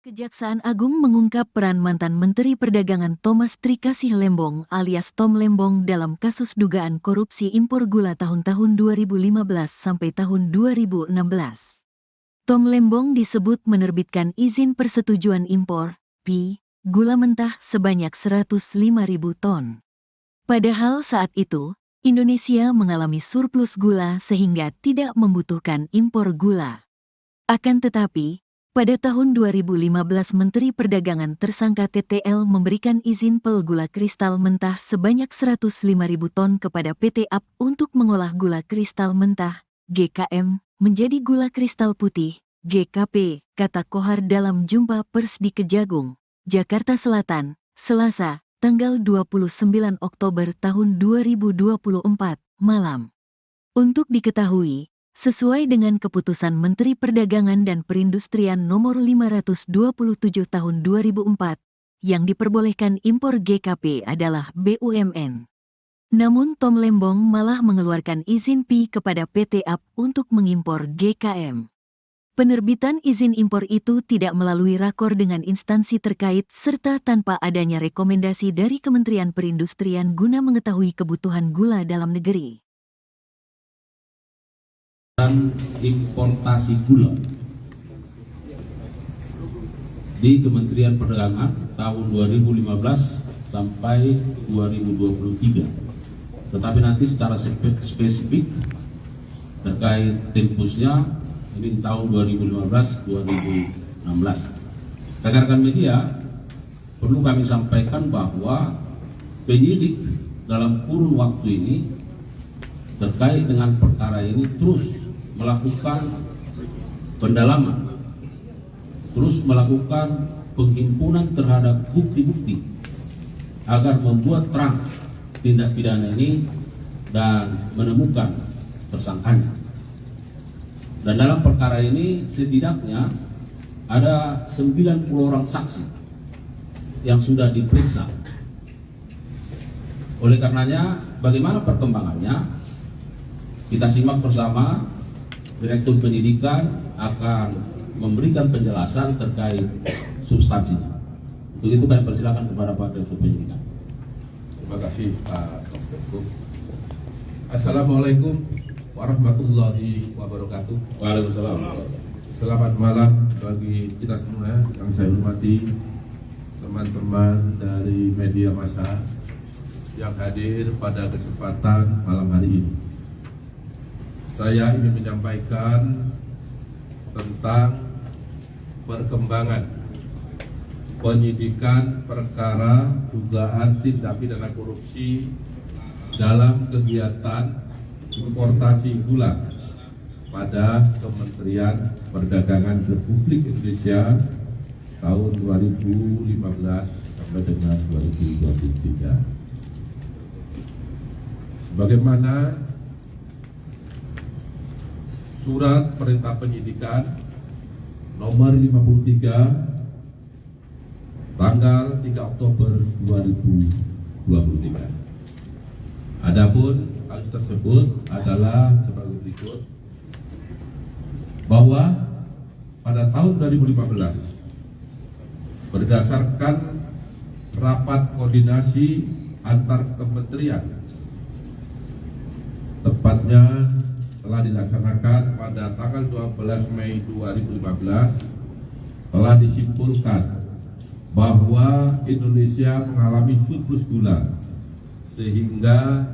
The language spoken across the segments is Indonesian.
Kejaksaan Agung mengungkap peran mantan Menteri Perdagangan Thomas Trikasih Lembong alias Tom Lembong dalam kasus dugaan korupsi impor gula tahun-tahun 2015 sampai tahun 2016. Tom Lembong disebut menerbitkan izin persetujuan impor, PI, gula mentah sebanyak 105.000 ton. Padahal saat itu, Indonesia mengalami surplus gula sehingga tidak membutuhkan impor gula. Akan tetapi, pada tahun 2015 Menteri Perdagangan tersangka TTL memberikan izin pel gula kristal mentah sebanyak 105.000 ton kepada PT AP untuk mengolah gula kristal mentah, GKM, menjadi gula kristal putih, GKP, kata Kohar dalam jumpa pers di Kejagung, Jakarta Selatan, Selasa, tanggal 29 Oktober tahun 2024, malam. Untuk diketahui, sesuai dengan Keputusan Menteri Perdagangan dan Perindustrian Nomor 527 Tahun 2004, yang diperbolehkan impor GKP adalah BUMN. Namun Tom Lembong malah mengeluarkan izin PI kepada PT AP untuk mengimpor GKM. Penerbitan izin impor itu tidak melalui rakor dengan instansi terkait serta tanpa adanya rekomendasi dari Kementerian Perindustrian guna mengetahui kebutuhan gula dalam negeri. Dan importasi gula di Kementerian Perdagangan tahun 2015 sampai 2023. Tetapi nanti secara spesifik terkait tempusnya ini tahun 2015-2016. Rekan-rekan media, perlu kami sampaikan bahwa penyidik dalam kurun waktu ini terkait dengan perkara ini terus melakukan pendalaman, terus melakukan penghimpunan terhadap bukti-bukti agar membuat terang tindak pidana ini dan menemukan tersangkanya. Dan dalam perkara ini setidaknya ada 90 orang saksi yang sudah diperiksa. Oleh karenanya, bagaimana perkembangannya? Kita simak bersama. Direktur Penyidikan akan memberikan penjelasan terkait substansinya. Untuk itu kami persilakan kepada Pak Direktur Penyidikan. Terima kasih Pak Direktur. Assalamualaikum warahmatullahi wabarakatuh. Waalaikumsalam. Selamat malam bagi kita semua yang saya hormati, teman-teman dari media massa yang hadir pada kesempatan malam hari ini. Saya ingin menyampaikan tentang perkembangan penyidikan perkara dugaan tindak pidana korupsi dalam kegiatan importasi gula pada Kementerian Perdagangan Republik Indonesia tahun 2015 sampai dengan 2023. Sebagaimana Surat Perintah Penyidikan nomor 53 tanggal 3 Oktober 2023. Adapun kasus tersebut adalah sebagai berikut, bahwa pada tahun 2015 berdasarkan rapat koordinasi antar kementerian, tepatnya telah dilaksanakan pada tanggal 12 Mei 2015, telah disimpulkan bahwa Indonesia mengalami surplus gula sehingga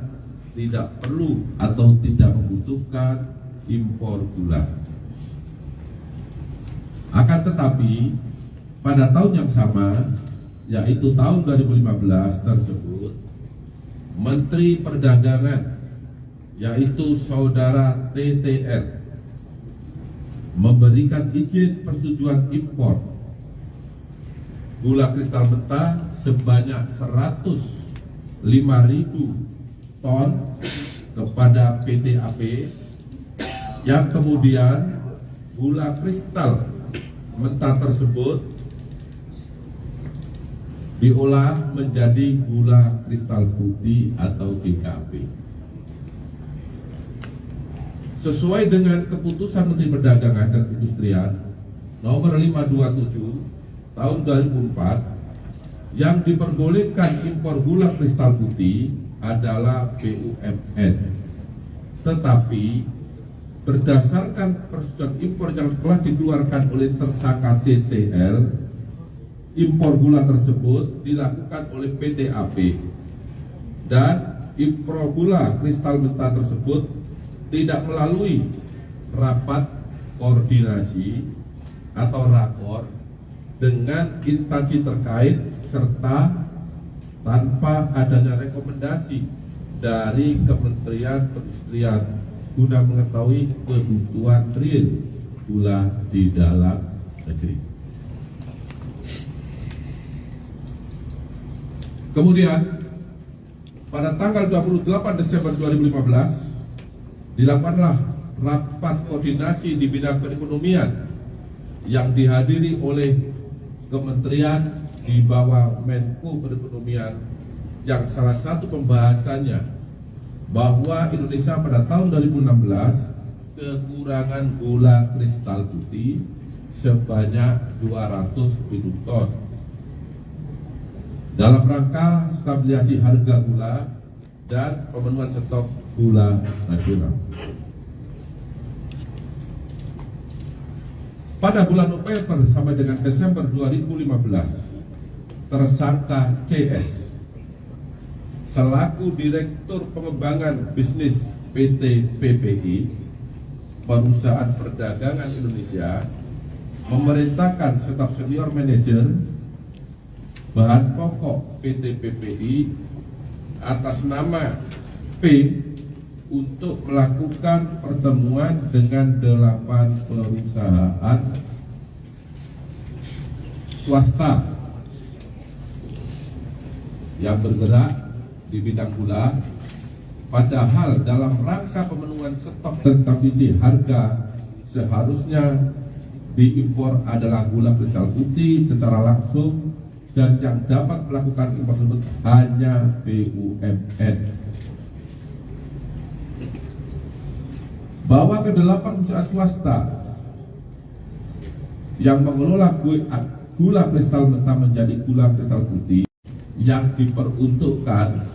tidak perlu atau tidak membutuhkan impor gula. Akan tetapi pada tahun yang sama, yaitu tahun 2015 tersebut, Menteri Perdagangan yaitu saudara TTL memberikan izin persetujuan impor gula kristal mentah sebanyak 105.000 ton kepada PT AP, yang kemudian gula kristal mentah tersebut diolah menjadi gula kristal putih atau GKP. Sesuai dengan Keputusan Menteri Perdagangan dan Perindustrian nomor 527 tahun 2004 yang diperbolehkan impor gula kristal putih adalah BUMN. Tetapi berdasarkan persetujuan impor yang telah dikeluarkan oleh tersangka TTL, impor gula tersebut dilakukan oleh PT AP dan impor gula kristal mentah tersebut tidak melalui rapat koordinasi atau rakor dengan instansi terkait serta tanpa adanya rekomendasi dari Kementerian Perindustrian guna mengetahui kebutuhan real gula di dalam negeri. Kemudian pada tanggal 28 Desember 2015 dilakukanlah rapat koordinasi di bidang perekonomian yang dihadiri oleh kementerian di bawah Menko Perekonomian, yang salah satu pembahasannya bahwa Indonesia pada tahun 2016 kekurangan gula kristal putih sebanyak 200.000 ton dalam rangka stabilisasi harga gula dan pemenuhan stok gula nasional. Pada bulan November sampai dengan Desember 2015, tersangka CS selaku Direktur Pengembangan Bisnis PT PPI, Perusahaan Perdagangan Indonesia, memerintahkan staf senior manajer bahan pokok PT PPI atas nama P untuk melakukan pertemuan dengan 8 perusahaan swasta yang bergerak di bidang gula, padahal dalam rangka pemenuhan stok dan stabilisasi harga seharusnya diimpor adalah gula kristal putih secara langsung, dan yang dapat melakukan impor tersebut hanya BUMN. Bahwa ke-8 perusahaan swasta yang mengelola gula kristal mentah menjadi gula kristal putih yang diperuntukkan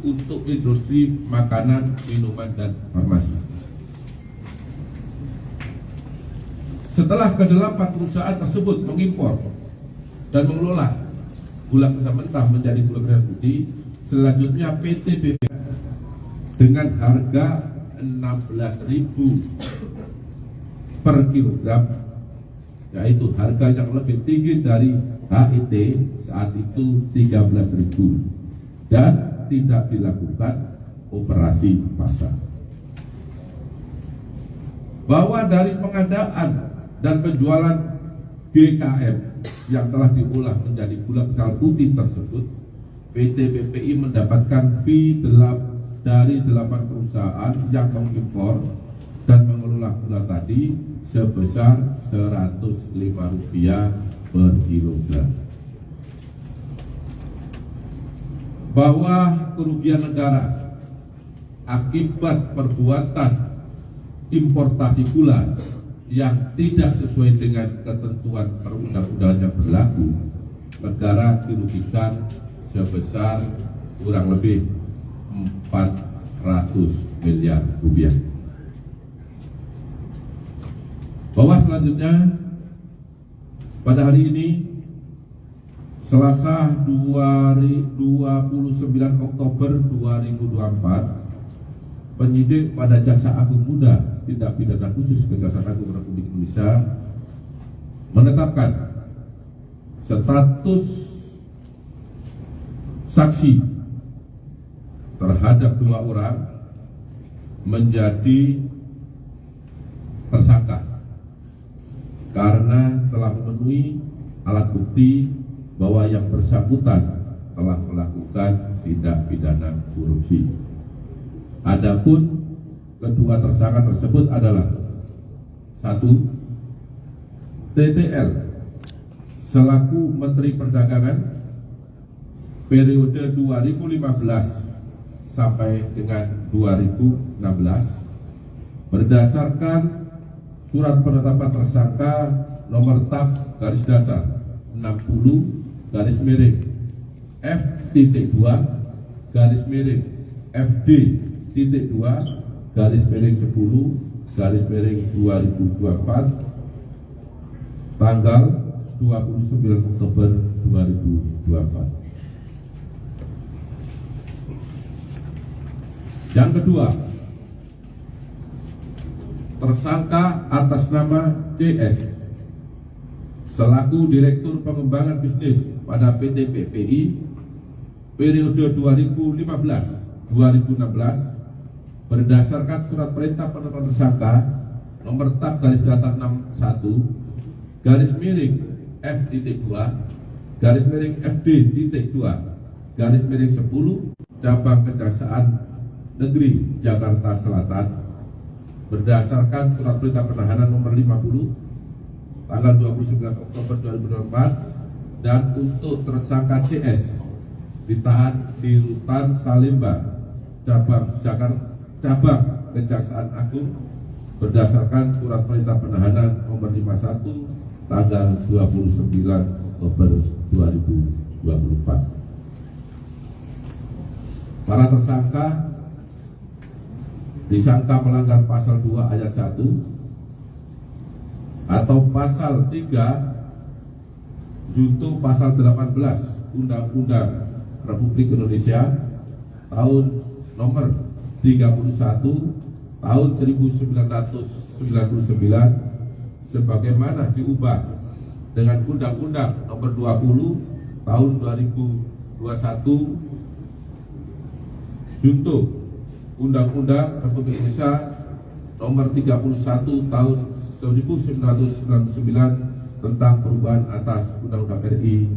untuk industri makanan, minuman, dan farmasi. Setelah ke-8 perusahaan tersebut mengimpor dan mengelola gula kristal mentah menjadi gula kristal putih, selanjutnya PT PP dengan harga 16.000 per kilogram, yaitu harga yang lebih tinggi dari HIT saat itu 13.000, dan tidak dilakukan operasi pasar. Bahwa dari pengadaan dan penjualan GKM yang telah diolah menjadi gula kristal putih tersebut, PT PPI mendapatkan fee dari 8 perusahaan yang mengimpor dan mengelola gula tadi sebesar Rp105 per kilogram. Bahwa kerugian negara akibat perbuatan importasi gula yang tidak sesuai dengan ketentuan perundang-undangan yang berlaku, negara dirugikan sebesar kurang lebih 400 miliar rupiah. Bahwa selanjutnya pada hari ini Selasa 29 Oktober 2024, penyidik pada Jaksa Agung Muda Tindak Pidana Khusus Kejaksaan Agung Republik Indonesia menetapkan status saksi terhadap 2 orang menjadi tersangka karena telah memenuhi alat bukti bahwa yang bersangkutan telah melakukan tindak pidana korupsi. Adapun kedua tersangka tersebut adalah 1. TTL selaku Menteri Perdagangan periode 2015 sampai dengan 2016 berdasarkan surat penetapan tersangka nomor tab garis datar garis miring F.2 garis miring FD.2 garis miring 10 garis miring 2024 tanggal 29 Oktober 2024. Yang kedua, tersangka atas nama CS selaku Direktur Pengembangan Bisnis pada PT PPI periode 2015-2016 berdasarkan surat perintah penetapan tersangka nomor tab garis datar 61 garis miring F.2 garis miring FD.2 garis miring 10 cabang Kejaksaan Negeri Jakarta Selatan berdasarkan surat perintah penahanan nomor 50 tanggal 29 Oktober 2024 dan untuk tersangka CS ditahan di Rutan Salemba cabang Kejaksaan Agung berdasarkan surat perintah penahanan nomor 51 tanggal 29 Oktober 2024. Para tersangka disangka melanggar pasal 2 ayat 1 atau pasal 3 junto pasal 18 Undang-Undang Republik Indonesia tahun nomor 31 tahun 1999 sebagaimana diubah dengan Undang-Undang nomor 20 tahun 2021 junto Undang-Undang Republik Indonesia nomor 31 tahun 1999 tentang perubahan atas Undang-Undang RI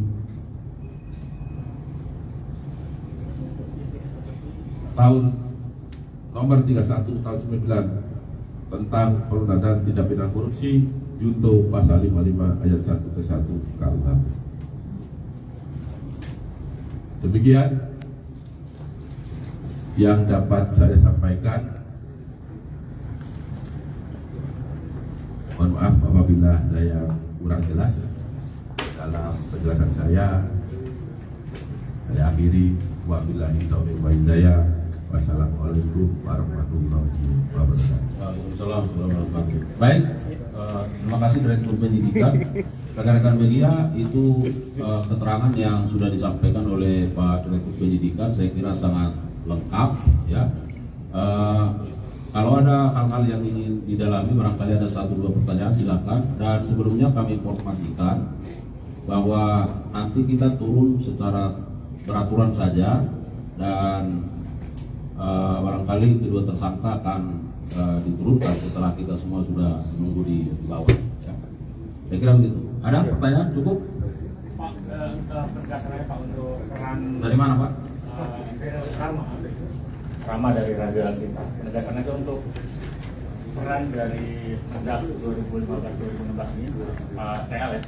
tahun nomor 31 tahun 99 tentang pemberantasan tindak pidana korupsi junto pasal 55 ayat 1 ke 1 KUH. Demikian yang dapat saya sampaikan. Mohon maaf apabila ada yang kurang jelas dalam penjelasan saya. Saya akhiri. Wabillahi taufiq wal hidayah. Wassalamualaikum warahmatullahi wabarakatuh. Waalaikumsalam warahmatullahi wabarakatuh. Baik, terima kasih Direktur Penyidikan. Rekan-rekan media, itu keterangan yang sudah disampaikan oleh Pak Direktur Penyidikan saya kira sangat lengkap ya. Kalau ada hal-hal yang ingin didalami, barangkali ada 1-2 pertanyaan silakan. Dan sebelumnya kami informasikan bahwa nanti kita turun secara beraturan saja dan barangkali kedua tersangka akan diturunkan setelah kita semua sudah menunggu di bawah ya. Saya kira begitu. Ada pertanyaan? Cukup? Pak, penegasannya Pak untuk peran dari mana Pak? Rama dari Raja Sinta. Penegasannya itu untuk peran dari Mendak 2015-2016 ini TL ya.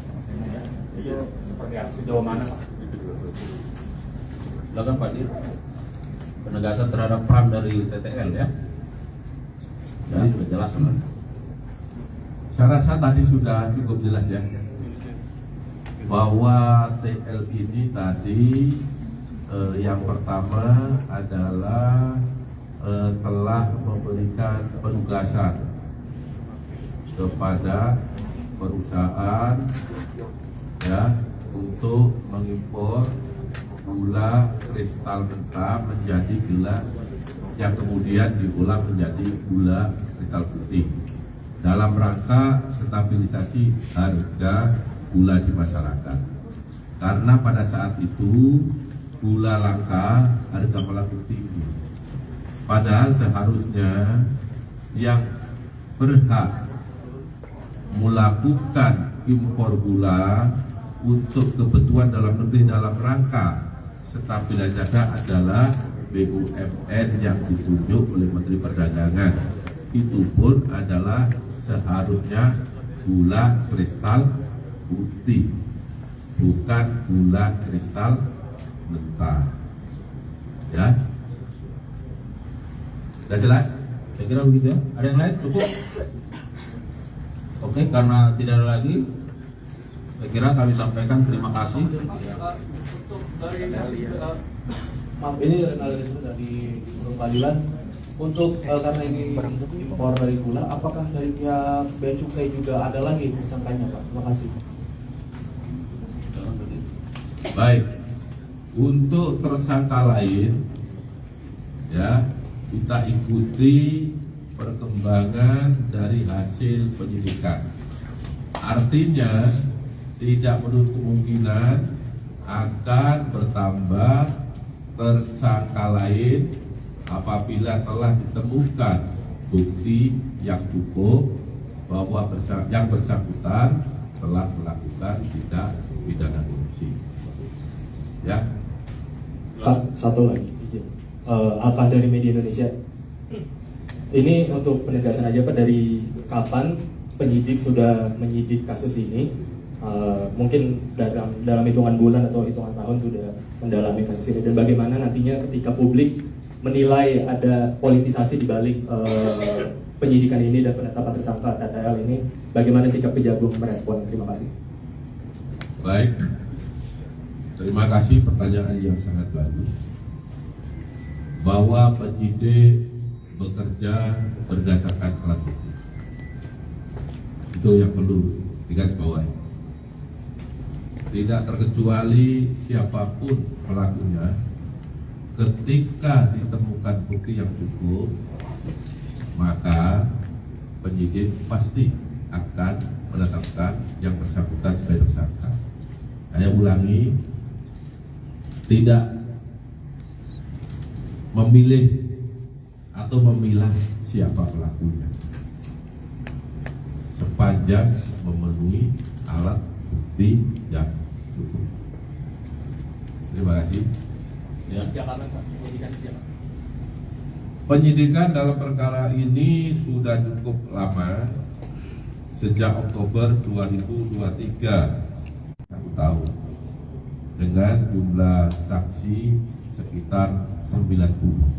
Itu seperti apa? Sejauh mana Pak? Silakan Pak Dir. Penegasan terhadap peran dari TTL ya. Jadi sudah jelas sebenarnya. Saya rasa tadi sudah cukup jelas ya, bahwa TL ini tadi yang pertama adalah telah memberikan penugasan kepada perusahaan ya untuk mengimpor gula kristal mentah menjadi gelas yang kemudian diolah menjadi gula kristal putih dalam rangka stabilisasi harga gula di masyarakat. Karena pada saat itu gula langka, harga melambung tinggi. Padahal seharusnya yang berhak melakukan impor gula untuk kebutuhan dalam negeri dalam rangka stabilisasi harga adalah BUMN yang ditunjuk oleh Menteri Perdagangan. Itu pun adalah seharusnya gula kristal putih, bukan gula kristal mentah. Ya, sudah jelas? Saya kira begitu ya. Ada yang lain? Cukup? Oke, karena tidak ada lagi, Saya kira kami sampaikan terima kasih. Maaf, ini analisisnya dari pengadilan untuk karena ini impor dari gula, apakah dari pihak Bea Cukai juga ada lagi tersangkanya, Pak? Terima kasih. Baik, untuk tersangka lain, ya kita ikuti perkembangan dari hasil penyidikan. Artinya tidak menutup kemungkinan akan bertambah tersangka lain apabila telah ditemukan bukti yang cukup bahwa yang bersangkutan telah melakukan tindak pidana korupsi. Ya. Pak, satu lagi izin. Apa dari media Indonesia? Ini untuk penegasan aja Pak, dari kapan penyidik sudah menyidik kasus ini? Mungkin dalam hitungan bulan atau hitungan tahun sudah mendalami kasus ini, dan bagaimana nantinya ketika publik menilai ada politisasi di balik penyidikan ini dan penetapan tersangka TTL ini, bagaimana sikap Kejagung merespon? Terima kasih. Baik, terima kasih pertanyaan yang sangat bagus. Bahwa penyidik bekerja berdasarkan alat bukti, itu yang perlu digarisbawahi. Tidak terkecuali siapapun pelakunya, ketika ditemukan bukti yang cukup, maka penyidik pasti akan menetapkan yang bersangkutan sebagai tersangka. Saya ulangi, tidak memilih atau memilah siapa pelakunya, sepanjang memenuhi alat bukti yang cukup. Terima kasih. Ya. Penyidikan dalam perkara ini sudah cukup lama, sejak Oktober 2023, 1 tahun, dengan jumlah saksi sekitar 90.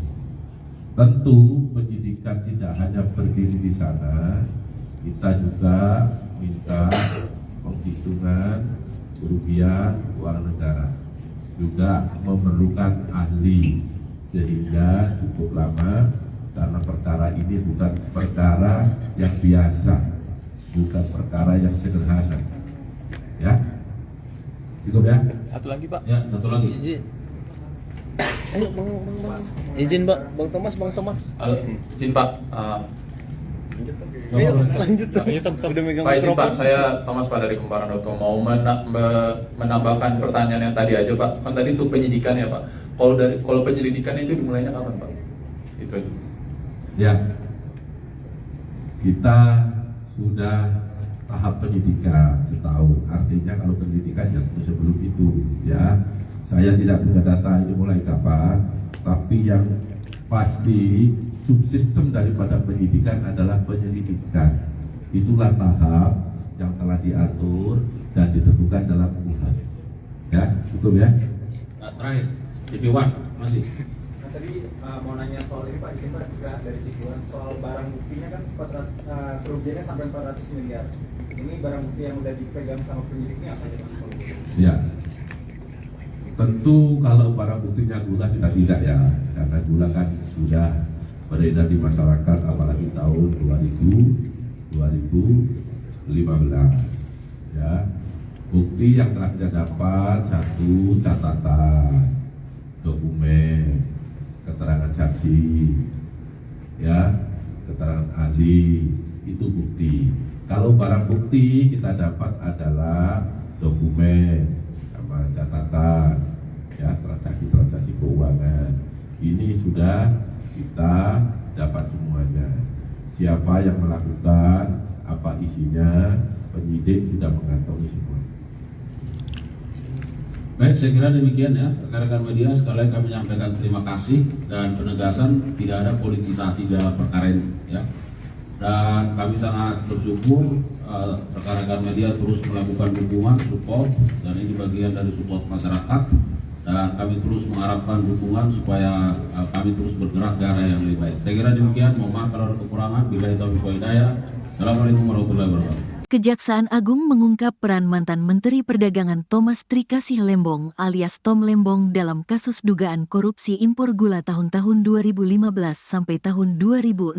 Tentu penyidikan tidak hanya berdiri di sana, kita juga minta penghitungan kerugian keuangan negara, juga memerlukan ahli, sehingga cukup lama karena perkara ini bukan perkara yang biasa, bukan perkara yang sederhana. Ya, cukup ya. Satu lagi Pak. Ya, satu lagi. Izin. Ayo bang. Izin Pak, Bang Thomas. Izin Pak. Ayo lanjut. Udah megang Pak, izin mikrofon. Pak, saya Thomas Pak dari Kumparan.com mau menambahkan pertanyaan yang tadi aja Pak. Kan tadi itu penyidikan ya Pak. Kalau penyelidikan itu dimulainya kapan Pak? Itu aja. Ya, kita sudah tahap penyidikan setahun. Artinya kalau penyidikan yang sebelum itu, ya, saya tidak punya data ini mulai kapan. Tapi yang pasti subsistem daripada penyidikan adalah penyelidikan. Itulah tahap yang telah diatur dan ditentukan dalam UUD. Ya, cukup ya. Nah, terakhir, TV1 masih. Nah, tadi mau nanya soal ini Pak, ini Pak juga dari TV1 soal barang buktinya kan kerugiannya sampai 400 miliar. Ini barang bukti yang udah dipegang sama penyidiknya apa ya? Ya, tentu kalau barang buktinya gula kita tidak ya, karena gula kan sudah beredar di masyarakat apalagi tahun 2015. Ya, bukti yang telah kita dapat, satu, catatan, dokumen, keterangan saksi, ya, keterangan ahli, itu bukti. Kalau barang bukti kita dapat adalah dokumen sama catatan, ya, transaksi keuangan. Ini sudah kita dapat semuanya. Siapa yang melakukan, apa isinya, penyidik sudah mengantongi semua. Baik, saya kira demikian ya, rekan-rekan media. Sekali lagi kami menyampaikan terima kasih dan penegasan tidak ada politisasi dalam perkara ini ya. Dan kami sangat bersyukur rekan-rekan media terus melakukan dukungan, support, dan ini bagian dari support masyarakat. Dan kami terus mengharapkan dukungan supaya kami terus bergerak ke arah yang lebih baik. Saya kira demikian. Mohon maaf kalau ada kekurangan. Bila itu hidayah. Assalamualaikum warahmatullahi wabarakatuh. Kejaksaan Agung mengungkap peran mantan Menteri Perdagangan Thomas Trikasih Lembong alias Tom Lembong dalam kasus dugaan korupsi impor gula tahun-tahun 2015 sampai tahun 2016.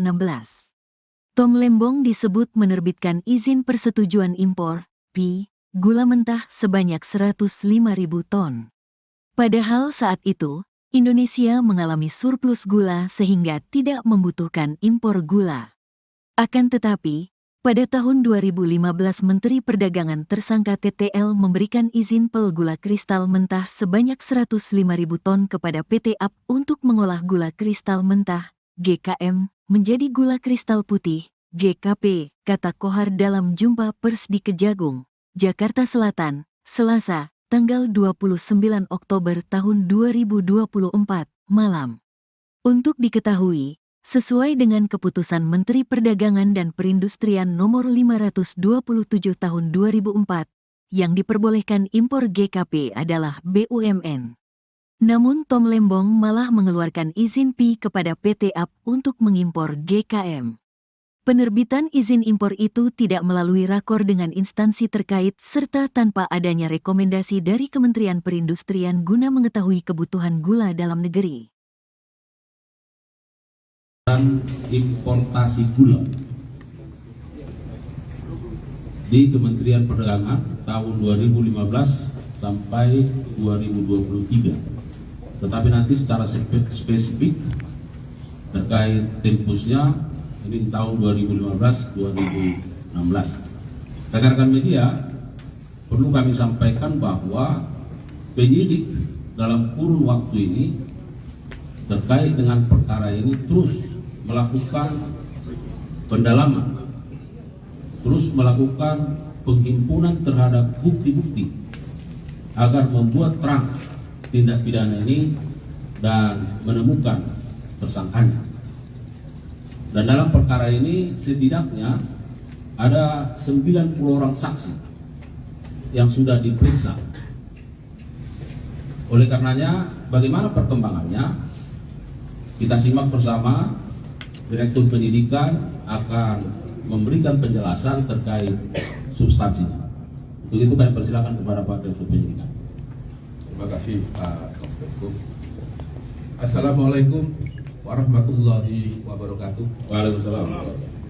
Tom Lembong disebut menerbitkan izin persetujuan impor, PI, gula mentah sebanyak 105.000 ton. Padahal saat itu, Indonesia mengalami surplus gula sehingga tidak membutuhkan impor gula. Akan tetapi, pada tahun 2015 Menteri Perdagangan tersangka TTL memberikan izin pel gula kristal mentah sebanyak 105.000 ton kepada PT AP untuk mengolah gula kristal mentah, GKM, menjadi gula kristal putih, GKP, kata Kohar dalam jumpa pers di Kejagung, Jakarta Selatan, Selasa, tanggal 29 Oktober tahun 2024, malam. Untuk diketahui, sesuai dengan keputusan Menteri Perdagangan dan Perindustrian nomor 527 tahun 2004, yang diperbolehkan impor GKP adalah BUMN. Namun Tom Lembong malah mengeluarkan izin PI kepada PT AP untuk mengimpor GKM. Penerbitan izin impor itu tidak melalui rakor dengan instansi terkait serta tanpa adanya rekomendasi dari Kementerian Perindustrian guna mengetahui kebutuhan gula dalam negeri. Dan importasi gula di Kementerian Perdagangan tahun 2015 sampai 2023. Tetapi nanti secara spesifik terkait tempusnya ini tahun 2015-2016. Rekan-rekan media, perlu kami sampaikan bahwa penyidik dalam kurun waktu ini terkait dengan perkara ini terus melakukan pendalaman, terus melakukan penghimpunan terhadap bukti-bukti agar membuat terang tindak pidana ini dan menemukan tersangkanya. Dan dalam perkara ini setidaknya ada 90 orang saksi yang sudah diperiksa. Oleh karenanya, bagaimana perkembangannya? Kita simak bersama. Direktur Penyidikan akan memberikan penjelasan terkait substansinya. Untuk itu kami persilakan kepada Pak Direktur Penyidikan. Terima kasih Pak Konspektur. Assalamualaikum warahmatullahi wabarakatuh. Waalaikumsalam.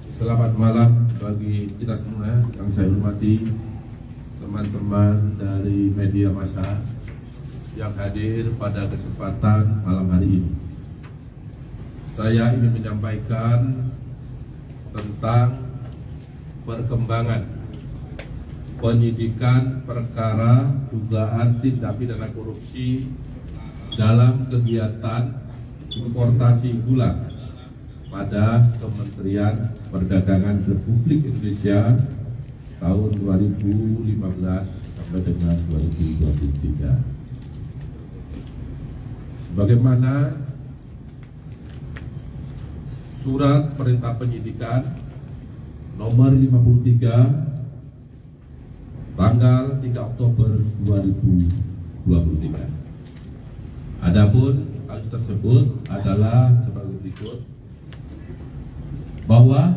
Selamat malam bagi kita semua yang saya hormati, teman-teman dari media massa yang hadir pada kesempatan malam hari ini. Saya ingin menyampaikan tentang perkembangan penyidikan perkara dugaan tindak pidana korupsi dalam kegiatan importasi gula pada Kementerian Perdagangan Republik Indonesia tahun 2015 sampai dengan 2023. Sebagaimana Surat Perintah Penyidikan nomor 53 tanggal 3 Oktober 2023. Adapun kasus tersebut adalah sebagai berikut, bahwa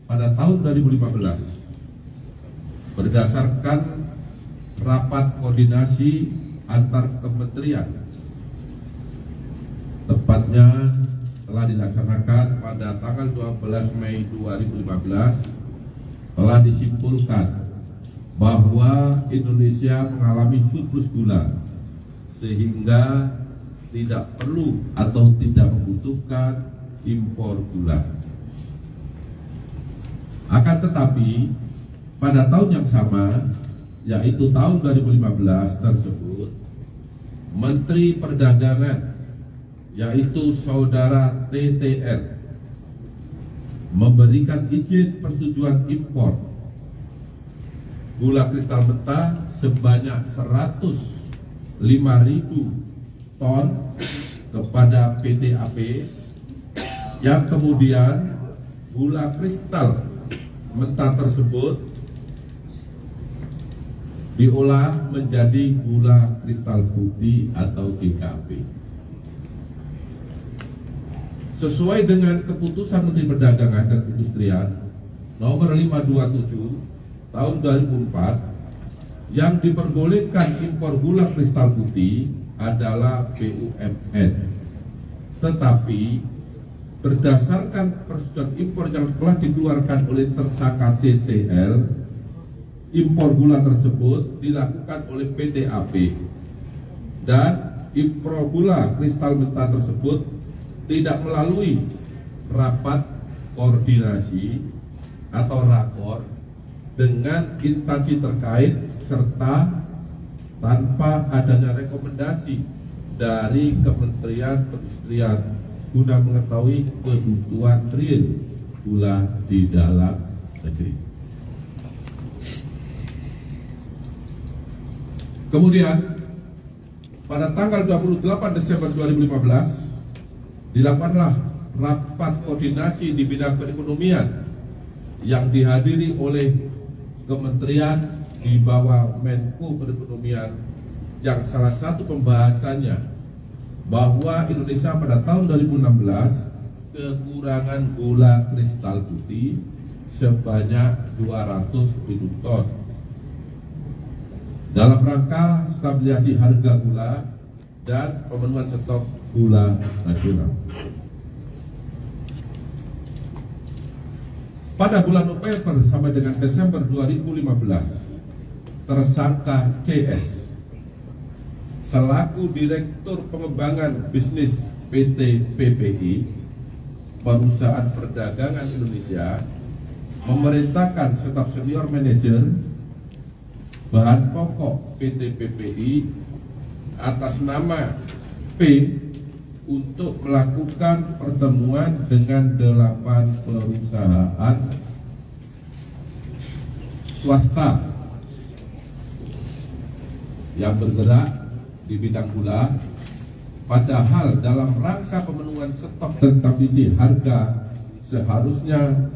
pada tahun 2015 berdasarkan rapat koordinasi antar kementerian, tepatnya telah dilaksanakan pada tanggal 12 Mei 2015, telah disimpulkan bahwa Indonesia mengalami surplus gula sehingga tidak perlu atau tidak membutuhkan impor gula. Akan tetapi pada tahun yang sama, yaitu tahun 2015 tersebut, Menteri Perdagangan yaitu saudara TTL memberikan izin persetujuan impor gula kristal mentah sebanyak 105.000 ton kepada PT AP, yang kemudian gula kristal mentah tersebut diolah menjadi gula kristal putih atau GKP. Sesuai dengan keputusan Menteri Perdagangan dan Perindustrian nomor 527 tahun 2004 yang diperbolehkan impor gula kristal putih adalah BUMN. Tetapi berdasarkan persetujuan impor yang telah dikeluarkan oleh tersangka TTL, impor gula tersebut dilakukan oleh PT AP dan impor gula kristal mentah tersebut tidak melalui rapat koordinasi atau rakor dengan instansi terkait serta tanpa adanya rekomendasi dari Kementerian Perindustrian guna mengetahui kebutuhan real gula di dalam negeri. Kemudian pada tanggal 28 Desember 2015 dilakukanlah rapat koordinasi di bidang perekonomian yang dihadiri oleh kementerian di bawah Menko Perekonomian, yang salah satu pembahasannya bahwa Indonesia pada tahun 2016 kekurangan gula kristal putih sebanyak 200.000 ton. Dalam rangka stabilisasi harga gula dan pemenuhan stok gula nasional. Pada bulan November sampai dengan Desember 2015, tersangka CS selaku Direktur Pengembangan Bisnis PT PPI, Perusahaan Perdagangan Indonesia, memerintahkan staf senior manajer bahan pokok PT PPI atas nama P untuk melakukan pertemuan dengan 8 perusahaan swasta yang bergerak di bidang gula, padahal dalam rangka pemenuhan stok dan stabilisasi harga seharusnya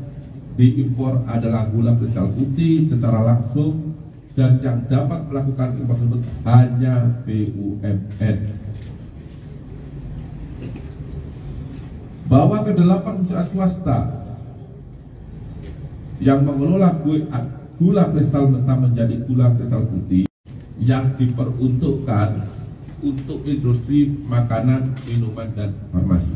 diimpor adalah gula kristal putih secara langsung, dan yang dapat melakukan impor tersebut hanya BUMN. Bahwa ke-8 perusahaan swasta yang mengelola gula kristal mentah menjadi gula kristal putih yang diperuntukkan untuk industri makanan, minuman, dan farmasi.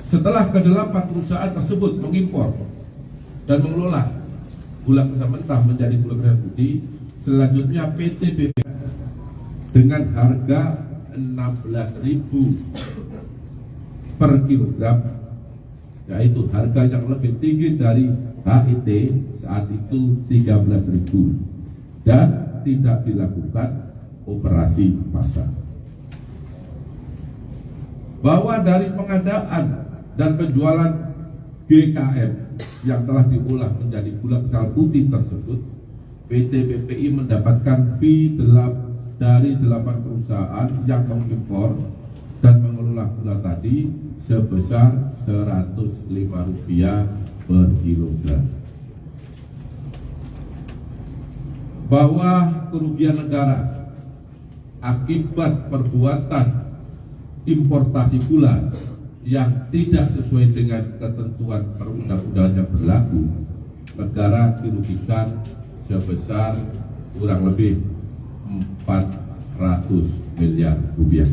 Setelah ke-8 perusahaan tersebut mengimpor dan mengelola gula kristal mentah menjadi gula kristal putih, selanjutnya PT PP dengan harga 16.000 per kilogram, yaitu harga yang lebih tinggi dari HIT saat itu 13.000, dan tidak dilakukan operasi pasar. Bahwa dari pengadaan dan penjualan GKM yang telah diolah menjadi gula kristal putih tersebut, PT PPI mendapatkan fee dari 8 perusahaan yang mengimpor dan mengelola gula tadi sebesar Rp105 per kilogram. Bahwa kerugian negara akibat perbuatan importasi gula yang tidak sesuai dengan ketentuan perundang-undangan yang berlaku, negara dirugikan sebesar kurang lebih 400 miliar rupiah.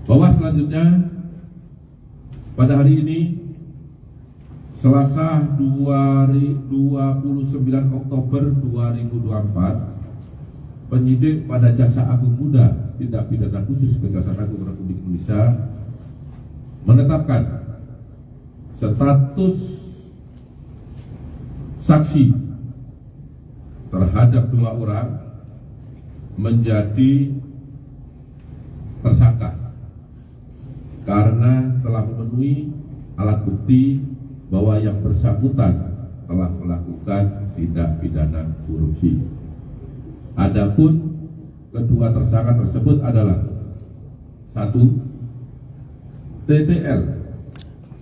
Bahwa selanjutnya pada hari ini Selasa 29 Oktober 2024, penyidik pada Jaksa Agung Muda Tindak Pidana Khusus Kejaksaan Agung Republik Indonesia menetapkan status saksi terhadap 2 orang menjadi tersangka karena telah memenuhi alat bukti bahwa yang bersangkutan telah melakukan tindak pidana korupsi. Adapun kedua tersangka tersebut adalah 1. TTL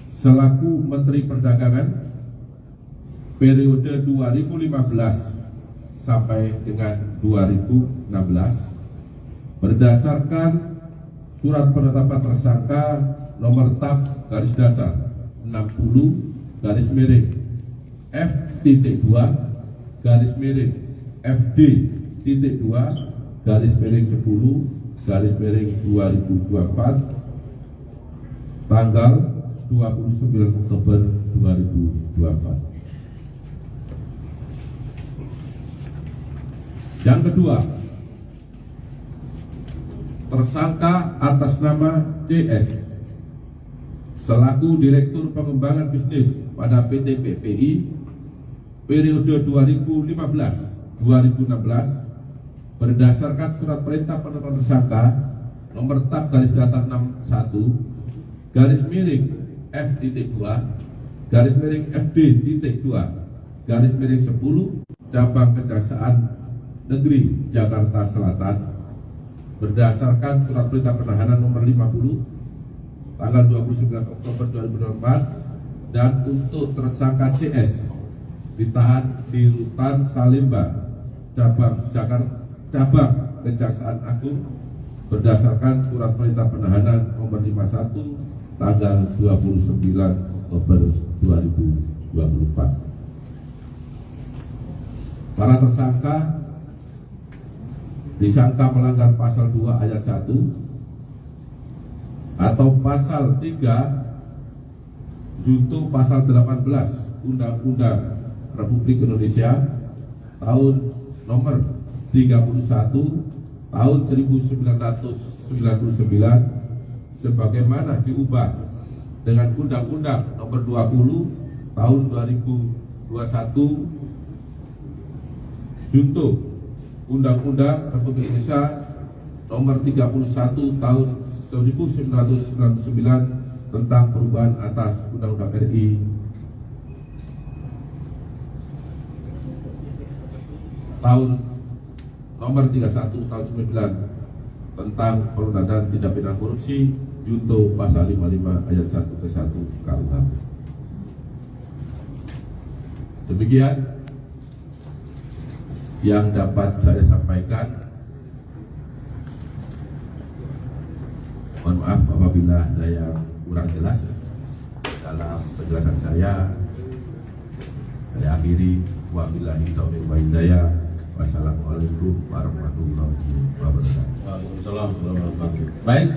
selaku Menteri Perdagangan periode 2015 sampai dengan 2016 berdasarkan surat penetapan tersangka nomor tab garis datar 6 garis miring F.2 garis miring FD.2 garis miring 10 garis miring 2024 tanggal 29 Oktober 2024. Yang kedua, tersangka atas nama CS selaku Direktur Pengembangan Bisnis pada PT PPI periode 2015-2016 berdasarkan surat perintah penetapan tersangka nomor tab garis datar 61 garis miring F.2 garis miring FD.2 garis miring 10 cabang Kejaksaan Negeri Jakarta Selatan berdasarkan surat perintah penahanan nomor 50 tanggal 29 Oktober 2024 dan untuk tersangka CS ditahan di Rutan Salemba cabang Kejaksaan Agung berdasarkan surat perintah penahanan nomor 51 tanggal 29 Oktober 2024. Para tersangka disangka melanggar pasal 2 ayat 1 atau pasal 3 junto pasal 18 Undang-Undang Republik Indonesia tahun nomor 31 tahun 1999 sebagaimana diubah dengan Undang-Undang nomor 20 tahun 2021 junto Undang-Undang Republik Indonesia nomor 31 tahun 1999 tentang perubahan atas Undang-Undang RI tahun nomor 31 tahun 99 tentang pemberantasan tindak pidana korupsi junto pasal 55 ayat 1 ke 1 KUH. Demikian yang dapat saya sampaikan. Mohon maaf apabila ada yang kurang jelas dalam penjelasan saya. Saya akhiri. Wabillahi taufiq wal hidayah. Wassalamualaikum warahmatullahi wabarakatuh. Waalaikumsalam warahmatullahi wabarakatuh. Baik,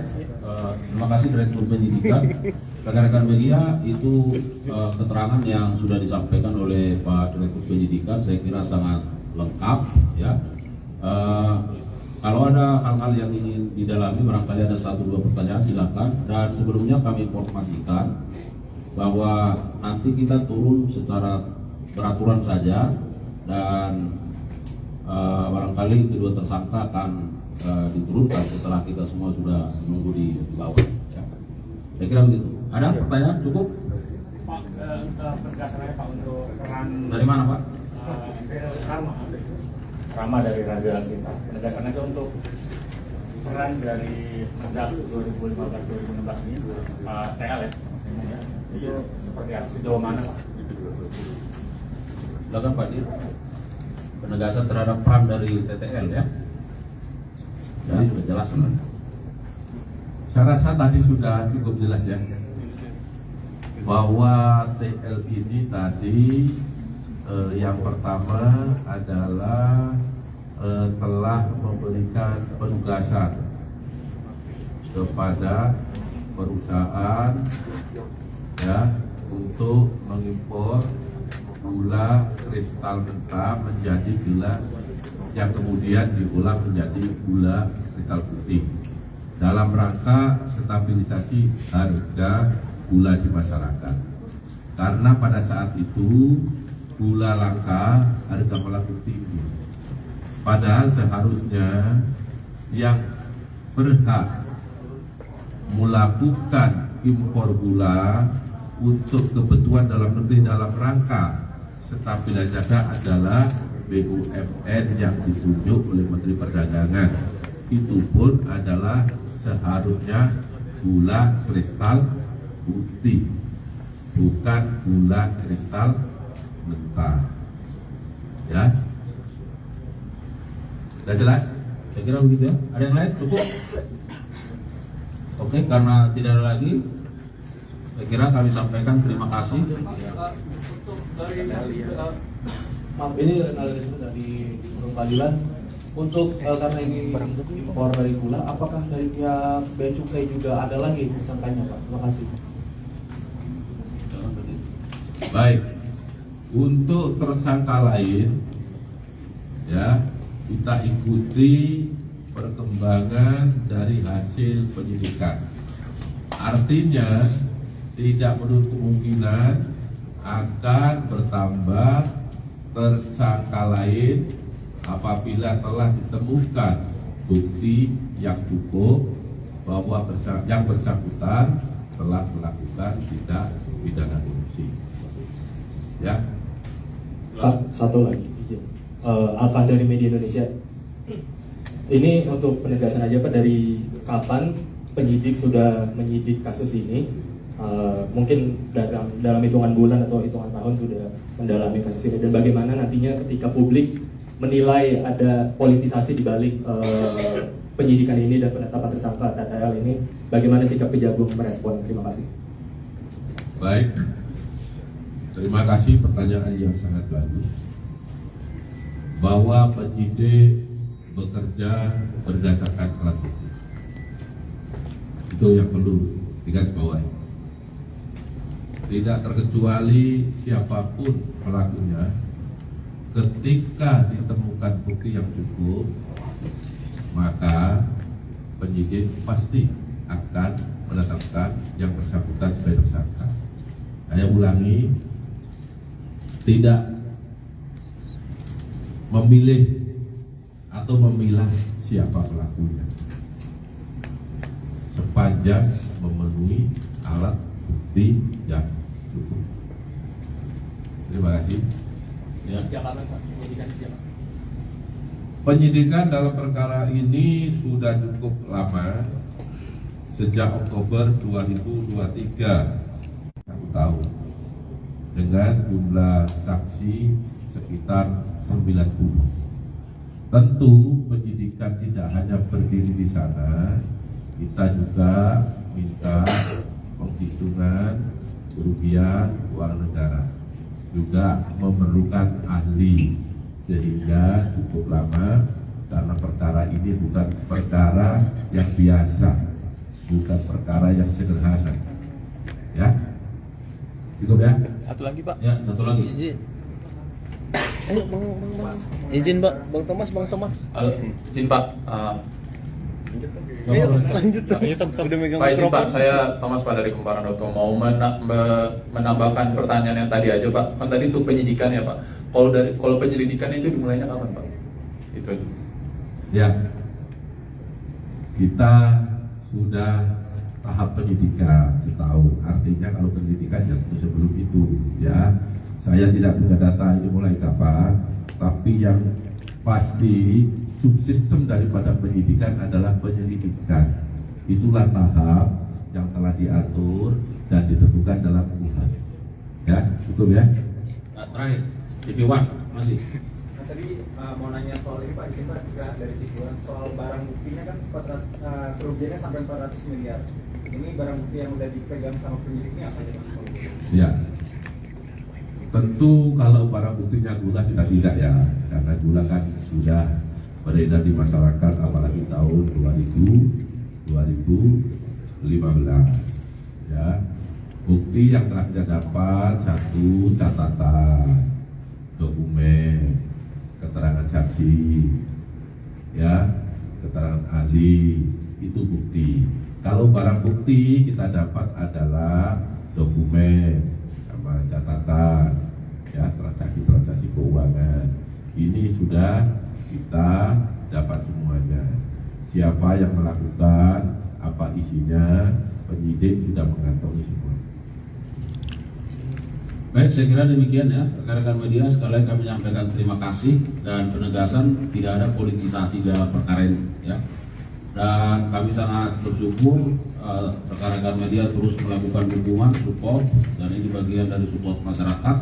terima kasih Direktur Penyidikan. Rekan-rekan media, itu keterangan yang sudah disampaikan oleh Pak Direktur Penyidikan saya kira sangat lengkap ya. Kalau ada hal-hal yang ingin didalami, barangkali ada 1-2 pertanyaan silakan. Dan sebelumnya kami informasikan bahwa nanti kita turun secara peraturan saja dan barangkali kedua tersangka akan diturunkan setelah kita semua sudah menunggu di bawah. Ya. Saya kira begitu. Ada pertanyaan? Cukup? Pak, penegasannya Pak untuk peran dari mana Pak? Rama dari Raja Sinta. Penegasannya itu untuk peran dari Mendak 2015-2016 ini TL ya. Itu seperti apa? Sejauh mana Pak? Silakan Pak Dir. Penegasan terhadap peran dari TTL ya. Jadi sudah jelas kan? Saya rasa tadi sudah cukup jelas ya, bahwa TL ini tadi yang pertama adalah telah memberikan penugasan kepada perusahaan ya untuk mengimpor gula kristal mentah menjadi gula yang kemudian diolah menjadi gula kristal putih dalam rangka stabilisasi harga gula di masyarakat. Karena pada saat itu gula langka, harga melambung tinggi. Padahal seharusnya yang berhak melakukan impor gula untuk kebutuhan dalam negeri dalam rangka stabilisasi harga adalah BUMN yang ditunjuk oleh Menteri Perdagangan. Itu pun adalah seharusnya gula kristal putih, bukan gula kristal mentah. Ya, sudah jelas? Saya kira begitu ya. Ada yang lain? Cukup? Oke, karena tidak ada lagi, Saya kira kami sampaikan terima kasih. Maaf, ini analisisme dari pengadilan untuk karena ini impor dari gula, apakah dari pihak Bea Cukai juga ada lagi tersangkanya, Pak? Terima kasih. Baik, untuk tersangka lain, ya kita ikuti perkembangan dari hasil penyidikan. Artinya tidak menutup kemungkinan akan bertambah tersangka lain apabila telah ditemukan bukti yang cukup bahwa yang bersangkutan telah melakukan tindak pidana korupsi. Ya. Pak, satu lagi izin. Apa dari media Indonesia? Ini untuk penegasan aja Pak, dari kapan penyidik sudah menyidik kasus ini? Mungkin dalam hitungan bulan atau hitungan tahun sudah mendalami kasus ini, dan bagaimana nantinya ketika publik menilai ada politisasi di balik penyidikan ini dan penetapan tersangka TTL ini, bagaimana sikap Kejagung merespon? Terima kasih. Baik, terima kasih pertanyaan yang sangat bagus. Bahwa penyidik bekerja berdasarkan alat bukti, itu yang perlu digarisbawahi. Tidak terkecuali siapapun pelakunya, ketika ditemukan bukti yang cukup, maka penyidik pasti akan menetapkan yang bersangkutan sebagai tersangka. Saya ulangi, tidak memilih atau memilah siapa pelakunya, sepanjang memenuhi alat bukti yang cukup. Terima kasih. Ya. Penyidikan dalam perkara ini sudah cukup lama, sejak Oktober 2023, 1 tahun, dengan jumlah saksi sekitar 90. Tentu penyidikan tidak hanya berdiri di sana, kita juga minta penghitungan kerugian uang negara, juga memerlukan ahli, sehingga cukup lama karena perkara ini bukan perkara yang biasa, bukan perkara yang sederhana. Ya, cukup ya. Satu lagi Pak. Ya, satu lagi. Izin. Ayo bang. Izin Pak, Bang Thomas. Izin Pak. Ayo lanjut. Udah megang Pak, izin mikrofon. Pak, saya Thomas Pak dari Kumparan.com mau menambahkan pertanyaan yang tadi aja Pak. Kan tadi itu penyidikan ya Pak. Kalau penyelidikan itu dimulainya kapan Pak? Itu aja. Ya, kita sudah tahap penyidikan setahun. Artinya kalau penyidikan yang sebelum itu, ya, saya tidak punya data ini mulai kapan, tapi yang pasti subsistem daripada penyidikan adalah penyelidikan. Itulah tahap yang telah diatur dan ditentukan dalam UHAM. Ya, cukup ya. Nah, terakhir, TV1 masih. Nah, tadi mau nanya soal ini Pak, izin Pak, juga dari Tibuan soal barang buktinya kan kerugiannya sampai 400 miliar. Ini barang bukti yang udah dipegang sama penyidiknya apa ya? Ya, tentu kalau barang buktinya gula sudah tidak ya, karena gula kan sudah beredar di masyarakat apalagi tahun 2015. Ya, bukti yang telah kita dapat, satu, catatan, dokumen, keterangan saksi, ya, keterangan ahli, itu bukti. Kalau barang bukti kita dapat adalah dokumen sama catatan, ya, transaksi keuangan. Ini sudah kita dapat semuanya. Siapa yang melakukan, apa isinya, penyidik sudah mengantongi semua. Baik, saya kira demikian ya, rekan-rekan media. Sekali lagi kami menyampaikan terima kasih dan penegasan tidak ada politisasi dalam perkara ini ya. Dan kami sangat bersyukur rekan-rekan media terus melakukan dukungan, support, dan ini bagian dari support masyarakat.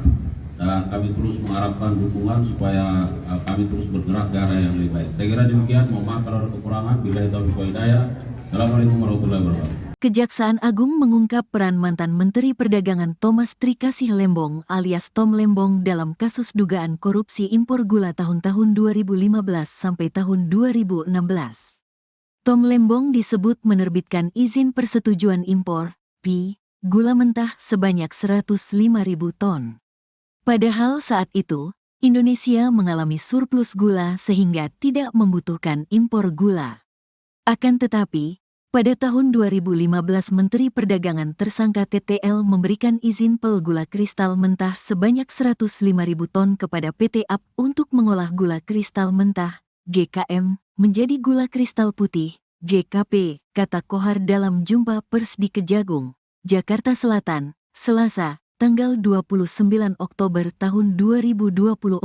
Dan kami terus mengharapkan dukungan supaya kami terus bergerak ke arah yang lebih baik. Saya kira demikian. Mohon maaf kalau ada kekurangan. Bila itu hidayah. Assalamualaikum warahmatullahi wabarakatuh. Kejaksaan Agung mengungkap peran mantan Menteri Perdagangan Thomas Trikasih Lembong alias Tom Lembong dalam kasus dugaan korupsi impor gula tahun-tahun 2015 sampai tahun 2016. Tom Lembong disebut menerbitkan izin persetujuan impor, PI, gula mentah sebanyak 105.000 ton. Padahal saat itu, Indonesia mengalami surplus gula sehingga tidak membutuhkan impor gula. Akan tetapi, pada tahun 2015 Menteri Perdagangan tersangka TTL memberikan izin pel gula kristal mentah sebanyak 105.000 ton kepada PT AP untuk mengolah gula kristal mentah, GKM, menjadi gula kristal putih, GKP, kata Kohar dalam jumpa pers di Kejagung, Jakarta Selatan, Selasa, tanggal 29 Oktober tahun 2024,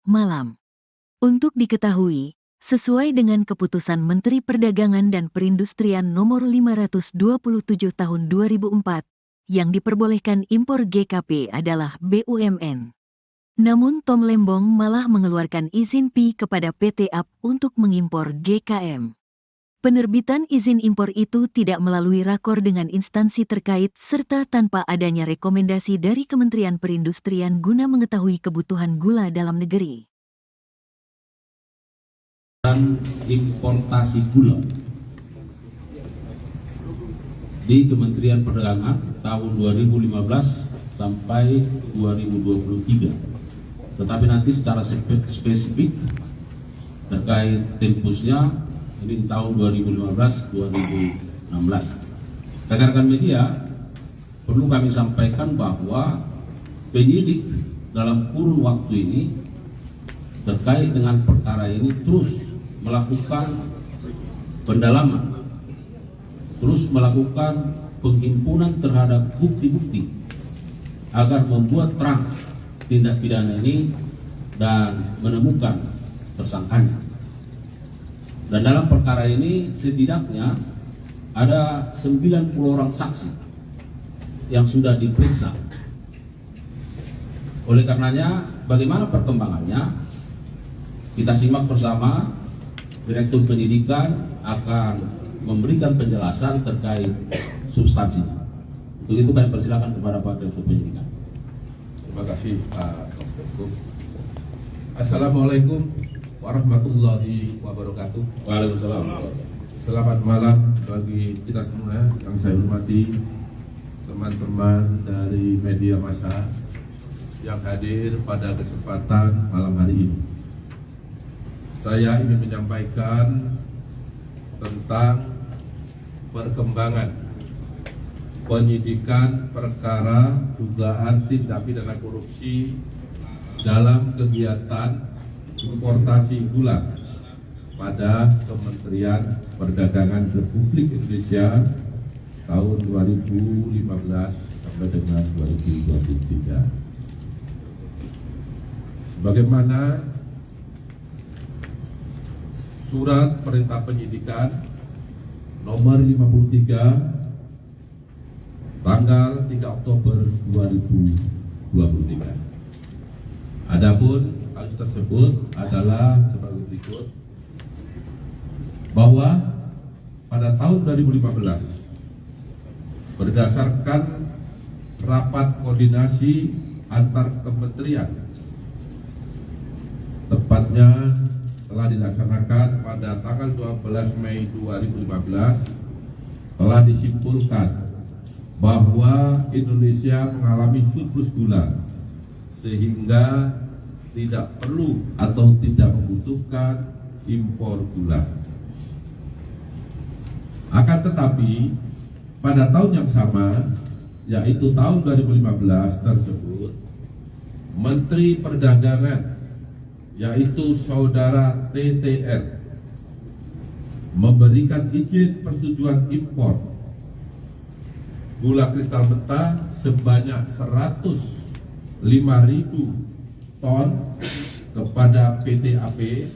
malam. Untuk diketahui, sesuai dengan keputusan Menteri Perdagangan dan Perindustrian nomor 527 tahun 2004, yang diperbolehkan impor GKP adalah BUMN. Namun Tom Lembong malah mengeluarkan izin PI kepada PT AP untuk mengimpor GKM. Penerbitan izin impor itu tidak melalui rakor dengan instansi terkait serta tanpa adanya rekomendasi dari Kementerian Perindustrian guna mengetahui kebutuhan gula dalam negeri. Dan importasi gula di Kementerian Perdagangan tahun 2015 sampai 2023. Tetapi nanti secara spesifik terkait tempusnya ini di tahun 2015-2016. Rekan-rekan media, perlu kami sampaikan bahwa penyidik dalam kurun waktu ini terkait dengan perkara ini terus melakukan pendalaman, terus melakukan penghimpunan terhadap bukti-bukti agar membuat terang tindak pidana ini dan menemukan tersangkanya. Dan dalam perkara ini setidaknya ada 90 orang saksi yang sudah diperiksa. Oleh karenanya, bagaimana perkembangannya? Kita simak bersama. Direktur Penyidikan akan memberikan penjelasan terkait substansinya. Untuk itu kami persilakan kepada Pak Direktur Penyidikan. Terima kasih Pak Konspektur. Assalamualaikum warahmatullahi wabarakatuh. Waalaikumsalam. Selamat malam bagi kita semua yang saya hormati, teman-teman dari media massa yang hadir pada kesempatan malam hari ini. Saya ingin menyampaikan tentang perkembangan penyidikan perkara dugaan tindak pidana korupsi dalam kegiatan importasi gula pada Kementerian Perdagangan Republik Indonesia tahun 2015 sampai dengan 2023. Sebagaimana Surat Perintah Penyidikan nomor 53 tanggal 3 Oktober 2023. Adapun kasus tersebut adalah sebagai berikut, bahwa pada tahun 2015 berdasarkan rapat koordinasi antar kementerian, tepatnya telah dilaksanakan pada tanggal 12 Mei 2015, telah disimpulkan bahwa Indonesia mengalami surplus gula sehingga tidak perlu atau tidak membutuhkan impor gula. Akan tetapi pada tahun yang sama, yaitu tahun 2015 tersebut, Menteri Perdagangan yaitu saudara TTL memberikan izin persetujuan impor gula kristal mentah sebanyak 105.000 ton kepada PT AP,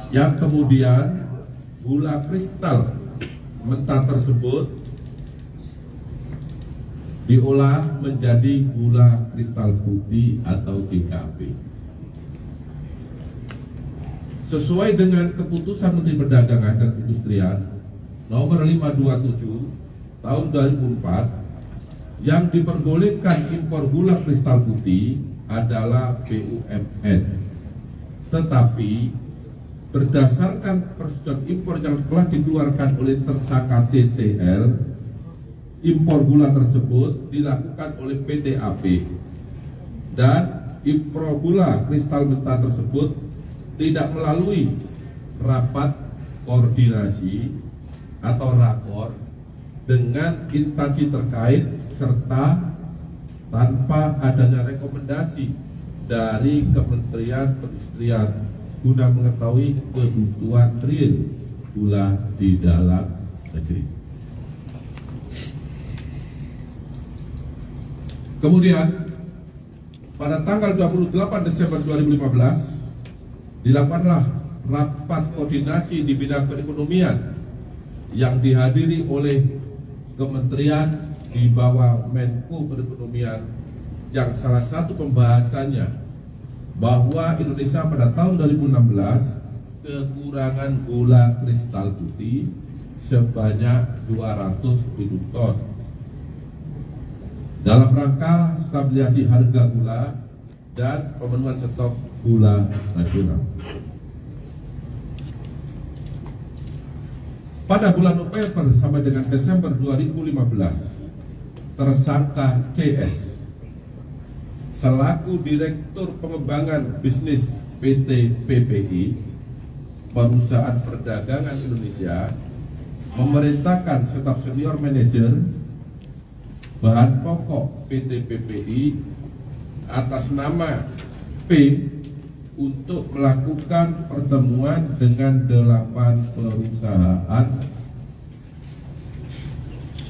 yang kemudian gula kristal mentah tersebut diolah menjadi gula kristal putih atau GKP. Sesuai dengan keputusan Menteri Perdagangan dan Perindustrian nomor 527 tahun 2004 yang diperbolehkan impor gula kristal putih adalah BUMN. Tetapi berdasarkan persetujuan impor yang telah dikeluarkan oleh tersangka TTL, impor gula tersebut dilakukan oleh PT AP dan impor gula kristal mentah tersebut tidak melalui rapat koordinasi atau rakor dengan instansi terkait serta tanpa adanya rekomendasi dari Kementerian Perindustrian guna mengetahui kebutuhan real gula di dalam negeri. Kemudian pada tanggal 28 Desember 2015 dilakukanlah rapat koordinasi di bidang perekonomian yang dihadiri oleh kementerian di bawah Menko Perekonomian, yang salah satu pembahasannya bahwa Indonesia pada tahun 2016 kekurangan gula kristal putih sebanyak 200.000 ton dalam rangka stabilisasi harga gula dan pemenuhan stok gula nasional. Pada bulan November sampai dengan Desember 2015, tersangka CS selaku Direktur Pengembangan Bisnis PT PPI, Perusahaan Perdagangan Indonesia, memerintahkan staf senior manajer bahan pokok PT PPI atas nama P untuk melakukan pertemuan dengan 8 perusahaan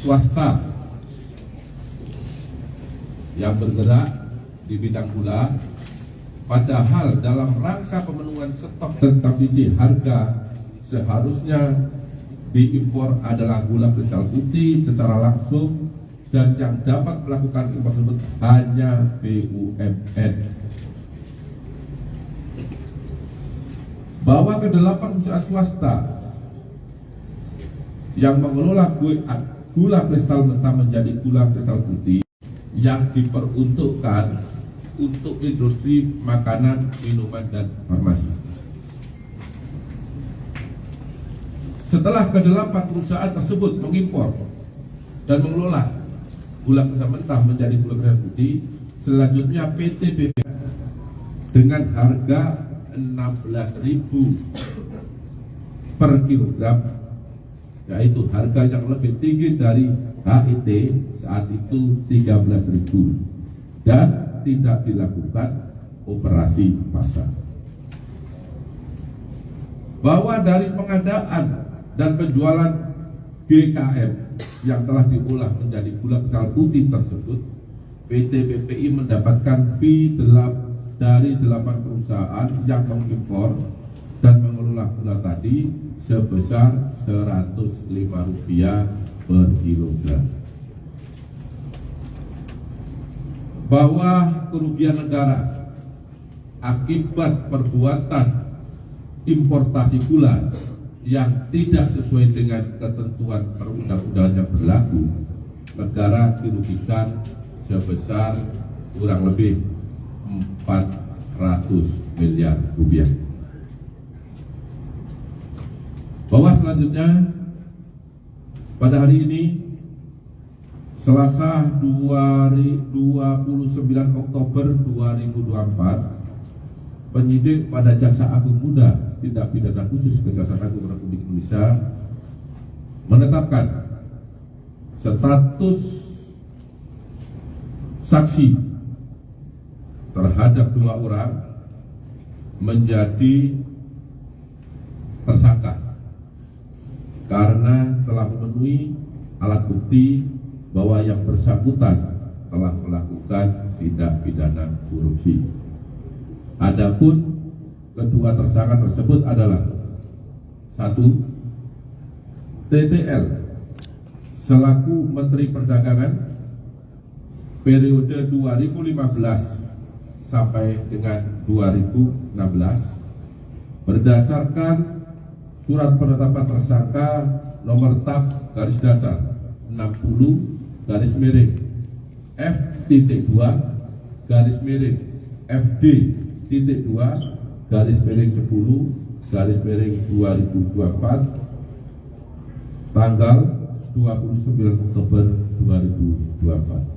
swasta yang bergerak di bidang gula, padahal dalam rangka pemenuhan stok dan stabilisasi harga seharusnya diimpor adalah gula kristal putih secara langsung, dan yang dapat melakukan impor tersebut hanya BUMN. Bahwa ke-8 perusahaan swasta yang mengelola gula kristal mentah menjadi gula kristal putih yang diperuntukkan untuk industri makanan, minuman, dan farmasi. Setelah ke-8 perusahaan tersebut mengimpor dan mengelola gula kristal mentah menjadi gula kristal putih, selanjutnya PT PP dengan harga 16.000 per kilogram, yaitu harga yang lebih tinggi dari HIT saat itu 13.000, dan tidak dilakukan operasi pasar. Bahwa dari pengadaan dan penjualan GKM yang telah diolah menjadi gula kristal putih tersebut, PT PPI mendapatkan fee dari 8 perusahaan yang mengimpor dan mengelola gula tadi sebesar Rp105 per kilogram. Bahwa kerugian negara akibat perbuatan importasi gula yang tidak sesuai dengan ketentuan perundang-undangan yang berlaku, negara dirugikan sebesar kurang lebih 400 miliar rupiah. Bahwa selanjutnya pada hari ini Selasa 29 Oktober 2024, penyidik pada Jaksa Agung Muda Tindak Pidana Khusus Kejaksaan Agung Republik Indonesia menetapkan status saksi terhadap 2 orang menjadi tersangka karena telah memenuhi alat bukti bahwa yang bersangkutan telah melakukan tindak pidana korupsi. Adapun kedua tersangka tersebut adalah 1. TTL selaku Menteri Perdagangan periode 2015 sampai dengan 2016 berdasarkan surat penetapan tersangka nomor tab garis datar garis miring F.2 garis miring FD.2 garis miring 10 garis miring 2024 tanggal 29 Oktober 2024.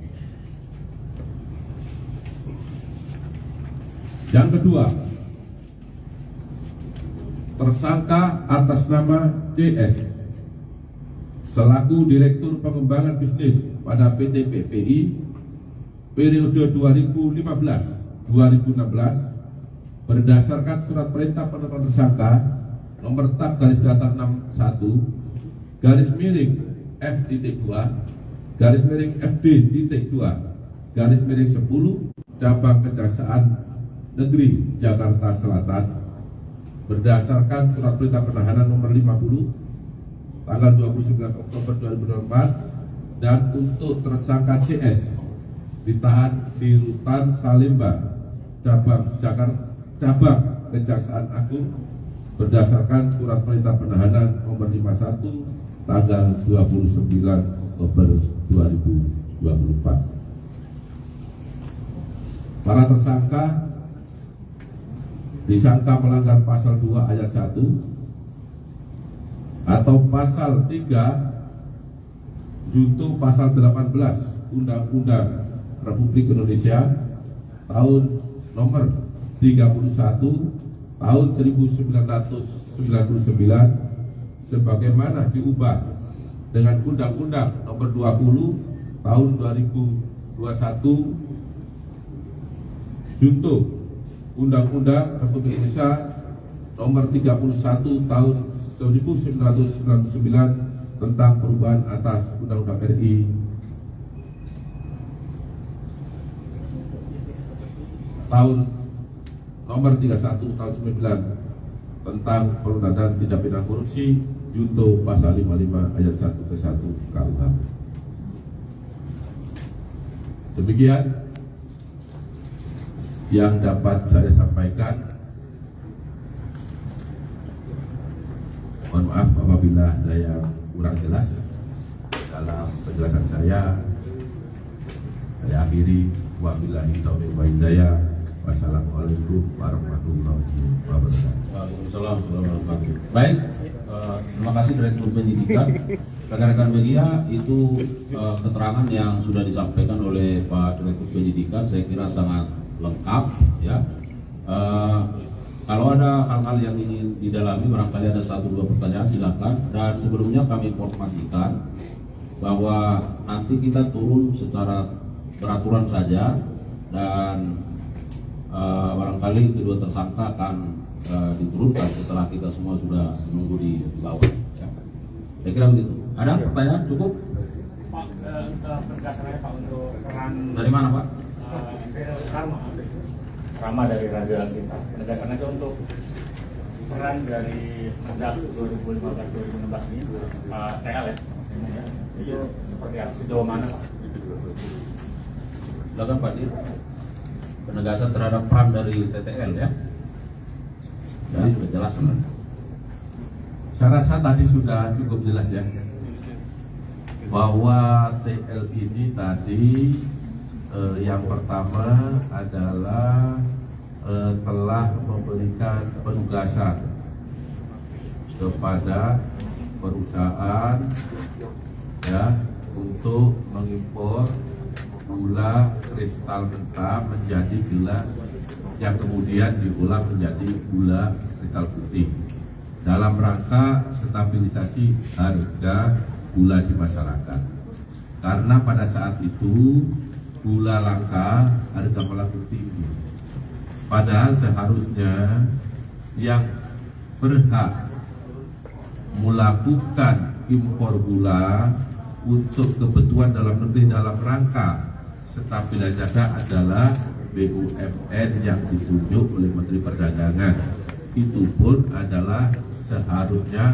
Yang kedua, tersangka atas nama CS selaku Direktur Pengembangan Bisnis pada PT PPI periode 2015-2016 berdasarkan surat perintah penetapan tersangka nomor tab garis datar 61 garis miring F.2 garis miring FD.2 garis miring 10 cabang Kejaksaan Negeri Jakarta Selatan berdasarkan surat perintah penahanan nomor 50 tanggal 29 Oktober 2024 dan untuk tersangka CS ditahan di Rutan Salemba cabang Kejaksaan Agung berdasarkan surat perintah penahanan nomor 51 tanggal 29 Oktober 2024. Para tersangka disangka melanggar pasal 2 ayat 1 atau pasal 3 junto pasal 18 Undang-Undang Republik Indonesia tahun nomor 31 tahun 1999 sebagaimana diubah dengan Undang-Undang nomor 20 tahun 2021 junto Undang-Undang Republik Indonesia nomor 31 tahun 1999 tentang perubahan atas Undang-Undang RI tahun nomor 31 tahun 9 tentang pemberantasan tindak pidana korupsi junto pasal 55 ayat 1 ke 1 KUH. Demikian yang dapat saya sampaikan. Mohon maaf apabila ada yang kurang jelas dalam penjelasan saya. Saya akhiri, wabillahi taufiq wal hidayah. Wassalamualaikum warahmatullahi wabarakatuh. Waalaikumsalam warahmatullahi wabarakatuh. Baik, terima kasih Direktur Penyidikan. Rekan-rekan media, itu keterangan yang sudah disampaikan oleh Pak Direktur Penyidikan saya kira sangat lengkap ya. Kalau ada hal-hal yang ingin didalami, barangkali ada 1-2 pertanyaan silakan. Dan sebelumnya kami informasikan bahwa nanti kita turun secara peraturan saja dan barangkali kedua tersangka akan diturunkan setelah kita semua sudah menunggu di bawah. Ya. Saya kira begitu. Ada pertanyaan? Cukup? Pak, penegasannya Pak untuk peran dari mana Pak? Rama dari Raja Alsinta. Penegasan aja untuk peran dari Mendak 2015-2016 ini TL ya. Itu seperti apa? Sejauh mana Pak? Silakan Pak Dir. Penegasan terhadap peran dari TTL ya. Jadi sudah jelas kan? Saya rasa tadi sudah cukup jelas ya, bahwa TL ini tadi yang pertama adalah telah memberikan penugasan kepada perusahaan ya untuk mengimpor gula kristal mentah menjadi gula yang kemudian diolah menjadi gula kristal putih dalam rangka stabilisasi harga gula di masyarakat. Karena pada saat itu gula langka, harga melambung tinggi. Padahal seharusnya yang berhak melakukan impor gula untuk kebutuhan dalam negeri dalam rangka stabilisasi harga adalah BUMN yang ditunjuk oleh Menteri Perdagangan. Itu pun adalah seharusnya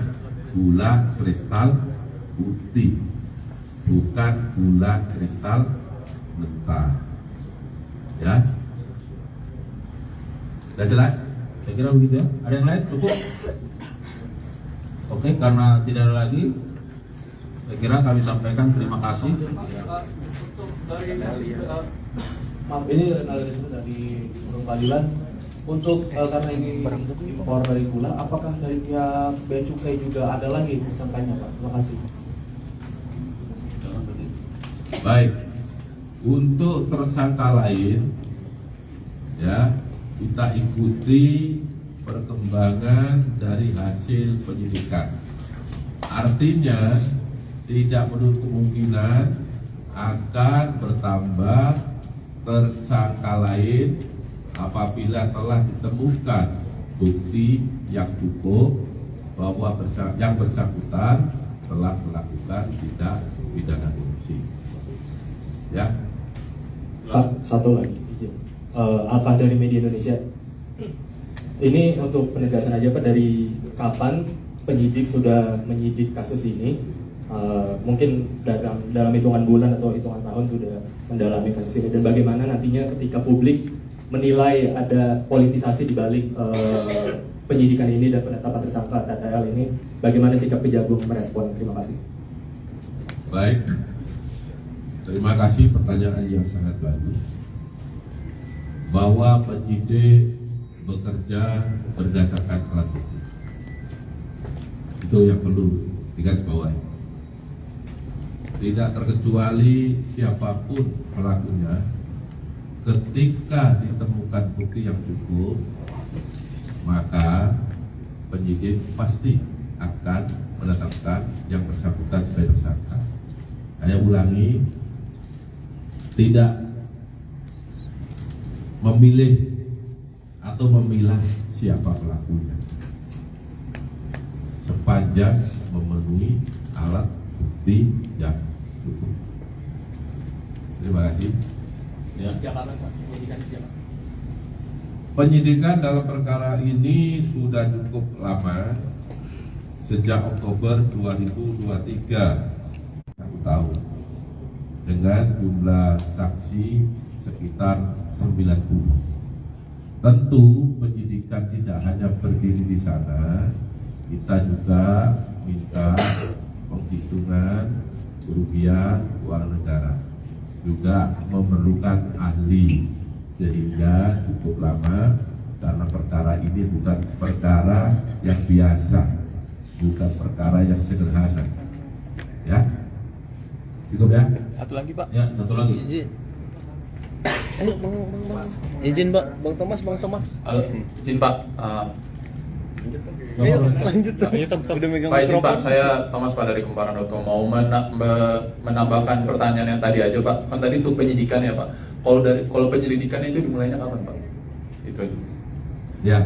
gula kristal putih, bukan gula kristal mentah. Ya, sudah jelas? Saya kira begitu ya. Ada yang lain? Cukup? Oke, karena tidak ada lagi, Saya kira kami sampaikan terima kasih. Maaf, ini Renaldi dari Burung Palilan. Untuk karena ini impor dari gula, apakah dari pihak Bea Cukai juga ada lagi tersangkanya, Pak? Terima kasih. Baik, untuk tersangka lain, ya kita ikuti perkembangan dari hasil penyidikan. Artinya tidak menutup kemungkinan akan bertambah tersangka lain apabila telah ditemukan bukti yang cukup bahwa yang bersangkutan telah melakukan tindak pidana korupsi. Ya. Pak, satu lagi izin. Apa dari media Indonesia? Ini untuk penegasan aja Pak, dari kapan penyidik sudah menyidik kasus ini? Mungkin dalam hitungan bulan atau hitungan tahun sudah mendalami kasus ini, dan bagaimana nantinya ketika publik menilai ada politisasi di balik penyidikan ini dan penetapan tersangka TTL ini, bagaimana sikap Kejagung merespon? Terima kasih. Baik, terima kasih, pertanyaan yang sangat bagus. Bahwa penyidik bekerja berdasarkan alat bukti, itu yang perlu digarisbawahi. Tidak terkecuali siapapun pelakunya, ketika ditemukan bukti yang cukup, maka penyidik pasti akan menetapkan yang bersangkutan sebagai tersangka. Saya ulangi, tidak memilih atau memilah siapa pelakunya, sepanjang memenuhi alat bukti yang cukup. Terima kasih. Ya. Penyidikan dalam perkara ini sudah cukup lama, sejak Oktober 2023, 1 tahun, dengan jumlah saksi sekitar 90. Tentu penyidikan tidak hanya berdiri di sana, kita juga minta penghitungan kerugian keuangan negara, juga memerlukan ahli, sehingga cukup lama karena perkara ini bukan perkara yang biasa, bukan perkara yang sederhana. Ya, cukup ya. Satu lagi Pak. Ya, satu lagi. Izin. Ayo, bang. Izin Pak, Bang Thomas. Izin Pak. Ayo, lanjut. Udah megang Pak, izin Pak, mikrofon. saya Thomas Pak dari Kumparan.com mau menambahkan pertanyaan yang tadi aja Pak. Kan tadi untuk penyidikan ya Pak. Kalau penyelidikan itu dimulainya kapan Pak? Itu aja. Ya,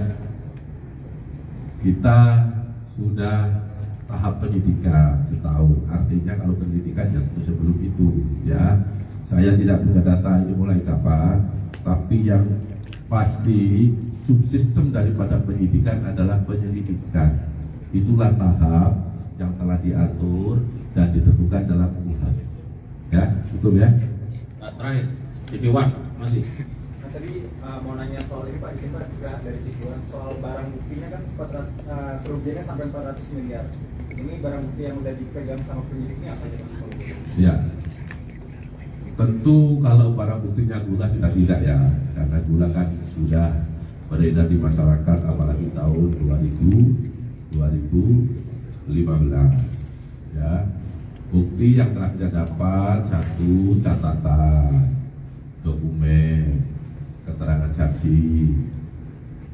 kita sudah tahap penyidikan setahun. Artinya kalau penyidikan yang sebelum itu, ya, saya tidak punya data ini mulai kapan, tapi yang pasti subsistem daripada penyidikan adalah penyelidikan. Itulah tahap yang telah diatur dan ditentukan dalam UUD. Ya, cukup ya. Terakhir, TV1 masih. Nah, tadi mau nanya soal ini Pak, izin Pak, juga dari TV1 soal barang buktinya kan kerugiannya sampai 400 miliar. Ini barang bukti yang udah dipegang sama penyidiknya apa ya Pak? Ya, tentu kalau barang buktinya gula sudah tidak ya, karena gula kan sudah beredar di masyarakat apalagi tahun 2015. Ya, bukti yang telah kita dapat, satu, catatan, dokumen, keterangan saksi,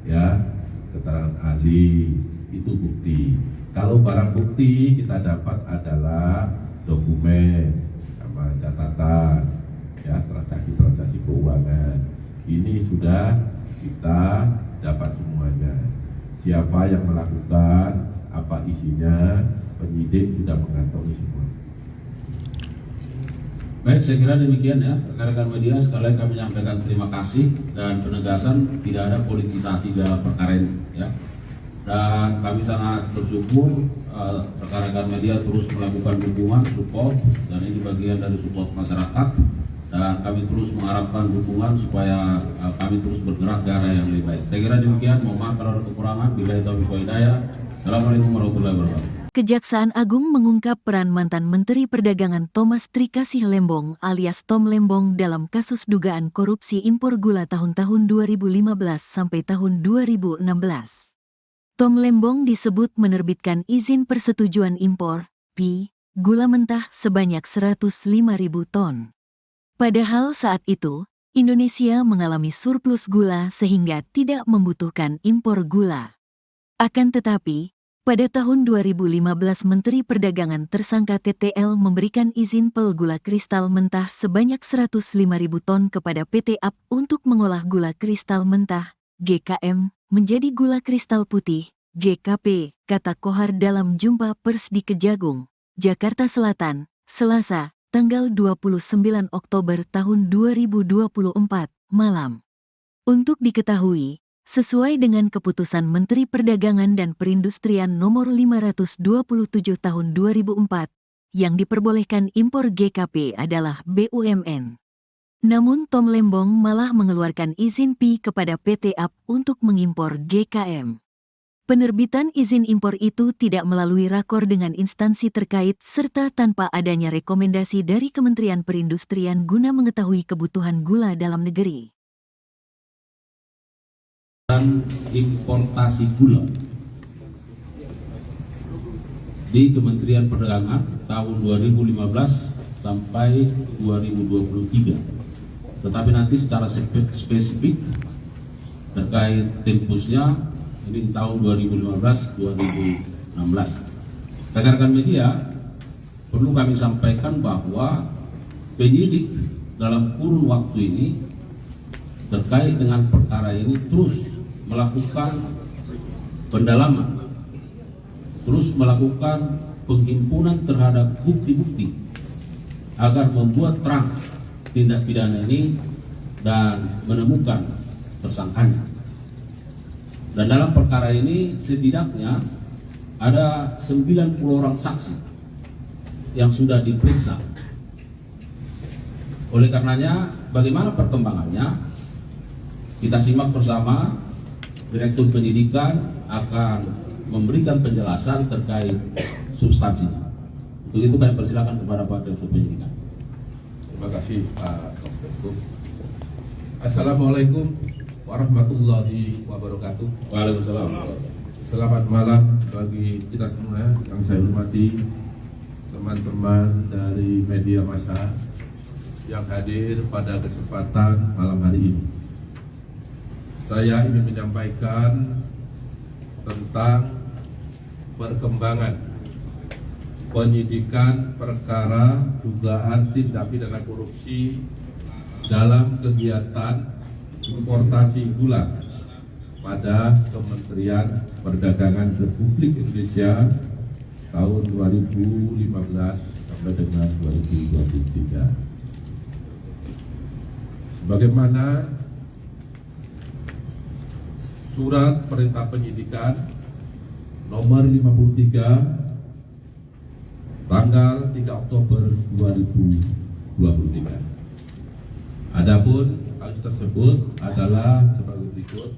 ya, keterangan ahli, itu bukti. Kalau barang bukti kita dapat adalah dokumen sama catatan, ya, transaksi keuangan. Ini sudah kita dapat semuanya. Siapa yang melakukan, apa isinya, penyidik sudah mengantongi semua. Baik, saya kira demikian ya, rekan-rekan media sekalian, kami menyampaikan terima kasih dan penegasan tidak ada politisasi dalam perkara ini ya. Dan kami sangat bersyukur rekan-rekan media terus melakukan dukungan, support, dan ini bagian dari support masyarakat, dan kami terus mengharapkan dukungan supaya kami terus bergerak ke arah yang lebih baik. Saya kira demikian, mohon maaf kalau ada kekurangan. Bila itu hidayah. Assalamualaikum warahmatullahi wabarakatuh. Kejaksaan Agung mengungkap peran mantan Menteri Perdagangan Thomas Trikasih Lembong alias Tom Lembong dalam kasus dugaan korupsi impor gula tahun-tahun 2015 sampai tahun 2016. Tom Lembong disebut menerbitkan izin persetujuan impor, PI, gula mentah sebanyak 105.000 ton. Padahal saat itu, Indonesia mengalami surplus gula sehingga tidak membutuhkan impor gula. Akan tetapi, pada tahun 2015 Menteri Perdagangan tersangka TTL memberikan izin pel gula kristal mentah sebanyak 105.000 ton kepada PT AP untuk mengolah gula kristal mentah, GKM, menjadi gula kristal putih, GKP, kata Kohar dalam jumpa pers di Kejagung, Jakarta Selatan, Selasa, tanggal 29 Oktober tahun 2024, malam. Untuk diketahui, sesuai dengan keputusan Menteri Perdagangan dan Perindustrian Nomor 527 Tahun 2004, yang diperbolehkan impor GKP adalah BUMN. Namun Tom Lembong malah mengeluarkan izin PI kepada PT AP untuk mengimpor GKM. Penerbitan izin impor itu tidak melalui rakor dengan instansi terkait serta tanpa adanya rekomendasi dari Kementerian Perindustrian guna mengetahui kebutuhan gula dalam negeri. Dan importasi gula di Kementerian Perdagangan tahun 2015 sampai 2023. Tetapi nanti secara spesifik terkait tempusnya ini di tahun 2015-2016. Rekan-rekan media, perlu kami sampaikan bahwa penyidik dalam kurun waktu ini terkait dengan perkara ini terus melakukan pendalaman, terus melakukan penghimpunan terhadap bukti-bukti agar membuat terang tindak pidana ini dan menemukan tersangkanya. Dan dalam perkara ini setidaknya ada 90 orang saksi yang sudah diperiksa. Oleh karenanya, bagaimana perkembangannya? Kita simak bersama. Direktur Penyidikan akan memberikan penjelasan terkait substansinya. Untuk itu kami persilakan kepada Pak Direktur Penyidikan. Terima kasih Pak Konspektur. Assalamualaikum warahmatullahi wabarakatuh. Waalaikumsalam. Selamat malam bagi kita semua yang saya hormati, teman-teman dari media massa yang hadir pada kesempatan malam hari ini. Saya ingin menyampaikan tentang perkembangan penyidikan perkara dugaan tindak pidana korupsi dalam kegiatan importasi gula pada Kementerian Perdagangan Republik Indonesia tahun 2015 sampai dengan 2023. Sebagaimana Surat Perintah Penyidikan nomor 53 tanggal 3 Oktober 2023. Adapun hal tersebut adalah sebagai berikut,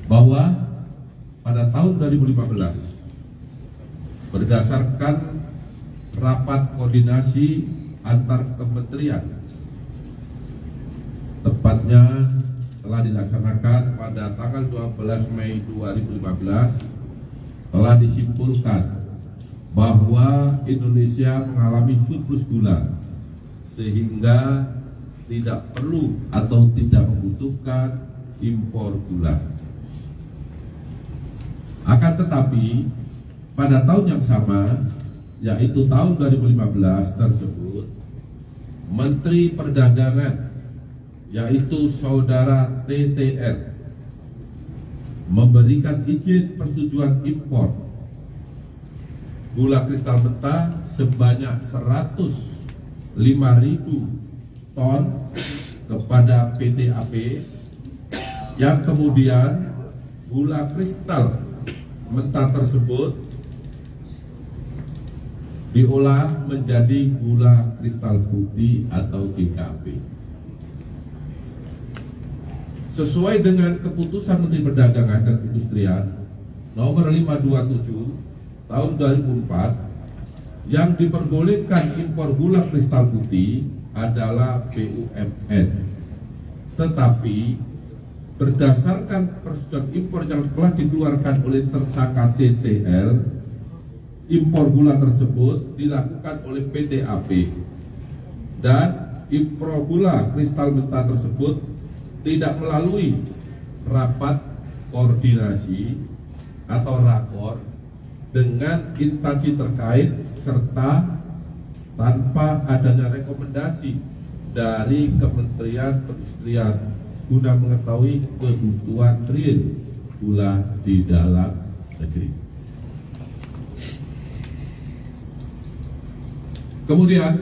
bahwa pada tahun 2015 berdasarkan rapat koordinasi antar kementerian, tepatnya telah dilaksanakan pada tanggal 12 Mei 2015, telah disimpulkan bahwa Indonesia mengalami surplus gula sehingga tidak perlu atau tidak membutuhkan impor gula. Akan tetapi pada tahun yang sama, yaitu tahun 2015 tersebut, Menteri Perdagangan yaitu saudara TTL memberikan izin persetujuan impor gula kristal mentah sebanyak 105.000 ton kepada PT AP, yang kemudian gula kristal mentah tersebut diolah menjadi gula kristal putih atau GKP. Sesuai dengan keputusan Menteri Perdagangan dan Perindustrian nomor 527 tahun 2004 yang diperbolehkan impor gula kristal putih adalah BUMN. Tetapi berdasarkan persetujuan impor yang telah dikeluarkan oleh tersangka TTL, impor gula tersebut dilakukan oleh PT AP dan impor gula kristal mentah tersebut tidak melalui rapat koordinasi atau rakor dengan instansi terkait serta tanpa adanya rekomendasi dari Kementerian Perindustrian guna mengetahui kebutuhan real gula di dalam negeri. Kemudian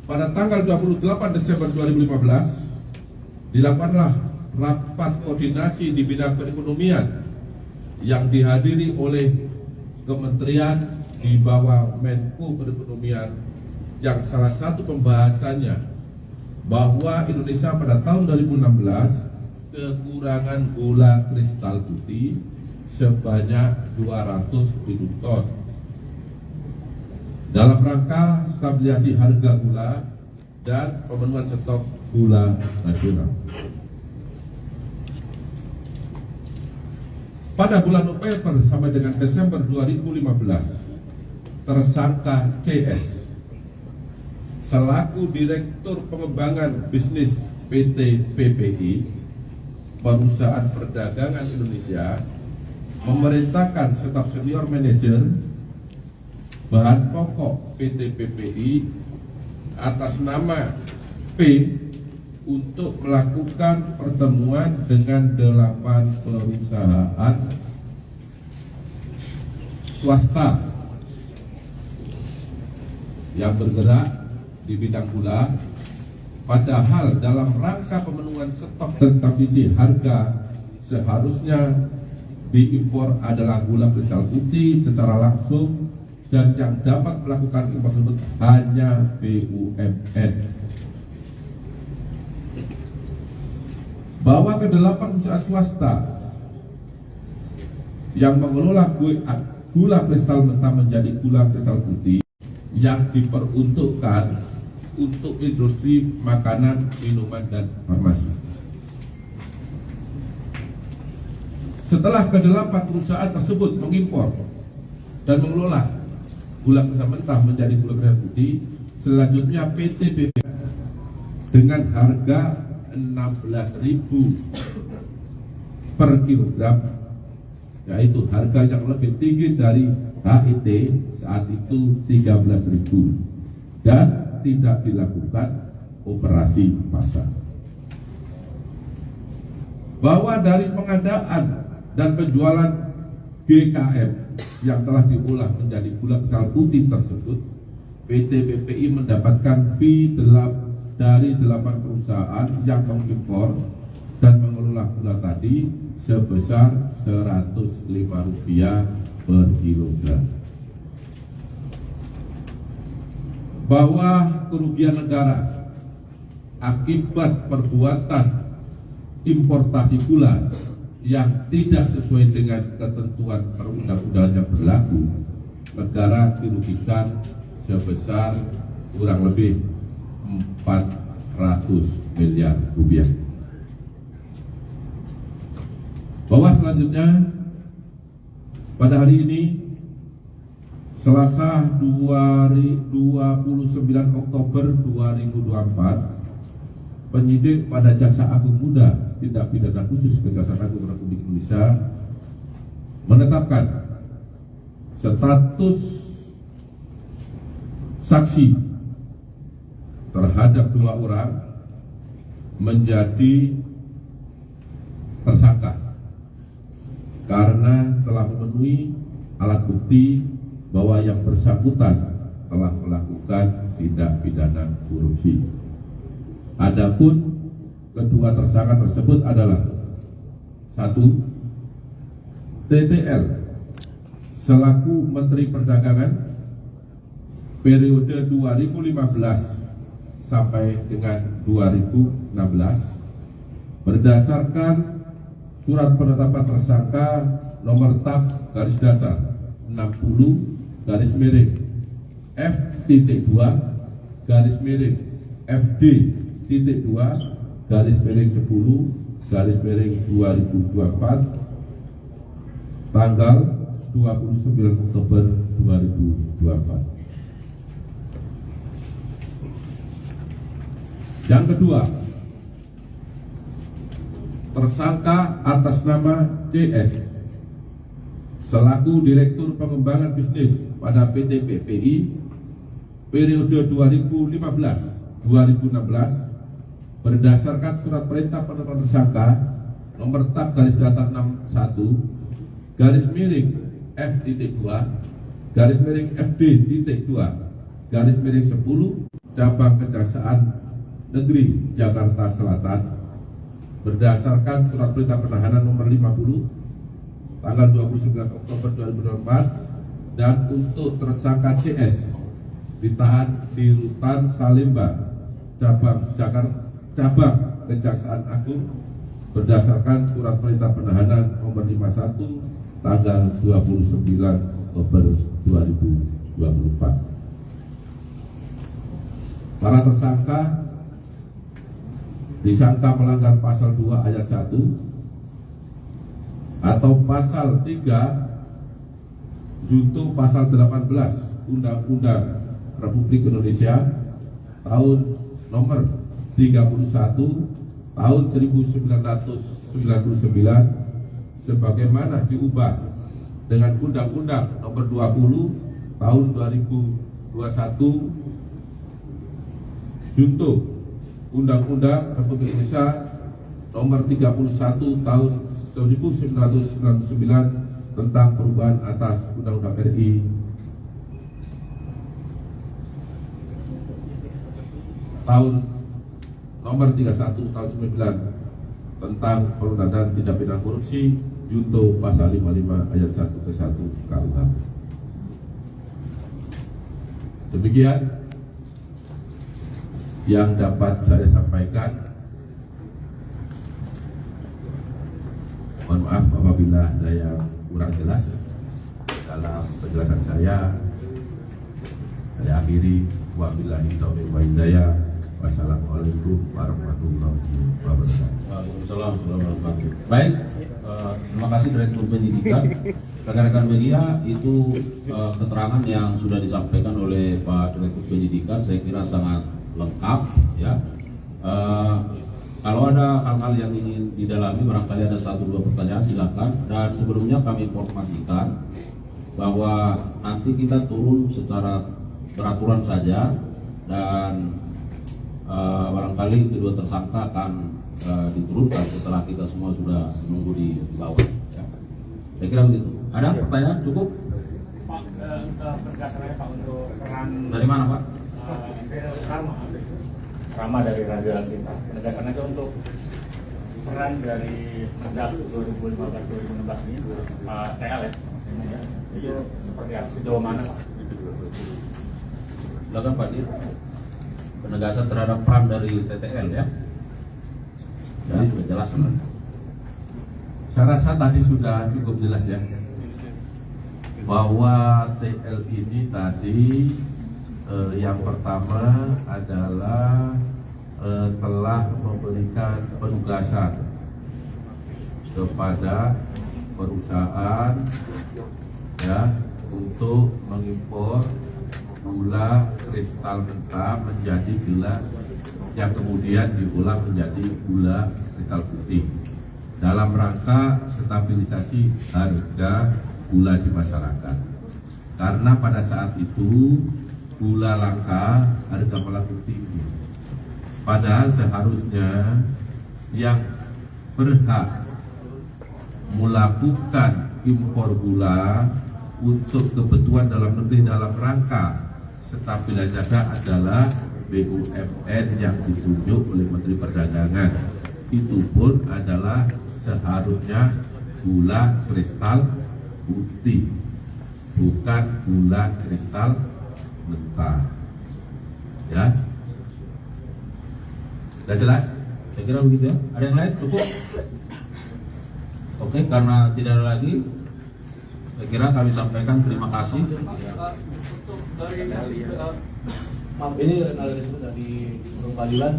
pada tanggal 28 Desember 2015 dilakukanlah rapat koordinasi di bidang perekonomian yang dihadiri oleh kementerian di bawah Menko Perekonomian, yang salah satu pembahasannya bahwa Indonesia pada tahun 2016 kekurangan gula kristal putih sebanyak 200.000 ton. Dalam rangka stabilisasi harga gula dan pemenuhan stok gula nasional. Pada bulan November sampai dengan Desember 2015, tersangka CS selaku Direktur Pengembangan Bisnis PT PPI, Perusahaan Perdagangan Indonesia, memerintahkan staf senior manajer bahan pokok PT PPI atas nama P untuk melakukan pertemuan dengan 8 perusahaan swasta yang bergerak di bidang gula, padahal dalam rangka pemenuhan stok dan stabilisasi harga seharusnya diimpor adalah gula kristal putih secara langsung, dan yang dapat melakukan impor tersebut hanya BUMN. Bahwa ke-8 perusahaan swasta yang mengelola gula kristal mentah menjadi gula kristal putih yang diperuntukkan untuk industri makanan, minuman, dan farmasi. Setelah ke-8 perusahaan tersebut mengimpor dan mengelola gula kristal mentah menjadi gula kristal putih, selanjutnya PT PP dengan harga 16.000 per kilogram, yaitu harga yang lebih tinggi dari HIT saat itu 13.000, dan tidak dilakukan operasi pasar. Bahwa dari pengadaan dan penjualan GKM yang telah diolah menjadi gula kristal putih tersebut, PT PPI mendapatkan fee dari 8 perusahaan yang mengimpor dan mengelola gula tadi sebesar Rp105 per kilogram. Bahwa kerugian negara akibat perbuatan importasi gula yang tidak sesuai dengan ketentuan perundang-undangan yang berlaku, negara dirugikan sebesar kurang lebih Rp400 miliar. Bahwa selanjutnya pada hari ini Selasa 29 Oktober 2024, penyidik pada Jaksa Agung Muda Tindak Pidana Khusus Kejaksaan Agung Republik Indonesia menetapkan status saksi terhadap 2 orang menjadi tersangka karena telah memenuhi alat bukti bahwa yang bersangkutan telah melakukan tindak pidana korupsi. Adapun kedua tersangka tersebut adalah 1. TTL selaku Menteri Perdagangan periode 2015 sampai dengan 2016 berdasarkan surat penetapan tersangka nomor tab garis datar F.2/10 tanggal 29 Oktober 2024. Yang kedua, tersangka atas nama CS selaku Direktur Pengembangan Bisnis pada PT PPI periode 2015-2016 berdasarkan surat perintah penetapan tersangka nomor tab garis datar 61 garis miring F.2 garis miring FD.2 garis miring 10 cabang Kejaksaan Negeri Jakarta Selatan berdasarkan surat perintah penahanan nomor 50 tanggal 29 Oktober 2024 dan untuk tersangka CS ditahan di Rutan Salemba cabang Kejaksaan Agung berdasarkan surat perintah penahanan nomor 51 tanggal 29 Oktober 2024. Para tersangka disangka melanggar pasal 2 ayat 1 atau pasal 3 junto pasal 18 Undang-Undang Republik Indonesia tahun nomor 31 tahun 1999 sebagaimana diubah dengan Undang-Undang nomor 20 tahun 2021 junto Undang-Undang Republik Indonesia nomor 31 tahun 1999 tentang perubahan atas Undang-Undang RI tahun nomor 31 tahun 9 tentang pemberantasan tindak pidana korupsi junto pasal 55 ayat 1 ke 1 KUH. Demikian yang dapat saya sampaikan. Mohon maaf apabila ada yang kurang jelas dalam penjelasan saya. Saya akhiri, wabillahi taufiq wal hidayah. Wassalamualaikum warahmatullahi wabarakatuh. Waalaikumsalam warahmatullahi wabarakatuh. Baik, terima kasih Direktur Penyidikan. Rekan-rekan media, itu keterangan yang sudah disampaikan oleh Pak Direktur Penyidikan, saya kira sangat lengkap ya. Kalau ada hal-hal yang ingin didalami, barangkali ada 1-2 pertanyaan, silakan. Dan sebelumnya kami informasikan bahwa nanti kita turun secara peraturan saja dan barangkali kedua tersangka akan diturunkan setelah kita semua sudah menunggu di bawah. Ya. Saya kira begitu. Ada pertanyaan? Cukup? Pak, penegasannya Pak untuk peran dari mana Pak? Rama dari Raja Sinta. Penegasannya itu untuk peran dari Mendak 2015-2016 ini Pak TL ya. Itu seperti apa? Sejauh mana Pak? Silakan Pak Dir. Penegasan terhadap peran dari TTL ya. Jadi sudah jelas kan? Saya rasa tadi sudah cukup jelas ya, bahwa TL ini tadi yang pertama adalah telah memberikan penugasan kepada perusahaan ya untuk mengimpor gula kristal mentah menjadi gula yang kemudian diolah menjadi gula kristal putih dalam rangka stabilisasi harga gula di masyarakat. Karena pada saat itu gula langka, harga melambung tinggi. Padahal seharusnya yang berhak melakukan impor gula untuk kebutuhan dalam negeri dalam rangka stabilisasi harga adalah BUMN yang ditunjuk oleh Menteri Perdagangan. Itu pun adalah seharusnya gula kristal putih, bukan gula kristal mentah. Ya, sudah jelas? Saya kira begitu ya. Ada yang lain? Cukup? Oke, karena tidak ada lagi, Saya kira kami sampaikan terima kasih. Maaf, ini analisisnya dari peradilan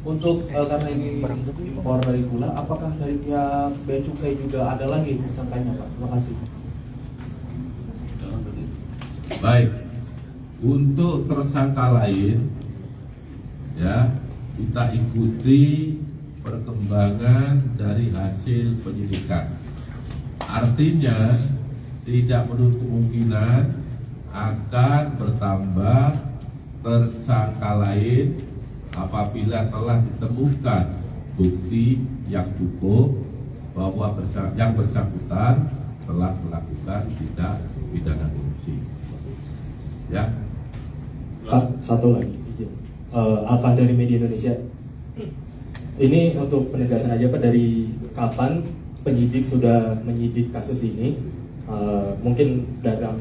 untuk karena ini impor dari gula, apakah dari pihak bea cukai juga ada lagi tersangkanya, Pak? Terima kasih. Baik, untuk tersangka lain, ya kita ikuti perkembangan dari hasil penyidikan. Artinya tidak menutup kemungkinan akan bertambah tersangka lain apabila telah ditemukan bukti yang cukup bahwa yang bersangkutan telah melakukan tindak pidana korupsi. Ya. Pak, satu lagi izin. Apa dari media Indonesia? Ini untuk penegasan aja Pak, dari kapan penyidik sudah menyidik kasus ini? Mungkin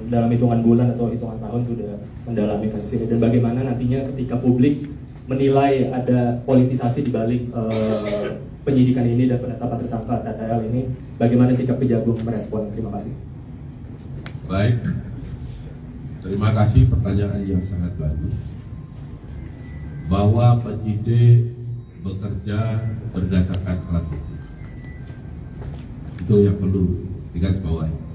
dalam hitungan bulan atau hitungan tahun sudah mendalami kasus ini, dan bagaimana nantinya ketika publik menilai ada politisasi di balik penyidikan ini dan penetapan tersangka TTL ini, bagaimana sikap Kejagung merespon? Terima kasih. Baik, terima kasih, pertanyaan yang sangat bagus. Bahwa penyidik bekerja berdasarkan alat bukti, itu yang perlu digarisbawahi.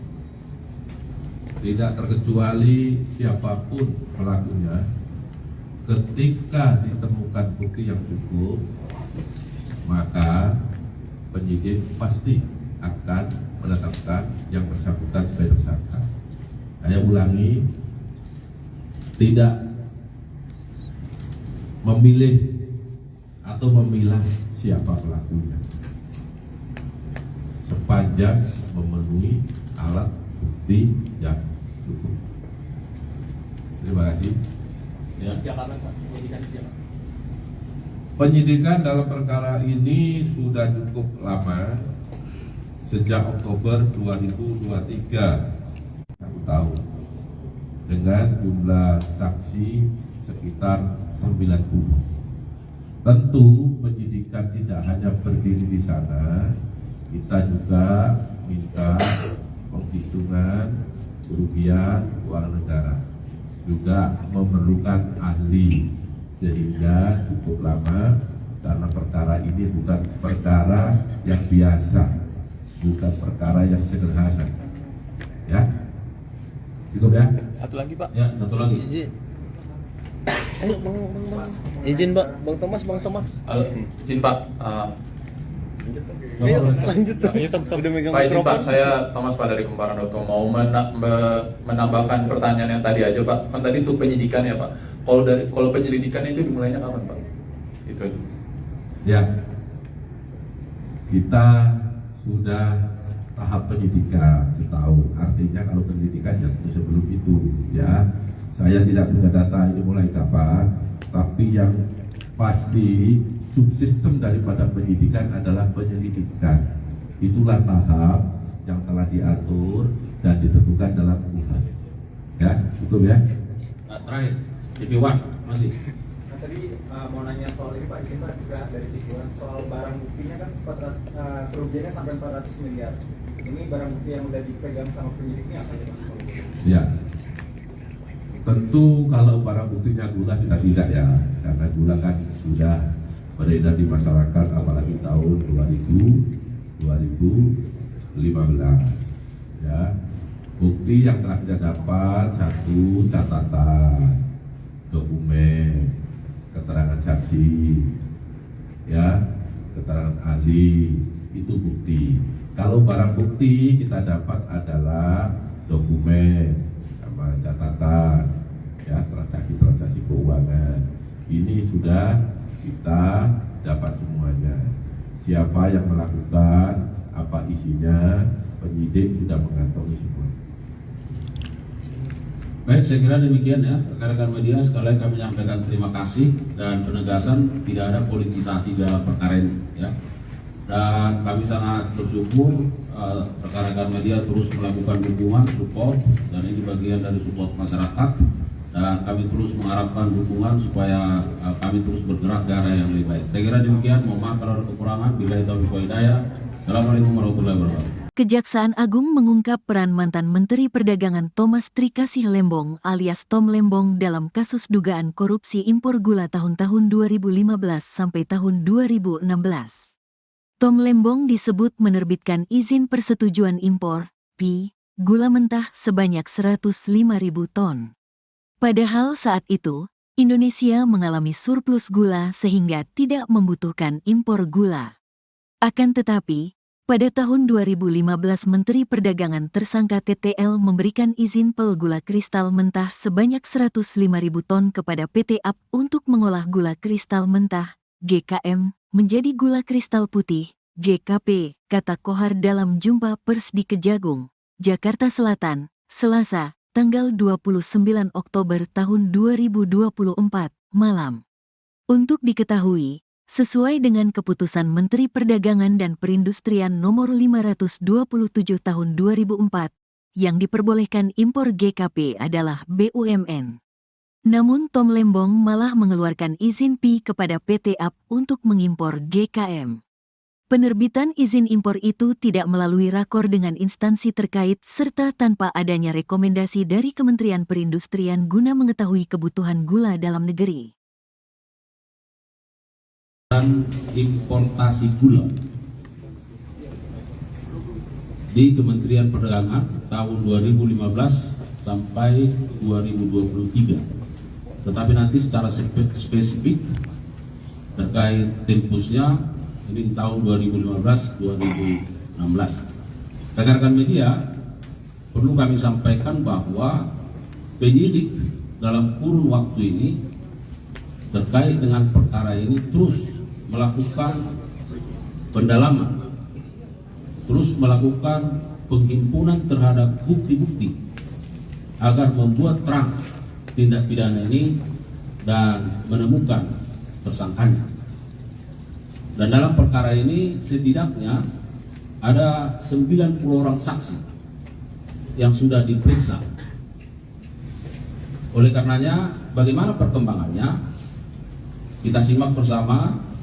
Tidak terkecuali siapapun pelakunya, ketika ditemukan bukti yang cukup, maka penyidik pasti akan menetapkan yang bersangkutan sebagai tersangka. Saya ulangi, tidak memilih atau memilah siapa pelakunya, sepanjang memenuhi alat bukti yang cukup. Terima kasih. Ya. Penyidikan dalam perkara ini sudah cukup lama, sejak Oktober 2023, 1 tahun, dengan jumlah saksi sekitar 90. Tentu penyidikan tidak hanya berdiri di sana, kita juga minta penghitungan kerugian uang negara, juga memerlukan ahli, sehingga cukup lama karena perkara ini bukan perkara yang biasa, bukan perkara yang sederhana. Ya, cukup ya. Satu lagi Pak. Ya, satu lagi. Izin. Ayo bang. Izin Pak, Bang Thomas. Izin Pak. Ayo lanjut. Udah megang Pak, izin Pak, mikrofon. saya Thomas Pak dari Kumparan.com mau menambahkan pertanyaan yang tadi aja Pak. Kan tadi untuk penyidikan ya Pak. Kalau penyelidikan itu dimulainya kapan Pak? Itu aja. Ya, kita sudah tahap penyidikan setahun. Artinya kalau penyidikan yang sebelum itu, ya, saya tidak punya data ini mulai kapan, tapi yang pasti subsistem daripada penyidikan adalah penyelidikan. Itulah tahap yang telah diatur dan ditentukan dalam UU. Ya, cukup ya. Terakhir, TV1 masih. Nah, tadi mau nanya soal ini Pak, izin Pak, juga dari Tibuan soal barang buktinya kan kerugiannya sampai 400 miliar. Ini barang bukti yang udah dipegang sama penyidiknya apa ya Pak? Ya, tentu kalau barang buktinya gula sudah tidak ya, karena gula kan sudah beredar di masyarakat, apalagi tahun 2015. Ya, bukti yang telah kita dapat, satu, catatan, dokumen, keterangan saksi, ya, keterangan ahli, itu bukti. Kalau barang bukti kita dapat adalah dokumen sama catatan, ya, transaksi keuangan. Ini sudah kita dapat semuanya. Siapa yang melakukan, apa isinya, penyidik sudah mengantongi semua. Baik, saya kira demikian ya, rekan-rekan media sekalian, kami menyampaikan terima kasih dan penegasan tidak ada politisasi dalam perkara ini ya. Dan kami sangat bersyukur rekan-rekan media terus melakukan dukungan, support, dan ini bagian dari support masyarakat, dan kami terus mengharapkan dukungan supaya kami terus bergerak ke arah yang lebih baik. Saya kira demikian, mohon maaf kalau ada kekurangan. Bila itu hidayah. Assalamualaikum warahmatullahi wabarakatuh. Kejaksaan Agung mengungkap peran mantan Menteri Perdagangan Thomas Trikasih Lembong alias Tom Lembong dalam kasus dugaan korupsi impor gula tahun-tahun 2015 sampai tahun 2016. Tom Lembong disebut menerbitkan izin persetujuan impor, PI, gula mentah sebanyak 105.000 ton. Padahal saat itu, Indonesia mengalami surplus gula sehingga tidak membutuhkan impor gula. Akan tetapi, pada tahun 2015 Menteri Perdagangan tersangka TTL memberikan izin pel gula kristal mentah sebanyak 105.000 ton kepada PT AP untuk mengolah gula kristal mentah, GKM, menjadi gula kristal putih, GKP, kata Kohar dalam jumpa pers di Kejagung, Jakarta Selatan, Selasa, tanggal 29 Oktober tahun 2024, malam. Untuk diketahui, sesuai dengan keputusan Menteri Perdagangan dan Perindustrian nomor 527 tahun 2004, yang diperbolehkan impor GKP adalah BUMN. Namun Tom Lembong malah mengeluarkan izin PI kepada PT AP untuk mengimpor GKM. Penerbitan izin impor itu tidak melalui rakor dengan instansi terkait serta tanpa adanya rekomendasi dari Kementerian Perindustrian guna mengetahui kebutuhan gula dalam negeri. Dan importasi gula di Kementerian Perdagangan tahun 2015 sampai 2023. Tetapi nanti secara spesifik terkait tempusnya ini tahun 2015-2016. Rekan-rekan media, perlu kami sampaikan bahwa penyidik dalam kurun waktu ini terkait dengan perkara ini terus melakukan pendalaman, terus melakukan penghimpunan terhadap bukti-bukti agar membuat terang tindak pidana ini dan menemukan tersangkanya. Dan dalam perkara ini setidaknya ada 90 orang saksi yang sudah diperiksa. Oleh karenanya, bagaimana perkembangannya? Kita simak bersama.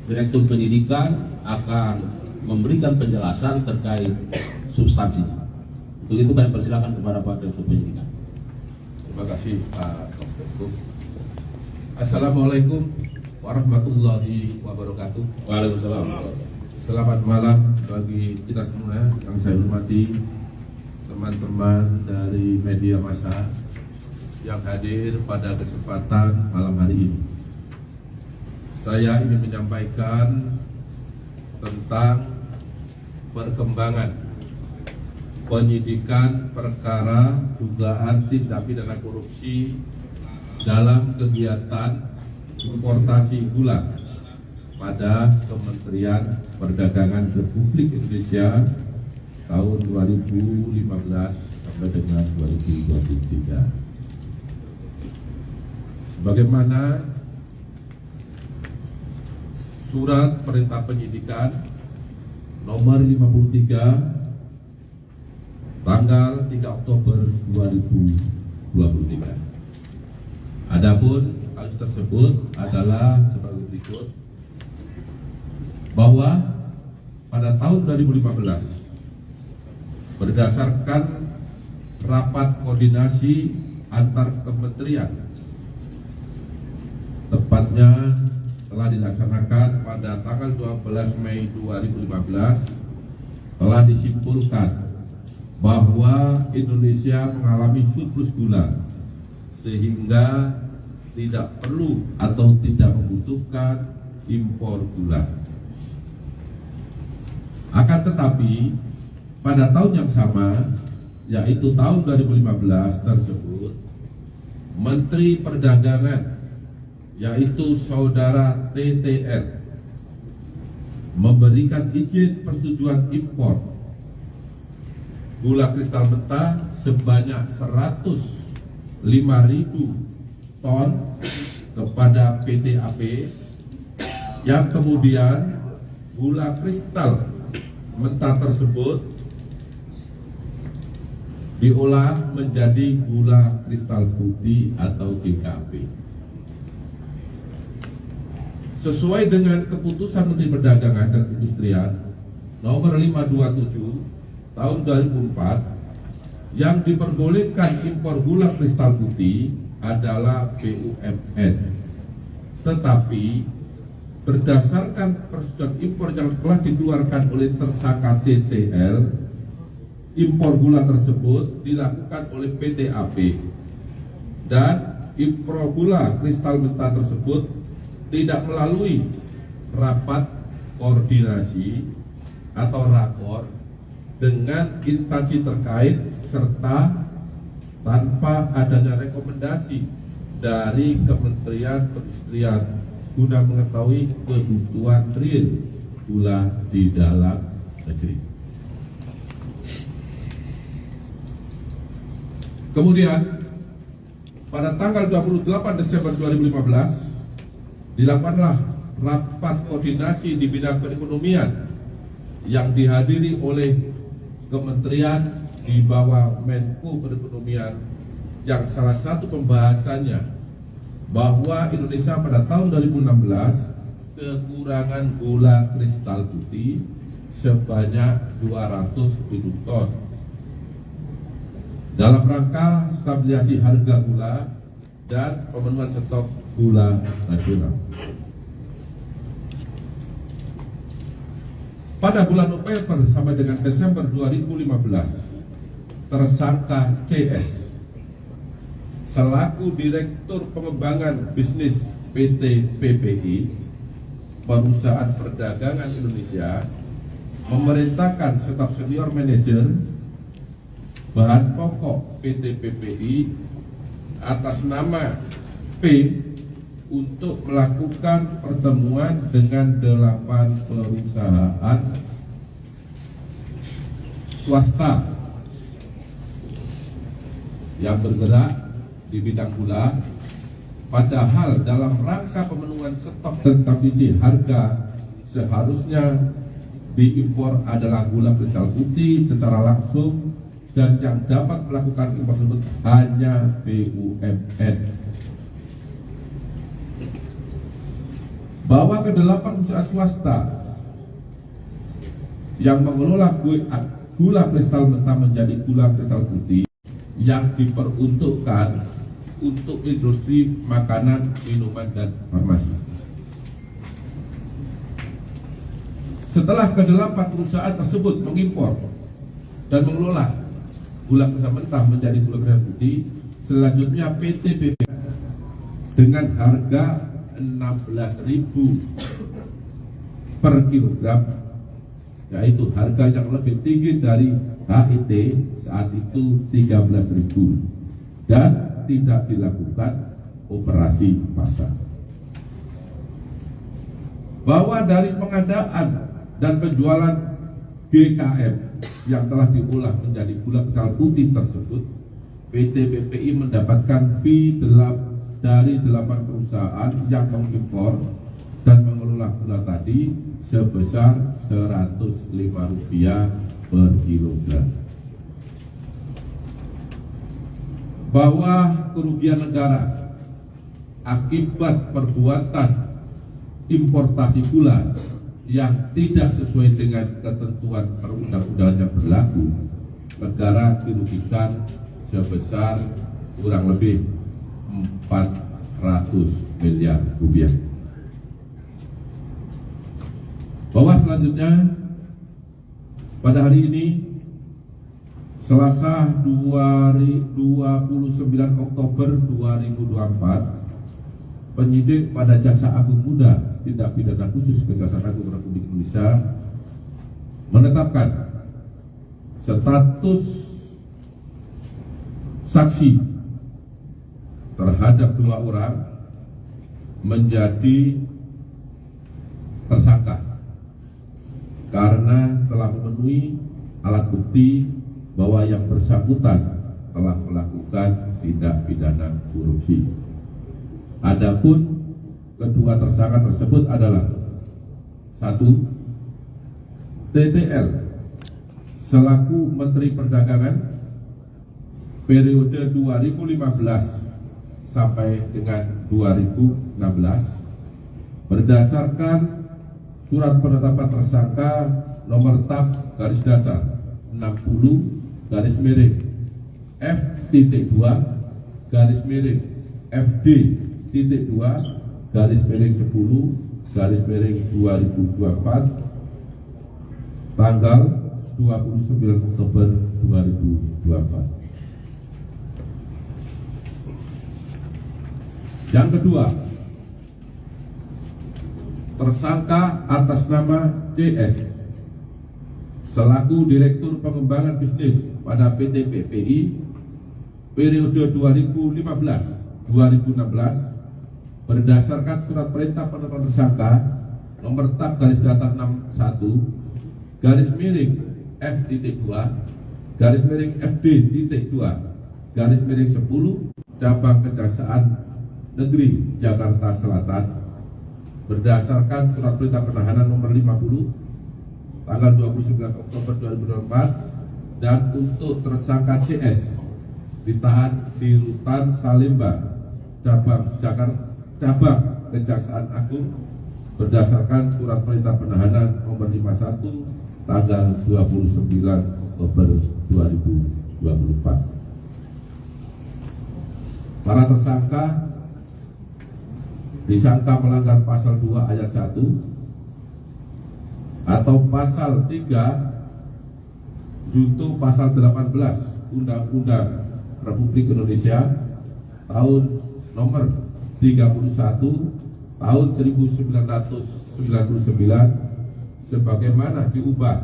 Direktur Penyidikan akan memberikan penjelasan terkait substansinya. Untuk itu kami persilakan kepada Pak Direktur Penyidikan. Terima kasih Pak Direktur. Assalamualaikum warahmatullahi wabarakatuh. Waalaikumsalam. Selamat malam bagi kita semua yang saya hormati, teman-teman dari media massa yang hadir pada kesempatan malam hari ini. Saya ingin menyampaikan tentang perkembangan penyidikan perkara dugaan tindak pidana korupsi dalam kegiatan importasi gula pada Kementerian Perdagangan Republik Indonesia tahun 2015 sampai dengan 2023. Sebagaimana Surat Perintah Penyidikan nomor 53 tanggal 3 Oktober 2023. Adapun kasus tersebut adalah sebagai berikut, bahwa pada tahun 2015 berdasarkan rapat koordinasi antar kementerian, tepatnya telah dilaksanakan pada tanggal 12 Mei 2015, telah disimpulkan bahwa Indonesia mengalami surplus gula sehingga tidak perlu atau tidak membutuhkan impor gula. Akan tetapi pada tahun yang sama, yaitu tahun 2015 tersebut, Menteri Perdagangan yaitu saudara TTL memberikan izin persetujuan impor gula kristal mentah sebanyak 105.000 ton kepada PT AP, yang kemudian gula kristal mentah tersebut diolah menjadi gula kristal putih atau GKP. Sesuai dengan keputusan Menteri Perdagangan dan Perindustrian nomor 527 tahun 2004 yang diperbolehkan impor gula kristal putih adalah BUMN. Tetapi berdasarkan persetujuan impor yang telah dikeluarkan oleh tersangka TTL, impor gula tersebut dilakukan oleh PT AP dan impor gula kristal mentah tersebut tidak melalui rapat koordinasi atau rakor dengan instansi terkait serta tanpa adanya rekomendasi dari Kementerian Perindustrian guna mengetahui kebutuhan real gula di dalam negeri. Kemudian pada tanggal 28 Desember 2015 dilakukanlah rapat koordinasi di bidang perekonomian yang dihadiri oleh kementerian di bawah Menko Perekonomian, yang salah satu pembahasannya bahwa Indonesia pada tahun 2016 kekurangan gula kristal putih sebanyak 200.000 ton dalam rangka stabilisasi harga gula dan pemenuhan stok gula nasional. Pada bulan November sampai dengan Desember 2015, tersangka CS selaku Direktur Pengembangan Bisnis PT PPI, Perusahaan Perdagangan Indonesia, memerintahkan staf senior manajer bahan pokok PT PPI atas nama P untuk melakukan pertemuan dengan 8 perusahaan swasta yang bergerak di bidang gula, padahal dalam rangka pemenuhan stok dan stabilisasi harga seharusnya diimpor adalah gula kristal putih secara langsung, dan yang dapat melakukan impor tersebut hanya BUMN. Bahwa ke-8 perusahaan swasta yang mengelola gula kristal mentah menjadi gula kristal putih yang diperuntukkan untuk industri makanan, minuman, dan farmasi. Setelah ke-8 perusahaan tersebut mengimpor dan mengelola gula kristal mentah menjadi gula kristal putih, selanjutnya PT PP dengan harga 16.000 per kilogram, yaitu harga yang lebih tinggi dari HIT saat itu 13.000, dan tidak dilakukan operasi pasar. Bahwa dari pengadaan dan penjualan GKM yang telah diolah menjadi gula kristal putih tersebut, PT PPI mendapatkan fee dari 8 perusahaan yang mengimpor dan mengelola gula tadi sebesar Rp105 per kilogram. Bahwa kerugian negara akibat perbuatan importasi gula yang tidak sesuai dengan ketentuan perundang-undangan yang berlaku, negara dirugikan sebesar kurang lebih Rp400 miliar. Bahwa selanjutnya pada hari ini Selasa 29 Oktober 2024, penyidik pada Jaksa Agung Muda Tindak Pidana Khusus Kejaksaan Agung Republik Indonesia menetapkan status saksi terhadap 2 orang menjadi tersangka karena telah memenuhi alat bukti bahwa yang bersangkutan telah melakukan tindak pidana korupsi. Adapun kedua tersangka tersebut adalah 1. TTL selaku Menteri Perdagangan periode 2015 sampai dengan 2016 berdasarkan surat penetapan tersangka nomor tab garis datar F.2/10 tanggal 29 Oktober 2024. Yang kedua, tersangka atas nama CS selaku Direktur Pengembangan Bisnis pada PT PPI periode 2015-2016 berdasarkan surat perintah penetapan tersangka nomor tab garis datar 61 garis miring F.2 garis miring FD.2 garis miring 10 cabang Kejaksaan Negeri Jakarta Selatan berdasarkan surat perintah penahanan nomor 50 tanggal 29 Oktober 2024 dan untuk tersangka CS ditahan di Rutan Salemba cabang Kejaksaan Agung berdasarkan surat perintah penahanan nomor 51 tanggal 29 Oktober 2024. Para tersangka disangka melanggar pasal 2 ayat 1 atau pasal 3 junto pasal 18 Undang-Undang Republik Indonesia tahun nomor 31 tahun 1999 sebagaimana diubah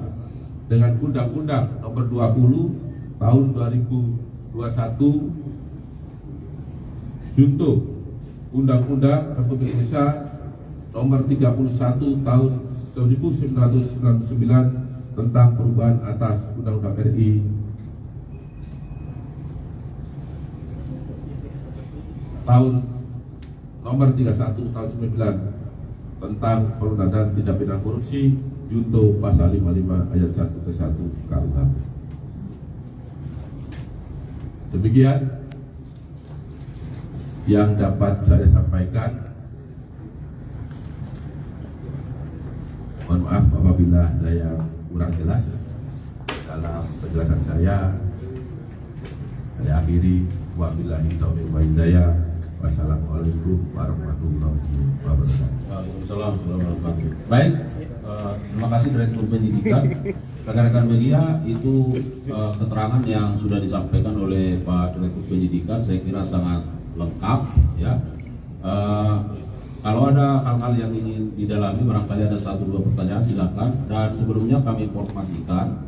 dengan Undang-Undang nomor 20 tahun 2021 junto Undang-Undang Republik Indonesia nomor 31 tahun 1999 tentang perubahan atas Undang-Undang RI tahun nomor 31 tahun 9 tentang pemberantasan tindak pidana korupsi junto pasal 55 ayat 1 ke 1 KUH. Demikian yang dapat saya sampaikan. Mohon maaf apabila ada yang kurang jelas dalam penjelasan saya. Saya akhiri. Wabillahi taufiq wal hidayah. Wassalamualaikum warahmatullahi wabarakatuh. Waalaikumsalam warahmatullahi wabarakatuh. Baik, terima kasih Direktur Penyidikan. Rekan-rekan media, itu keterangan yang sudah disampaikan oleh Pak Direktur Penyidikan, saya kira sangat lengkap ya. Kalau ada hal-hal yang ingin didalami, barangkali ada 1-2 pertanyaan, silakan. Dan sebelumnya kami informasikan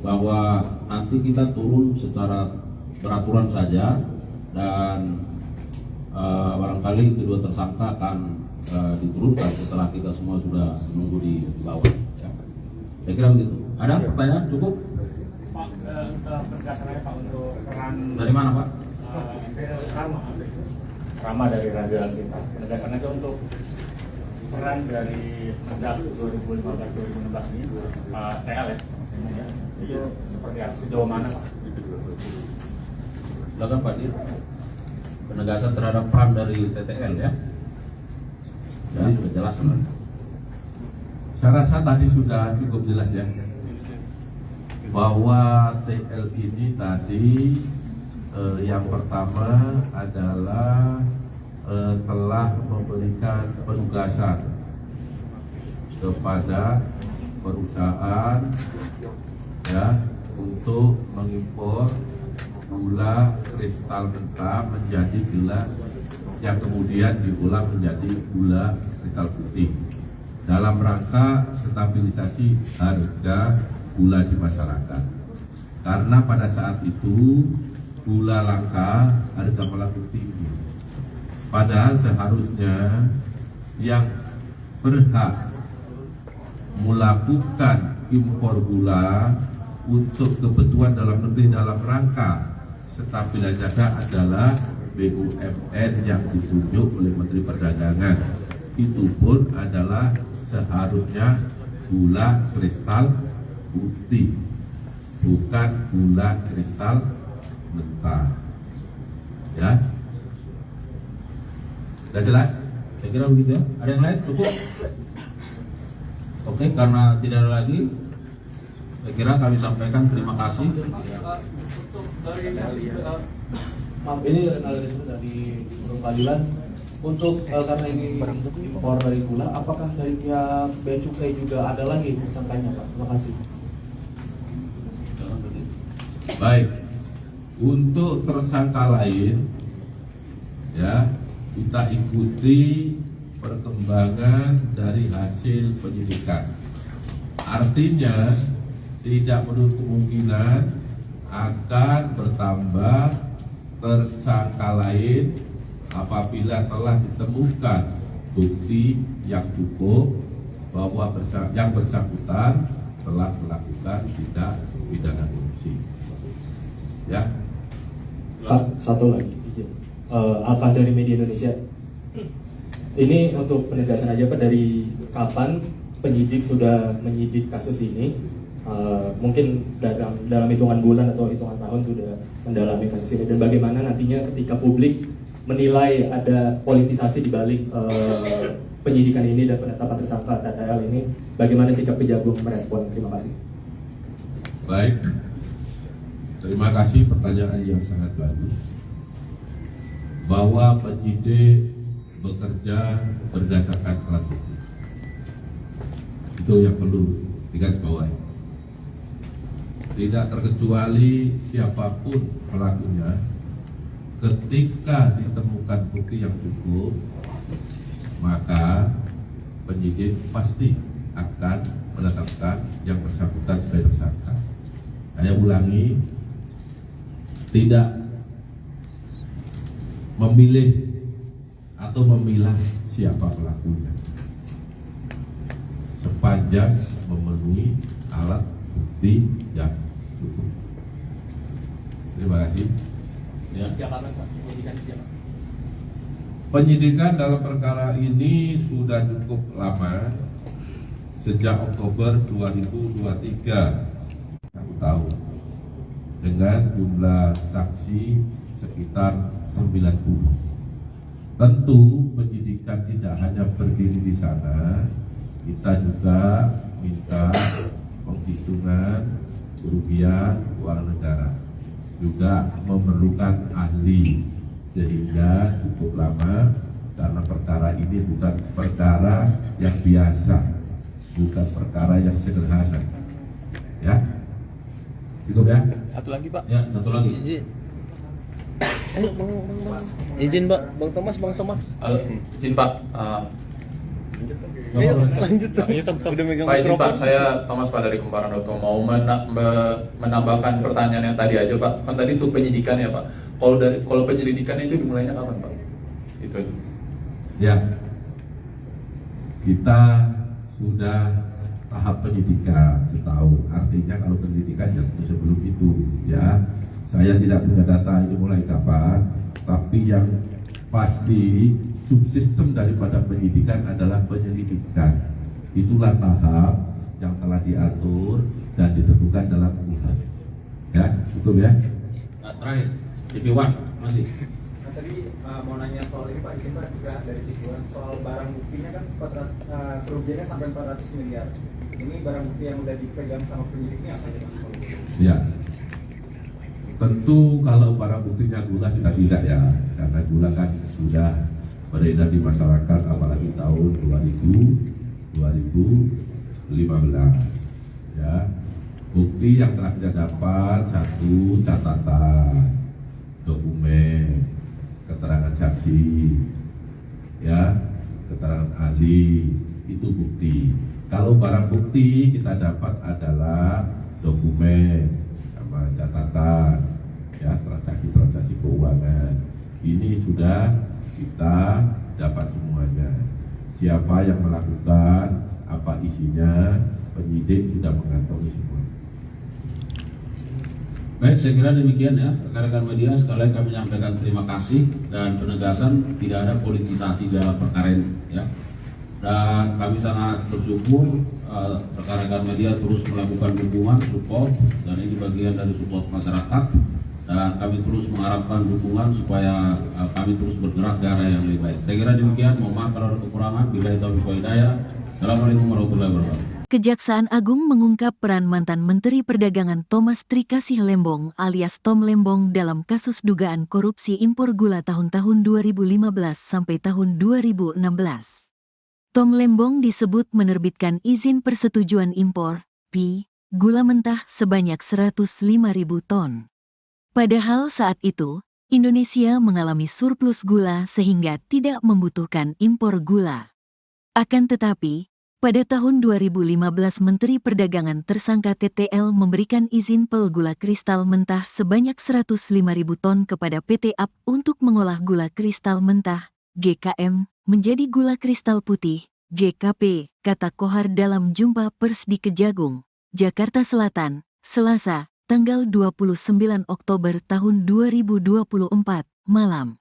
bahwa nanti kita turun secara peraturan saja dan barangkali kedua tersangka akan diturunkan setelah kita semua sudah menunggu di bawah. Ya. Saya kira begitu. Ada pertanyaan? Cukup? Pak, berdasarnya Pak untuk peran dari mana Pak? Rama dari Raja Sinta. Penegasan aja untuk peran dari Mendak 2015-2016 ini TL ya. Itu seperti apa? Sejauh mana Pak? Silakan Pak Dir. Penegasan terhadap peran dari TTL ya. Jadi sudah jelas kan? Saya rasa tadi sudah cukup jelas ya, bahwa TL ini tadi yang pertama adalah telah memberikan penugasan kepada perusahaan ya untuk mengimpor gula kristal mentah menjadi gula yang kemudian diolah menjadi gula kristal putih dalam rangka stabilisasi harga gula di masyarakat. Karena pada saat itu gula langka, harga melambung tinggi. Padahal seharusnya yang berhak melakukan impor gula untuk kebutuhan dalam negeri dalam rangka stabilisasi harga adalah BUMN yang ditunjuk oleh Menteri Perdagangan. Itu pun adalah seharusnya gula kristal putih, bukan gula kristal mentah. Ya, sudah jelas? Saya kira begitu ya. Ada yang lain? Cukup? Oke, karena tidak ada lagi, Saya kira kami sampaikan terima kasih. Maaf, ini analisisnya dari peradilan. Untuk karena ini impor dari gula, apakah dari pihak Bea Cukai juga ada lagi tersangkanya, Pak? Terima kasih. Baik, untuk tersangka lain, ya kita ikuti perkembangan dari hasil penyidikan. Artinya tidak menutup kemungkinan akan bertambah tersangka lain apabila telah ditemukan bukti yang cukup bahwa yang bersangkutan telah melakukan tindak pidana korupsi. Ya. Pak, satu lagi izin. Apa dari media Indonesia? Ini untuk penegasan aja Pak, dari kapan penyidik sudah menyidik kasus ini? Mungkin dalam hitungan bulan atau hitungan tahun sudah mendalami kasus ini, dan bagaimana nantinya ketika publik menilai ada politisasi di balik penyidikan ini dan penetapan tersangka TTL ini, bagaimana sikap Kejagung merespon? Terima kasih. Baik, terima kasih pertanyaan yang sangat bagus. Bahwa penyidik bekerja berdasarkan alat bukti, itu yang perlu digarisbawahi. Tidak terkecuali siapapun pelakunya, ketika ditemukan bukti yang cukup, maka penyidik pasti akan menetapkan yang bersangkutan sebagai tersangka. Saya ulangi, tidak memilih atau memilah siapa pelakunya, sepanjang memenuhi alat bukti yang cukup. Terima kasih. Ya. Penyidikan dalam perkara ini sudah cukup lama, sejak Oktober 2023, 1 tahun, dengan jumlah saksi sekitar 90. Tentu penyidikan tidak hanya berdiri di sana, kita juga minta penghitungan kerugian keuangan negara, juga memerlukan ahli, sehingga cukup lama karena perkara ini bukan perkara yang biasa, bukan perkara yang sederhana. Ya, cukup ya. Satu lagi Pak. Ya, satu lagi. Izin. Ayo izin Pak, Bang Thomas. Izin Pak. Ayo lanjut. Udah megang Pak, izin Pak, mikrofon. saya Thomas Pak dari Kumparan.com mau menambahkan pertanyaan yang tadi aja Pak. Kan tadi untuk penyidikan ya Pak. Kalau penyelidikan itu dimulainya kapan Pak? Itu aja. Ya, kita sudah tahap penyidikan setahun. Artinya kalau penyidikan ya sebelum itu, ya. Saya tidak punya data ini mulai kapan, tapi yang pasti subsistem daripada penyidikan adalah penyelidikan. Itulah tahap yang telah diatur dan ditentukan dalam UUD. Ya, cukup ya. Terakhir, TV1 masih. Nah, tadi mau nanya soal ini Pak, izin Pak, juga dari TV1 soal barang buktinya kan kerugiannya sampai 400 miliar. Ini barang bukti yang udah dipegang sama penyidiknya apa ya Pak? Ya, tentu kalau barang buktinya gula kita tidak ya, karena gula kan sudah beredar di masyarakat apalagi tahun 2015 ya. Bukti yang telah kita dapat, satu, catatan, dokumen, keterangan saksi, ya, keterangan ahli, itu bukti. Kalau barang bukti kita dapat adalah dokumen sama catatan, ya, transaksi keuangan. Ini sudah kita dapat semuanya. Siapa yang melakukan, apa isinya, penyidik sudah mengantongi semua. Baik, saya kira demikian ya, rekan-rekan media sekalian kami menyampaikan terima kasih dan penegasan tidak ada politisasi dalam perkara ini ya. Dan kami sangat bersyukur rekan-rekan media terus melakukan dukungan, support, dan ini bagian dari support masyarakat, dan kami terus mengharapkan dukungan supaya kami terus bergerak ke arah yang lebih baik. Saya kira demikian, mohon maaf kalau ada kekurangan. Billahi taufiq wal hidayah. Assalamualaikum warahmatullahi wabarakatuh. Kejaksaan Agung mengungkap peran mantan Menteri Perdagangan Thomas Trikasih Lembong alias Tom Lembong dalam kasus dugaan korupsi impor gula tahun-tahun 2015 sampai tahun 2016. Tom Lembong disebut menerbitkan izin persetujuan impor, PI, gula mentah sebanyak 105.000 ton. Padahal saat itu, Indonesia mengalami surplus gula sehingga tidak membutuhkan impor gula. Akan tetapi, pada tahun 2015 Menteri Perdagangan tersangka TTL memberikan izin pel gula kristal mentah sebanyak 105.000 ton kepada PT AP untuk mengolah gula kristal mentah, GKM, menjadi gula kristal putih, GKP, kata Kohar dalam jumpa pers di Kejagung, Jakarta Selatan, Selasa, tanggal 29 Oktober tahun 2024, malam.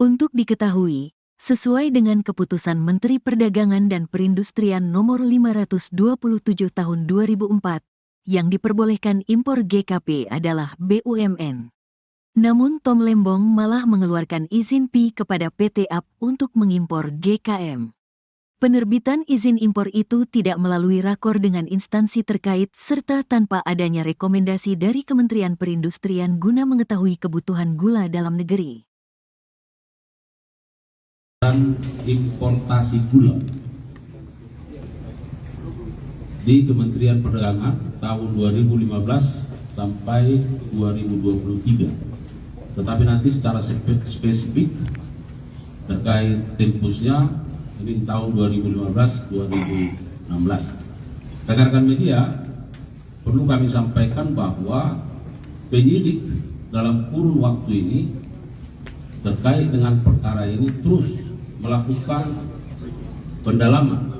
Untuk diketahui, sesuai dengan keputusan Menteri Perdagangan dan Perindustrian nomor 527 tahun 2004, yang diperbolehkan impor GKP adalah BUMN. Namun Tom Lembong malah mengeluarkan izin PI kepada PT AP untuk mengimpor GKM. Penerbitan izin impor itu tidak melalui rakor dengan instansi terkait serta tanpa adanya rekomendasi dari Kementerian Perindustrian guna mengetahui kebutuhan gula dalam negeri. Dan importasi gula di Kementerian Perdagangan tahun 2015 sampai 2023. Tetapi nanti secara spesifik terkait tempusnya ini tahun 2015-2016. Rekan-rekan media, perlu kami sampaikan bahwa penyidik dalam kurun waktu ini terkait dengan perkara ini terus melakukan pendalaman,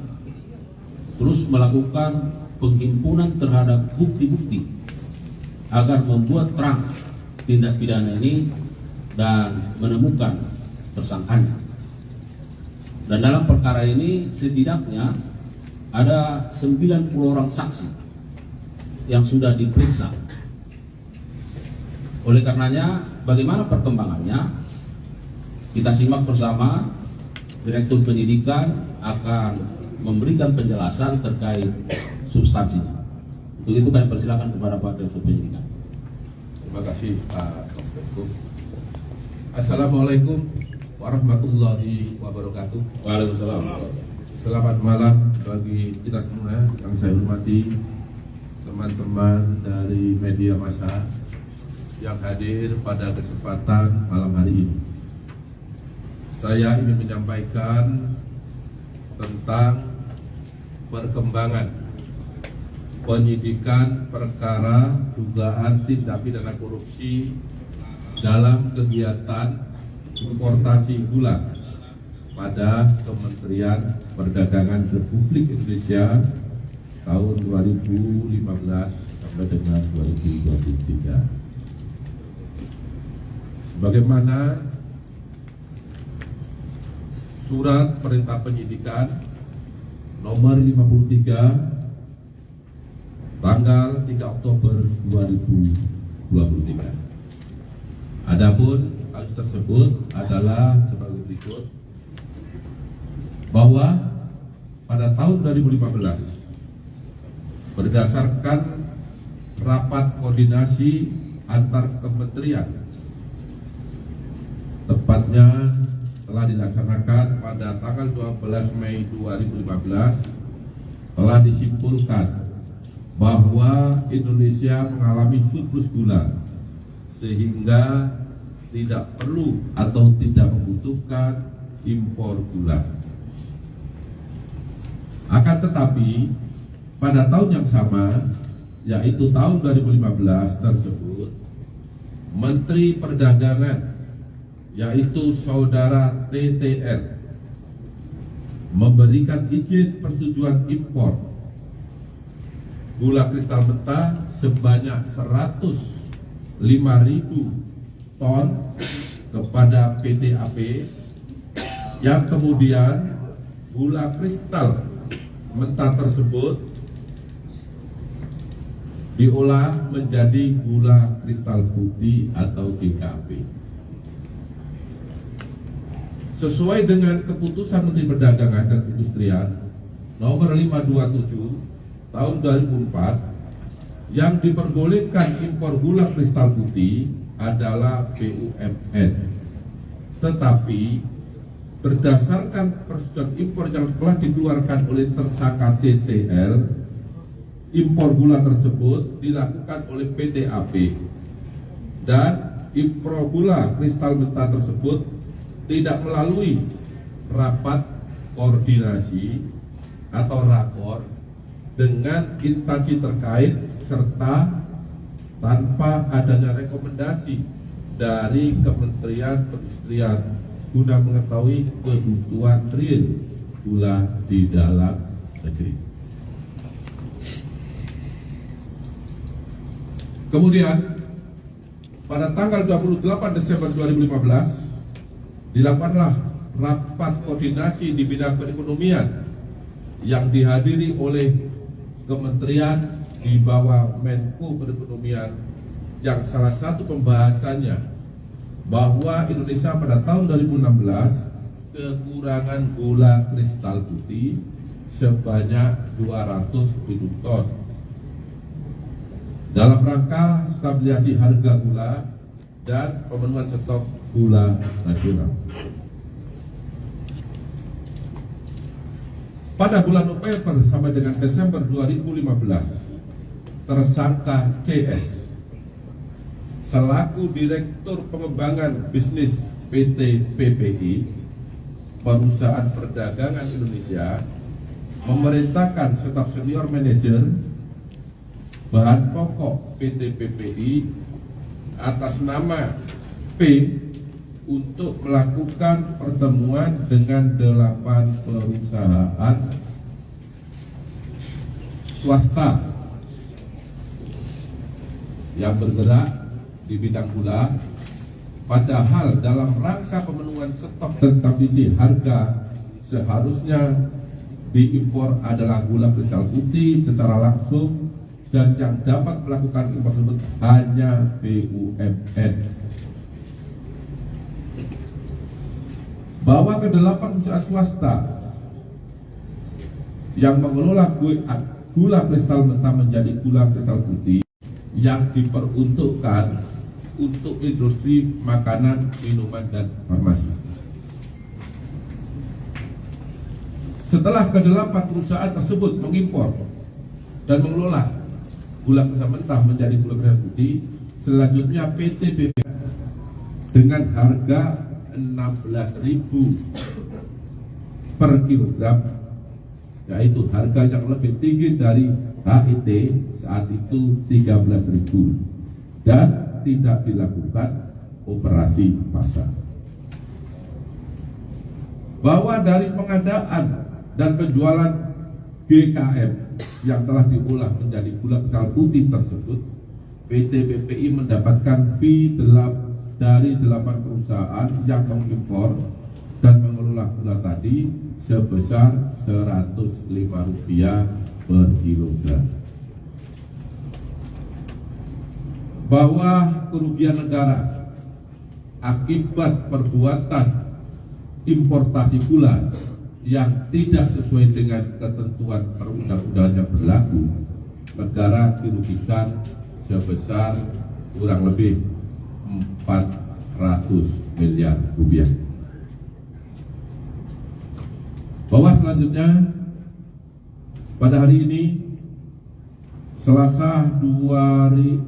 terus melakukan penghimpunan terhadap bukti-bukti agar membuat terang tindak pidana ini dan menemukan tersangkanya. Dan dalam perkara ini setidaknya ada 90 orang saksi yang sudah diperiksa. Oleh karenanya, bagaimana perkembangannya? Kita simak bersama. Direktur Penyidikan akan memberikan penjelasan terkait substansinya. Untuk itu kami persilakan kepada Pak Direktur Penyidikan. Terima kasih Pak Direktur. Assalamualaikum warahmatullahi wabarakatuh. Waalaikumsalam. Selamat malam bagi kita semua yang saya hormati, teman-teman dari media massa yang hadir pada kesempatan malam hari ini. Saya ingin menyampaikan tentang perkembangan penyidikan perkara dugaan tindak pidana korupsi dalam kegiatan importasi gula pada Kementerian Perdagangan Republik Indonesia tahun 2015 sampai dengan 2023. Sebagaimana Surat Perintah Penyidikan nomor 53 tanggal 3 Oktober 2023. Adapun kasus tersebut adalah sebagai berikut, bahwa pada tahun 2015 berdasarkan rapat koordinasi antar kementerian, tepatnya telah dilaksanakan pada tanggal 12 Mei 2015, telah disimpulkan bahwa Indonesia mengalami surplus gula sehingga tidak perlu atau tidak membutuhkan impor gula. Akan tetapi pada tahun yang sama, yaitu tahun 2015 tersebut, Menteri Perdagangan yaitu saudara TTL memberikan izin persetujuan impor gula kristal mentah sebanyak 105.000 ton kepada PT AP, yang kemudian gula kristal mentah tersebut diolah menjadi gula kristal putih atau GKP. Sesuai dengan keputusan Menteri Perdagangan dan Perindustrian nomor 527 tahun 2004 yang diperbolehkan impor gula kristal putih adalah BUMN. Tetapi berdasarkan persetujuan impor yang telah dikeluarkan oleh tersangka TTL, impor gula tersebut dilakukan oleh PT AP dan impor gula kristal mentah tersebut tidak melalui rapat koordinasi atau rakor dengan instansi terkait serta tanpa adanya rekomendasi dari Kementerian Perindustrian guna mengetahui kebutuhan real gula di dalam negeri. Kemudian pada tanggal 28 Desember 2015 dilakukanlah rapat koordinasi di bidang perekonomian yang dihadiri oleh kementerian di bawah Menko Perekonomian, yang salah satu pembahasannya bahwa Indonesia pada tahun 2016 kekurangan gula kristal putih sebanyak 200.000 ton. Dalam rangka stabilisasi harga gula dan pemenuhan stok gula nasional. Pada bulan November sampai dengan Desember 2015, tersangka CS selaku Direktur Pengembangan Bisnis PT PPI, Perusahaan Perdagangan Indonesia, memerintahkan staf senior manajer bahan pokok PT PPI atas nama P untuk melakukan pertemuan dengan 8 perusahaan swasta yang bergerak di bidang gula, padahal dalam rangka pemenuhan stok dan stabilisasi harga seharusnya diimpor adalah gula kristal putih secara langsung, dan yang dapat melakukan impor tersebut hanya BUMN. Bahwa ke-8 perusahaan swasta yang mengelola gula kristal mentah menjadi gula kristal putih yang diperuntukkan untuk industri makanan, minuman, dan farmasi. Setelah ke-8 perusahaan tersebut mengimpor dan mengelola gula kristal mentah menjadi gula kristal putih, selanjutnya PT PP dengan harga 16.000 per kilogram, yaitu harga yang lebih tinggi dari HIT saat itu 13.000, dan tidak dilakukan operasi pasar. Bahwa dari pengadaan dan penjualan GKM yang telah diolah menjadi gula kristal putih tersebut, PT PPI mendapatkan fee dari 8 perusahaan yang mengimpor dan mengelola gula tadi sebesar Rp105 per kilogram. Bahwa kerugian negara akibat perbuatan importasi gula yang tidak sesuai dengan ketentuan perundang-undangan yang berlaku, negara dirugikan sebesar kurang lebih 400 miliar rupiah. Bahwa selanjutnya pada hari ini Selasa 29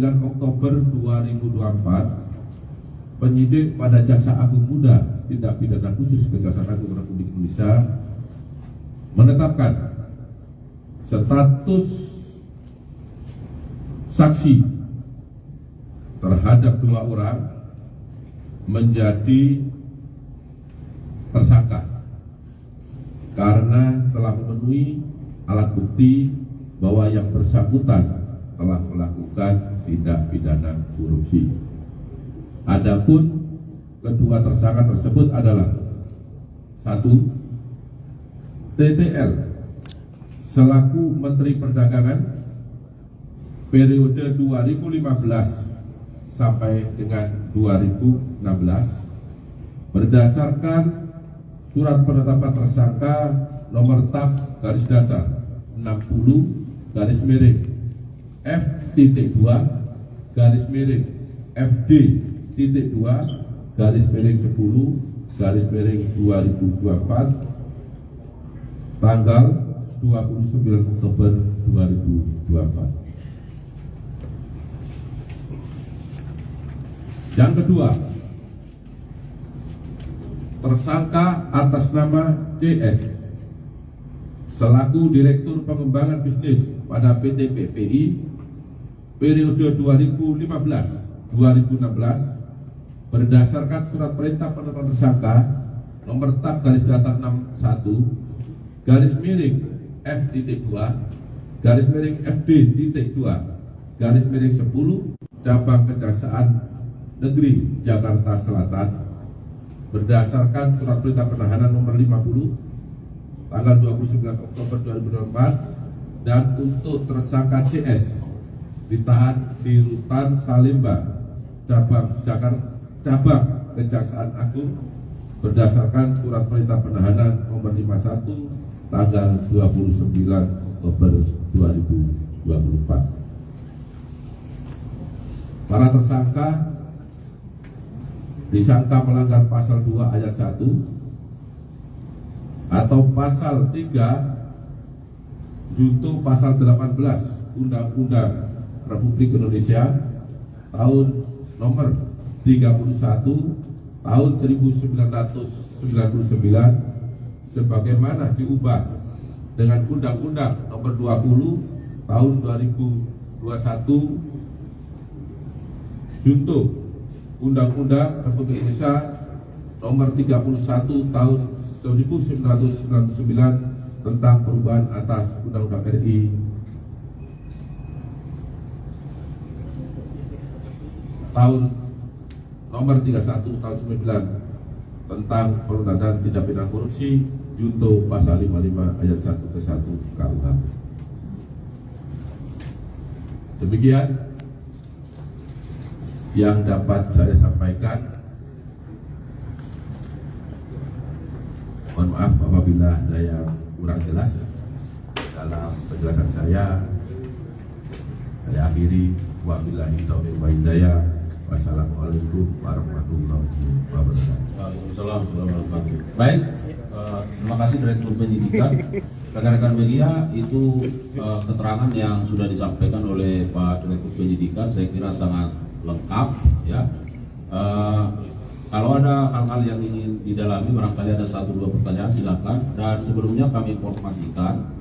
Oktober 2024, penyidik pada Jaksa Agung Muda Tindak Pidana Khusus Kejaksaan Agung Republik Indonesia menetapkan status saksi terhadap 2 orang menjadi tersangka karena telah memenuhi alat bukti bahwa yang bersangkutan telah melakukan tindak pidana korupsi. Adapun kedua tersangka tersebut adalah 1. TTL selaku Menteri Perdagangan periode 2015 sampai dengan 2016 berdasarkan surat penetapan tersangka nomor tab garis datar 6 garis miring F.2 garis miring FD.2 garis miring 10 garis miring 2024 tanggal 29 Oktober 2024. Yang kedua, tersangka atas nama CS selaku Direktur Pengembangan Bisnis pada PT PPI periode 2015-2016 berdasarkan surat perintah penetapan tersangka nomor tab garis datar 61 garis miring F.2 garis miring FD.2 garis miring 10 cabang Kejaksaan Negeri Jakarta Selatan berdasarkan surat perintah penahanan nomor 50 tanggal 29 Oktober 2024 dan untuk tersangka CS ditahan di Rutan Salemba cabang Kejaksaan Agung berdasarkan surat perintah penahanan nomor 51 tanggal 29 Oktober 2024. Para tersangka disangka melanggar pasal 2 ayat 1 atau pasal 3 junto pasal 18 Undang-Undang Republik Indonesia tahun nomor 31 tahun 1999 sebagaimana diubah dengan Undang-Undang nomor 20 tahun 2021 junto Undang-Undang Republik Indonesia nomor 31 tahun 1999 tentang perubahan atas Undang-Undang RI tahun nomor 31 tahun 9 tentang pemberantasan tindak pidana korupsi junto pasal 55 ayat 1 ke 1 KUH. Demikian yang dapat saya sampaikan. Mohon maaf apabila ada yang kurang jelas dalam penjelasan saya. Saya akhiri. Wabillahi taufiq wal hidayah. Wassalamualaikum warahmatullahi wabarakatuh. Waalaikumsalam warahmatullahi wabarakatuh. Baik, terima kasih Direktur Penyidikan. Rekan-rekan media, itu keterangan yang sudah disampaikan oleh Pak Direktur Penyidikan saya kira sangat lengkap ya. Kalau ada hal-hal yang ingin didalami, barangkali ada 1-2 pertanyaan silakan. Dan sebelumnya kami informasikan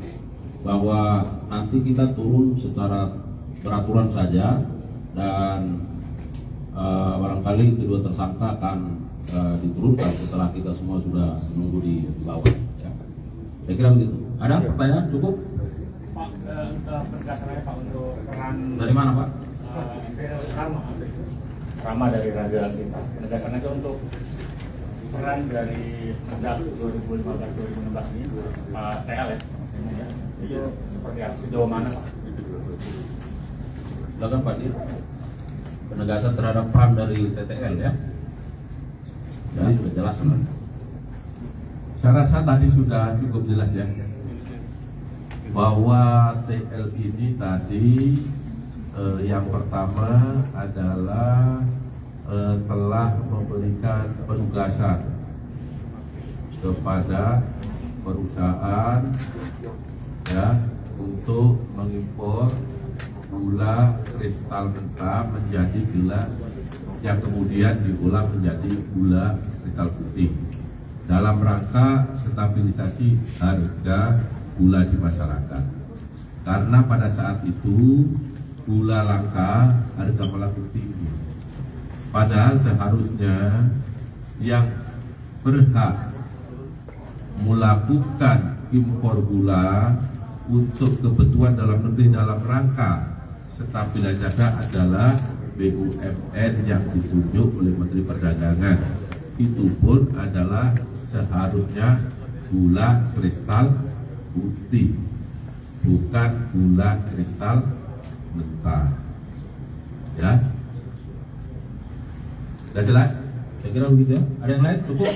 bahwa nanti kita turun secara beraturan saja dan barangkali kedua tersangka akan diturunkan setelah kita semua sudah menunggu di bawah. Ya. Saya kira begitu. Ada pertanyaan? Cukup? Pak, penegasannya Pak untuk peran dari mana Pak? Rama dari Raja Sinta. Penegasannya itu untuk peran dari Mendak 2015-2016 ini TL ya. Itu seperti apa? Sejauh mana Pak? Silakan Pak Dir. Penegasan terhadap peran dari TTL ya. Jadi sudah jelas kan? Saya rasa tadi sudah cukup jelas ya, bahwa TL ini tadi yang pertama adalah telah memberikan penugasan kepada perusahaan ya untuk mengimpor gula kristal mentah menjadi gula yang kemudian diolah menjadi gula kristal putih dalam rangka stabilisasi harga gula di masyarakat. Karena pada saat itu gula langka, harga melambung tinggi. Padahal seharusnya yang berhak melakukan impor gula untuk kebutuhan dalam negeri dalam rangka stabilisasi harga adalah BUMN yang ditunjuk oleh Menteri Perdagangan. Itu pun adalah seharusnya gula kristal putih, bukan gula kristal mentah. Ya, sudah jelas? Saya kira begitu ya. Ada yang lain? Cukup?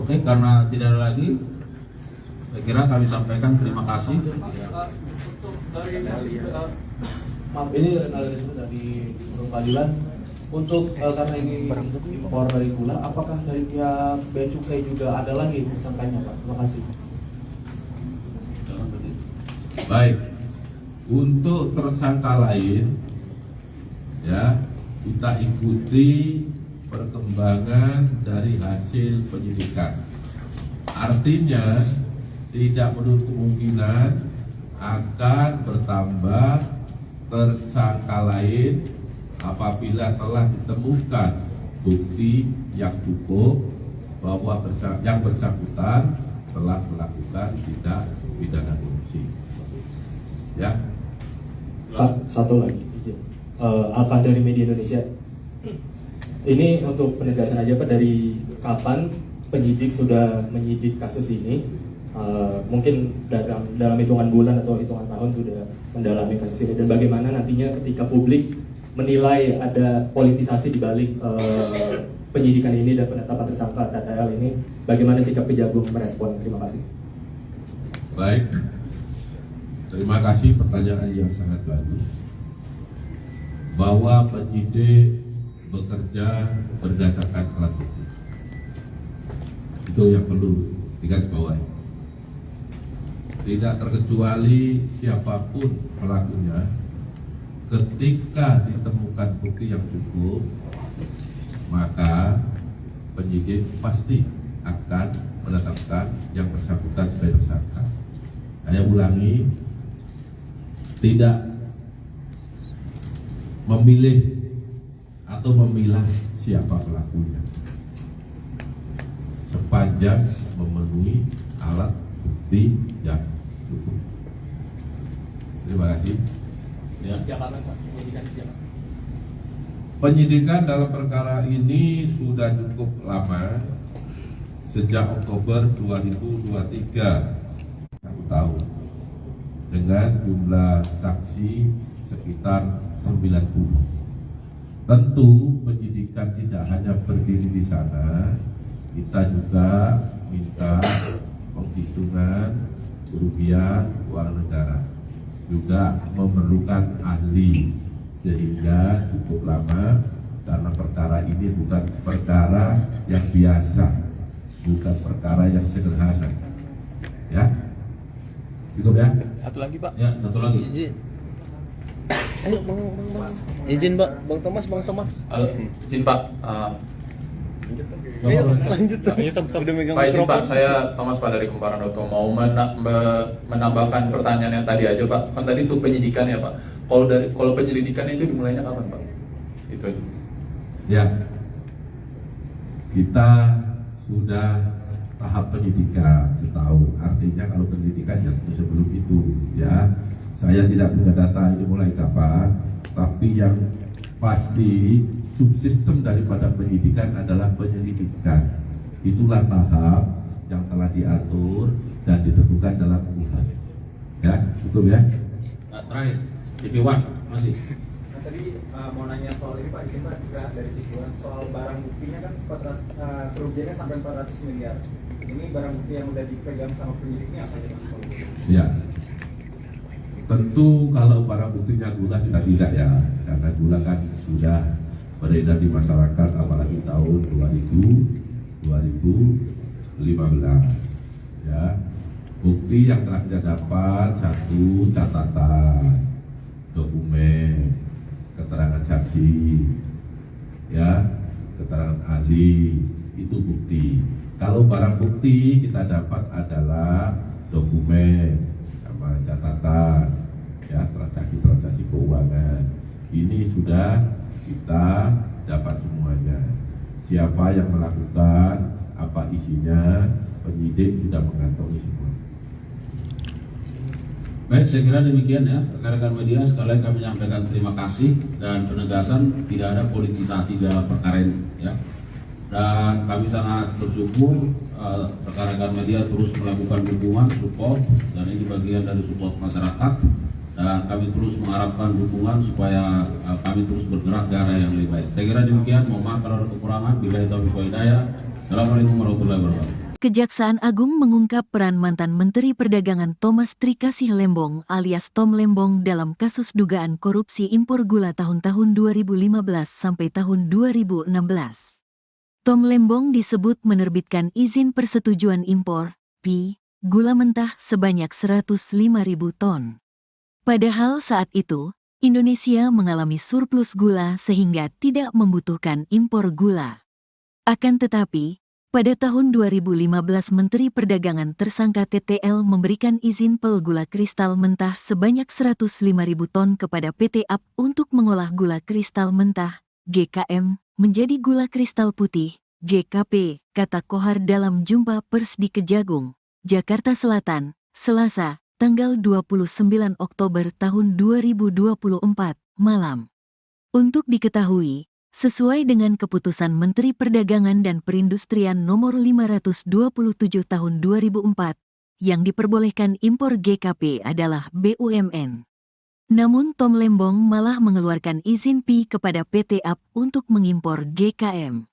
Oke, karena tidak ada lagi, Saya kira kami sampaikan terima kasih. Maaf, ini analisisnya dari peradilan. Untuk karena ini impor dari gula, apakah dari pihak Bea Cukai juga ada lagi tersangkanya, Pak? Terima kasih. Baik, untuk tersangka lain, ya kita ikuti perkembangan dari hasil penyidikan. Artinya tidak menutup kemungkinan akan bertambah tersangka lain apabila telah ditemukan bukti yang cukup bahwa yang bersangkutan telah melakukan tindak pidana korupsi. Ya. Pak, satu lagi izin. Apa dari media Indonesia? Ini untuk penegasan aja Pak, dari kapan penyidik sudah menyidik kasus ini? Mungkin dalam hitungan bulan atau hitungan tahun sudah mendalami kasus ini, dan bagaimana nantinya ketika publik menilai ada politisasi di balik penyidikan ini dan penetapan tersangka TTL ini, bagaimana sikap Kejagung merespon? Terima kasih. Baik, terima kasih pertanyaan yang sangat bagus. Bahwa penyidik bekerja berdasarkan alat bukti, itu yang perlu digarisbawahi. Tidak terkecuali siapapun pelakunya, ketika ditemukan bukti yang cukup, maka penyidik pasti akan menetapkan yang bersangkutan sebagai tersangka. Saya ulangi, tidak memilih atau memilah siapa pelakunya, sepanjang memenuhi alat bukti yang cukup. Terima kasih. Ya. Penyidikan dalam perkara ini sudah cukup lama, sejak Oktober 2023, 1 tahun, dengan jumlah saksi sekitar 90. Tentu penyidikan tidak hanya berdiri di sana, kita juga minta penghitungan kerugian uang negara, juga memerlukan ahli, sehingga cukup lama karena perkara ini bukan perkara yang biasa, bukan perkara yang sederhana. Ya, cukup ya. Satu lagi Pak. Ya, satu lagi. Izin. Ayo bang. Izin Pak, Bang Thomas. Izin Pak. Ayo lanjut. Udah megang Pak, izin Pak, mikrofon. saya Thomas Pak dari Kumparan.com mau menambahkan pertanyaan yang tadi aja Pak. Kan tadi untuk penyidikan ya Pak. Kalau penyelidikan itu dimulainya kapan Pak? Itu aja. Ya, kita sudah tahap penyidikan setahun. Artinya kalau penyidikan ya sebelum itu, ya. Saya tidak punya data ini mulai kapan, tapi yang pasti subsistem daripada penyidikan adalah penyelidikan. Itulah tahap yang telah diatur dan ditentukan dalam UUD. Ya, cukup ya. Nah, terakhir, TV1 masih. Nah, tadi mau nanya soal ini Pak, ini Pak juga dari Tibuan soal barang buktinya kan kerugiannya sampai 400 miliar. Ini barang bukti yang udah dipegang sama penyidiknya apa ya? Ya, tentu kalau barang buktinya gula sudah tidak ya, karena gula kan sudah beredar di masyarakat apalagi tahun 2015 ya. Bukti yang telah kita dapat, satu, catatan, dokumen, keterangan saksi, ya, keterangan ahli, itu bukti. Kalau barang bukti kita dapat adalah dokumen sama catatan, ya, transaksi keuangan. Ini sudah kita dapat semuanya. Siapa yang melakukan, apa isinya, penyidik sudah mengantongi semua. Baik, saya kira demikian ya, rekan-rekan media sekalian, kami menyampaikan terima kasih dan penegasan tidak ada politisasi dalam perkara ini ya. Dan kami sangat bersyukur rekan-rekan media terus melakukan dukungan, support, dan ini bagian dari support masyarakat, dan kami terus mengharapkan dukungan supaya kami terus bergerak ke arah yang lebih baik. Saya kira demikian, mohon maaf kalau ada kekurangan. Billahi taufiq wal hidayah. Assalamualaikum warahmatullahi wabarakatuh. Kejaksaan Agung mengungkap peran mantan Menteri Perdagangan Thomas Trikasih Lembong alias Tom Lembong dalam kasus dugaan korupsi impor gula tahun-tahun 2015 sampai tahun 2016. Tom Lembong disebut menerbitkan izin persetujuan impor, PI, gula mentah sebanyak 105.000 ton. Padahal saat itu, Indonesia mengalami surplus gula sehingga tidak membutuhkan impor gula. Akan tetapi, pada tahun 2015 Menteri Perdagangan tersangka TTL memberikan izin pel gula kristal mentah sebanyak 105.000 ton kepada PT AP untuk mengolah gula kristal mentah, GKM, menjadi gula kristal putih, GKP, kata Kohar dalam jumpa pers di Kejagung, Jakarta Selatan, Selasa, tanggal 29 Oktober tahun 2024, malam. Untuk diketahui, sesuai dengan keputusan Menteri Perdagangan dan Perindustrian nomor 527 tahun 2004, yang diperbolehkan impor GKP adalah BUMN. Namun Tom Lembong malah mengeluarkan izin PI kepada PT AP untuk mengimpor GKM.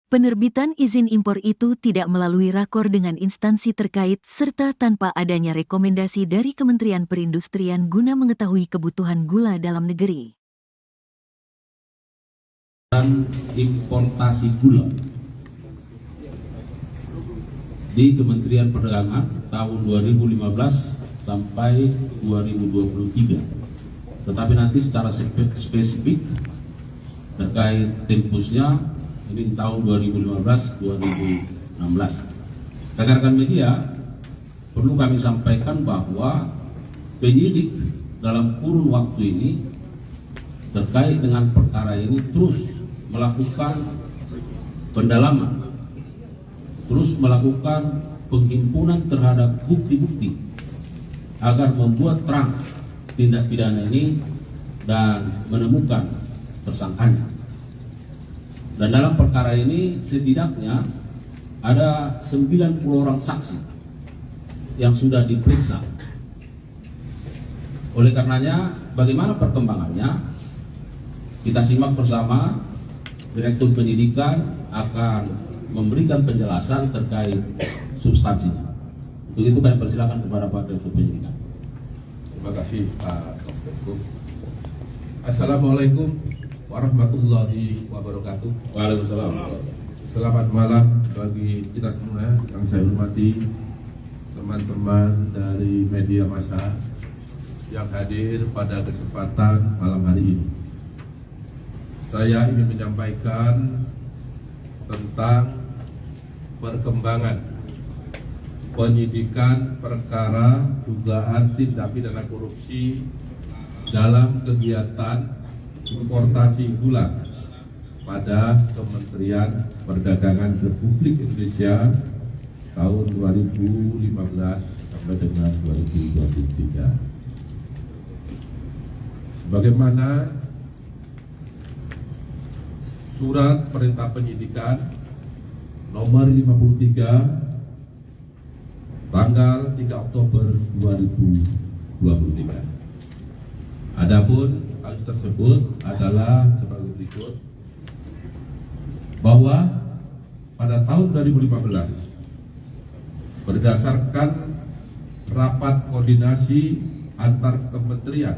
Penerbitan izin impor itu tidak melalui rakor dengan instansi terkait serta tanpa adanya rekomendasi dari Kementerian Perindustrian guna mengetahui kebutuhan gula dalam negeri. Dan importasi gula di Kementerian Perdagangan tahun 2015 sampai 2023. Tetapi nanti secara spesifik terkait tempusnya ini tahun 2015-2016. Rekan-rekan media, perlu kami sampaikan bahwa penyidik dalam kurun waktu ini terkait dengan perkara ini terus melakukan pendalaman, terus melakukan penghimpunan terhadap bukti-bukti agar membuat terang tindak pidana ini dan menemukan tersangkanya. Dan dalam perkara ini setidaknya ada 90 orang saksi yang sudah diperiksa. Oleh karenanya, bagaimana perkembangannya? Kita simak bersama. Direktur Penyidikan akan memberikan penjelasan terkait substansinya. Untuk itu kami persilakan kepada Pak Direktur Penyidikan. Terima kasih Pak Direktur. Assalamualaikum warahmatullahi wabarakatuh. Waalaikumsalam. Selamat malam bagi kita semua yang saya hormati, teman-teman dari media massa yang hadir pada kesempatan malam hari ini. Saya ingin menyampaikan tentang perkembangan penyidikan perkara dugaan tindak pidana korupsi dalam kegiatan importasi gula pada Kementerian Perdagangan Republik Indonesia tahun 2015 sampai dengan 2023. Sebagaimana Surat Perintah Penyidikan nomor 53 tanggal 3 Oktober 2023. Adapun kasus tersebut adalah sebagai berikut, bahwa pada tahun 2015 berdasarkan rapat koordinasi antar kementerian,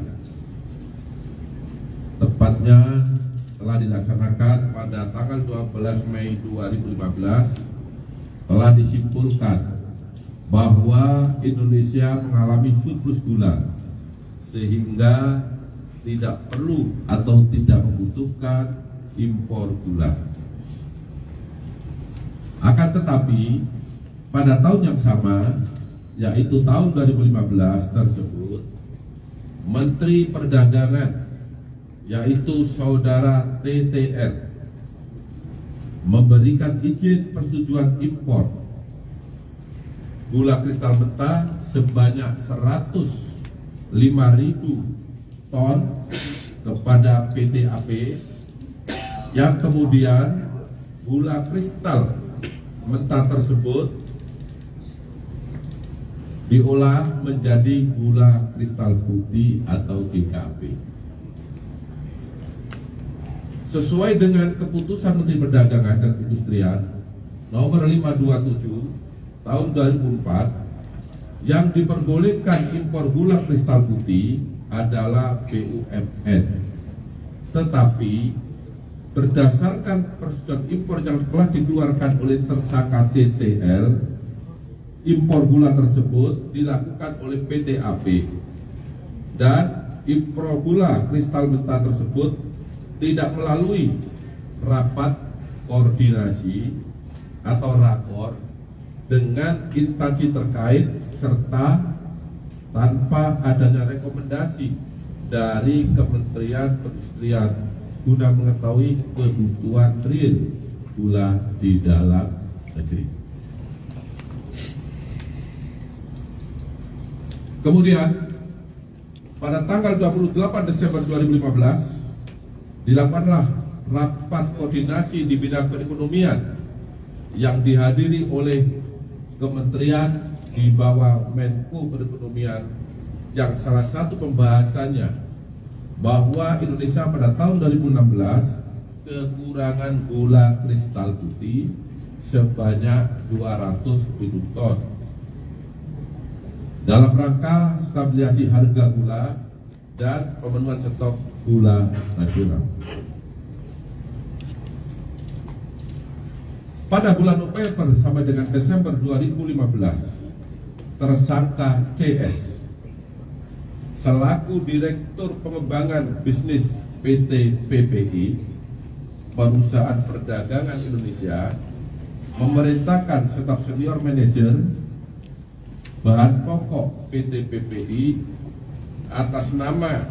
tepatnya telah dilaksanakan pada tanggal 12 Mei 2015, telah disimpulkan bahwa Indonesia mengalami surplus gula sehingga tidak perlu atau tidak membutuhkan impor gula. Akan tetapi pada tahun yang sama, yaitu tahun 2015 tersebut, Menteri Perdagangan yaitu saudara TTL memberikan izin persetujuan impor gula kristal mentah sebanyak 105.000 ton kepada PT AP, yang kemudian gula kristal mentah tersebut diolah menjadi gula kristal putih atau GKP. Sesuai dengan keputusan Menteri Perdagangan dan Perindustrian nomor 527 tahun 2004 yang diperbolehkan impor gula kristal putih adalah BUMN. Tetapi berdasarkan persetujuan impor yang telah dikeluarkan oleh tersangka TTL, impor gula tersebut dilakukan oleh PT AP dan impor gula kristal mentah tersebut tidak melalui rapat koordinasi atau rakor dengan instansi terkait serta tanpa adanya rekomendasi dari Kementerian Perindustrian guna mengetahui kebutuhan real gula di dalam negeri. Kemudian pada tanggal 28 Desember 2015 dilakukanlah rapat koordinasi di bidang perekonomian yang dihadiri oleh kementerian di bawah Menko Perekonomian, yang salah satu pembahasannya bahwa Indonesia pada tahun 2016 kekurangan gula kristal putih sebanyak 200.000 ton dalam rangka stabilisasi harga gula dan pemenuhan stok gula nasional. Pada bulan November sampai dengan Desember 2015, tersangka CS selaku Direktur Pengembangan Bisnis PT PPI, Perusahaan Perdagangan Indonesia, memerintahkan staf senior manajer bahan pokok PT PPI atas nama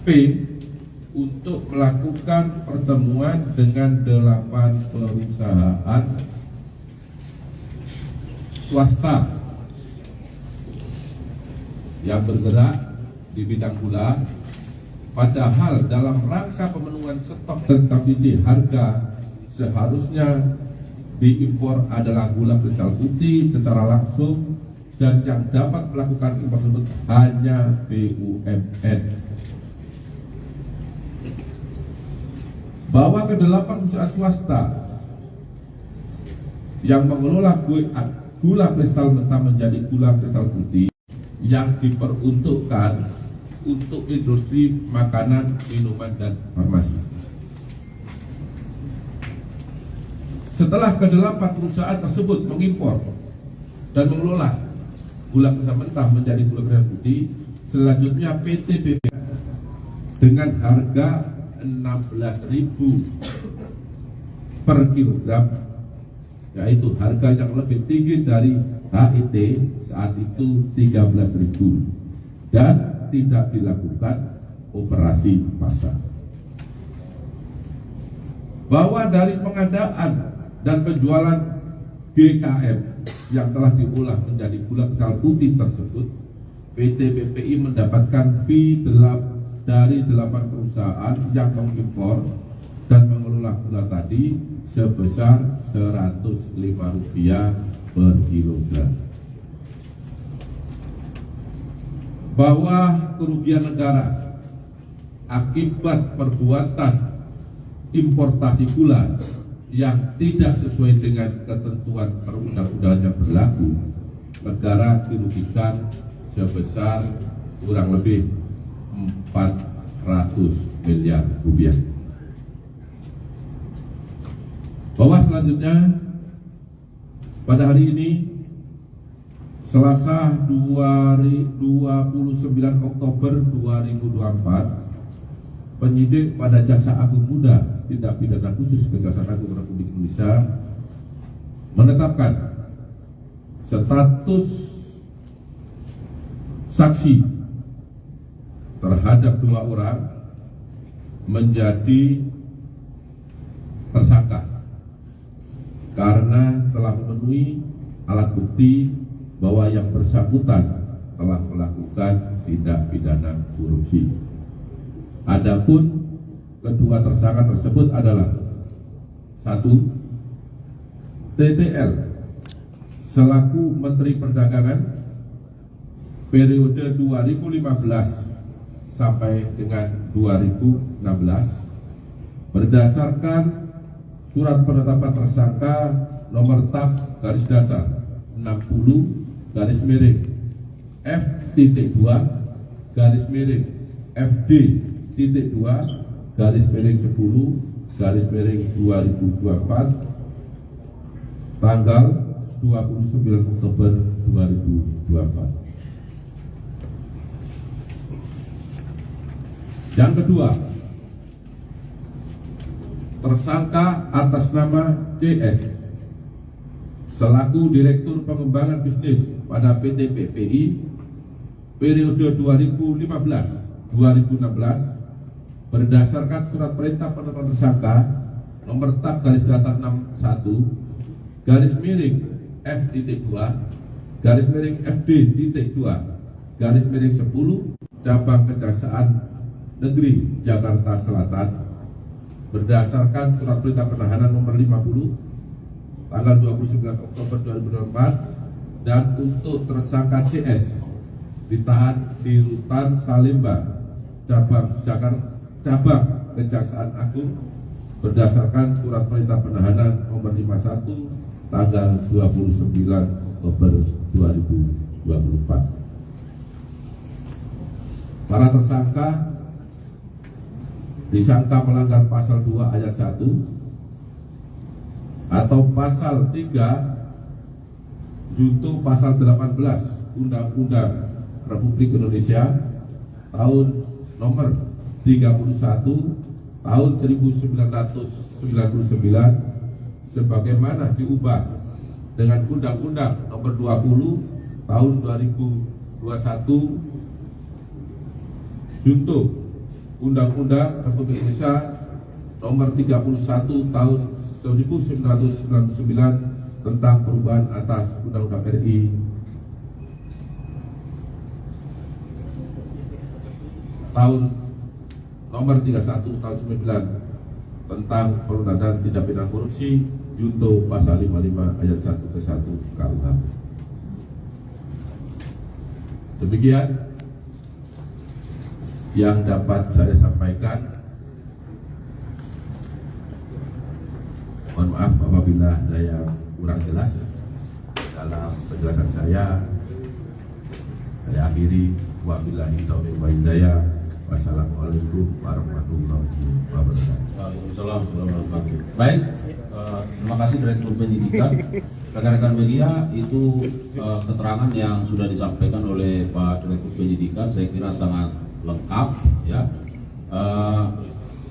P untuk melakukan pertemuan dengan 8 perusahaan swasta yang bergerak di bidang gula, padahal dalam rangka pemenuhan stok dan stabilisasi harga seharusnya diimpor adalah gula kristal putih secara langsung, dan yang dapat melakukan impor tersebut hanya BUMN. Bahwa ke-8 perusahaan swasta yang mengelola gula kristal mentah menjadi gula kristal putih yang diperuntukkan untuk industri makanan, minuman, dan farmasi. Setelah ke-8 perusahaan tersebut mengimpor dan mengelola gula kristal mentah menjadi gula kristal putih, selanjutnya PT PP dengan harga 16.000 per kilogram, yaitu harga yang lebih tinggi dari HIT saat itu 13.000, dan tidak dilakukan operasi pasar. Bahwa dari pengadaan dan penjualan GKM yang telah diolah menjadi gula kristal putih tersebut, PT PPI mendapatkan fee dari 8 perusahaan yang mengimpor dan mengelola gula tadi sebesar Rp105 per kilogram. Bahwa kerugian negara akibat perbuatan importasi gula yang tidak sesuai dengan ketentuan perundang-undangan yang berlaku, negara dirugikan sebesar kurang lebih 400 miliar rupiah. Bahwa selanjutnya pada hari ini Selasa 29 Oktober 2024, penyidik pada Jaksa Agung Muda Tindak Pidana Khusus Kejaksaan Agung Republik Indonesia menetapkan status saksi terhadap 2 orang menjadi tersangka karena telah memenuhi alat bukti bahwa yang bersangkutan telah melakukan tindak pidana korupsi. Adapun kedua tersangka tersebut adalah 1. TTL selaku Menteri Perdagangan periode 2015 sampai dengan 2016 berdasarkan surat penetapan tersangka nomor tab garis datar 6 garis miring F.2 garis miring FD.2 garis miring 10 garis miring 2024 tanggal 29 Oktober 2024. Yang kedua, tersangka atas nama CS selaku Direktur Pengembangan Bisnis pada PT PPI periode 2015-2016 berdasarkan surat perintah penetapan tersangka nomor tab garis datar 61 garis miring F.2 garis miring FD.2 garis miring 10 cabang Kejaksaan Negeri Jakarta Selatan berdasarkan surat perintah penahanan nomor 50 tanggal 29 Oktober 2024 dan untuk tersangka CS ditahan di Rutan Salemba cabang Kejaksaan Agung berdasarkan surat perintah penahanan nomor 51 tanggal 29 Oktober 2024. Para tersangka disangka melanggar pasal 2 ayat 1 atau pasal 3 junto pasal 18 Undang-Undang Republik Indonesia tahun nomor 31 tahun 1999 sebagaimana diubah dengan Undang-Undang nomor 20 tahun 2021 junto Undang-Undang Republik Indonesia nomor 31 tahun 1999 tentang perubahan atas Undang-Undang RI tahun nomor 31 tahun 9 tentang pemberantasan tindak pidana korupsi junto pasal 55 ayat 1 ke 1 KUH. Demikian yang dapat saya sampaikan. Mohon maaf apabila ada yang kurang jelas dalam penjelasan saya. Saya akhiri. Wabillahi taufiq wal hidayah. Wassalamualaikum warahmatullahi wabarakatuh. Waalaikumsalam warahmatullahi wabarakatuh. Baik, terima kasih Direktur Penyidikan. Rekan-rekan media, itu keterangan yang sudah disampaikan oleh Pak Direktur Penyidikan saya kira sangat lengkap ya.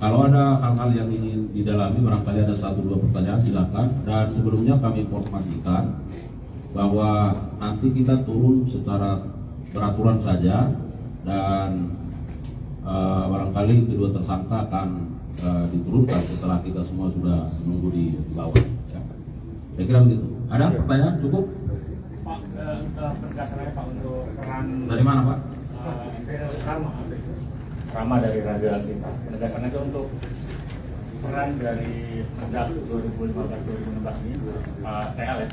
Kalau ada hal-hal yang ingin didalami, barangkali ada 1-2 pertanyaan silakan. Dan sebelumnya kami informasikan bahwa nanti kita turun secara beraturan saja dan barangkali kedua tersangka akan diturunkan setelah kita semua sudah menunggu di bawah. Ya. Saya kira begitu. Ada pertanyaan? Cukup? Pak, penegasannya Pak untuk peran dari mana Pak? Rama dari Raja Alsinta. Penegasannya itu untuk peran dari Mendak 2015-2016 ini TL ya.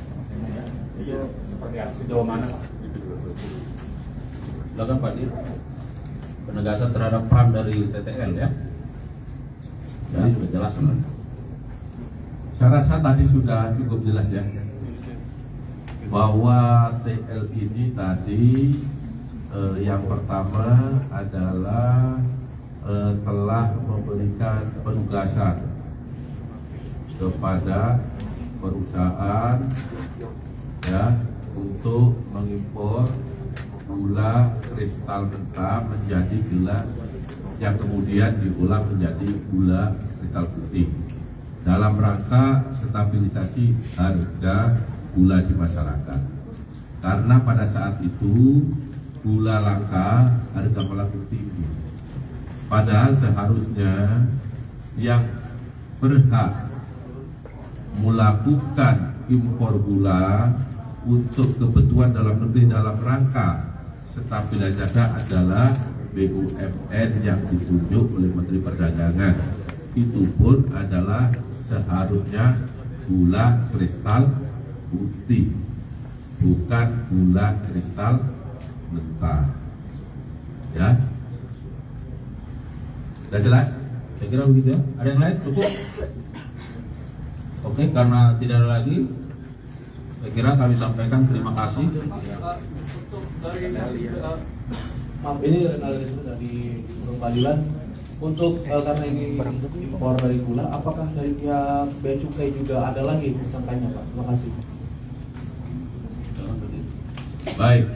Itu seperti apa? Sejauh mana Pak? Silakan Pak Dir. Penegasan terhadap peran dari TTL ya. Jadi sudah jelas sebenarnya. Saya rasa tadi sudah cukup jelas ya bahwa TL ini tadi yang pertama adalah telah memberikan penugasan kepada perusahaan ya untuk mengimpor gula kristal mentah menjadi gelas yang kemudian diolah menjadi gula kristal putih dalam rangka stabilisasi harga gula di masyarakat. Karena pada saat itu gula langka, harga melambung tinggi. Padahal seharusnya yang berhak melakukan impor gula untuk kebutuhan dalam negeri dalam rangka stabilisasi harga adalah BUMN yang ditunjuk oleh Menteri Perdagangan. Itu pun adalah seharusnya gula kristal putih, bukan gula kristal mentah. Ya, sudah jelas? Saya kira begitu ya. Ada yang lain? Cukup? Oke, karena tidak ada lagi, Saya kira kami sampaikan terima kasih. Maaf, ini analisisnya dari peradilan untuk karena ini impor dari gula, apakah dari pihak bea cukai juga ada lagi tersangkanya, Pak? Terima kasih. Baik,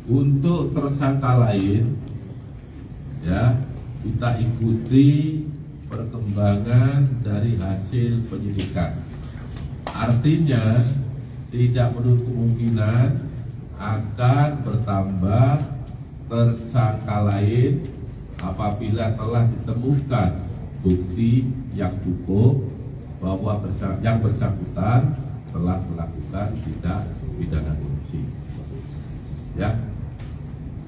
untuk tersangka lain, ya kita ikuti perkembangan dari hasil penyidikan. Artinya tidak menutup kemungkinan akan bertambah tersangka lain apabila telah ditemukan bukti yang cukup bahwa yang bersangkutan telah melakukan tindak pidana korupsi. Ya.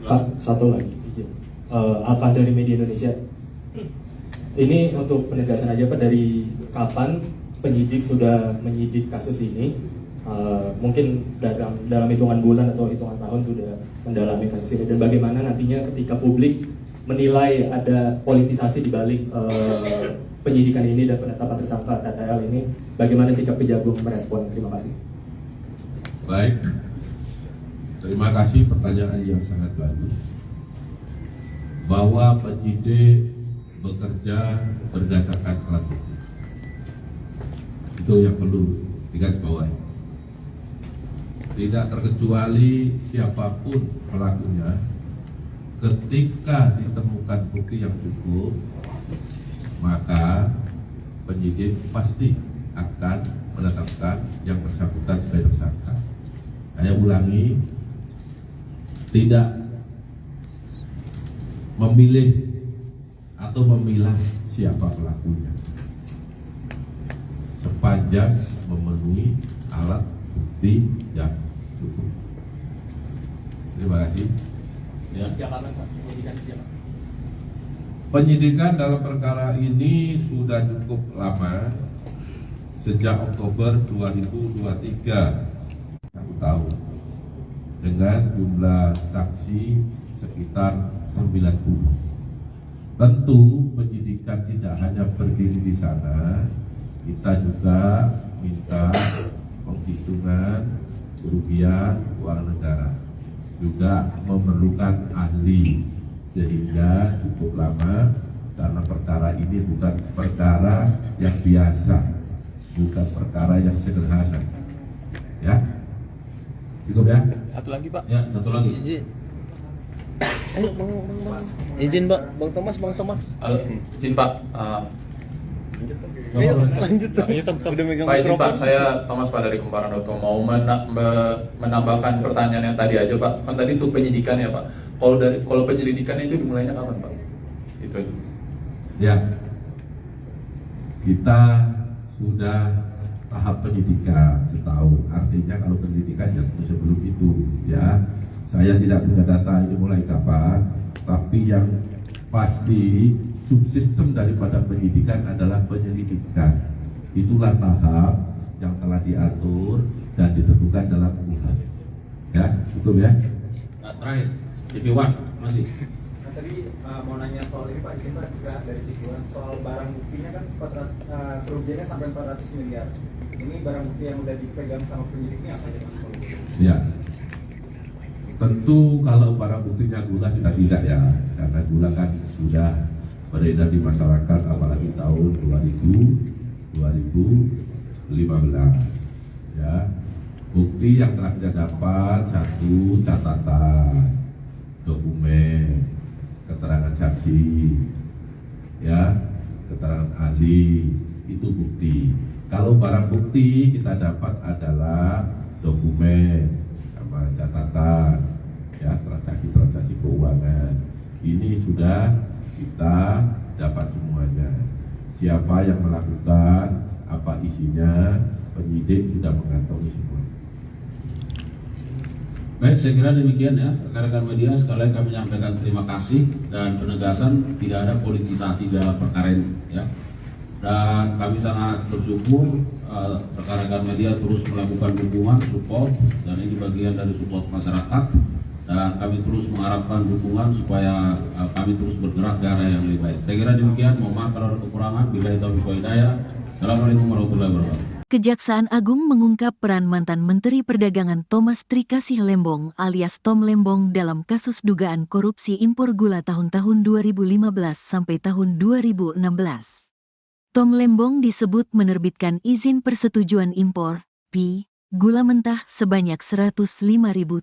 Pak, satu lagi izin. Apa dari media Indonesia? Ini untuk penegasan aja Pak, dari kapan penyidik sudah menyidik kasus ini? Mungkin dalam hitungan bulan atau hitungan tahun sudah mendalami kasus ini, dan bagaimana nantinya ketika publik menilai ada politisasi di balik penyidikan ini dan penetapan tersangka TTL ini, bagaimana sikap Kejagung merespon? Terima kasih. Baik. Terima kasih, pertanyaan yang sangat bagus. Bahwa penyidik bekerja berdasarkan alat bukti, itu yang perlu digarisbawahi. Tidak terkecuali siapapun pelakunya, ketika ditemukan bukti yang cukup, maka penyidik pasti akan menetapkan yang bersangkutan sebagai tersangka. Saya ulangi, tidak memilih atau memilah siapa pelakunya, sepanjang memenuhi alat bukti yang cukup. Terima kasih. Ya. Penyidikan dalam perkara ini sudah cukup lama, sejak Oktober 2023, 1 tahun, dengan jumlah saksi sekitar 90. Tentu penyidikan tidak hanya berdiri di sana, kita juga minta penghitungan kerugian keuangan negara, juga memerlukan ahli, sehingga cukup lama karena perkara ini bukan perkara yang biasa, bukan perkara yang sederhana. Ya, cukup ya. Satu lagi Pak. Ya, satu lagi. Izin. Ayo bang. Izin Pak, Bang Thomas. Halo, izin Pak. Ayo lanjut. Udah megang Pak, izin Pak, mikrofon. saya Thomas Pak dari Kumparan.com mau menambahkan pertanyaan yang tadi aja Pak. Kan tadi itu penyidikan ya Pak. Kalau penyelidikan itu dimulainya kapan Pak? Itu aja. Ya, kita sudah tahap penyidikan setahun. Artinya kalau penyidikan ya sebelum itu, ya. Saya tidak punya data ini mulai kapan, tapi yang pasti subsistem daripada penyidikan adalah penyelidikan. Itulah tahap yang telah diatur dan ditentukan dalam UUD. Ya, cukup ya. Nah, terakhir, DP1 masih. Nah, tadi mau nanya soal ini Pak, ini Pak juga dari Tiguan soal barang buktinya kan kerugiannya sampai 400 miliar. Ini barang bukti yang udah dipegang sama penyidiknya apa ya? Ya, tentu kalau barang buktinya gula sudah tidak ya, karena gula kan sudah beredar di masyarakat apalagi tahun 2015. Ya, bukti yang telah kita dapat, satu, catatan, dokumen, keterangan saksi, ya, keterangan ahli, itu bukti. Kalau barang bukti kita dapat adalah dokumen sama catatan, ya, transaksi keuangan. Ini sudah kita dapat semuanya. Siapa yang melakukan, apa isinya, penyidik sudah mengantongi semua. Baik, saya kira demikian ya, rekan-rekan media sekalian, kami menyampaikan terima kasih dan penegasan tidak ada politisasi dalam perkara ini ya. Dan kami sangat bersyukur rekan-rekan media terus melakukan dukungan, support, dan ini bagian dari support masyarakat, dan kami terus mengharapkan dukungan supaya kami terus bergerak ke arah yang lebih baik. Saya kira demikian, mohon maaf kalau ada kekurangan. Billahi taufiq wal hidayah. Assalamualaikum warahmatullahi wabarakatuh. Kejaksaan Agung mengungkap peran mantan Menteri Perdagangan Thomas Trikasih Lembong alias Tom Lembong dalam kasus dugaan korupsi impor gula tahun-tahun 2015 sampai tahun 2016. Tom Lembong disebut menerbitkan izin persetujuan impor, PI, gula mentah sebanyak 105.000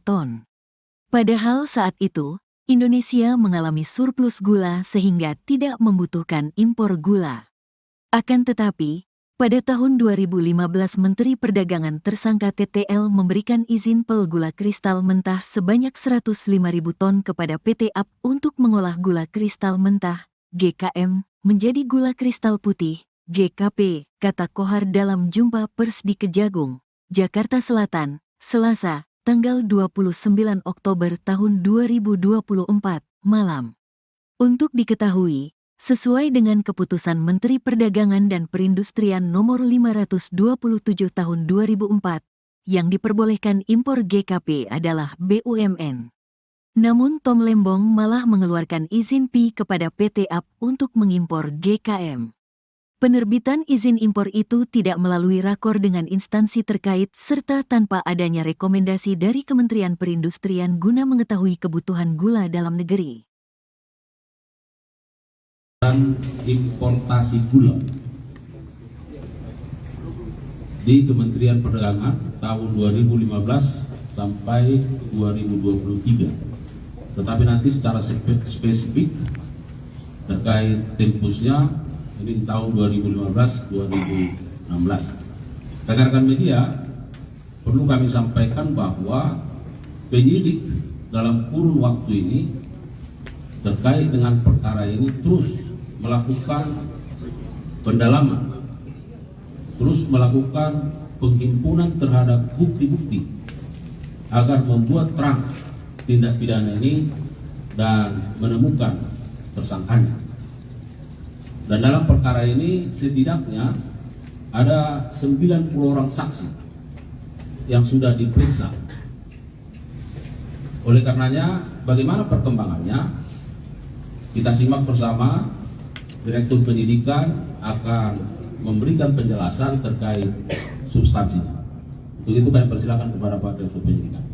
ton. Padahal saat itu, Indonesia mengalami surplus gula sehingga tidak membutuhkan impor gula. Akan tetapi, pada tahun 2015 Menteri Perdagangan tersangka TTL memberikan izin pel gula kristal mentah sebanyak 105.000 ton kepada PT AP untuk mengolah gula kristal mentah, GKM, menjadi gula kristal putih, GKP, kata Kohar dalam jumpa pers di Kejagung, Jakarta Selatan, Selasa, tanggal 29 Oktober tahun 2024, malam. Untuk diketahui, sesuai dengan keputusan Menteri Perdagangan dan Perindustrian nomor 527 tahun 2004, yang diperbolehkan impor GKP adalah BUMN. Namun Tom Lembong malah mengeluarkan izin PI kepada PT AP untuk mengimpor GKM. Penerbitan izin impor itu tidak melalui rakor dengan instansi terkait serta tanpa adanya rekomendasi dari Kementerian Perindustrian guna mengetahui kebutuhan gula dalam negeri. Dan importasi gula di Kementerian Perdagangan tahun 2015 sampai 2023. Tetapi nanti secara spesifik terkait tempusnya ini tahun 2015-2016. Rekan-rekan media, perlu kami sampaikan bahwa penyidik dalam kurun waktu ini terkait dengan perkara ini terus melakukan pendalaman, terus melakukan penghimpunan terhadap bukti-bukti agar membuat terang tindak pidana ini dan menemukan tersangkanya. Dan dalam perkara ini setidaknya ada 90 orang saksi yang sudah diperiksa. Oleh karenanya, bagaimana perkembangannya? Kita simak bersama. Direktur Penyidikan akan memberikan penjelasan terkait substansinya. Untuk itu kami persilakan kepada Pak Direktur Penyidikan.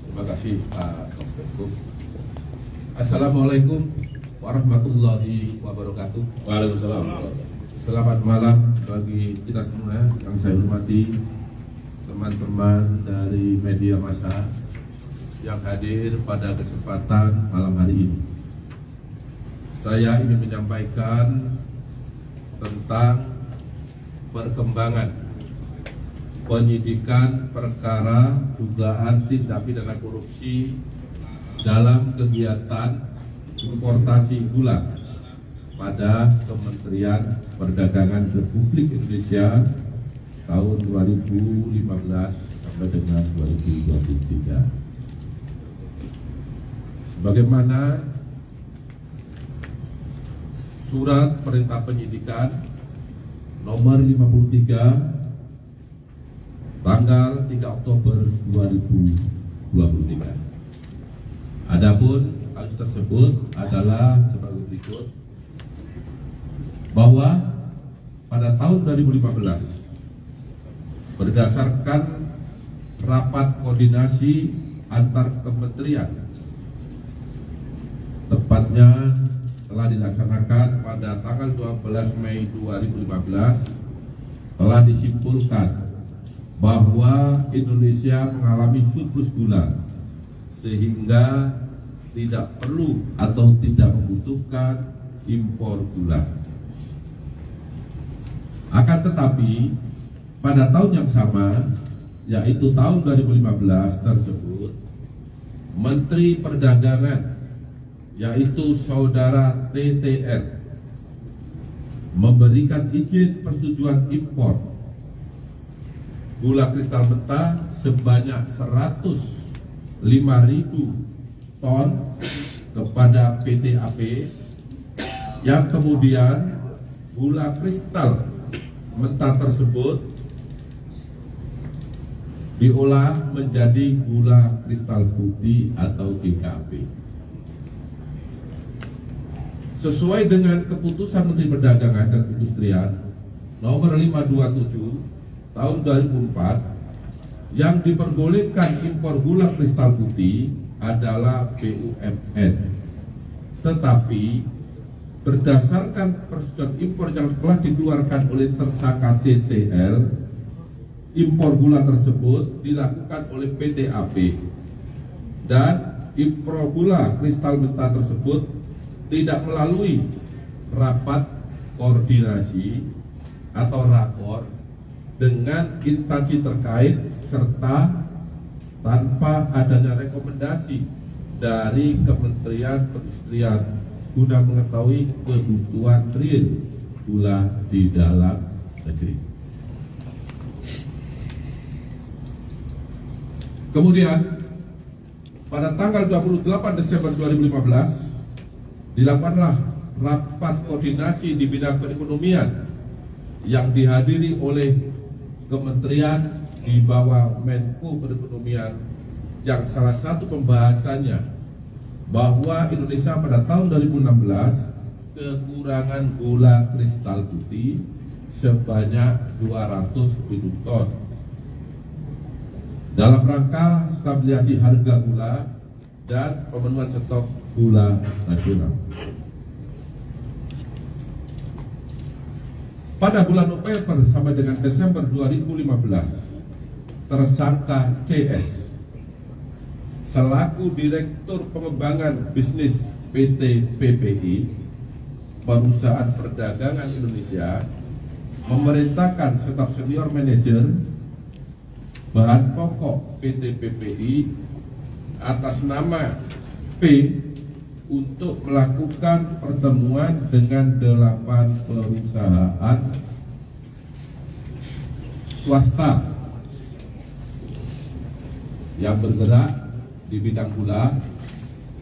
Terima kasih Pak Konspektur. Assalamualaikum warahmatullahi wabarakatuh. Waalaikumsalam. Selamat malam bagi kita semua yang saya hormati, teman-teman dari media massa yang hadir pada kesempatan malam hari ini. Saya ingin menyampaikan tentang perkembangan penyidikan perkara dugaan tindak pidana korupsi dalam kegiatan importasi gula pada Kementerian Perdagangan Republik Indonesia tahun 2015 sampai dengan 2023. Sebagaimana Surat Perintah Penyidikan nomor 53 tanggal 3 Oktober 2023. Adapun kasus tersebut adalah sebagai berikut, bahwa pada tahun 2015 berdasarkan rapat koordinasi antar kementerian, tepatnya telah dilaksanakan pada tanggal 12 Mei 2015, telah disimpulkan bahwa Indonesia mengalami surplus gula sehingga tidak perlu atau tidak membutuhkan impor gula. Akan tetapi pada tahun yang sama, yaitu tahun 2015 tersebut, Menteri Perdagangan yaitu saudara TTL memberikan izin persetujuan impor gula kristal mentah sebanyak 105.000 ton kepada PT AP, yang kemudian gula kristal mentah tersebut diolah menjadi gula kristal putih atau GKP. Sesuai dengan keputusan Menteri Perdagangan dan Perindustrian nomor 527 tahun 2004 yang diperbolehkan impor gula kristal putih adalah BUMN. Tetapi berdasarkan persetujuan impor yang telah dikeluarkan oleh tersangka TTL, impor gula tersebut dilakukan oleh PT AP dan impor gula kristal mentah tersebut tidak melalui rapat koordinasi atau rakor dengan instansi terkait serta tanpa adanya rekomendasi dari Kementerian Perindustrian guna mengetahui kebutuhan real gula di dalam negeri. Kemudian pada tanggal 28 Desember 2015 dilakukanlah rapat koordinasi di bidang perekonomian yang dihadiri oleh kementerian di bawah Menko Perekonomian, yang salah satu pembahasannya bahwa Indonesia pada tahun 2016 kekurangan gula kristal putih sebanyak 200.000 ton. Dalam rangka stabilisasi harga gula dan pemenuhan stok gula nasional. Pada bulan November sampai dengan Desember 2015, tersangka CS selaku Direktur Pengembangan Bisnis PT PPI, Perusahaan Perdagangan Indonesia, memerintahkan staf senior manajer bahan pokok PT PPI atas nama P untuk melakukan pertemuan dengan 8 perusahaan swasta yang bergerak di bidang gula,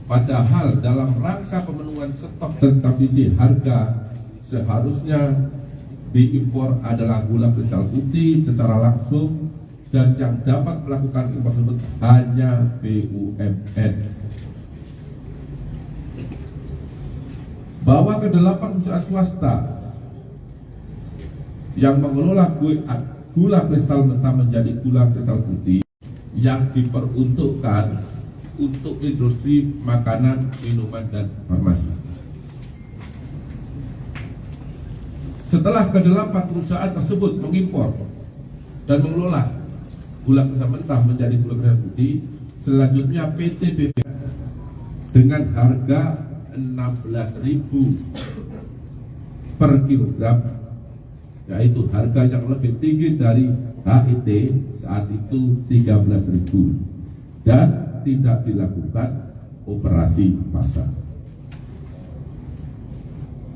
padahal dalam rangka pemenuhan stok dan stabilisasi harga seharusnya diimpor adalah gula kristal putih secara langsung, dan yang dapat melakukan impor tersebut hanya BUMN. Bahwa ke-8 perusahaan swasta yang mengelola gula kristal mentah menjadi gula kristal putih yang diperuntukkan untuk industri makanan, minuman, dan farmasi. Setelah ke-8 perusahaan tersebut mengimpor dan mengelola gula kristal mentah menjadi gula kristal putih, selanjutnya PT PP dengan harga 16.000 per kilogram, yaitu harga yang lebih tinggi dari HIT saat itu 13.000, dan tidak dilakukan operasi pasar.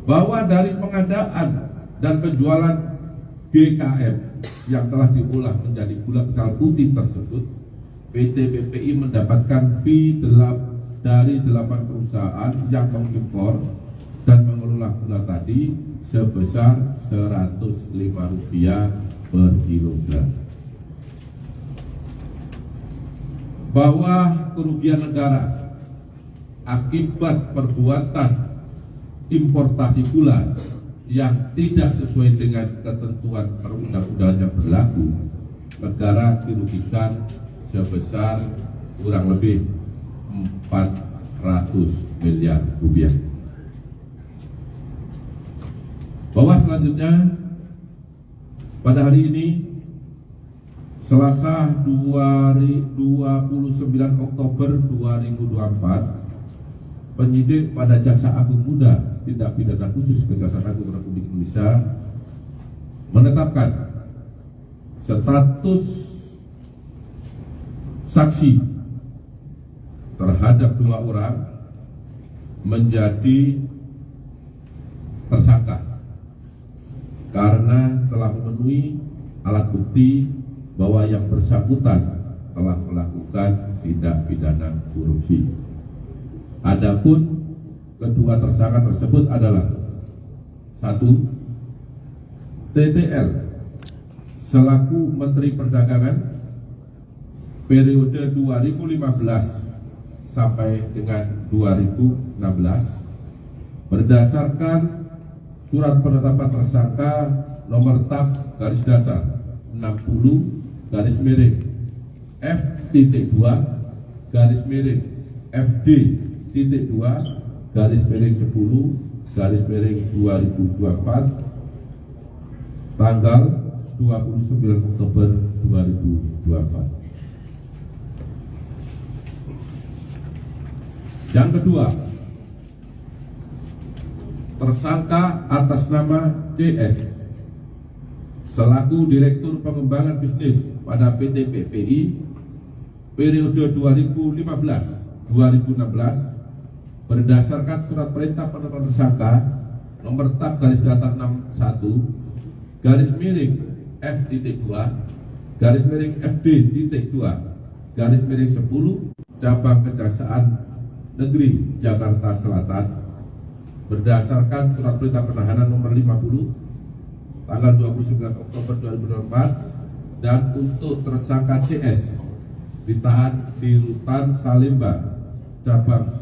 Bahwa dari pengadaan dan penjualan GKM yang telah diolah menjadi gula kristal putih tersebut, PT PPI mendapatkan fee dari 8 perusahaan yang mengimpor dan mengelola gula tadi sebesar Rp105 per kilogram. Bahwa kerugian negara akibat perbuatan importasi gula yang tidak sesuai dengan ketentuan perundang-undangan yang berlaku, negara dirugikan sebesar kurang lebih 400 miliar rupiah. Bahwa selanjutnya pada hari ini Selasa 29 Oktober 2024, penyidik pada Jaksa Agung Muda Tindak Pidana Khusus Kejaksaan Agung Republik Indonesia menetapkan status saksi terhadap 2 orang menjadi tersangka karena telah memenuhi alat bukti bahwa yang bersangkutan telah melakukan tindak pidana korupsi. Adapun kedua tersangka tersebut adalah 1. TTL selaku Menteri Perdagangan periode 2015 sampai dengan 2016 berdasarkan surat penetapan tersangka nomor tab garis datar 6 garis miring F.2 garis miring FD.2 garis miring 10 garis miring 2024 tanggal 29 Oktober 2024. Yang kedua, tersangka atas nama CS selaku Direktur Pengembangan Bisnis pada PT PPI periode 2015-2016 berdasarkan surat perintah penetapan tersangka nomor tab garis datar 61 garis miring F.2 garis miring FD.2 garis miring 10 cabang Kejaksaan Negeri Jakarta Selatan berdasarkan surat perintah penahanan nomor 50 tanggal 29 Oktober 2024 dan untuk tersangka CS ditahan di Rutan Salemba cabang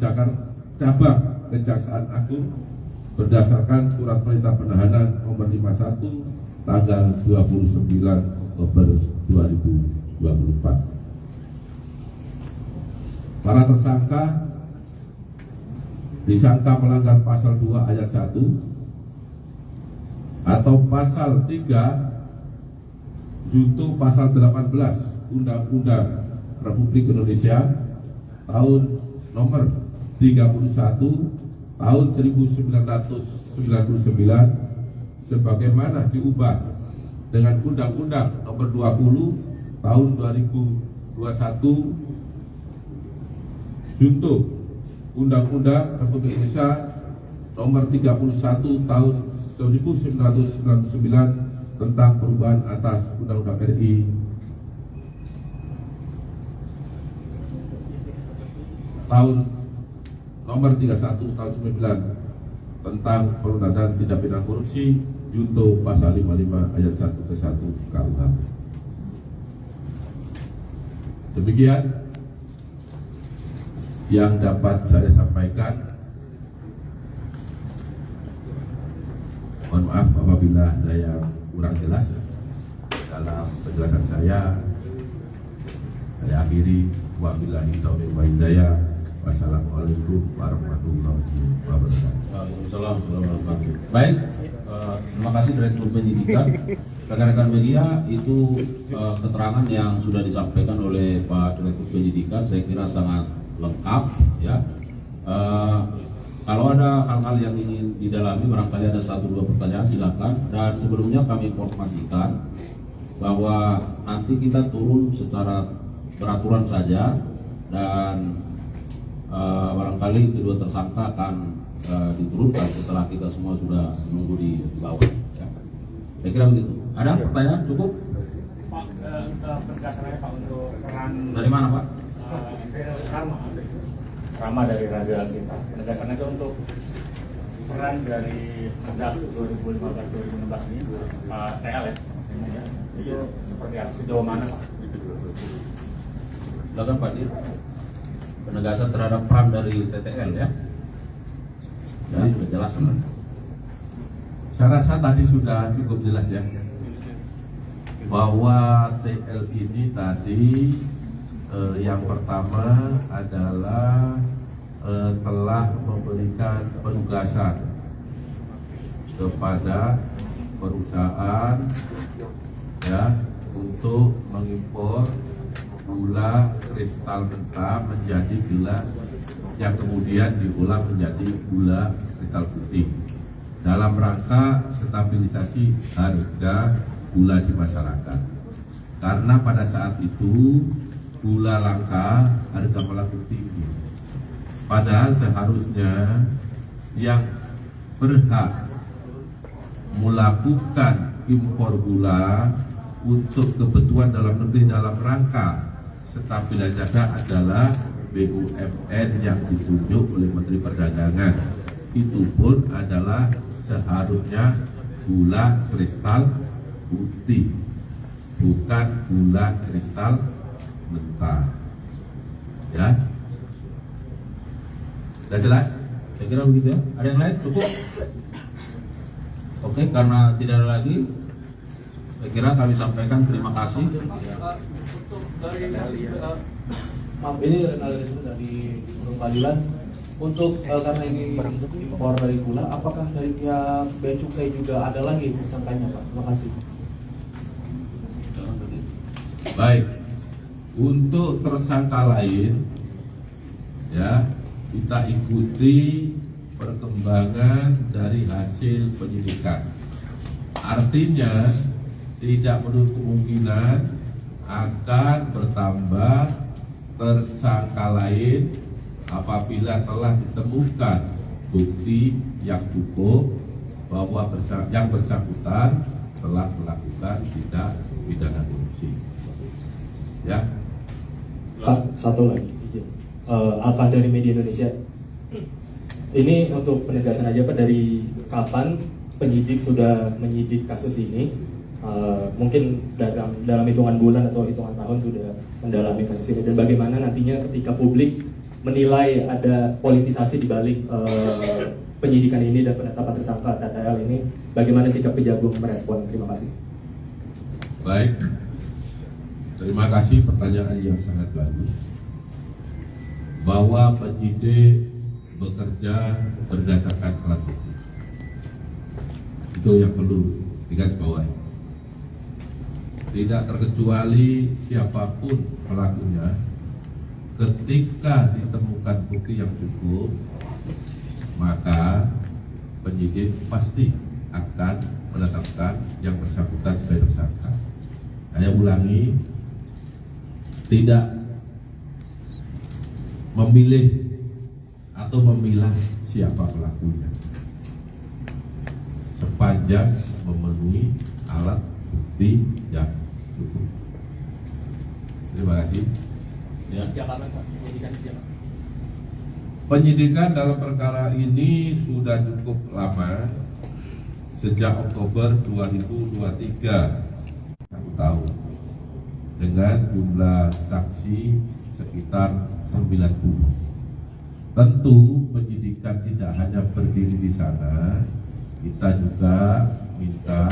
Kejaksaan Agung berdasarkan surat perintah penahanan nomor 51 tanggal 29 Oktober 2024. Para tersangka disangka melanggar pasal 2 ayat 1 atau pasal 3 junto pasal 18 Undang-Undang Republik Indonesia tahun nomor 31 tahun 1999 sebagaimana diubah dengan Undang-Undang nomor 20 tahun 2021 junto Undang-Undang Republik Indonesia nomor 31 tahun 1999 tentang perubahan atas Undang-Undang RI tahun nomor 31 tahun 99 tentang pemberantasan tindak pidana korupsi junto pasal 55 ayat 1 ke 1 KUH. Demikian yang dapat saya sampaikan. Mohon maaf apabila ada yang kurang jelas dalam penjelasan saya. Saya akhiri. Wabillahi taufiq wal hidayah. Wassalamualaikum warahmatullahi wabarakatuh. Waalaikumsalam warahmatullahi wabarakatuh. Baik, terima kasih Direktur Penyidikan. Rekan-rekan media, itu keterangan yang sudah disampaikan oleh Pak Direktur Penyidikan saya kira sangat lengkap ya. Kalau ada hal-hal yang ingin didalami, barangkali ada 1-2 pertanyaan silakan. Dan sebelumnya kami informasikan bahwa nanti kita turun secara peraturan saja dan barangkali kedua tersangka akan diturunkan setelah kita semua sudah menunggu di bawah. Ya. Saya kira begitu. Ada pertanyaan? Cukup? Pak, penegasannya Pak untuk peran dari mana Pak? Rama dari Raja Alsinta. Penegasannya itu untuk peran dari Mendak 2015-2016 ini TL ya. Itu seperti apa? Sejauh mana Pak? Silakan Pak Dir. Penegasan terhadap peran dari TTL ya. Jadi sudah jelas kan? Saya rasa tadi sudah cukup jelas ya, bahwa TL ini tadi yang pertama adalah telah memberikan penugasan kepada perusahaan ya untuk mengimpor gula kristal mentah menjadi gula yang kemudian diolah menjadi gula kristal putih dalam rangka stabilisasi harga gula di masyarakat. Karena pada saat itu gula langka, harga melambung tinggi. Padahal seharusnya yang berhak melakukan impor gula untuk kebutuhan dalam negeri dalam rangka stabilisasi harga adalah BUMN yang ditunjuk oleh Menteri Perdagangan. Itu pun adalah seharusnya gula kristal putih, bukan gula kristal mentah. Ya, sudah jelas? Saya kira begitu ya. Ada yang lain? Cukup? Oke, karena tidak ada lagi, Saya kira kami sampaikan terima kasih. Maaf, ini analisisnya dari peradilan untuk karena ini impor dari gula, apakah dari pihak bea cukai juga ada lagi tersangkanya, Pak? Terima kasih. Baik, untuk tersangka lain, ya kita ikuti perkembangan dari hasil penyidikan. Artinya tidak menutup kemungkinan akan bertambah tersangka lain apabila telah ditemukan bukti yang cukup bahwa yang bersangkutan telah melakukan tindak pidana korupsi. Ya. Pak, satu lagi izin. Apa dari media Indonesia? Ini untuk penegasan aja Pak, dari kapan penyidik sudah menyidik kasus ini? Mungkin dalam hitungan bulan atau hitungan tahun sudah mendalami kasus ini, dan bagaimana nantinya ketika publik menilai ada politisasi di balik penyidikan ini dan penetapan tersangka TTL ini, bagaimana sikap Kejagung merespon? Terima kasih. Baik, terima kasih pertanyaan yang sangat bagus. Bahwa penyidik bekerja berdasarkan alat bukti, itu yang perlu digarisbawahi. Tidak terkecuali siapapun pelakunya, ketika ditemukan bukti yang cukup, maka penyidik pasti akan menetapkan yang bersangkutan sebagai tersangka. Saya ulangi, tidak memilih atau memilah siapa pelakunya, sepanjang memenuhi alat bukti yang cukup. Terima kasih. Ya. Penyidikan dalam perkara ini sudah cukup lama, sejak Oktober 2023, 1 tahun, dengan jumlah saksi sekitar 90. Tentu penyidikan tidak hanya berdiri di sana, kita juga minta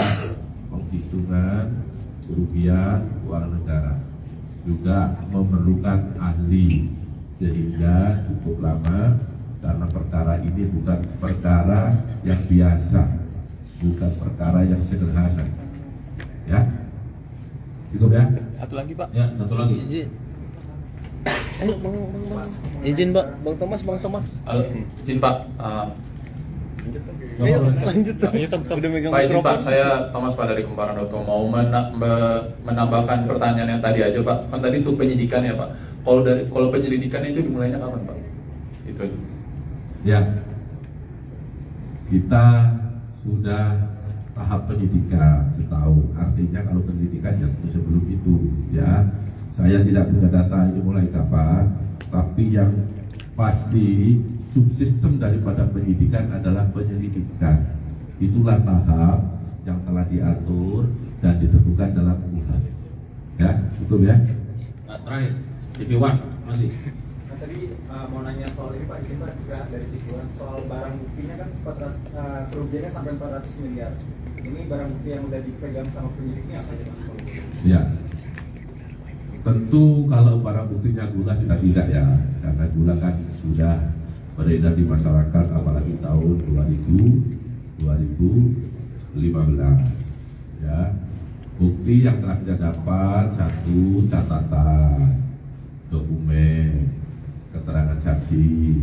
penghitungan kerugian keuangan negara, juga memerlukan ahli, sehingga cukup lama karena perkara ini bukan perkara yang biasa, bukan perkara yang sederhana. Ya, cukup ya. Satu lagi Pak. Ya, satu lagi. Izin. Ayo bang. Izin Pak, Bang Thomas. Izin Pak. Ayo lanjut. Udah megang Pak, izin mikrofon. Pak, saya Thomas Pak dari Kemparan.com mau menambahkan pertanyaan yang tadi aja Pak. Kan tadi itu penyidikan ya Pak. Kalau penyelidikan itu dimulainya kapan Pak? Itu aja. Ya, kita sudah tahap penyidikan setahun. Artinya kalau penyelidikan yang sebelum itu, ya, saya tidak punya data ini mulai kapan, tapi yang pasti subsistem daripada penyidikan adalah penyelidikan. Itulah tahap yang telah diatur dan ditentukan dalam UUD. Ya, cukup ya. Terakhir, TV1 masih. Nah, tadi mau nanya soal ini Pak, izin Pak, juga dari TV1 soal barang buktinya kan kerugiannya sampai 400 miliar. Ini barang bukti yang udah dipegang sama penyidiknya apa ya? Ya, tentu kalau barang buktinya gula kita tidak ya, karena gula kan sudah beredar di masyarakat apalagi tahun 2015. Ya, bukti yang telah kita dapat, satu, catatan, dokumen, keterangan saksi,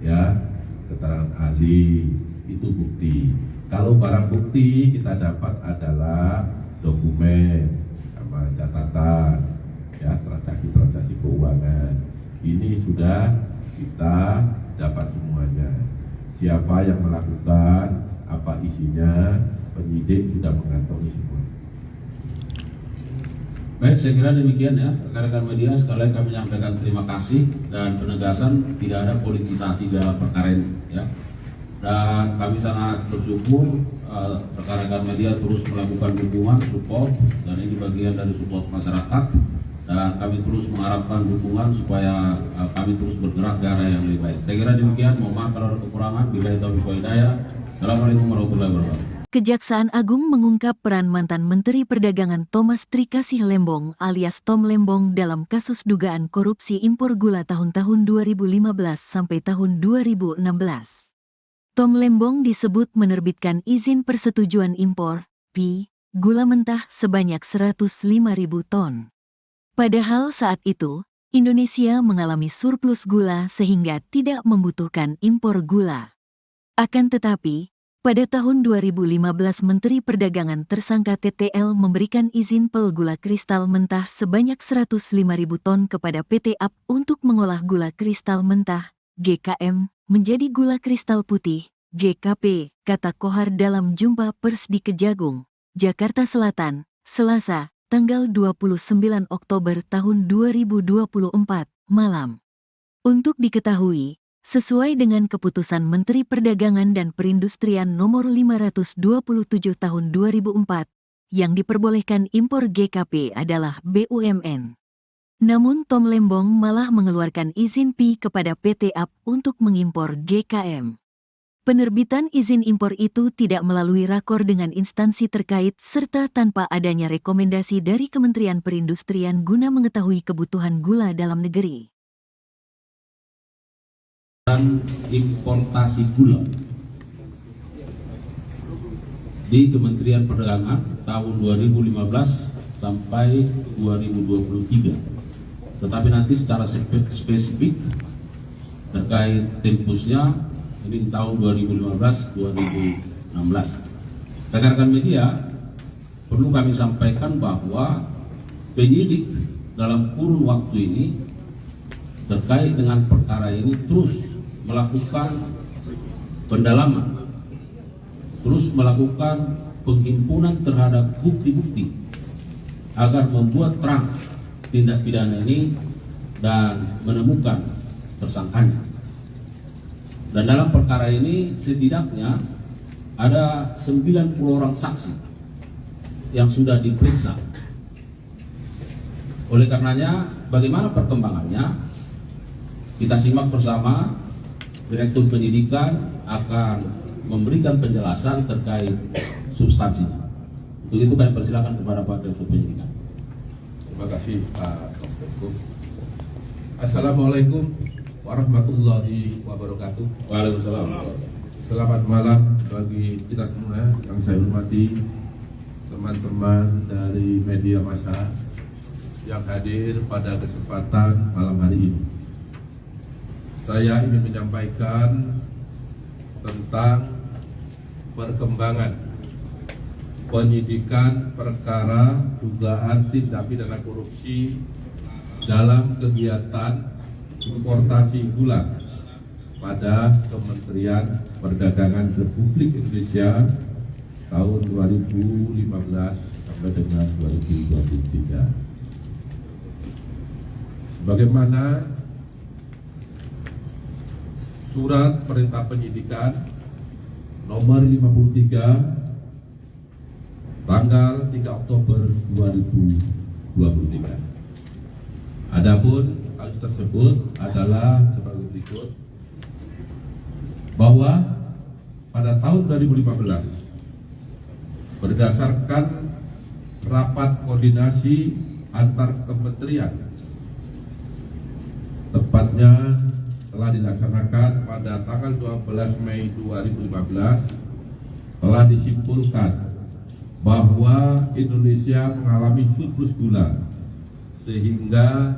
ya, keterangan ahli, itu bukti. Kalau barang bukti kita dapat adalah dokumen sama catatan, ya, transaksi keuangan. Ini sudah kita dapat semuanya. Siapa yang melakukan, apa isinya, penyidik sudah mengantongi semua. Baik, saya kira demikian ya, rekan-rekan media sekalian, kami menyampaikan terima kasih dan penegasan tidak ada politisasi dalam perkara ini ya. Dan kami sangat bersyukur rekan-rekan media terus melakukan dukungan, support, dan ini bagian dari support masyarakat, dan kami terus mengharapkan dukungan supaya kami terus bergerak ke arah yang lebih baik. Saya kira demikian, mohon maaf kalau ada kekurangan. Bila itu hidayah. Assalamualaikum warahmatullahi wabarakatuh. Kejaksaan Agung mengungkap peran mantan Menteri Perdagangan Thomas Trikasih Lembong alias Tom Lembong dalam kasus dugaan korupsi impor gula tahun-tahun 2015 sampai tahun 2016. Tom Lembong disebut menerbitkan izin persetujuan impor, PI, gula mentah sebanyak 105.000 ton. Padahal saat itu, Indonesia mengalami surplus gula sehingga tidak membutuhkan impor gula. Akan tetapi, pada tahun 2015 Menteri Perdagangan tersangka TTL memberikan izin pel gula kristal mentah sebanyak 105.000 ton kepada PT AP untuk mengolah gula kristal mentah, GKM, menjadi gula kristal putih, GKP, kata Kohar dalam jumpa pers di Kejagung, Jakarta Selatan, Selasa, tanggal 29 Oktober tahun 2024, malam. Untuk diketahui, sesuai dengan keputusan Menteri Perdagangan dan Perindustrian nomor 527 tahun 2004, yang diperbolehkan impor GKP adalah BUMN. Namun Tom Lembong malah mengeluarkan izin PI kepada PT AP untuk mengimpor GKM. Penerbitan izin impor itu tidak melalui rakor dengan instansi terkait serta tanpa adanya rekomendasi dari Kementerian Perindustrian guna mengetahui kebutuhan gula dalam negeri. Dan importasi gula di Kementerian Perdagangan tahun 2015 sampai 2023. Tetapi nanti secara spesifik terkait tempusnya ini tahun 2015-2016. Rekan-rekan media, perlu kami sampaikan bahwa penyidik dalam kurun waktu ini terkait dengan perkara ini terus melakukan pendalaman, terus melakukan penghimpunan terhadap bukti-bukti agar membuat terang tindak pidana ini dan menemukan tersangkanya. Dan dalam perkara ini setidaknya ada 90 orang saksi yang sudah diperiksa. Oleh karenanya, bagaimana perkembangannya? Kita simak bersama. Direktur Penyidikan akan memberikan penjelasan terkait substansinya. Untuk itu kami persilakan kepada Pak Direktur Penyidikan. Terima kasih Pak Konspektur. Assalamualaikum warahmatullahi wabarakatuh. Waalaikumsalam. Selamat malam bagi kita semua yang saya hormati, teman-teman dari media massa yang hadir pada kesempatan malam hari ini. Saya ingin menyampaikan tentang perkembangan penyidikan perkara dugaan tindak pidana korupsi dalam kegiatan importasi gula pada Kementerian Perdagangan Republik Indonesia tahun 2015 sampai dengan 2023. Sebagaimana Surat Perintah Penyidikan nomor 53 tanggal 3 Oktober 2023. Adapun kasus tersebut adalah sebagai berikut, bahwa pada tahun 2015 berdasarkan rapat koordinasi antar kementerian, tepatnya telah dilaksanakan pada tanggal 12 Mei 2015, telah disimpulkan bahwa Indonesia mengalami surplus gula sehingga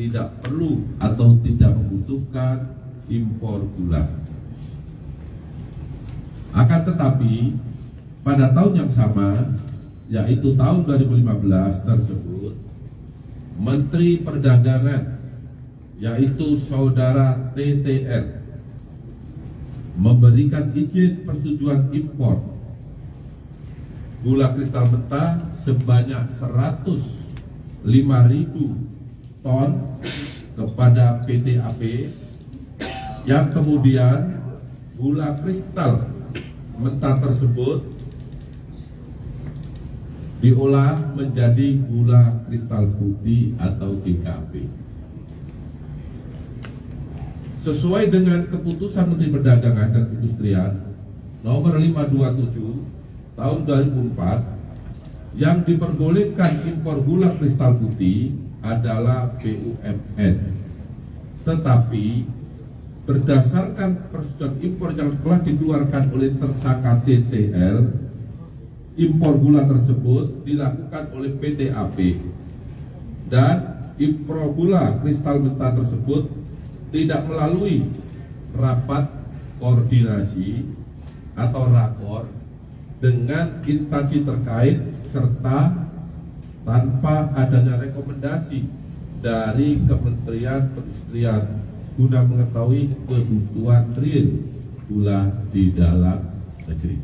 tidak perlu atau tidak membutuhkan impor gula. Akan tetapi pada tahun yang sama, yaitu tahun 2015 tersebut, Menteri Perdagangan yaitu saudara TTL memberikan izin persetujuan impor gula kristal mentah sebanyak 105.000 ton kepada PT AP, yang kemudian gula kristal mentah tersebut diolah menjadi gula kristal putih atau GKP. Sesuai dengan keputusan Menteri Perdagangan dan Perindustrian nomor 527 tahun 2004 yang diperbolehkan impor gula kristal putih adalah BUMN. Tetapi berdasarkan persetujuan impor yang telah dikeluarkan oleh tersangka TTL, impor gula tersebut dilakukan oleh PT AP dan impor gula kristal mentah tersebut tidak melalui rapat koordinasi atau rakor dengan instansi terkait serta tanpa adanya rekomendasi dari Kementerian Perindustrian guna mengetahui kebutuhan real gula di dalam negeri.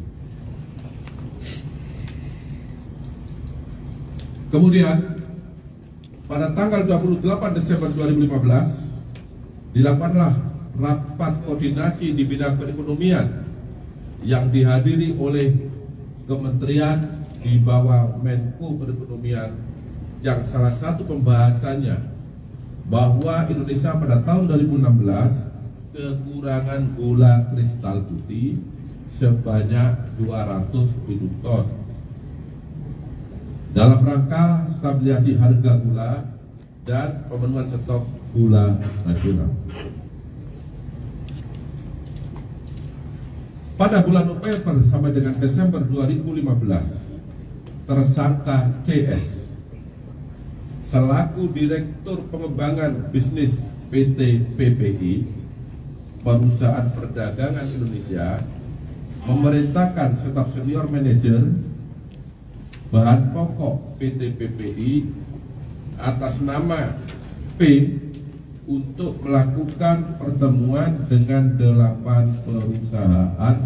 Kemudian pada tanggal 28 Desember 2015 dilakukanlah rapat koordinasi di bidang perekonomian yang dihadiri oleh kementerian di bawah Menko Perekonomian, yang salah satu pembahasannya bahwa Indonesia pada tahun 2016 kekurangan gula kristal putih sebanyak 200.000 ton dalam rangka stabilisasi harga gula dan pemenuhan stok gula nasional. Pada bulan November sampai dengan Desember 2015, tersangka CS selaku Direktur Pengembangan Bisnis PT PPI, Perusahaan Perdagangan Indonesia, memerintahkan staf senior manajer bahan pokok PT PPI atas nama P untuk melakukan pertemuan dengan 8 perusahaan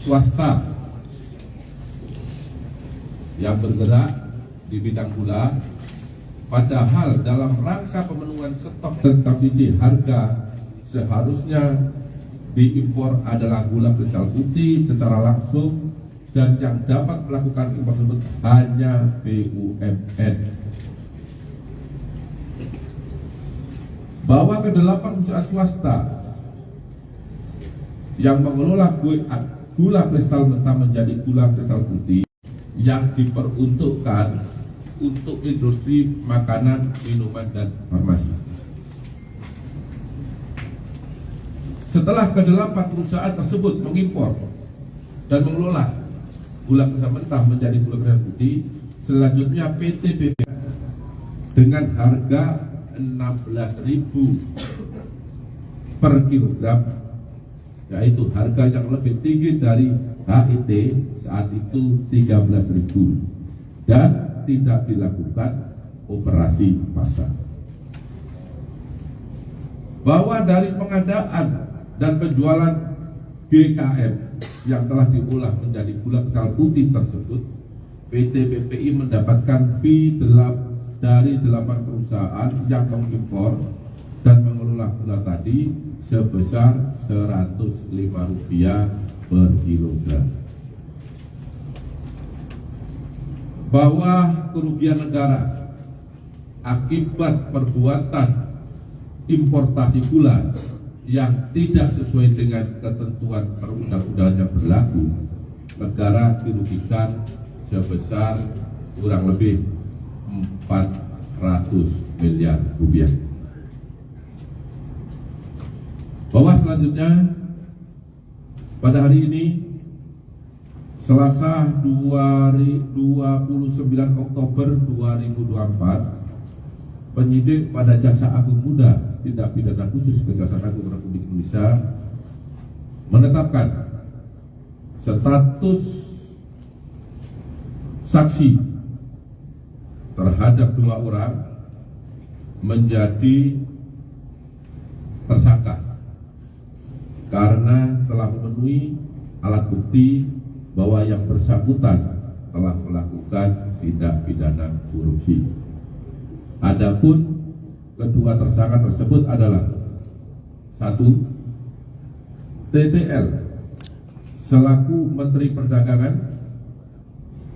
swasta yang bergerak di bidang gula, padahal dalam rangka pemenuhan stok dan stabilisasi harga seharusnya diimpor adalah gula kristal putih secara langsung, dan yang dapat melakukan impor tersebut hanya BUMN. Bahwa ke-8 perusahaan swasta yang mengelola gula kristal mentah menjadi gula kristal putih yang diperuntukkan untuk industri makanan, minuman, dan farmasi. Setelah ke-8 perusahaan tersebut mengimpor dan mengelola gula kristal mentah menjadi gula kristal putih, selanjutnya PT PP dengan harga 16.000 per kilogram, yaitu harga yang lebih tinggi dari HIT saat itu 13.000, dan tidak dilakukan operasi pasar. Bahwa dari pengadaan dan penjualan GKM yang telah diolah menjadi gula kristal putih tersebut, PT PPI mendapatkan fee dari 8 perusahaan yang mengimpor dan mengelola gula tadi sebesar Rp105 per kilogram. Bahwa kerugian negara akibat perbuatan importasi gula yang tidak sesuai dengan ketentuan perundang-undangan yang berlaku, negara dirugikan sebesar kurang lebih 400 miliar rupiah. Bahwa selanjutnya pada hari ini Selasa 29 Oktober 2024, penyidik pada Jaksa Agung Muda Tindak Pidana Khusus Kejaksaan Agung Republik Indonesia menetapkan status saksi terhadap 2 orang menjadi tersangka karena telah memenuhi alat bukti bahwa yang bersangkutan telah melakukan tindak pidana korupsi. Adapun kedua tersangka tersebut adalah 1. TTL selaku Menteri Perdagangan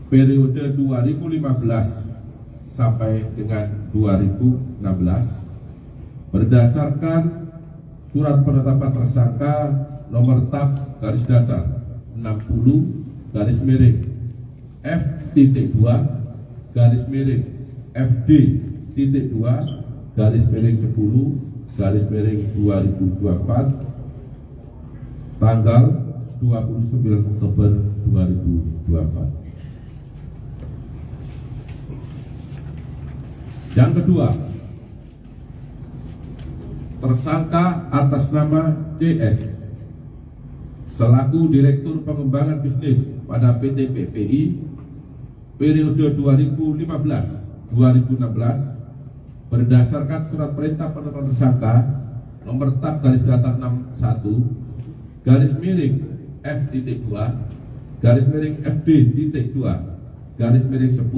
periode 2015 sampai dengan 2016 berdasarkan surat penetapan tersangka nomor tab garis datar garis miring F.2 garis miring FD.2 garis miring 10 garis miring 2024 tanggal 29 Oktober 2024. Yang kedua, tersangka atas nama CS selaku Direktur Pengembangan Bisnis pada PT PPI periode 2015-2016 berdasarkan surat perintah penetapan tersangka nomor tab garis datar 61 garis miring F.2 garis miring FD.2 garis miring 10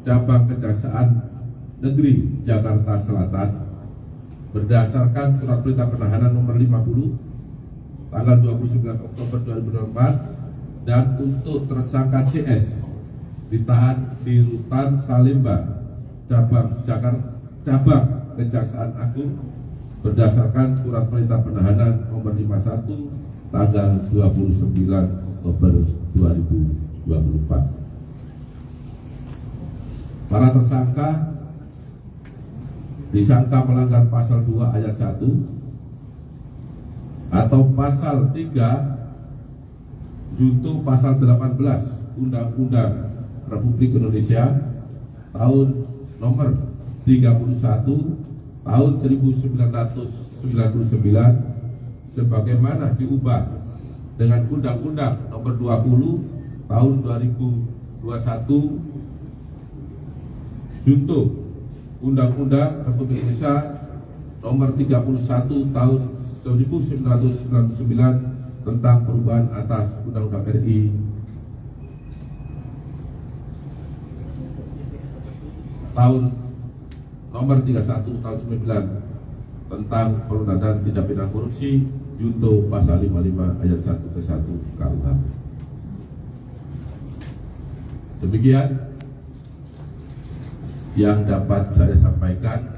cabang Kejaksaan Negeri Jakarta Selatan berdasarkan surat perintah penahanan nomor 50 tanggal 29 Oktober 2024 dan untuk tersangka CS ditahan di Rutan Salemba cabang Kejaksaan Agung berdasarkan surat perintah penahanan nomor 51 tanggal 29 Oktober 2024. Para tersangka disangka melanggar pasal 2 ayat 1 atau pasal 3 junto pasal 18 Undang-Undang Republik Indonesia tahun nomor 31 tahun 1999 sebagaimana diubah dengan Undang-Undang nomor 20 tahun 2021 junto Undang-Undang Republik Indonesia nomor 31 tahun 1999 tentang perubahan atas Undang-Undang RI tahun nomor 31 tahun 99 tentang pemberantasan tindak pidana korupsi junto pasal 55 ayat 1 ke 1 KUH. Demikian yang dapat saya sampaikan.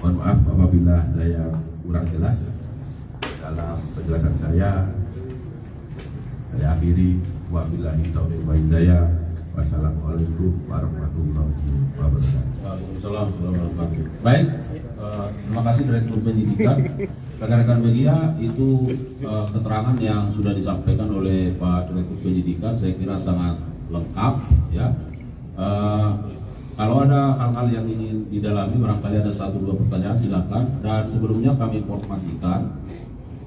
Mohon maaf apabila ada yang kurang jelas dalam penjelasan saya. Saya akhiri. Wabillahi taufiq wal hidayah. Wassalamualaikum warahmatullahi wabarakatuh. Waalaikumsalam warahmatullahi wabarakatuh. Baik, terima kasih Direktur Penyidikan. Rekan-rekan media, itu keterangan yang sudah disampaikan oleh Pak Direktur Penyidikan saya kira sangat lengkap ya. Kalau ada hal-hal yang ingin didalami, barangkali ada 1-2 pertanyaan silakan. Dan sebelumnya kami informasikan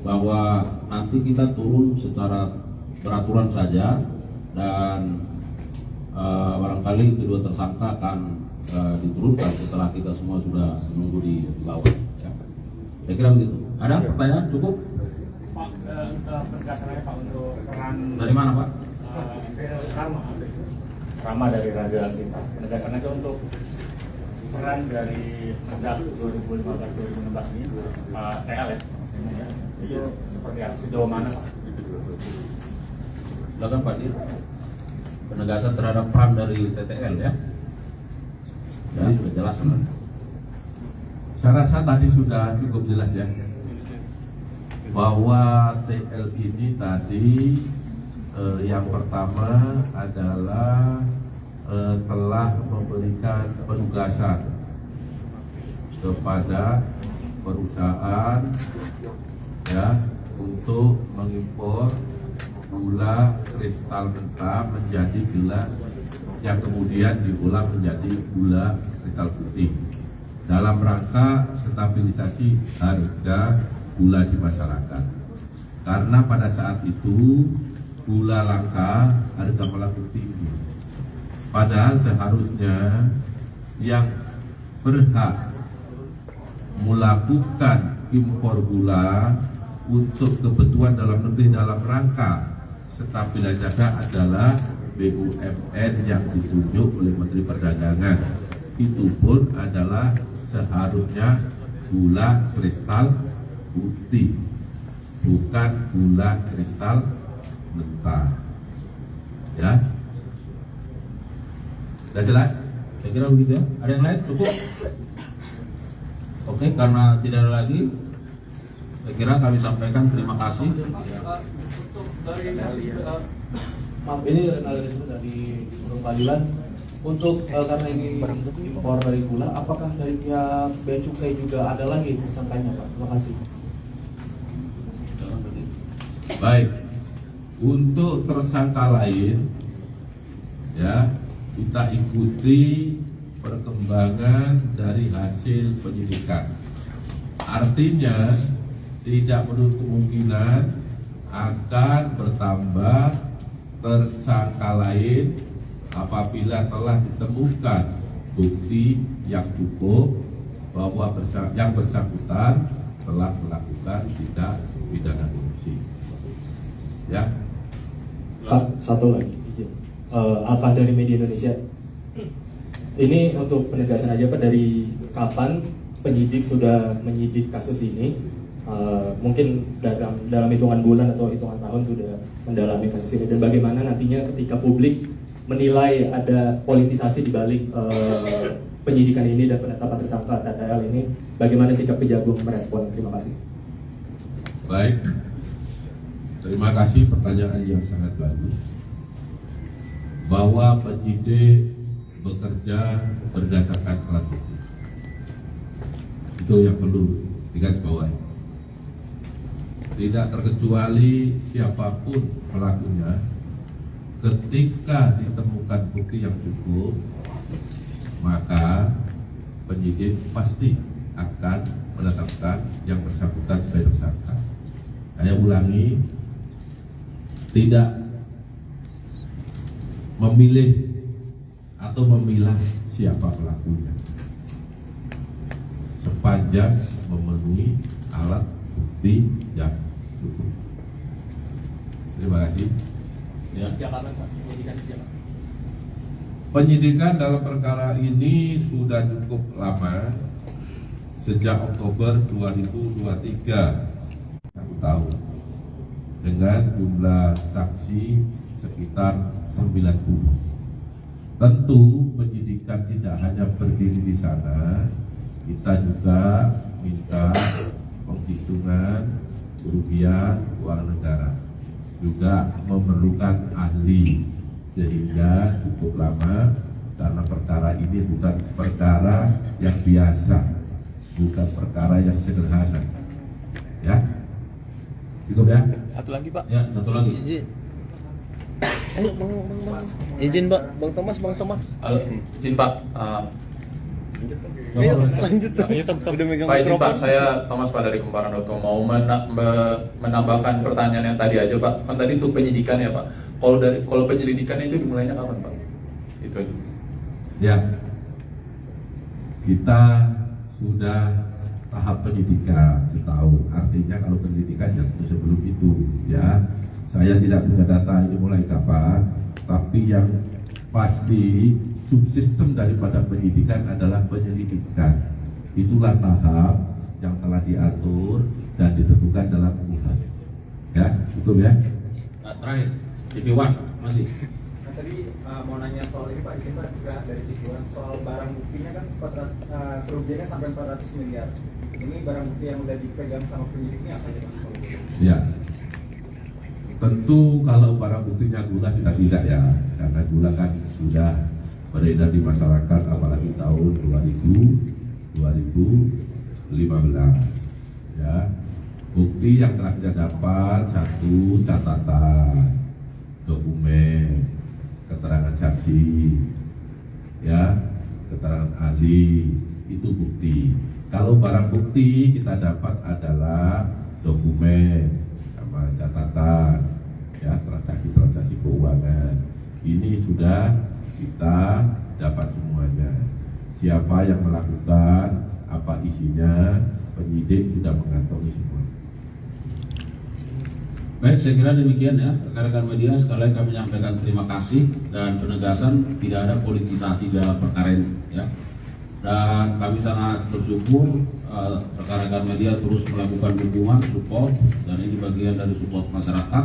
bahwa nanti kita turun secara peraturan saja dan barangkali kedua tersangka akan diturunkan setelah kita semua sudah menunggu di bawah. Ya. Saya kira begitu. Ada pertanyaan? Cukup? Pak, penegasannya Pak untuk peran dari mana Pak? Rama dari Raja Sinta. Penegasannya itu untuk peran dari Mendak 2015-2016 ini TL ya. Itu seperti apa? Sejauh mana Pak? Silakan Pak Dir. Penegasan terhadap peran dari TTL ya. Jadi sudah jelas kan? Saya rasa tadi sudah cukup jelas ya, bahwa TL ini tadi yang pertama adalah telah memberikan penugasan kepada perusahaan ya untuk mengimpor gula kristal mentah menjadi gelas yang kemudian diolah menjadi gula kristal putih dalam rangka stabilisasi harga gula di masyarakat. Karena pada saat itu gula langka, harga melambung tinggi. Padahal seharusnya yang berhak melakukan impor gula untuk kebutuhan dalam negeri dalam rangka stabilisasi harga adalah BUMN yang ditunjuk oleh Menteri Perdagangan. Itu pun adalah seharusnya gula kristal putih, bukan gula kristal mentah. Ya, sudah jelas? Saya kira begitu ya. Ada yang lain? Cukup? Oke, karena tidak ada lagi, Saya kira kami sampaikan terima kasih. Maaf, ini analisisnya dari peradilan. Untuk karena ini impor dari gula, apakah dari pihak bea cukai juga ada lagi tersangkanya, Pak? Terima kasih. Baik, untuk tersangka lain, ya kita ikuti perkembangan dari hasil penyidikan. Artinya tidak menutup kemungkinan akan bertambah tersangka lain apabila telah ditemukan bukti yang cukup bahwa yang bersangkutan telah melakukan tindak pidana korupsi. Ya. Pak, satu lagi izin. Apa dari media Indonesia? Ini untuk penegasan aja Pak, dari kapan penyidik sudah menyidik kasus ini? Mungkin dalam hitungan bulan atau hitungan tahun sudah mendalami kasus ini, dan bagaimana nantinya ketika publik menilai ada politisasi di balik penyidikan ini dan penetapan tersangka TTL ini, bagaimana sikap Kejagung merespon? Terima kasih. Baik, terima kasih pertanyaan yang sangat bagus. Bahwa penyidik bekerja berdasarkan alat bukti, itu yang perlu digarisbawahi. Tidak terkecuali siapapun pelakunya, ketika ditemukan bukti yang cukup, maka penyidik pasti akan menetapkan yang bersangkutan sebagai tersangka. Saya ulangi, tidak memilih atau memilah siapa pelakunya, sepanjang memenuhi alat bukti yang cukup. Terima kasih. Ya. Penyidikan dalam perkara ini sudah cukup lama, sejak Oktober 2023, 1 tahun, dengan jumlah saksi sekitar 90. Tentu penyidikan tidak hanya berdiri di sana, kita juga minta penghitungan kerugian uang negara, juga memerlukan ahli, sehingga cukup lama karena perkara ini bukan perkara yang biasa, bukan perkara yang sederhana. Ya, cukup ya. Satu lagi Pak. Ya, satu lagi. Izin. Ayo bang. Izin Pak, Bang Thomas. Izin Pak. Ayo lanjut. Udah megang Pak, izin mikrofon. Pak, saya Thomas Pak dari Kemparan.com mau menambahkan pertanyaan yang tadi aja Pak. Kan tadi itu penyidikan ya Pak. Kalau penyelidikan itu dimulainya kapan Pak? Itu aja. Ya, kita sudah tahap penyidikan setahun. Artinya kalau penyelidikan yang sebelum itu, ya, saya tidak punya data ini mulai kapan, tapi yang pasti subsistem daripada penyidikan adalah penyelidikan. Itulah tahap yang telah diatur dan ditentukan dalam UUD. Ya, cukup ya. Terakhir, TV1 masih. Nah, tadi mau nanya soal ini Pak, izin Pak, juga dari TV1 soal barang buktinya kan kerugiannya sampai 400 miliar. Ini barang bukti yang udah dipegang sama penyidiknya apa ya? Ya, tentu kalau barang buktinya gula sudah tidak ya, karena gula kan sudah beredar di masyarakat apalagi tahun 2015. Ya, bukti yang telah kita dapat, satu, catatan, dokumen, keterangan saksi, ya, keterangan ahli, itu bukti. Kalau barang bukti kita dapat adalah dokumen sama catatan, ya, transaksi keuangan. Ini sudah kita dapat semuanya. Siapa yang melakukan, apa isinya, penyidik sudah mengantongi semua. Baik, saya kira demikian ya, rekan-rekan media. Sekali lagi kami menyampaikan terima kasih dan penegasan tidak ada politisasi dalam perkara ini ya. Dan kami sangat bersyukur rekan-rekan media terus melakukan dukungan, support, dan ini bagian dari support masyarakat.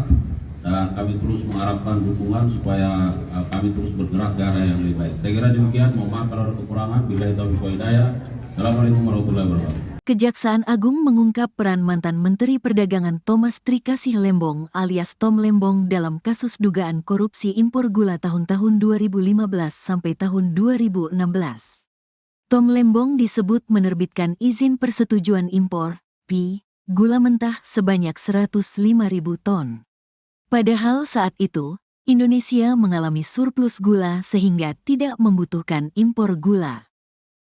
Dan kami terus mengharapkan dukungan supaya kami terus bergerak ke arah yang lebih baik. Saya kira demikian, mohon maaf kalau ada kekurangan. Bila itu hidayah. Assalamualaikum warahmatullahi wabarakatuh. Kejaksaan Agung mengungkap peran mantan Menteri Perdagangan Thomas Trikasih Lembong alias Tom Lembong dalam kasus dugaan korupsi impor gula tahun-tahun 2015 sampai tahun 2016. Tom Lembong disebut menerbitkan izin persetujuan impor, PI, gula mentah sebanyak 105.000 ton. Padahal saat itu, Indonesia mengalami surplus gula sehingga tidak membutuhkan impor gula.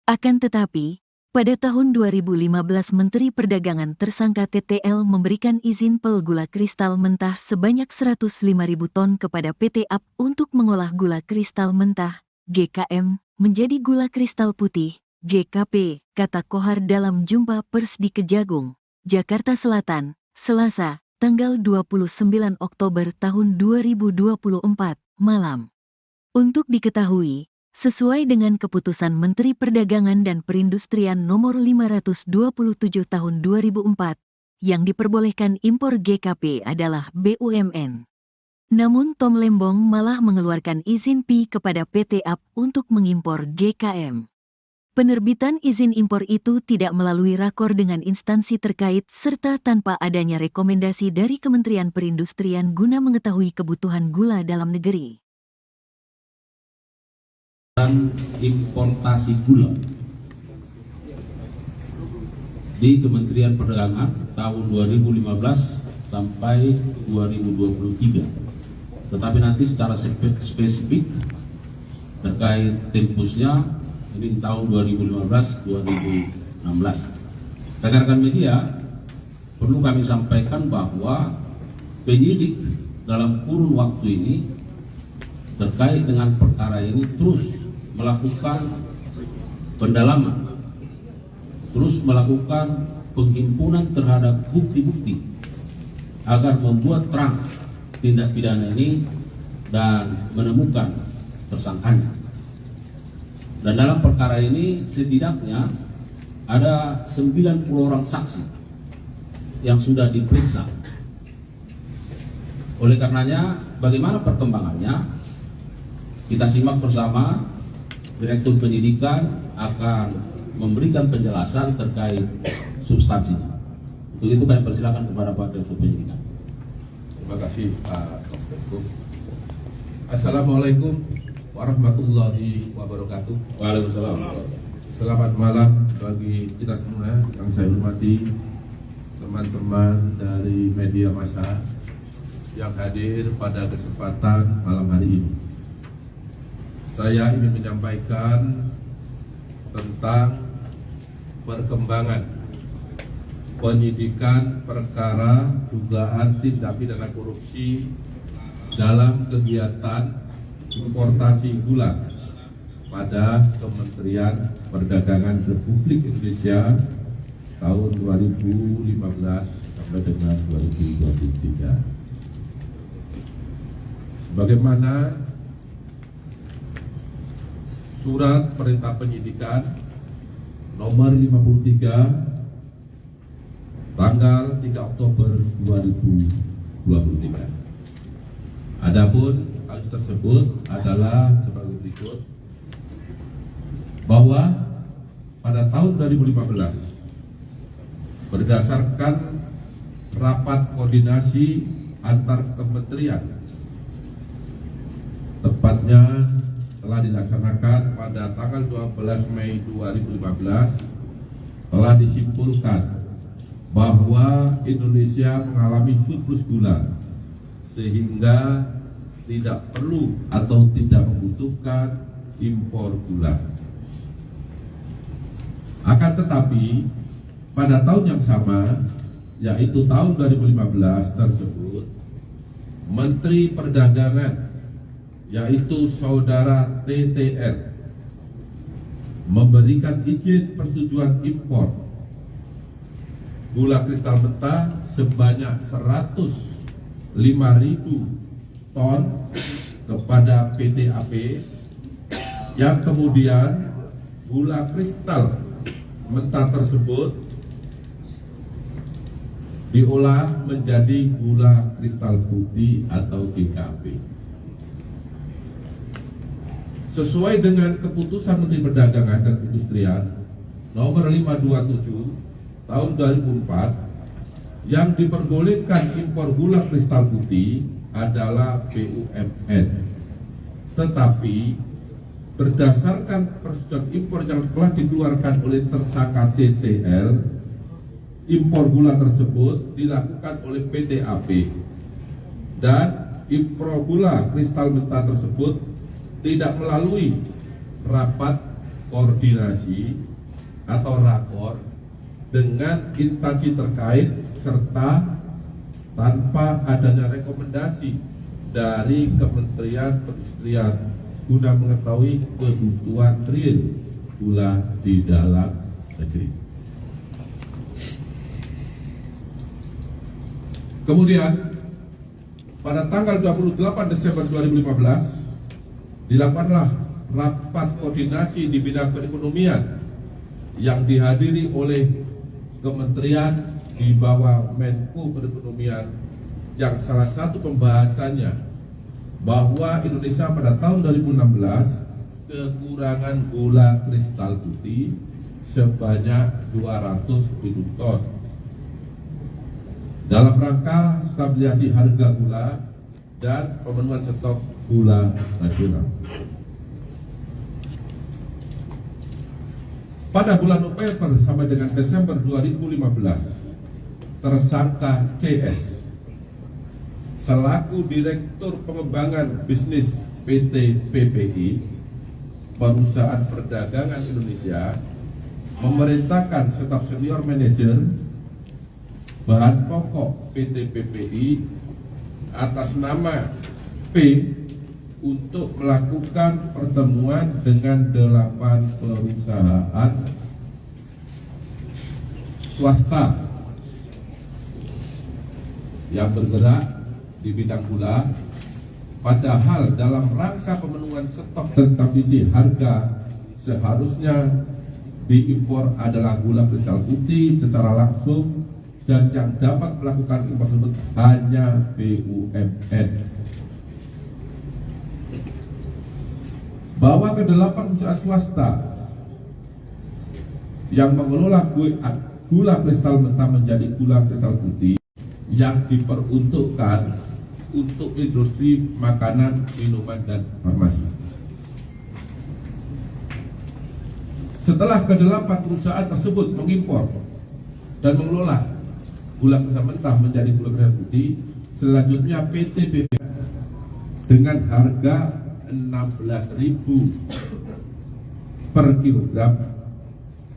Akan tetapi, pada tahun 2015 Menteri Perdagangan tersangka TTL memberikan izin pel gula kristal mentah sebanyak 105.000 ton kepada PT AP untuk mengolah gula kristal mentah, GKM, menjadi gula kristal putih, GKP, kata Kohar dalam jumpa pers di Kejagung, Jakarta Selatan, Selasa, tanggal 29 Oktober tahun 2024, malam. Untuk diketahui, sesuai dengan keputusan Menteri Perdagangan dan Perindustrian nomor 527 tahun 2004, yang diperbolehkan impor GKP adalah BUMN. Namun Tom Lembong malah mengeluarkan izin PI kepada PT AP untuk mengimpor GKM. Penerbitan izin impor itu tidak melalui rakor dengan instansi terkait serta tanpa adanya rekomendasi dari Kementerian Perindustrian guna mengetahui kebutuhan gula dalam negeri. Dan importasi gula di Kementerian Perdagangan tahun 2015 sampai 2023. Tetapi nanti secara spesifik terkait tempusnya ini di tahun 2015-2016. Rekan-rekan media, perlu kami sampaikan bahwa penyidik dalam kurun waktu ini terkait dengan perkara ini terus melakukan pendalaman, terus melakukan penghimpunan terhadap bukti-bukti agar membuat terang tindak pidana ini dan menemukan tersangkanya. Dan dalam perkara ini setidaknya ada 90 orang saksi yang sudah diperiksa. Oleh karenanya, bagaimana perkembangannya? Kita simak bersama. Direktur Penyidikan akan memberikan penjelasan terkait substansinya. Untuk itu kami persilakan kepada Pak Direktur Penyidikan. Terima kasih Pak Konspektur. Assalamualaikum warahmatullahi wabarakatuh. Waalaikumsalam. Selamat malam bagi kita semua yang saya hormati, teman-teman dari media massa yang hadir pada kesempatan malam hari ini. Saya ingin menyampaikan tentang perkembangan penyidikan perkara dugaan tindak pidana korupsi dalam kegiatan importasi gula pada Kementerian Perdagangan Republik Indonesia tahun 2015 sampai dengan 2023. Sebagaimana Surat Perintah Penyidikan nomor 53 tanggal 3 Oktober 2023. Adapun kasus tersebut adalah sebagai berikut, bahwa pada tahun 2015 berdasarkan rapat koordinasi antar kementerian, tepatnya telah dilaksanakan pada tanggal 12 Mei 2015, telah disimpulkan bahwa Indonesia mengalami surplus gula sehingga tidak perlu atau tidak membutuhkan impor gula. Akan tetapi pada tahun yang sama, yaitu tahun 2015 tersebut, Menteri Perdagangan yaitu saudara TTL memberikan izin persetujuan impor gula kristal mentah sebanyak 105.000 ton kepada PT AP, yang kemudian gula kristal mentah tersebut diolah menjadi gula kristal putih atau GKP. Sesuai dengan keputusan Menteri Perdagangan dan Perindustrian nomor 527 tahun 2004 yang diperbolehkan impor gula kristal putih adalah BUMN. Tetapi berdasarkan persetujuan impor yang telah dikeluarkan oleh tersangka TTL, impor gula tersebut dilakukan oleh PT AP dan impor gula kristal mentah tersebut tidak melalui rapat koordinasi atau rakor dengan instansi terkait serta tanpa adanya rekomendasi dari Kementerian Perindustrian guna mengetahui kebutuhan real gula di dalam negeri. Kemudian pada tanggal 28 Desember 2015 dilakukanlah rapat koordinasi di bidang perekonomian yang dihadiri oleh kementerian di bawah Menko Perekonomian, yang salah satu pembahasannya bahwa Indonesia pada tahun 2016 kekurangan gula kristal putih sebanyak 200.000 ton. Dalam rangka stabilisasi harga gula dan pemenuhan stok gula nasional. Pada bulan November sampai dengan Desember 2015, tersangka CS selaku Direktur Pengembangan Bisnis PT PPI, Perusahaan Perdagangan Indonesia, memerintahkan staf senior manajer bahan pokok PT PPI atas nama P untuk melakukan pertemuan dengan 8 perusahaan swasta yang bergerak di bidang gula, padahal dalam rangka pemenuhan stok dan stabilisasi harga seharusnya diimpor adalah gula kristal putih secara langsung, dan yang dapat melakukan impor tersebut hanya BUMN. Bahwa ke-8 perusahaan swasta yang mengelola gula kristal mentah menjadi gula kristal putih yang diperuntukkan untuk industri makanan, minuman, dan farmasi. Setelah ke-8 perusahaan tersebut mengimpor dan mengelola gula kristal mentah menjadi gula kristal putih, selanjutnya PT PP dengan harga 16.000 per kilogram,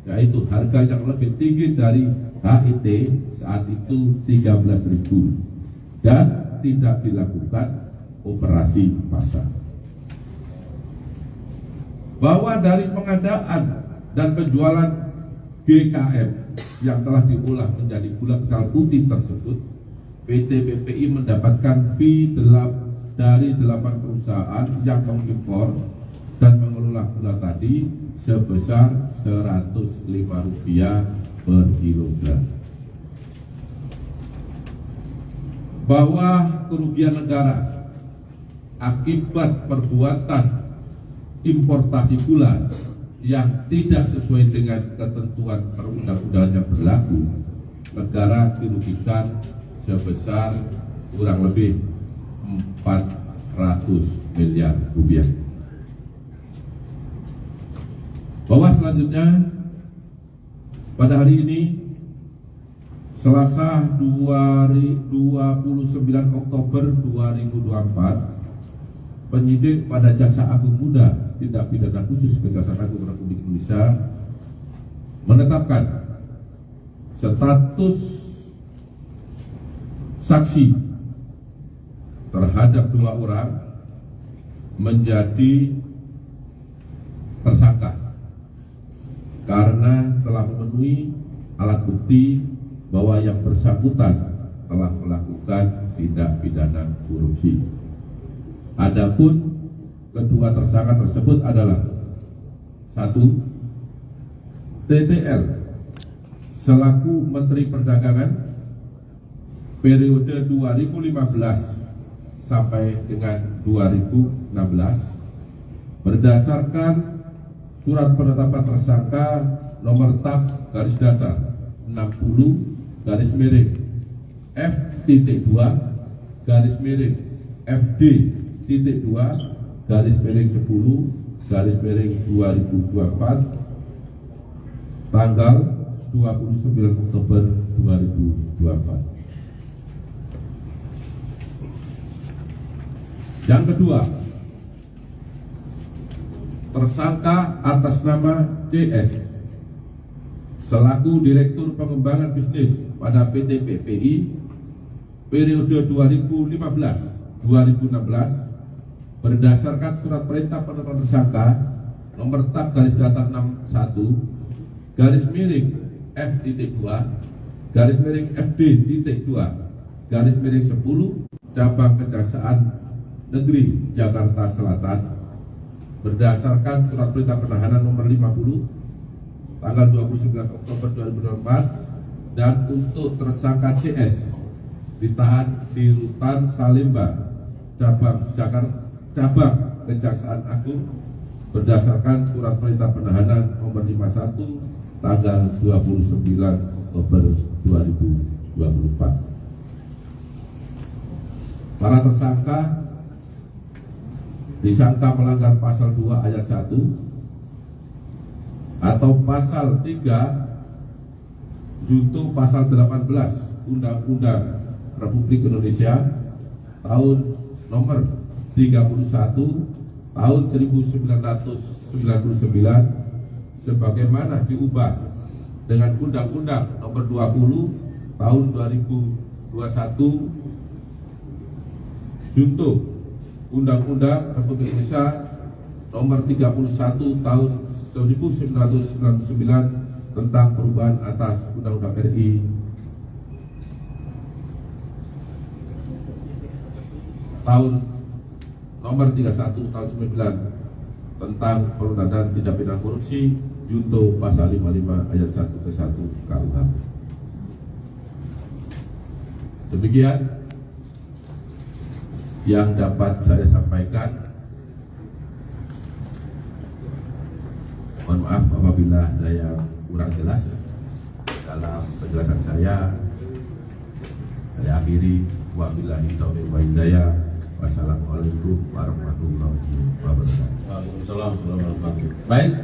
yaitu harga yang lebih tinggi dari HIT saat itu 13.000, dan tidak dilakukan operasi pasar. Bahwa dari pengadaan dan penjualan GKM yang telah diolah menjadi gula kristal putih tersebut, PT PPI mendapatkan fee dari 8 perusahaan yang mengimpor dan mengelola gula tadi sebesar Rp105 per kilogram. Bahwa kerugian negara akibat perbuatan importasi gula yang tidak sesuai dengan ketentuan perundang-undangan yang berlaku, negara dirugikan sebesar kurang lebih 400 miliar rupiah. Bahwa selanjutnya pada hari ini Selasa 29 Oktober 2024, penyidik pada Jaksa Agung Muda Tindak Pidana Khusus Kejaksaan Agung Republik Indonesia menetapkan status saksi terhadap 2 orang menjadi tersangka karena telah memenuhi alat bukti bahwa yang bersangkutan telah melakukan tindak pidana korupsi. Adapun kedua tersangka tersebut adalah 1. TTL selaku Menteri Perdagangan periode 2015 sampai dengan 2016 berdasarkan surat penetapan tersangka nomor TAP garis datar garis miring F.2 garis miring FD.2 garis miring 10 garis miring 2024 tanggal 29 Oktober 2024. Yang kedua, tersangka atas nama CS selaku Direktur Pengembangan Bisnis pada PT PPI periode 2015-2016 berdasarkan surat perintah penetapan tersangka nomor tab garis datar 61 garis miring F.2 garis miring FD.2 garis miring 10 cabang Kejaksaan Negeri Jakarta Selatan berdasarkan surat perintah penahanan nomor 50 tanggal 29 Oktober 2024 dan untuk tersangka CS ditahan di Rutan Salemba cabang Kejaksaan Agung berdasarkan surat perintah penahanan nomor 51 tanggal 29 Oktober 2024. Para tersangka disangka melanggar pasal 2 ayat 1 atau pasal 3 junto pasal 18 Undang-Undang Republik Indonesia tahun nomor 31 tahun 1999 sebagaimana diubah dengan Undang-Undang nomor 20 tahun 2021 junto Undang-Undang Republik Indonesia nomor 31 tahun 1999 tentang perubahan atas Undang-Undang RI tahun nomor 31 tahun 9 tentang pemberantasan tindak pidana korupsi junto pasal 55 ayat 1 ke 1 KUH. Demikian yang dapat saya sampaikan. Mohon maaf apabila ada yang kurang jelas dalam penjelasan saya. Saya akhiri, wabillahi taufiq wal hidayah. Wassalamualaikum warahmatullahi wabarakatuh. Waalaikumsalam warahmatullahi wabarakatuh. Baik,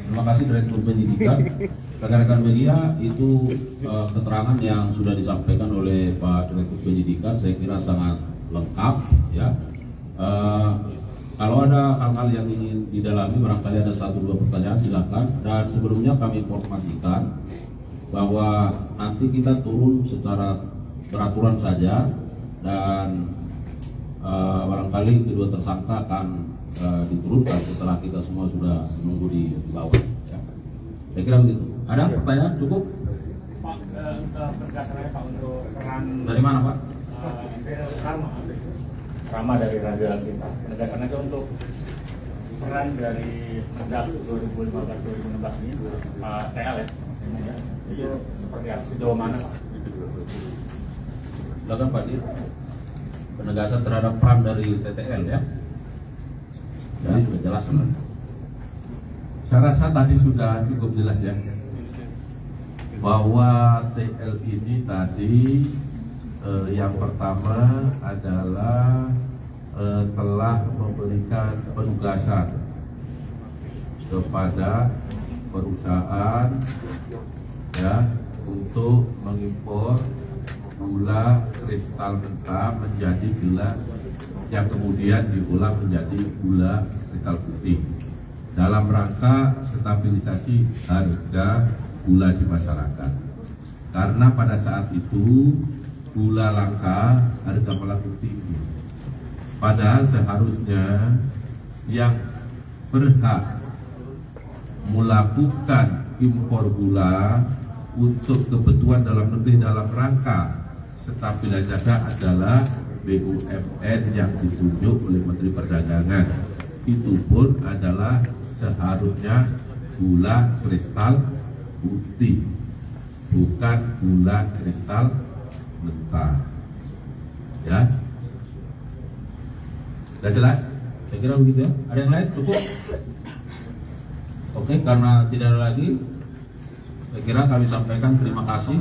terima kasih Direktur Penyidikan. Rekan-rekan media, itu keterangan yang sudah disampaikan oleh Pak Direktur Penyidikan saya kira sangat lengkap ya. Kalau ada hal-hal yang ingin didalami, barangkali ada 1-2 pertanyaan silakan. Dan sebelumnya kami informasikan bahwa nanti kita turun secara peraturan saja dan barangkali kedua tersangka akan diturunkan setelah kita semua sudah menunggu di bawah. Ya. Saya kira begitu. Ada pertanyaan? Cukup? Pak, berdasarnya Pak untuk peran dari mana Pak? Rama dari Raja Alsinta. Penegasan aja untuk peran dari Mendak 2015-2016 ini Pak TL ya, itu seperti apa? Sejauh mana Pak? Silakan Pak Dir. Penegasan terhadap peran dari TTL ya. Jadi sudah jelas kan? Saya rasa tadi sudah cukup jelas ya, bahwa TL ini tadi yang pertama adalah telah memberikan penugasan kepada perusahaan ya untuk mengimpor gula kristal mentah menjadi gula yang kemudian diolah menjadi gula kristal putih dalam rangka stabilisasi harga gula di masyarakat. Karena pada saat itu gula langka, harga melambung tinggi. Padahal seharusnya yang berhak melakukan impor gula untuk kebutuhan dalam negeri dalam rangka stabilisasi harga adalah BUMN yang ditunjuk oleh Menteri Perdagangan. Itu pun adalah seharusnya gula kristal putih, bukan gula kristal mentah. Ya, sudah jelas? Saya kira begitu ya. Ada yang lain? Cukup? Oke, karena tidak ada lagi, Saya kira kami sampaikan terima kasih.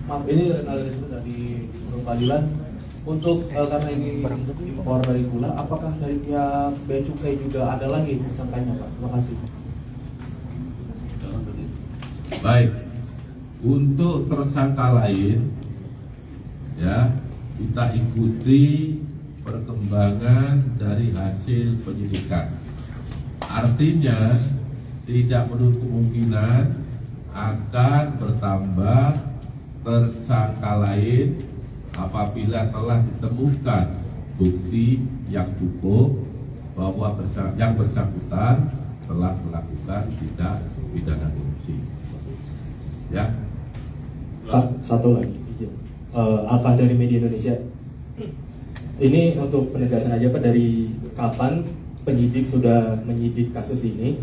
Maaf, ini analisis dari peradilan untuk karena ini impor dari gula, apakah dari pihak bea cukai juga ada lagi tersangkanya, Pak? Terima kasih. Baik, untuk tersangka lain, ya kita ikuti perkembangan dari hasil penyidikan. Artinya tidak menutup kemungkinan akan bertambah tersangka lain apabila telah ditemukan bukti yang cukup bahwa yang bersangkutan telah melakukan tindak pidana korupsi. Ya. Pak, satu lagi izin. Apa dari media Indonesia? Ini untuk penegasan aja Pak, dari kapan penyidik sudah menyidik kasus ini?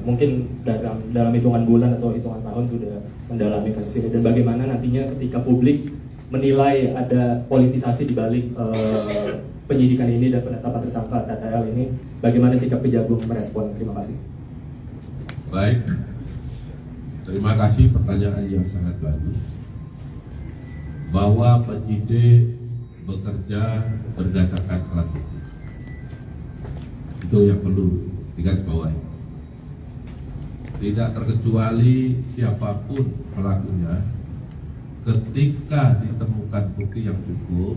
Mungkin dalam hitungan bulan atau hitungan tahun sudah mendalami kasus ini, dan bagaimana nantinya ketika publik menilai ada politisasi di balik penyidikan ini dan penetapan tersangka TTL ini, bagaimana sikap Kejagung merespon? Terima kasih. Baik, terima kasih, pertanyaan yang sangat bagus. Bahwa penyidik bekerja berdasarkan alat bukti, itu yang perlu digarisbawahi. Tidak terkecuali siapapun pelakunya, ketika ditemukan bukti yang cukup,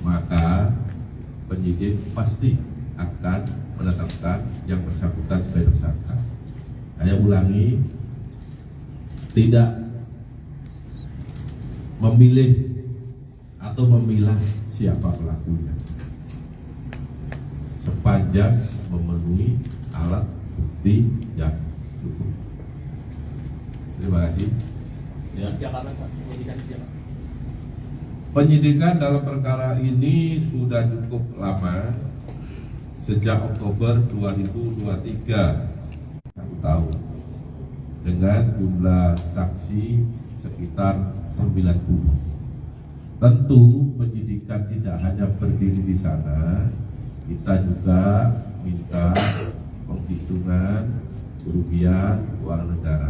maka penyidik pasti akan menetapkan yang bersangkutan sebagai tersangka. Saya ulangi, tidak memilih atau memilah siapa pelakunya, sepanjang memenuhi alat bukti yang cukup. Terima kasih. Ya. Penyidikan dalam perkara ini sudah cukup lama, sejak Oktober 2023, 1 tahun, dengan jumlah saksi sekitar 90. Tentu penyidikan tidak hanya berdiri di sana, kita juga minta penghitungan kerugian keuangan negara,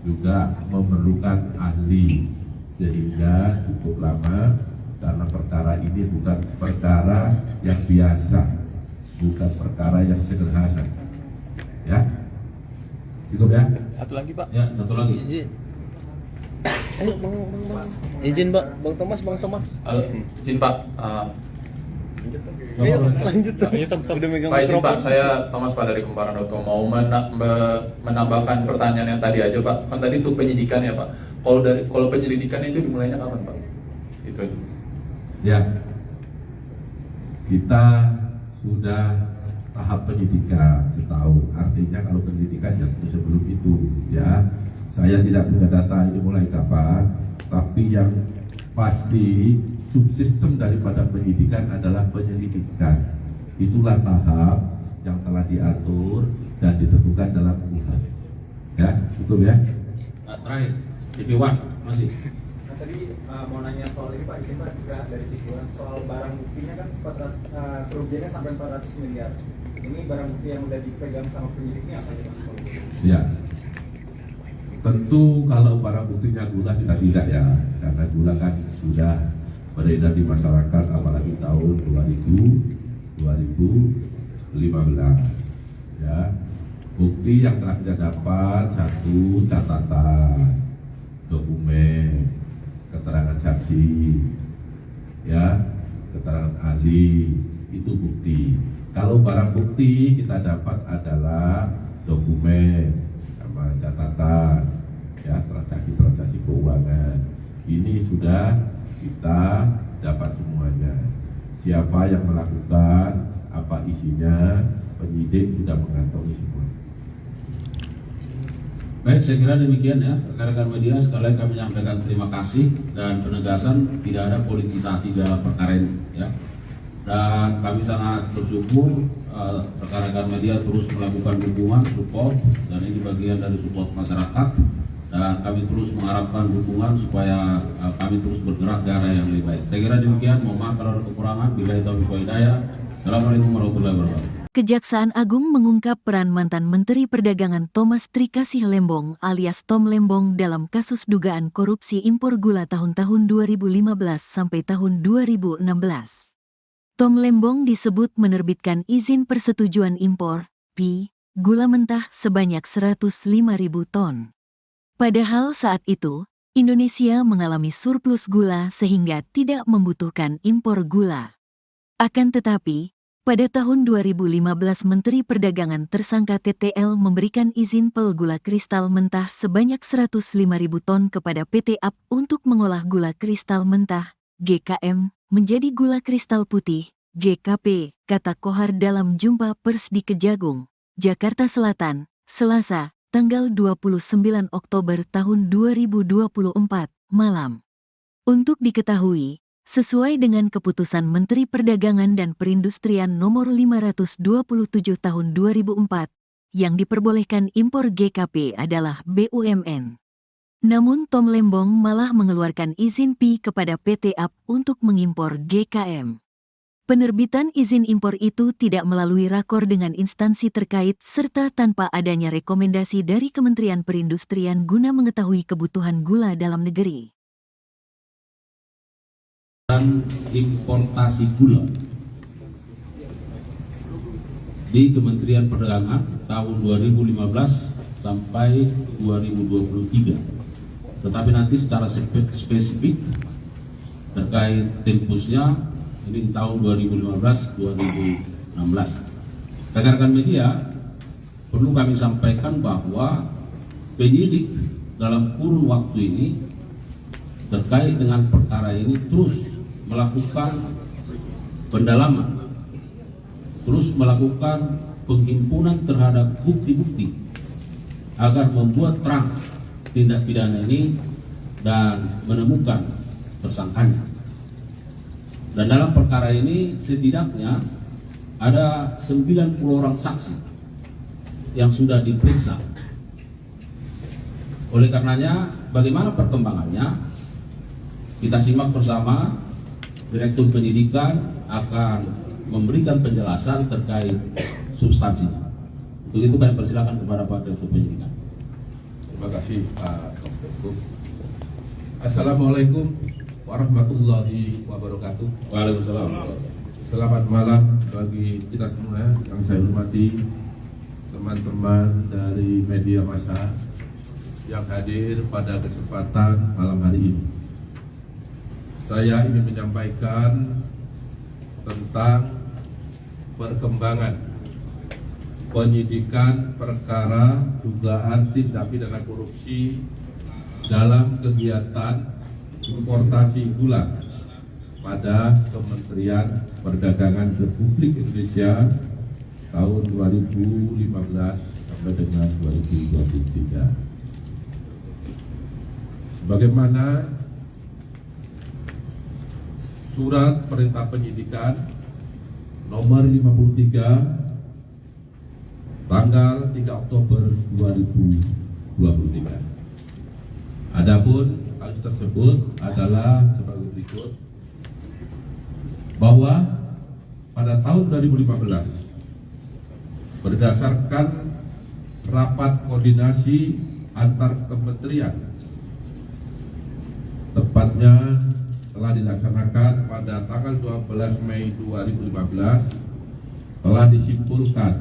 juga memerlukan ahli, sehingga cukup lama karena perkara ini bukan perkara yang biasa, bukan perkara yang sederhana. Ya, cukup ya. Satu lagi Pak. Ya, satu lagi. Izin. Ayo, bang. Izin Pak, Bang Thomas. Izin Pak. Ayo, lanjut. Udah megang Pak, izin Pak, mikrofon. saya Thomas Pak dari Kumparan.com mau menambahkan pertanyaan yang tadi aja Pak. Kan tadi itu penyidikan ya Pak. Kalau penyelidikan itu dimulainya kapan Pak? Itu aja. Ya, kita sudah tahap penyidikan setahun. Artinya kalau penyidikan yang sebelum itu, ya, saya tidak punya data ini mulai kapan, tapi yang pasti subsistem daripada penyidikan adalah penyelidikan. Itulah tahap yang telah diatur dan ditentukan dalam UUD. Ya, cukup ya. Terakhir, TV1 masih. Nah, tadi mau nanya soal ini Pak, izin Pak, juga dari TV1 soal barang buktinya kan kerugiannya sampai 400 miliar. Ini barang bukti yang udah dipegang sama penyidiknya apa ya Pak? Ya, tentu kalau barang buktinya gula sudah tidak ya, karena gula kan sudah beredar di masyarakat apalagi tahun 2015. Ya, bukti yang telah kita dapat, satu, catatan, dokumen, keterangan saksi, ya, keterangan ahli, itu bukti. Kalau barang bukti kita dapat adalah dokumen sama catatan, ya, transaksi keuangan. Ini sudah kita dapat semuanya. Siapa yang melakukan, apa isinya, penyidik sudah mengantongi semua. Baik, saya kira demikian ya, rekan-rekan media sekalian, kami menyampaikan terima kasih dan penegasan tidak ada politisasi dalam perkara ini ya. Dan kami sangat bersyukur rekan-rekan media terus melakukan dukungan, support, dan ini bagian dari support masyarakat, dan kami terus mengharapkan dukungan supaya kami terus bergerak ke arah yang lebih baik. Saya kira demikian, mohon maaf kalau ada kekurangan. Bila itu hidayah. Assalamualaikum warahmatullahi wabarakatuh. Kejaksaan Agung mengungkap peran mantan Menteri Perdagangan Thomas Trikasih Lembong alias Tom Lembong dalam kasus dugaan korupsi impor gula tahun-tahun 2015 sampai tahun 2016. Tom Lembong disebut menerbitkan izin persetujuan impor, PI, gula mentah sebanyak 105.000 ton. Padahal saat itu, Indonesia mengalami surplus gula sehingga tidak membutuhkan impor gula. Akan tetapi, pada tahun 2015 Menteri Perdagangan tersangka TTL memberikan izin pel gula kristal mentah sebanyak 105.000 ton kepada PT AP untuk mengolah gula kristal mentah, GKM, menjadi gula kristal putih, GKP, kata Kohar dalam jumpa pers di Kejagung, Jakarta Selatan, Selasa, tanggal 29 Oktober tahun 2024, malam. Untuk diketahui, sesuai dengan keputusan Menteri Perdagangan dan Perindustrian Nomor 527 Tahun 2004, yang diperbolehkan impor GKP adalah BUMN. Namun Tom Lembong malah mengeluarkan izin PI kepada PT AP untuk mengimpor GKM. Penerbitan izin impor itu tidak melalui rakor dengan instansi terkait serta tanpa adanya rekomendasi dari Kementerian Perindustrian guna mengetahui kebutuhan gula dalam negeri. Dan importasi gula di Kementerian Perdagangan tahun 2015 sampai 2023. Tetapi nanti secara spesifik terkait tempusnya ini tahun 2015-2016. Rekan-rekan media, perlu kami sampaikan bahwa penyidik dalam kurun waktu ini terkait dengan perkara ini terus melakukan pendalaman, terus melakukan penghimpunan terhadap bukti-bukti agar membuat terang tindak pidana ini dan menemukan tersangkanya. Dan dalam perkara ini setidaknya ada 90 orang saksi yang sudah diperiksa. Oleh karenanya, bagaimana perkembangannya? Kita simak bersama. Direktur Penyidikan akan memberikan penjelasan terkait substansinya. Untuk itu kami persilakan kepada Pak Direktur Penyidikan. Terima kasih Pak Direktur. Assalamualaikum warahmatullahi wabarakatuh. Waalaikumsalam. Selamat malam bagi kita semua yang saya hormati, teman-teman dari media massa yang hadir pada kesempatan malam hari ini. Saya ingin menyampaikan tentang perkembangan penyidikan perkara dugaan tindak pidana korupsi dalam kegiatan importasi gula pada Kementerian Perdagangan Republik Indonesia tahun 2015 sampai dengan 2023. Sebagaimana Surat Perintah Penyidikan nomor 53 tanggal 3 Oktober 2023. Adapun kasus tersebut adalah sebagai berikut, bahwa pada tahun 2015 berdasarkan rapat koordinasi antar kementerian, tepatnya telah dilaksanakan pada tanggal 12 Mei 2015, telah disimpulkan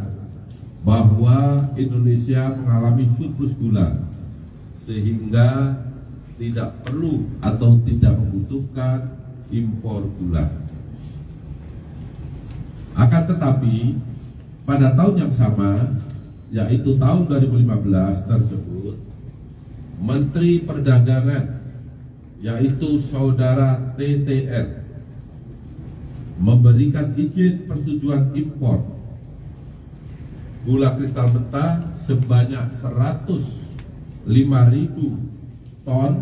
bahwa Indonesia mengalami surplus gula sehingga tidak perlu atau tidak membutuhkan impor gula. Akan tetapi pada tahun yang sama, yaitu tahun 2015 tersebut, Menteri Perdagangan yaitu saudara TTL memberikan izin persetujuan impor gula kristal mentah sebanyak 105.000 ton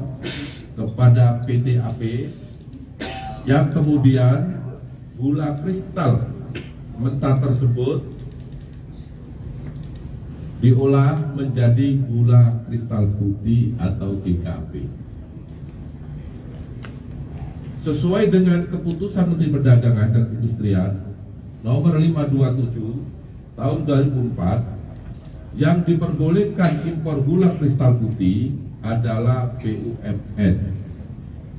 kepada PT AP, yang kemudian gula kristal mentah tersebut diolah menjadi gula kristal putih atau GKP. Sesuai dengan keputusan Menteri Perdagangan dan Perindustrian nomor 527 tahun 2004 yang diperbolehkan impor gula kristal putih adalah BUMN.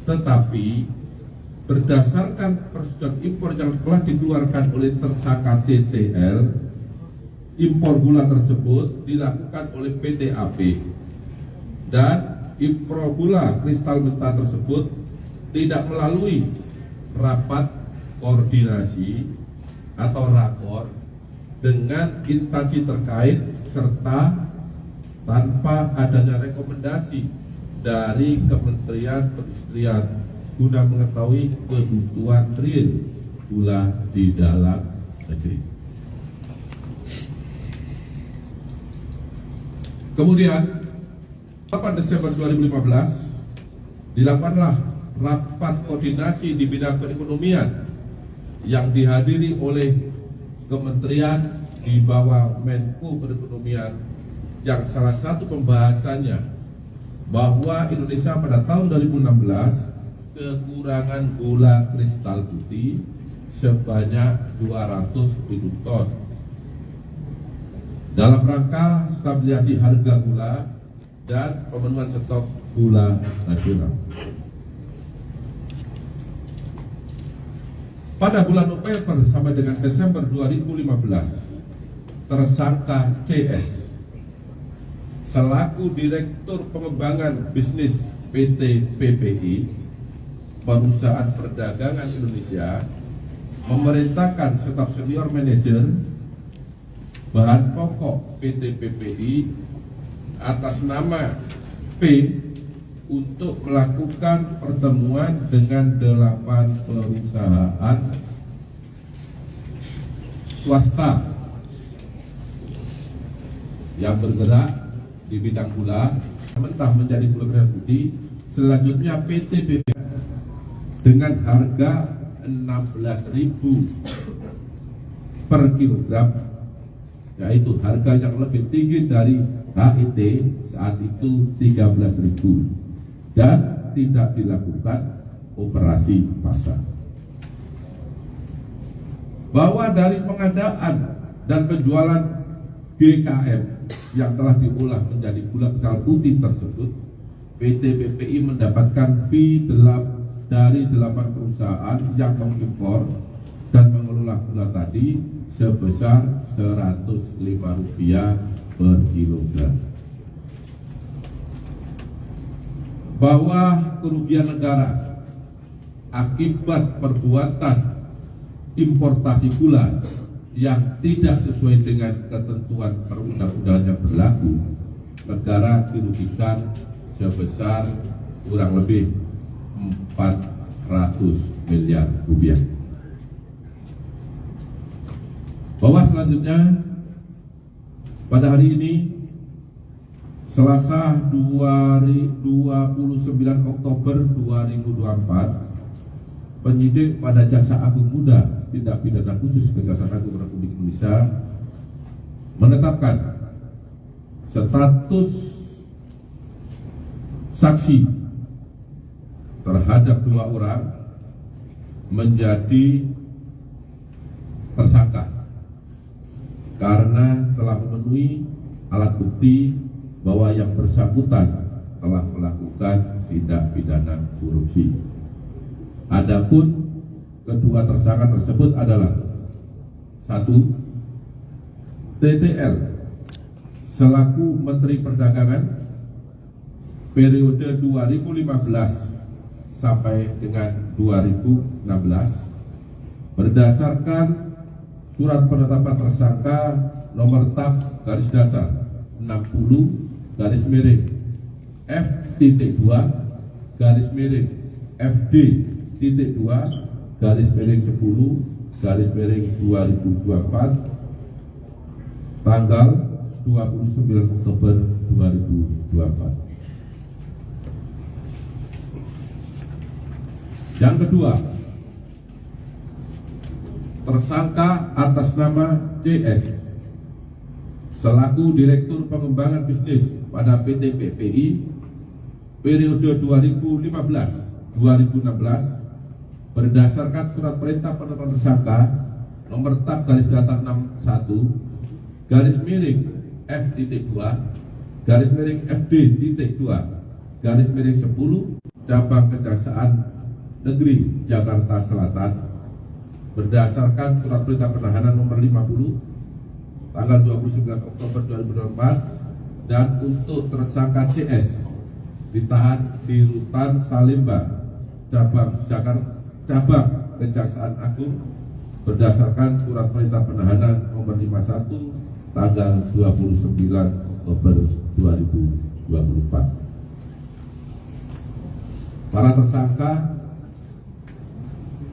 Tetapi berdasarkan persetujuan impor yang telah dikeluarkan oleh tersangka TTL, impor gula tersebut dilakukan oleh PT AP dan impor gula kristal mentah tersebut tidak melalui rapat koordinasi atau rakor dengan instansi terkait serta tanpa adanya rekomendasi dari Kementerian Perindustrian guna mengetahui kebutuhan real gula di dalam negeri. Kemudian 8 Desember 2015 dilakukanlah rapat koordinasi di bidang perekonomian yang dihadiri oleh kementerian di bawah Menko Perekonomian, yang salah satu pembahasannya bahwa Indonesia pada tahun 2016 kekurangan gula kristal putih sebanyak 200.000 ton. Dalam rangka stabilisasi harga gula dan pemenuhan stok gula nasional. Pada bulan November sampai dengan Desember 2015, tersangka CS selaku Direktur Pengembangan Bisnis PT PPI Perusahaan Perdagangan Indonesia memerintahkan staf senior manajer bahan pokok PT PPI atas nama P untuk melakukan pertemuan dengan 8 perusahaan swasta yang bergerak di bidang gula mentah menjadi gula merah putih. Selanjutnya PT PPI dengan harga 16.000 per kilogram, yaitu harga yang lebih tinggi dari HIT saat itu 13.000, dan tidak dilakukan operasi pasar. Bahwa dari pengadaan dan penjualan GKM yang telah diolah menjadi gula kristal putih tersebut, PT PPI mendapatkan fee dari 8 perusahaan yang mengimpor dan mengelola gula tadi sebesar Rp105 per kilogram. Bahwa kerugian negara akibat perbuatan importasi gula yang tidak sesuai dengan ketentuan perundang-undangan yang berlaku, negara dirugikan sebesar kurang lebih 400 miliar rupiah. Bahwa selanjutnya pada hari ini Selasa 29 Oktober 2024, penyidik pada Jaksa Agung Muda Tindak Pidana Khusus Kejaksaan Agung Republik Indonesia menetapkan status saksi terhadap 2 orang menjadi tersangka karena telah memenuhi alat bukti bahwa yang bersangkutan telah melakukan tindak pidana korupsi. Adapun kedua tersangka tersebut adalah 1. TTL selaku Menteri Perdagangan periode 2015 sampai dengan 2016 berdasarkan surat penetapan tersangka nomor tab garis datar 60 garis miring F.2 garis miring FD.2 garis miring 10 garis miring 2024 tanggal 29 Oktober 2024. Yang kedua, tersangka atas nama CS selaku Direktur Pengembangan Bisnis pada PT PPI periode 2015-2016 berdasarkan surat perintah penetapan tersangka nomor tab garis datar 61 garis miring F.2 garis miring FB.2 garis miring 10 Cabang Kejaksaan Negeri Jakarta Selatan berdasarkan surat perintah penahanan nomor 50 tanggal 29 Oktober 2024 dan untuk tersangka CS ditahan di Rutan Salemba Cabang Kejaksaan Agung berdasarkan surat perintah penahanan nomor 51 tanggal 29 Oktober 2024. Para tersangka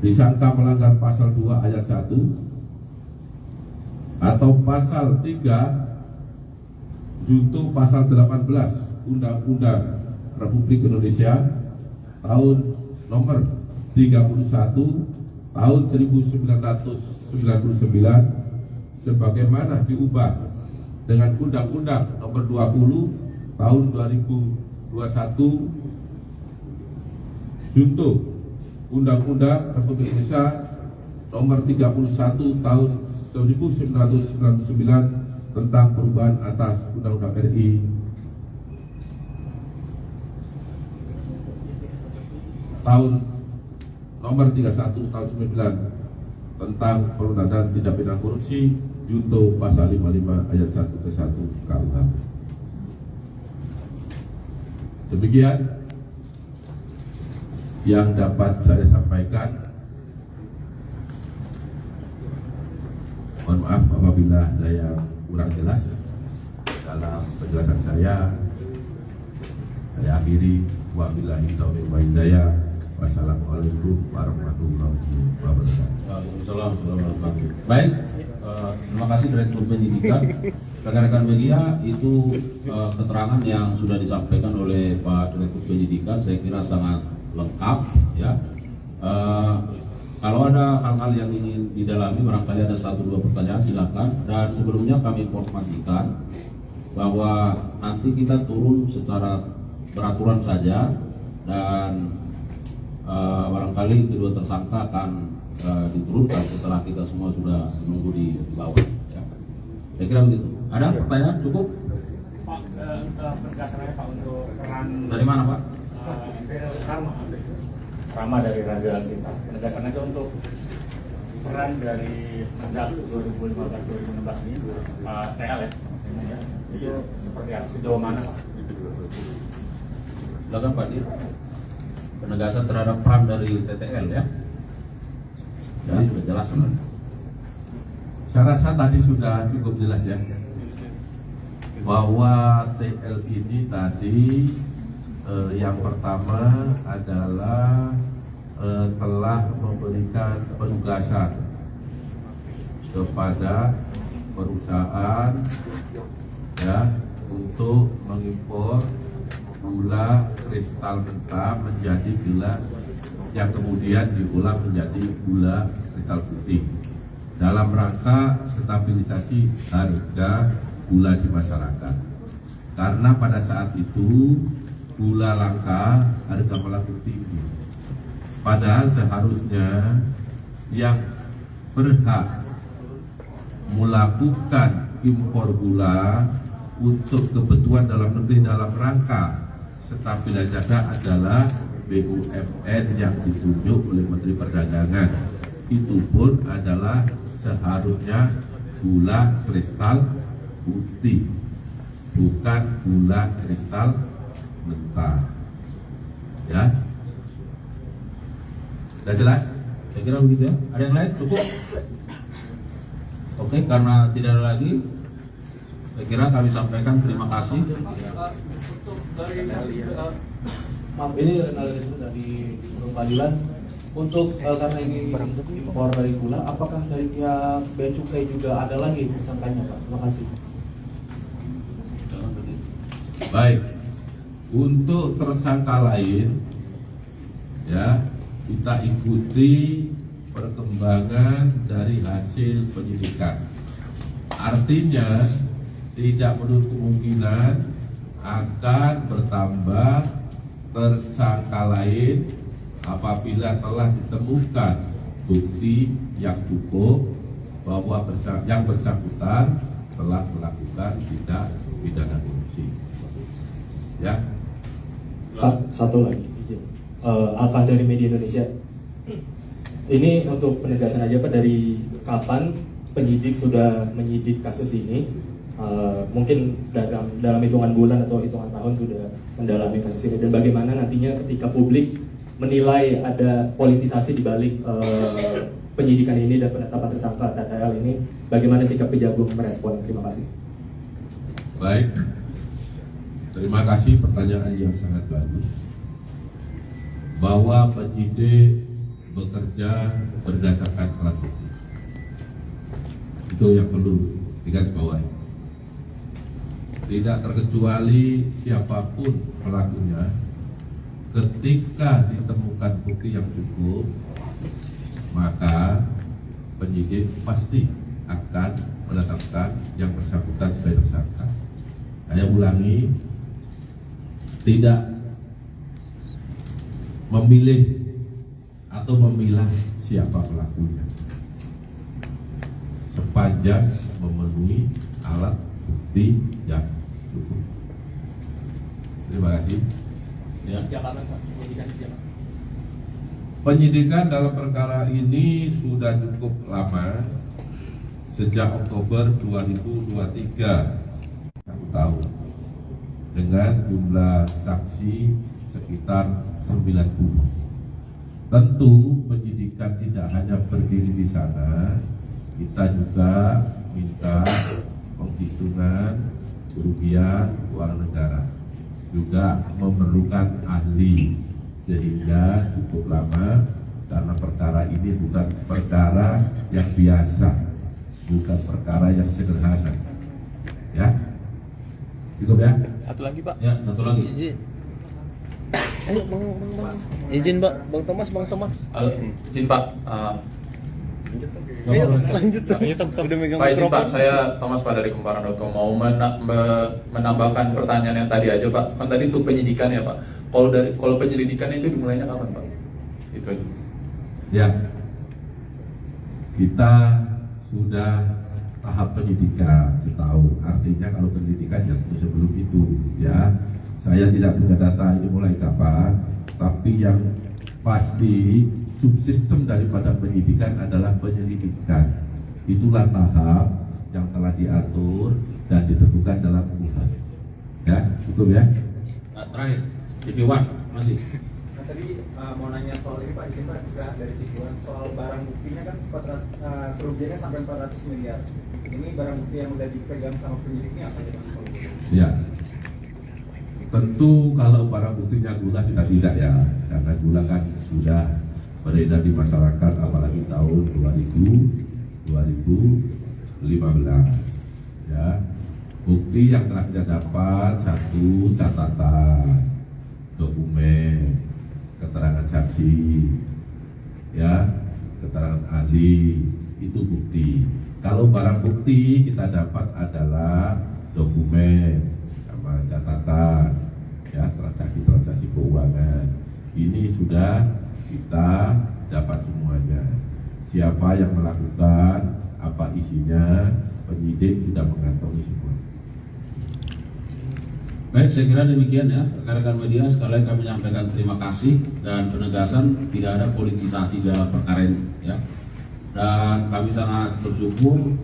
disangka melanggar pasal 2 ayat 1 atau pasal 3 junto pasal 18 Undang-Undang Republik Indonesia tahun nomor 31 tahun 1999 sebagaimana diubah dengan Undang-Undang nomor 20 tahun 2021 junto Undang-Undang Republik Indonesia nomor 31 tahun 1999 tentang perubahan atas Undang-Undang RI tahun nomor 31 tahun 99 tentang pemberantasan tindak pidana korupsi junto pasal 55 ayat 1 ke 1 KUH. Demikian yang dapat saya sampaikan. Mohon maaf apabila ada yang kurang jelas dalam penjelasan saya. Saya akhiri. Wabillahi taufiq wal hidayah. Wassalamualaikum warahmatullahi wabarakatuh. Waalaikumsalam warahmatullahi wabarakatuh. Baik, terima kasih Direktur Penyidikan. Rekan-rekan media, itu keterangan yang sudah disampaikan oleh Pak Direktur Penyidikan saya kira sangat lengkap ya. Kalau ada hal-hal yang ingin didalami, barangkali ada 1-2 pertanyaan silakan. Dan sebelumnya kami informasikan bahwa nanti kita turun secara beraturan saja dan barangkali kedua tersangka akan diturunkan setelah kita semua sudah menunggu di bawah ya. Saya kira begitu. Ada pertanyaan? Cukup? Pak, penegasannya Pak untuk peran dari mana Pak? Rama dari Raja Alsita. Penegasan aja untuk peran dari Mendak 2015-2016 ini TL ya. Itu seperti apa? Sejauh mana Pak? Silakan Pak Dir. Penegasan terhadap peran dari TTL ya. Jadi sudah jelas sebenarnya. Saya rasa tadi sudah cukup jelas ya, bahwa TL ini tadi yang pertama adalah telah memberikan penugasan kepada perusahaan ya untuk mengimpor gula kristal mentah menjadi gula yang kemudian diolah menjadi gula kristal putih dalam rangka stabilisasi harga gula di masyarakat. Karena pada saat itu gula langka, harga melambung tinggi. Padahal seharusnya yang berhak melakukan impor gula untuk kebutuhan dalam negeri dalam rangka stabilitas harga adalah BUMN yang ditunjuk oleh Menteri Perdagangan. Itu pun adalah seharusnya gula kristal putih, bukan gula kristal mentah. Ya, sudah jelas? Saya kira begitu ya. Ada yang lain? Cukup? Oke, karena tidak ada lagi, saya kira kami sampaikan terima kasih. Maaf, ini analisme dari pengadilan untuk karena ini impor dari gula, apakah dari pihak Bea Cukai juga ada lagi tersangkanya Pak? Terima kasih. Baik, untuk tersangka lain ya kita ikuti perkembangan dari hasil penyidikan. Artinya tidak menutup kemungkinan akan bertambah tersangka lain apabila telah ditemukan bukti yang cukup bahwa yang bersangkutan telah melakukan tindak pidana korupsi. Ya. Pak, satu lagi izin. Apa dari media Indonesia? Ini untuk penegasan aja Pak, dari kapan penyidik sudah menyidik kasus ini? Mungkin dalam hitungan bulan atau hitungan tahun sudah mendalami kasus ini, dan bagaimana nantinya ketika publik menilai ada politisasi di balik penyidikan ini dan penetapan tersangka TTL ini, bagaimana sikap Kejagung merespon? Terima kasih. Baik, terima kasih pertanyaan yang sangat bagus. Bahwa penyidik bekerja berdasarkan alat bukti, itu yang perlu digarisbawahi. Tidak terkecuali siapapun pelakunya, ketika ditemukan bukti yang cukup, maka penyidik pasti akan menetapkan yang bersangkutan sebagai tersangka. Saya ulangi, tidak memilih atau memilah siapa pelakunya, sepanjang memenuhi alat bukti yang cukup. Terima kasih. Ya. Penyidikan dalam perkara ini sudah cukup lama, sejak Oktober 2023, 1 tahun, dengan jumlah saksi sekitar 90. Tentu penyidikan tidak hanya berdiri di sana, kita juga minta penghitungan kerugian keuangan negara, juga memerlukan ahli, sehingga cukup lama karena perkara ini bukan perkara yang biasa, bukan perkara yang sederhana. Ya, cukup ya. Satu lagi Pak. Ya, satu lagi. Izin. Ayo bang. Izin Pak, Bang Thomas. Izin Pak. Ayo lanjut. Udah megang Pak, izin mikrofon. Pak, saya Thomas Pak dari Kumparan.com mau menambahkan pertanyaan yang tadi aja Pak. Kan tadi itu penyidikan ya Pak. Kalau penyelidikan itu dimulainya kapan Pak? Itu aja. Ya, kita sudah tahap penyidikan setahun. Artinya kalau penyidikan ya sebelum itu, ya. Saya tidak punya data ini mulai kapan, tapi yang pasti subsistem daripada penyidikan adalah penyelidikan. Itulah tahap yang telah diatur dan ditentukan dalam UUD. Ya, cukup ya. Terakhir, TV1 masih. Nah, tadi mau nanya soal ini Pak, izin Pak, juga dari tujuan soal barang buktinya kan kerugiannya sampai 400 miliar. Ini barang bukti yang udah dipegang sama penyidiknya apa ya Pak? Ya, tentu kalau barang buktinya gula sudah tidak ya, karena gula kan sudah beredar di masyarakat, apalagi tahun 2015. Ya, bukti yang telah kita dapat, satu, catatan, dokumen, keterangan saksi, ya, keterangan ahli, itu bukti. Kalau barang bukti kita dapat adalah dokumen sama catatan, ya, transaksi keuangan. Ini sudah kita dapat semuanya. Siapa yang melakukan, apa isinya, penyidik sudah mengantongi semua. Baik, saya kira demikian ya, rekan-rekan media sekalian, kami menyampaikan terima kasih dan penegasan tidak ada politisasi dalam perkara ini ya. Dan kami sangat bersyukur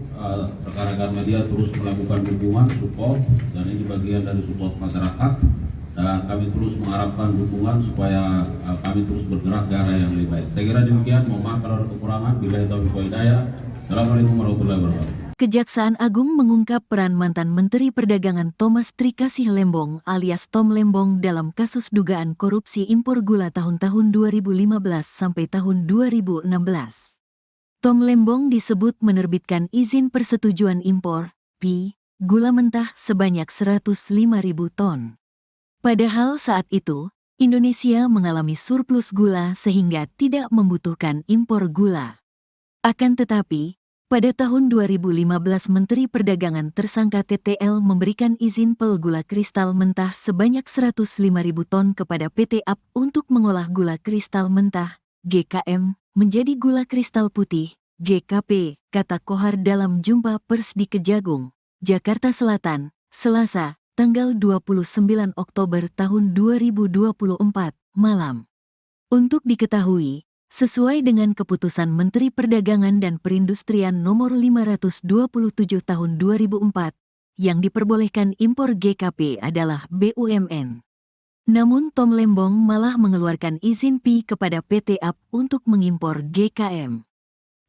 rekan-rekan media terus melakukan dukungan, support, dan ini bagian dari support masyarakat, dan kami terus mengharapkan dukungan supaya kami terus bergerak ke arah yang lebih baik. Saya kira demikian, mohon maaf kalau ada kekurangan. Billahi taufiq wal hidayah. Assalamualaikum warahmatullahi wabarakatuh. Kejaksaan Agung mengungkap peran mantan Menteri Perdagangan Thomas Trikasih Lembong alias Tom Lembong dalam kasus dugaan korupsi impor gula tahun-tahun 2015 sampai tahun 2016. Tom Lembong disebut menerbitkan izin persetujuan impor, PI, gula mentah sebanyak 105.000 ton. Padahal saat itu, Indonesia mengalami surplus gula sehingga tidak membutuhkan impor gula. Akan tetapi, pada tahun 2015 Menteri Perdagangan tersangka TTL memberikan izin pel gula kristal mentah sebanyak 105.000 ton kepada PT AP untuk mengolah gula kristal mentah, GKM, menjadi gula kristal putih, GKP, kata Kohar dalam jumpa pers di Kejagung. Jakarta Selatan, Selasa, tanggal 29 Oktober tahun 2024, malam. Untuk diketahui, sesuai dengan keputusan Menteri Perdagangan dan Perindustrian Nomor 527 Tahun 2004, yang diperbolehkan impor GKP adalah BUMN. Namun Tom Lembong malah mengeluarkan izin PI kepada PT AP untuk mengimpor GKM.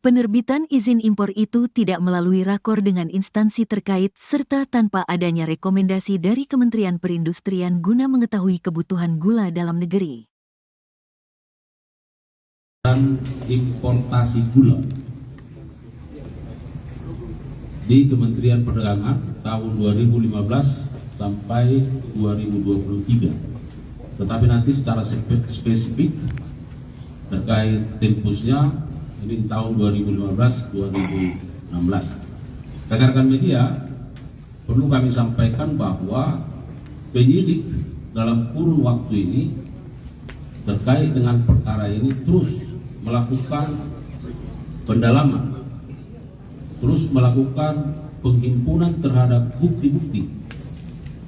Penerbitan izin impor itu tidak melalui rakor dengan instansi terkait serta tanpa adanya rekomendasi dari Kementerian Perindustrian guna mengetahui kebutuhan gula dalam negeri. Dan importasi gula di Kementerian Perdagangan tahun 2015 sampai 2023. Tetapi nanti secara spesifik terkait tempusnya ini tahun 2015-2016. Rekan-rekan media, perlu kami sampaikan bahwa penyidik dalam kurun waktu ini terkait dengan perkara ini terus melakukan pendalaman, terus melakukan penghimpunan terhadap bukti-bukti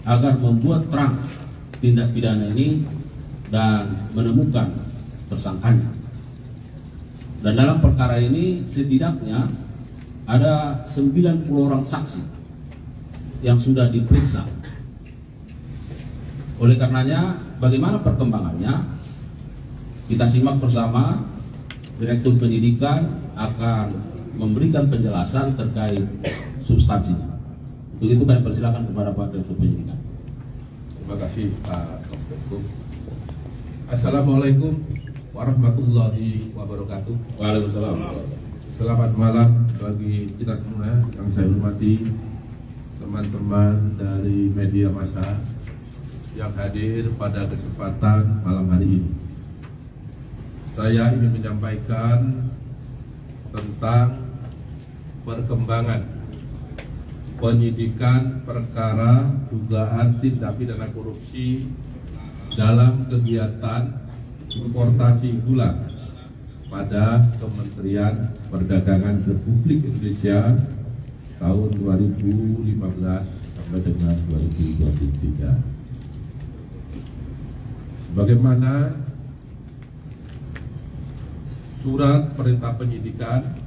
agar membuat terang tindak pidana ini dan menemukan tersangkanya. Dan dalam perkara ini setidaknya ada 90 orang saksi yang sudah diperiksa. Oleh karenanya, bagaimana perkembangannya? Kita simak bersama. Direktur Penyidikan akan memberikan penjelasan terkait substansinya. Untuk itu kami persilakan kepada Pak Direktur Penyidikan. Terima kasih Pak Kofkom. Assalamualaikum warahmatullahi wabarakatuh. Waalaikumsalam. Selamat malam bagi kita semua yang saya hormati, teman-teman dari media massa yang hadir pada kesempatan malam hari ini. Saya ingin menyampaikan tentang perkembangan penyidikan perkara dugaan tindak pidana korupsi dalam kegiatan importasi gula pada Kementerian Perdagangan Republik Indonesia tahun 2015 sampai dengan 2023. Sebagaimana Surat Perintah Penyidikan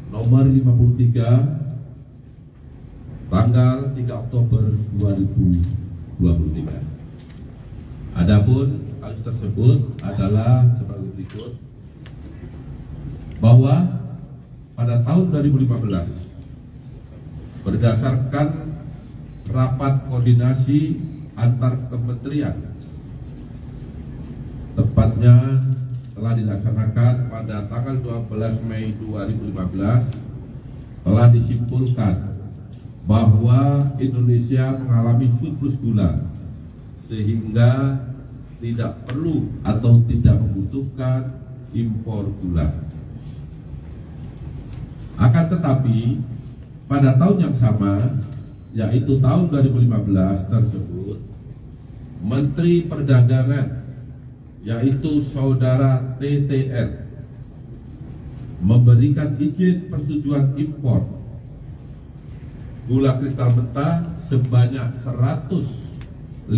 nomor 53 tanggal 3 Oktober 2023. Adapun kasus tersebut adalah sebagai berikut, bahwa pada tahun 2015 berdasarkan rapat koordinasi antar kementerian, tepatnya telah dilaksanakan pada tanggal 12 Mei 2015, telah disimpulkan bahwa Indonesia mengalami surplus gula sehingga tidak perlu atau tidak membutuhkan impor gula. Akan tetapi pada tahun yang sama, yaitu tahun 2015 tersebut, Menteri Perdagangan yaitu Saudara TTR memberikan izin persetujuan impor gula kristal mentah sebanyak 105.000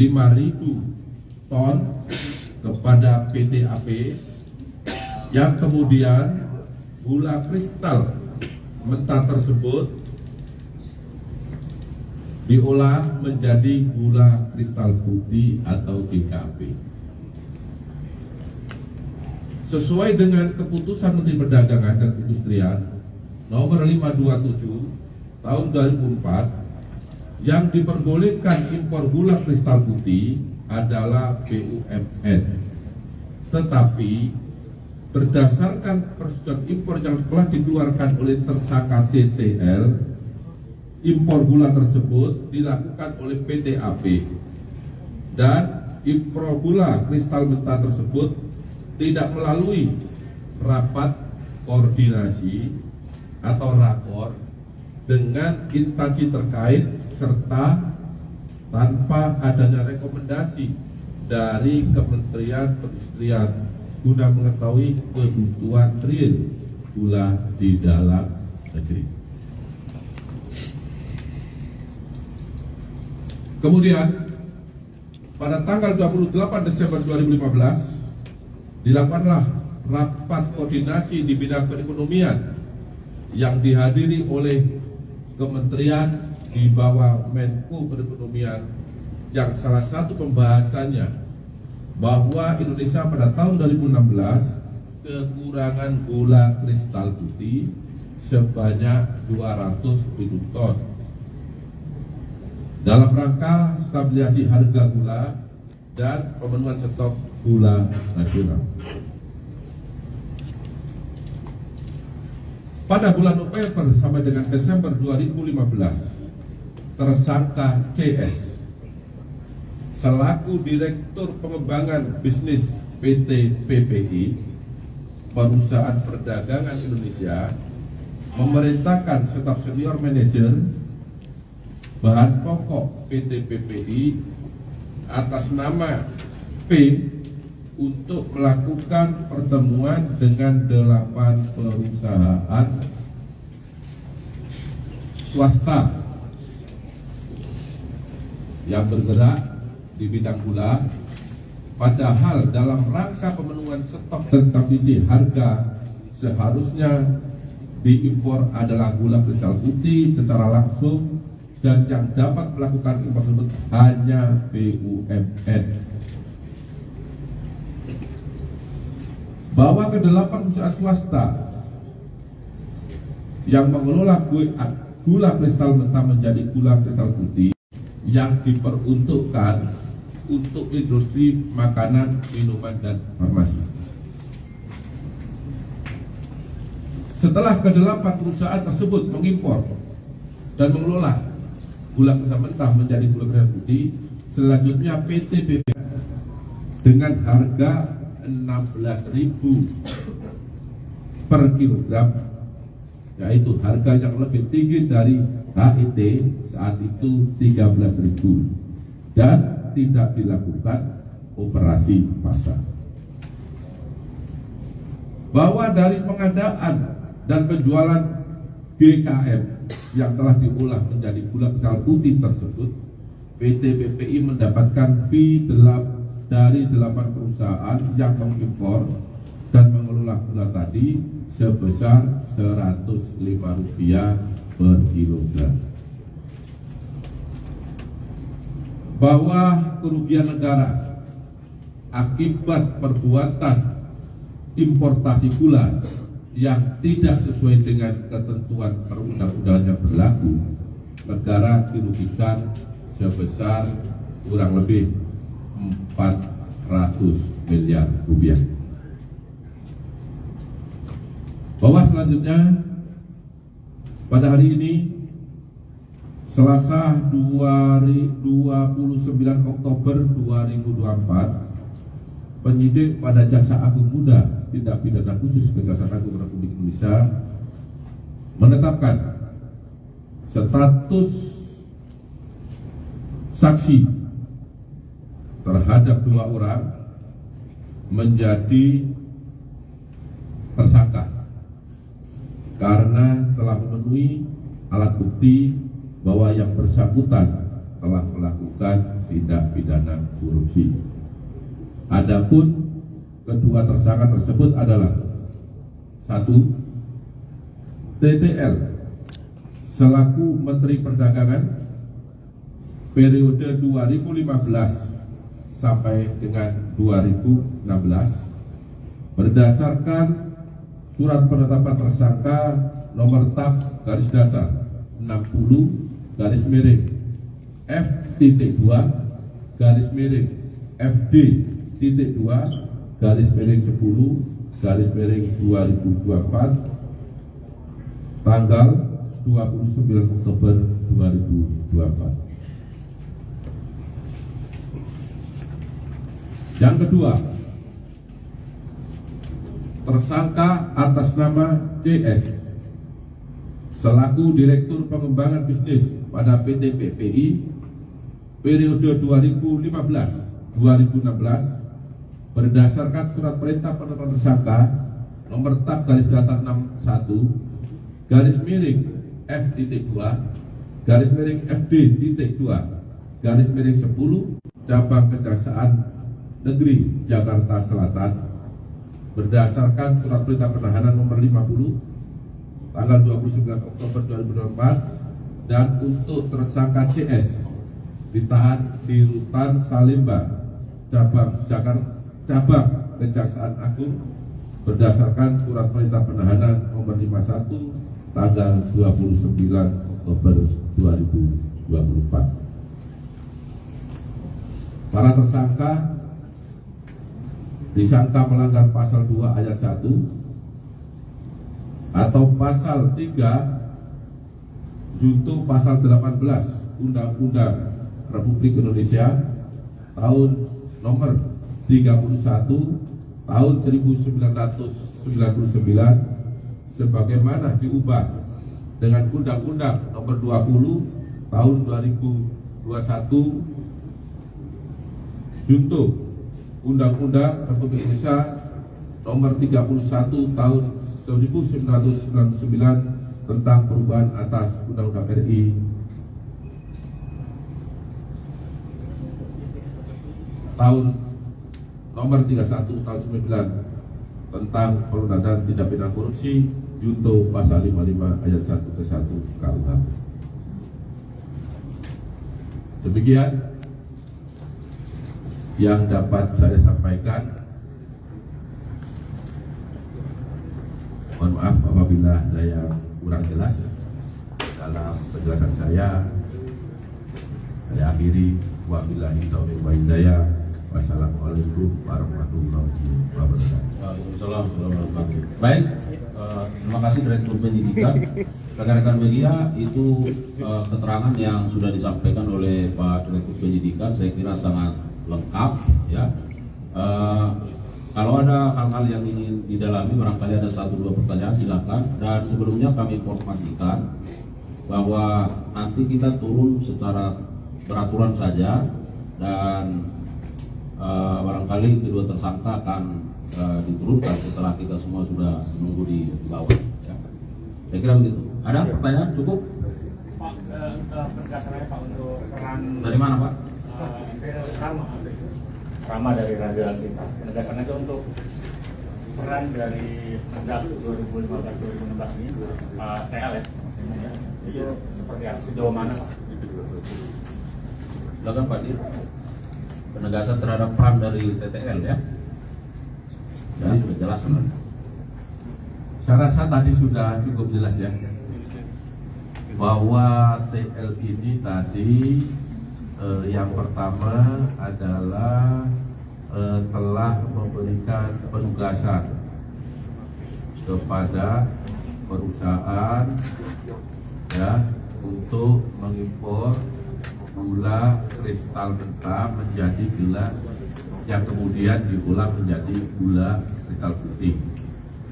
ton kepada PT AP, yang kemudian gula kristal mentah tersebut diolah menjadi gula kristal putih atau GKP. Sesuai dengan keputusan Menteri Perdagangan dan Perindustrian nomor 527 tahun 2004, yang diperbolehkan impor gula kristal putih adalah BUMN. Tetapi berdasarkan persetujuan impor yang telah dikeluarkan oleh tersangka TTL, impor gula tersebut dilakukan oleh PT AP, dan impor gula kristal mentah tersebut tidak melalui rapat koordinasi atau rakor dengan instansi terkait serta tanpa adanya rekomendasi dari Kementerian Perindustrian guna mengetahui kebutuhan real gula di dalam negeri. Kemudian pada tanggal 28 Desember 2015 dilakukanlah rapat koordinasi di bidang perekonomian yang dihadiri oleh kementerian di bawah Menko Perekonomian, yang salah satu pembahasannya bahwa Indonesia pada tahun 2016 kekurangan gula kristal putih sebanyak 200.000 ton. Dalam rangka stabilisasi harga gula dan pemenuhan stok gula nasional. Pada bulan November sampai dengan Desember 2015, tersangka CS selaku Direktur Pengembangan Bisnis PT PPI, Perusahaan Perdagangan Indonesia, memerintahkan staf senior manajer bahan pokok PT PPI atas nama P untuk melakukan pertemuan dengan 8 perusahaan swasta yang bergerak di bidang gula, padahal dalam rangka pemenuhan stok dan stabilisasi harga seharusnya diimpor adalah gula kristal putih secara langsung, dan yang dapat melakukan impor tersebut hanya BUMN. Bahwa ke-8 perusahaan swasta yang mengelola gula kristal mentah menjadi gula kristal putih yang diperuntukkan untuk industri makanan, minuman, dan farmasi. Setelah ke-8 perusahaan tersebut mengimpor dan mengelola gula kristal mentah menjadi gula kristal putih, selanjutnya PT PPI dengan harga 16.000 per kilogram, yaitu harga yang lebih tinggi dari HIT saat itu 13.000, dan tidak dilakukan operasi pasar. Bahwa dari pengadaan dan penjualan GKM yang telah diolah menjadi gula kristal putih tersebut, PT PPI mendapatkan fee dari 8 perusahaan yang mengimpor dan mengelola gula tadi sebesar Rp105 per kilogram. Bahwa kerugian negara akibat perbuatan importasi gula yang tidak sesuai dengan ketentuan perundang-undangan yang berlaku, negara dirugikan sebesar kurang lebih 400 miliar rupiah. Bahwa selanjutnya pada hari ini Selasa 29 Oktober 2024, penyidik pada Jaksa Agung Muda Tindak Pidana Khusus Kejaksaan Agung Republik Indonesia menetapkan status saksi terhadap 2 orang menjadi tersangka karena telah memenuhi alat bukti bahwa yang bersangkutan telah melakukan tindak pidana korupsi. Adapun kedua tersangka tersebut adalah 1. TTL selaku Menteri Perdagangan periode 2015 sampai dengan 2016 berdasarkan surat penetapan tersangka nomor TAP garis datar 60 garis miring F.2 garis miring FD.2 garis miring 10 garis miring 2024 tanggal 29 Oktober 2024. Yang kedua, tersangka atas nama CS selaku Direktur Pengembangan Bisnis pada PT PPI periode 2015-2016 berdasarkan surat perintah penetapan tersangka nomor TAP garis datar 61 garis miring F.2 garis miring FD.2 /10 Cabang Kejaksaan Negeri Jakarta Selatan berdasarkan surat perintah penahanan nomor 50 tanggal 29 Oktober 2024 dan untuk tersangka CS ditahan di Rutan Salemba Cabang Kejaksaan Agung berdasarkan surat perintah penahanan nomor 51 tanggal 29 Oktober 2024. Para tersangka disangka melanggar pasal 2 ayat 1 atau pasal 3 junto pasal 18 Undang-Undang Republik Indonesia tahun nomor 31 tahun 1999 sebagaimana diubah dengan Undang-Undang nomor 20 tahun 2021 junto Undang-Undang Republik Indonesia nomor 31 tahun 1999 tentang perubahan atas Undang-Undang RI tahun nomor 31 tahun 99 tentang pemberantasan tindak pidana korupsi junto pasal 55 ayat 1 ke 1 KUH. Demikian yang dapat saya sampaikan. Mohon maaf apabila ada yang kurang jelas dalam penjelasan saya. Saya akhiri. Wabillahi taufiq wal hidayah. Wassalamualaikum warahmatullahi wabarakatuh. Waalaikumsalam warahmatullahi wabarakatuh. Baik, terima kasih Direktur Penyidikan. Rekan-rekan media, itu keterangan yang sudah disampaikan oleh Pak Direktur Penyidikan saya kira sangat lengkap ya. Kalau ada hal-hal yang ingin didalami, barangkali ada 1-2 pertanyaan silakan. Dan sebelumnya kami informasikan bahwa nanti kita turun secara peraturan saja dan barangkali kedua tersangka akan diturunkan setelah kita semua sudah menunggu di bawah. Ya. Saya kira begitu. Ada pertanyaan? Cukup? Pak, penegasannya Pak untuk peran dari mana Pak? Rama dari Raja Alsinta. Penegasan aja untuk peran dari Mendak 2015-2016 ini TL ya. Itu seperti apa? Sejauh mana Pak? Silakan Pak Dir. Penegasan terhadap peran dari TTL ya. Jadi sudah jelas sebenarnya. Saya rasa tadi sudah cukup jelas ya bahwa TL ini tadi yang pertama adalah telah memberikan penugasan kepada perusahaan ya untuk mengimpor gula kristal mentah menjadi gelas yang kemudian diolah menjadi gula kristal putih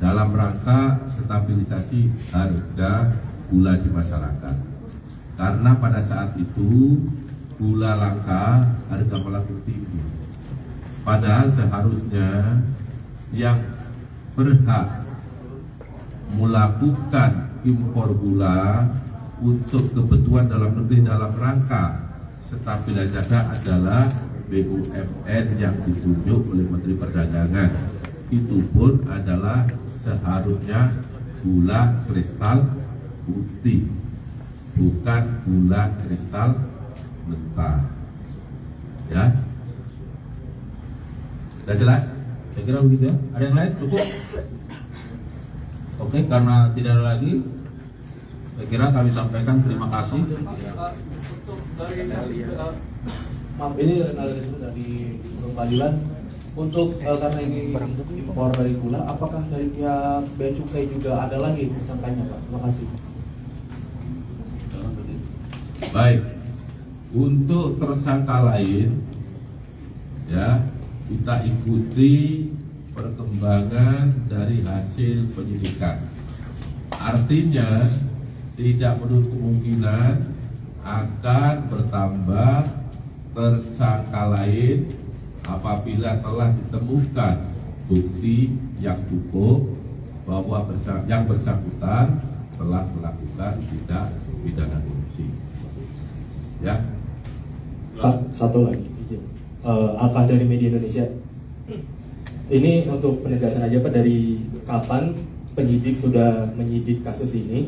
dalam rangka stabilisasi harga gula di masyarakat. Karena pada saat itu gula langka, harga melambung tinggi. Padahal seharusnya yang berhak melakukan impor gula untuk kebutuhan dalam negeri dalam rangka stabilisasi adalah BUMN yang ditunjuk oleh Menteri Perdagangan. Itu pun adalah seharusnya gula kristal putih, bukan gula kristal mentah. Ya, sudah jelas? Saya kira begitu ya. Ada yang lain? Cukup? Oke, karena tidak ada lagi, saya kira kami sampaikan terima kasih. Maaf, ini analisis dari pengadilan untuk karena ini impor dari gula, apakah dari pihak Bea Cukai juga ada lagi tersangkanya Pak? Terima kasih. Baik, untuk tersangka lain ya kita ikuti perkembangan dari hasil penyidikan. Artinya tidak menutup kemungkinan akan bertambah tersangka lain apabila telah ditemukan bukti yang cukup bahwa yang bersangkutan telah melakukan tindak pidana korupsi. Ya, Pak, satu lagi izin. Apa dari media Indonesia? Ini untuk penegasan aja Pak, dari kapan penyidik sudah menyidik kasus ini?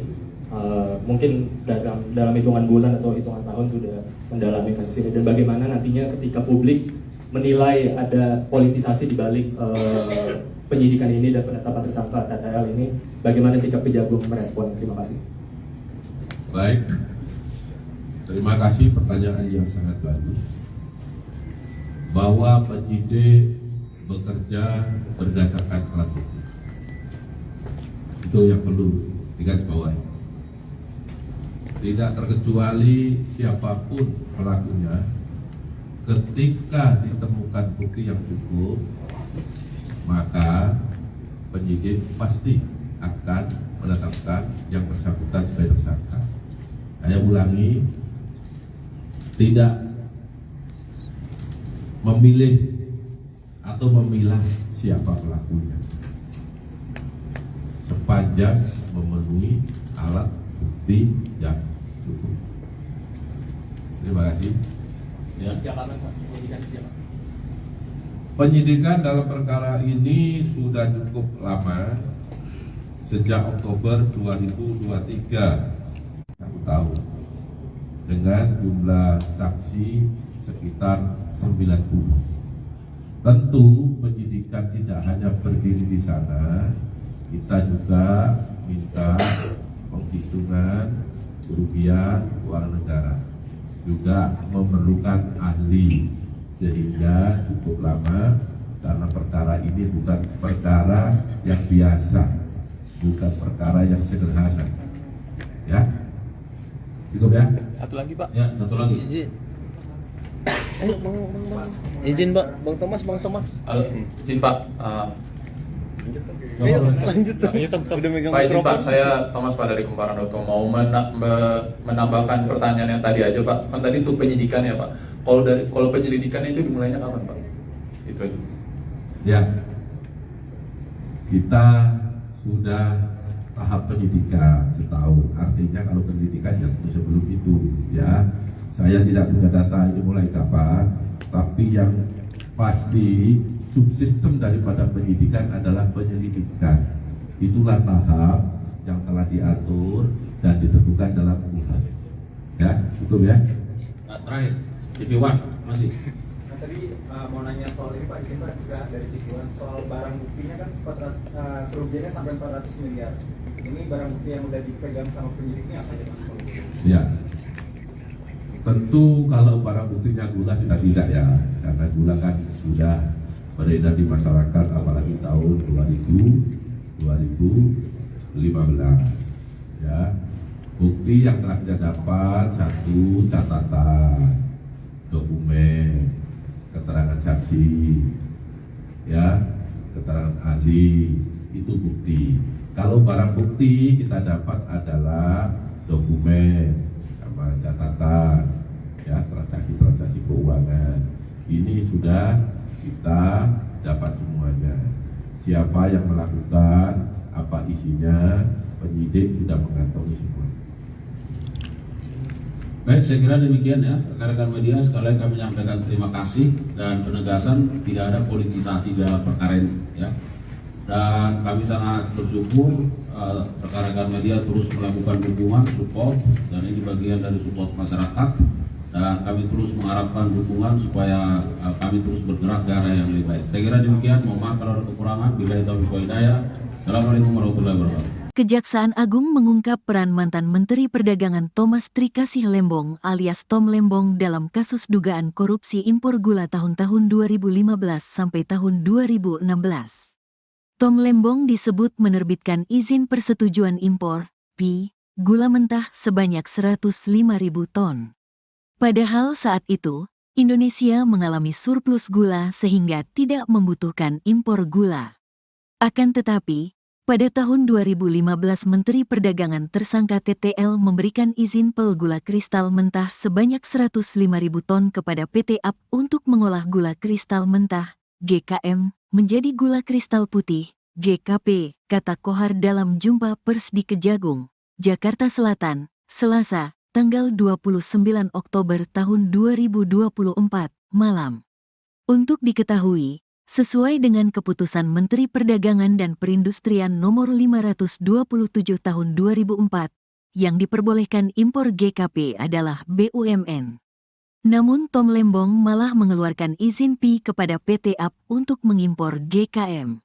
Mungkin dalam hitungan bulan atau hitungan tahun sudah mendalami kasus ini, dan bagaimana nantinya ketika publik menilai ada politisasi di balik penyidikan ini dan penetapan tersangka TTL ini, bagaimana sikap Kejagung merespon? Terima kasih. Baik, terima kasih pertanyaan yang sangat bagus. Bahwa penyidik bekerja berdasarkan alat bukti, itu yang perlu digarisbawahi. Tidak terkecuali siapapun pelakunya, ketika ditemukan bukti yang cukup, maka penyidik pasti akan menetapkan yang bersangkutan sebagai tersangka. Saya ulangi, tidak memilih atau memilah siapa pelakunya, sepanjang memenuhi alat bukti yang cukup. Terima kasih. Ya. Penyidikan dalam perkara ini sudah cukup lama, sejak Oktober 2023, 1 tahun, dengan jumlah saksi sekitar 90. Tentu penyidikan tidak hanya berdiri di sana, kita juga minta penghitungan kerugian keuangan negara, juga memerlukan ahli, sehingga cukup lama karena perkara ini bukan perkara yang biasa, bukan perkara yang sederhana. Ya, cukup ya. Satu lagi Pak. Ya, satu lagi. Izin. Ayo bang. Izin Pak, Bang Thomas. Halo, izin Pak. Ayo lanjut. Udah megang Pak, izin mikrofon. Pak, saya Thomas Pak dari Kumparan.com mau menambahkan pertanyaan yang tadi aja Pak. Kan tadi itu penyidikan ya Pak. Kalau penyelidikan itu dimulainya kapan Pak? Itu aja. Ya, kita sudah tahap penyidikan setahun. Artinya kalau penyelidikan yang sebelum itu, ya, saya tidak punya data ini mulai kapan, tapi yang pasti subsistem daripada penyidikan adalah penyelidikan. Itulah tahap yang telah diatur dan ditentukan dalam UHAM. Ya, cukup ya. Terakhir, TV1 masih. Nah, tadi mau nanya soal ini Pak, izin Pak, juga dari TV1 soal barang buktinya kan kerugiannya sampai 400 miliar. Ini barang bukti yang udah dipegang sama penyidiknya apa ya Pak? Ya, tentu kalau barang buktinya gula sudah tidak ya, karena gula kan sudah beredar di masyarakat, apalagi tahun 2015. Ya, bukti yang telah kita dapat, satu, catatan, dokumen, keterangan saksi, ya, keterangan ahli, itu bukti. Kalau barang bukti kita dapat adalah dokumen sama catatan, ya, transaksi keuangan. Ini sudah kita dapat semuanya. Siapa yang melakukan, apa isinya, penyidik sudah mengantongi semua. Baik, saya kira demikian ya, rekan-rekan media sekalian, kami menyampaikan terima kasih dan penegasan tidak ada politisasi dalam perkara ini ya. Dan kami sangat bersyukur rekan-rekan media terus melakukan dukungan, support, dan ini bagian dari support masyarakat, dan kami terus mengharapkan dukungan supaya kami terus bergerak ke arah yang lebih baik. Saya kira demikian, mohon maaf kalau ada kekurangan. Billahi taufiq wal hidayah. Assalamualaikum warahmatullahi wabarakatuh. Kejaksaan Agung mengungkap peran mantan Menteri Perdagangan Thomas Trikasih Lembong alias Tom Lembong dalam kasus dugaan korupsi impor gula tahun-tahun 2015 sampai tahun 2016. Tom Lembong disebut menerbitkan izin persetujuan impor, PI, gula mentah sebanyak 105.000 ton. Padahal saat itu, Indonesia mengalami surplus gula sehingga tidak membutuhkan impor gula. Akan tetapi, pada tahun 2015 Menteri Perdagangan tersangka TTL memberikan izin pel gula kristal mentah sebanyak 105.000 ton kepada PT AP untuk mengolah gula kristal mentah, GKM, menjadi gula kristal putih, GKP, kata Kohar dalam jumpa pers di Kejagung, Jakarta Selatan, Selasa, tanggal 29 Oktober tahun 2024, malam. Untuk diketahui, sesuai dengan keputusan Menteri Perdagangan dan Perindustrian Nomor 527 Tahun 2004, yang diperbolehkan impor GKP adalah BUMN. Namun Tom Lembong malah mengeluarkan izin PI kepada PT AP untuk mengimpor GKM.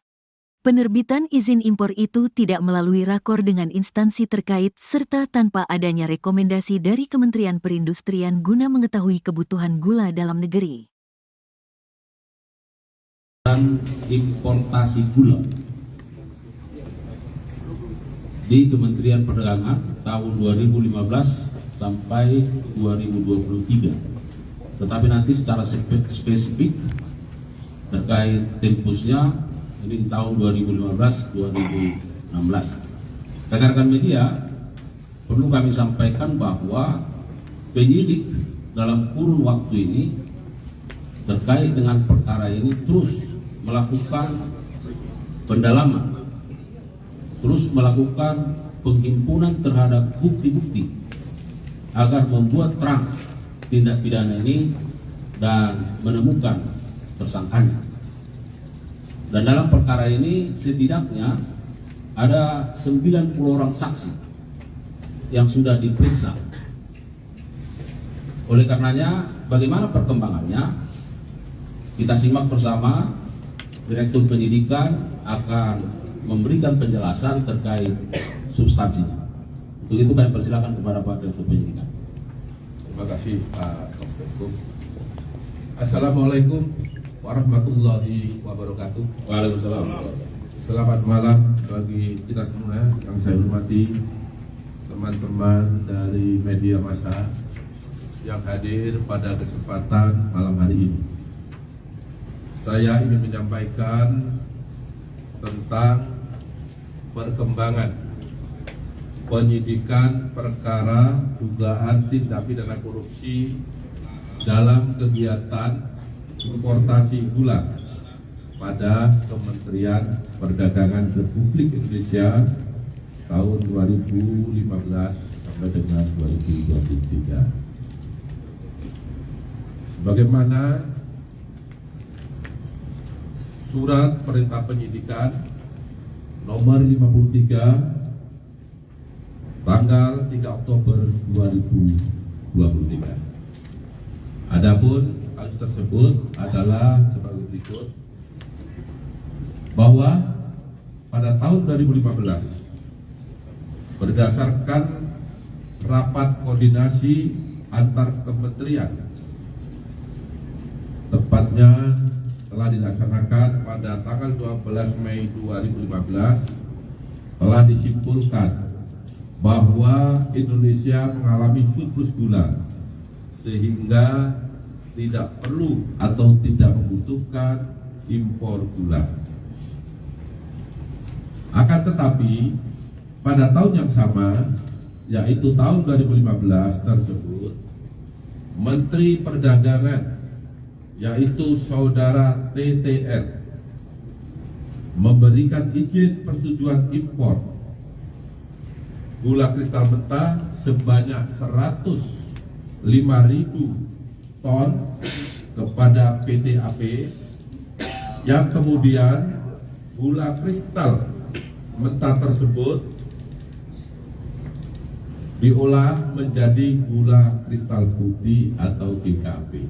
Penerbitan izin impor itu tidak melalui rakor dengan instansi terkait serta tanpa adanya rekomendasi dari Kementerian Perindustrian guna mengetahui kebutuhan gula dalam negeri. Dan importasi gula di Kementerian Perdagangan tahun 2015 sampai 2023. Tetapi nanti secara spesifik terkait tempusnya ini di tahun 2015-2016. Rekan-rekan media, perlu kami sampaikan bahwa penyidik dalam kurun waktu ini terkait dengan perkara ini terus melakukan pendalaman, terus melakukan penghimpunan terhadap bukti-bukti agar membuat terang tindak pidana ini dan menemukan tersangkanya. Dan dalam perkara ini setidaknya ada 90 orang saksi yang sudah diperiksa. Oleh karenanya, bagaimana perkembangannya? Kita simak bersama. Direktur Penyidikan akan memberikan penjelasan terkait substansinya. Untuk itu kami persilakan kepada Pak Direktur Penyidikan. Terima kasih Pak Kofeko. Assalamualaikum warahmatullahi wabarakatuh. Waalaikumsalam. Selamat malam bagi kita semua yang saya hormati, teman-teman dari media massa yang hadir pada kesempatan malam hari ini. Saya ingin menyampaikan tentang perkembangan penyidikan perkara dugaan tindak pidana korupsi dalam kegiatan importasi gula pada Kementerian Perdagangan Republik Indonesia tahun 2015 sampai dengan 2023. Sebagaimana Surat Perintah Penyidikan Nomor 53 tanggal 3 Oktober 2023. Adapun kasus tersebut adalah sebagai berikut, bahwa pada tahun 2015 berdasarkan rapat koordinasi antar kementerian, tepatnya telah dilaksanakan pada tanggal 12 Mei 2015, telah disimpulkan bahwa Indonesia mengalami surplus gula sehingga tidak perlu atau tidak membutuhkan impor gula. Akan tetapi pada tahun yang sama, yaitu tahun 2015 tersebut, Menteri Perdagangan yaitu Saudara TTR memberikan izin persetujuan impor gula kristal mentah sebanyak 105.000 ton kepada PT AP, yang kemudian gula kristal mentah tersebut diolah menjadi gula kristal putih atau GKP.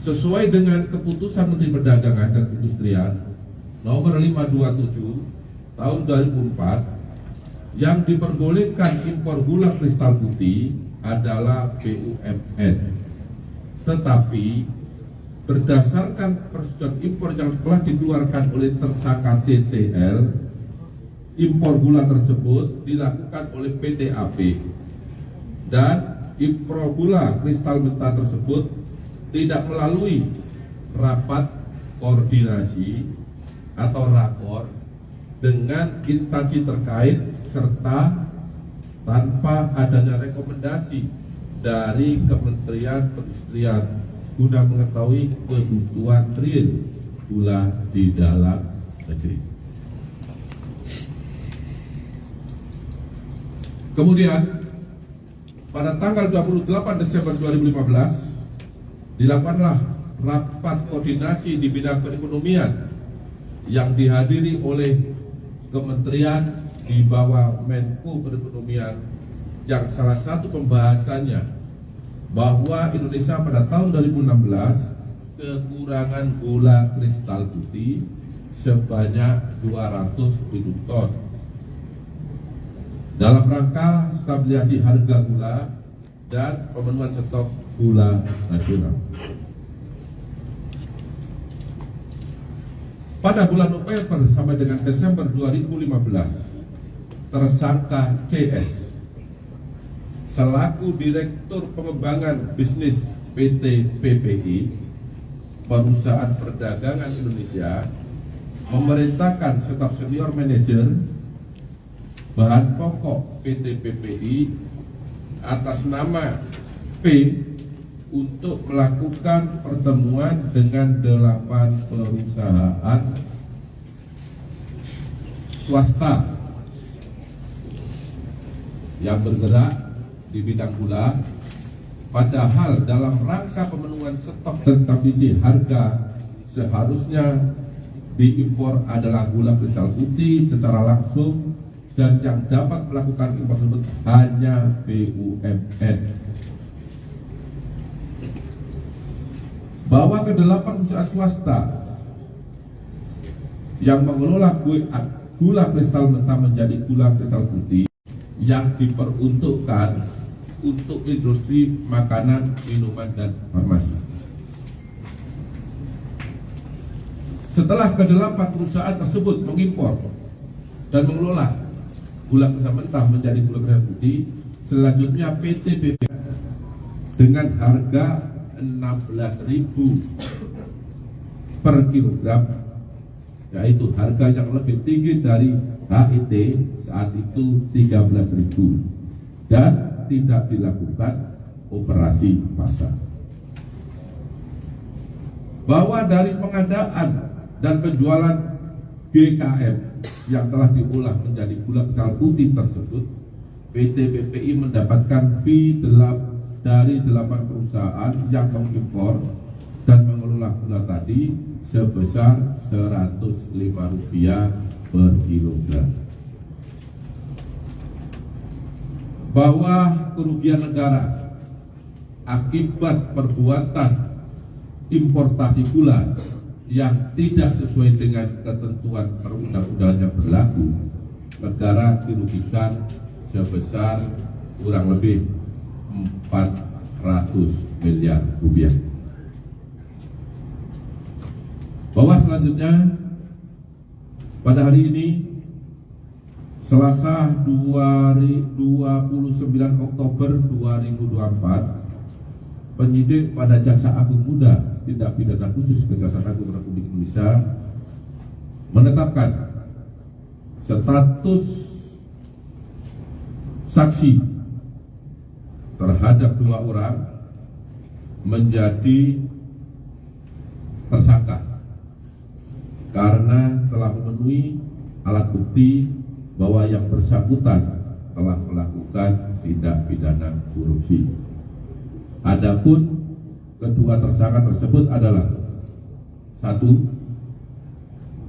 Sesuai dengan keputusan Menteri Perdagangan dan Perindustrian Nomor 527 Tahun 2004, yang diperbolehkan impor gula kristal putih adalah BUMN. Tetapi berdasarkan persetujuan impor yang telah dikeluarkan oleh tersangka TTL, impor gula tersebut dilakukan oleh PT AP, dan impor gula kristal mentah tersebut tidak melalui rapat koordinasi atau rakor dengan instansi terkait serta tanpa adanya rekomendasi dari Kementerian Perindustrian guna mengetahui kebutuhan real gula di dalam negeri. Kemudian pada tanggal 28 Desember 2015 dilakukanlah rapat koordinasi di bidang perekonomian yang dihadiri oleh kementerian di bawah Menko Perekonomian, yang salah satu pembahasannya bahwa Indonesia pada tahun 2016 kekurangan gula kristal putih sebanyak 200.000 ton. Dalam rangka stabilisasi harga gula dan pemenuhan stok gula nasional. Pada bulan November sampai dengan Desember 2015, tersangka CS selaku Direktur Pengembangan Bisnis PT PPI, Perusahaan Perdagangan Indonesia, memerintahkan staf senior manajer bahan pokok PT PPI atas nama P untuk melakukan pertemuan dengan 8 perusahaan swasta yang bergerak di bidang gula, padahal dalam rangka pemenuhan stok dan stabilisasi harga seharusnya diimpor adalah gula kristal putih secara langsung, dan yang dapat melakukan impor tersebut hanya BUMN. Bahwa ke-8 perusahaan swasta yang mengelola gula kristal mentah menjadi gula kristal putih yang diperuntukkan untuk industri makanan, minuman, dan farmasi. Setelah ke-8 perusahaan tersebut mengimpor dan mengelola gula kristal mentah menjadi gula kristal putih, selanjutnya PT PPI dengan harga 16.000 per kilogram, yaitu harga yang lebih tinggi dari HIT saat itu 13.000, dan tidak dilakukan operasi pasar. Bahwa dari pengadaan dan penjualan GKM yang telah diolah menjadi gula kristal putih tersebut, PT PPI mendapatkan fee dari 8 perusahaan yang mengimpor dan mengelola gula tadi sebesar Rp105 per kilogram. Bahwa kerugian negara akibat perbuatan importasi gula yang tidak sesuai dengan ketentuan perundang-undangan yang berlaku, negara dirugikan sebesar kurang lebih 400 miliar rupiah. Bahwa selanjutnya pada hari ini Selasa 29 Oktober 2024, penyidik pada Jaksa Agung Muda Tindak Pidana Khusus Kejaksaan Agung Republik Indonesia menetapkan status saksi terhadap 2 orang menjadi tersangka karena telah memenuhi alat bukti bahwa yang bersangkutan telah melakukan tindak pidana korupsi. Adapun kedua tersangka tersebut adalah 1.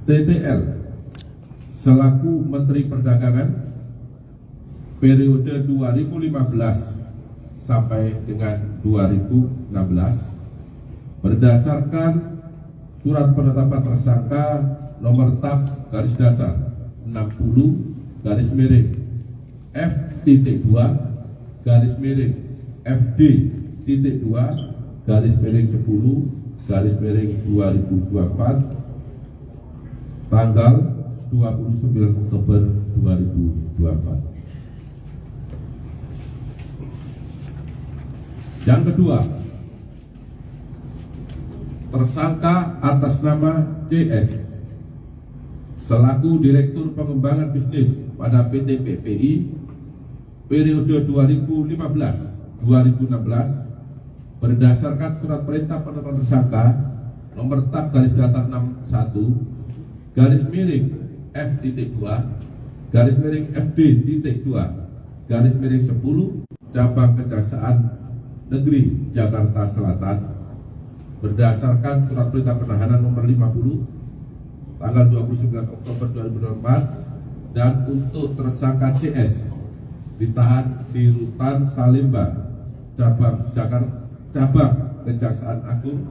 TTL selaku Menteri Perdagangan periode 2015 sampai dengan 2016 berdasarkan surat penetapan tersangka nomor tab garis datar 60 garis miring F.2 garis miring FD.2 garis miring 10 garis miring 2024 tanggal 29 Oktober 2024. Yang kedua, tersangka atas nama CS selaku Direktur Pengembangan Bisnis pada PT PPI periode 2015-2016 berdasarkan surat perintah penetapan tersangka nomor tab garis datar 61 garis miring F.2 garis miring FD.2 /10 Cabang Kejaksaan Negeri Jakarta Selatan berdasarkan surat perintah penahanan nomor 50 tanggal 29 Oktober 2024 dan untuk tersangka CS ditahan di Rutan Salemba Cabang Kejaksaan Agung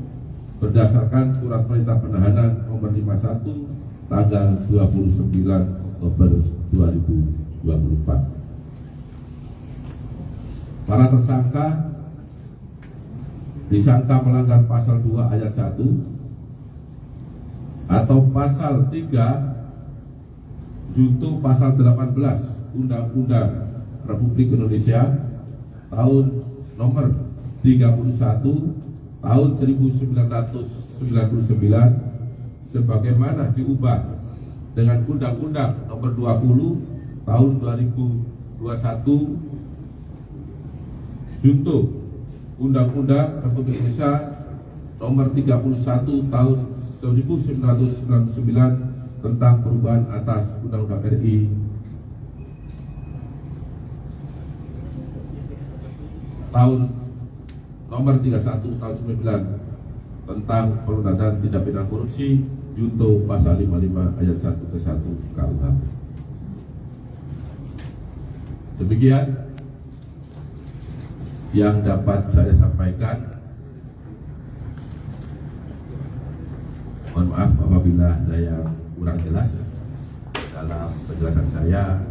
berdasarkan surat perintah penahanan nomor 51 tanggal 29 Oktober 2024. Para tersangka disangka melanggar pasal 2 ayat 1 atau pasal 3 junto pasal 18 Undang-Undang Republik Indonesia tahun nomor 31 tahun 1999 sebagaimana diubah dengan Undang-Undang nomor 20 tahun 2021 junto Undang-Undang Republik Indonesia nomor 31 tahun 1999 tentang perubahan atas Undang-Undang RI tahun nomor 31 tahun 99 tentang pemberantasan tindak pidana korupsi junto pasal 55 ayat 1 ke 1 KUH. Demikian yang dapat saya sampaikan. Mohon maaf apabila ada yang kurang jelas dalam penjelasan saya.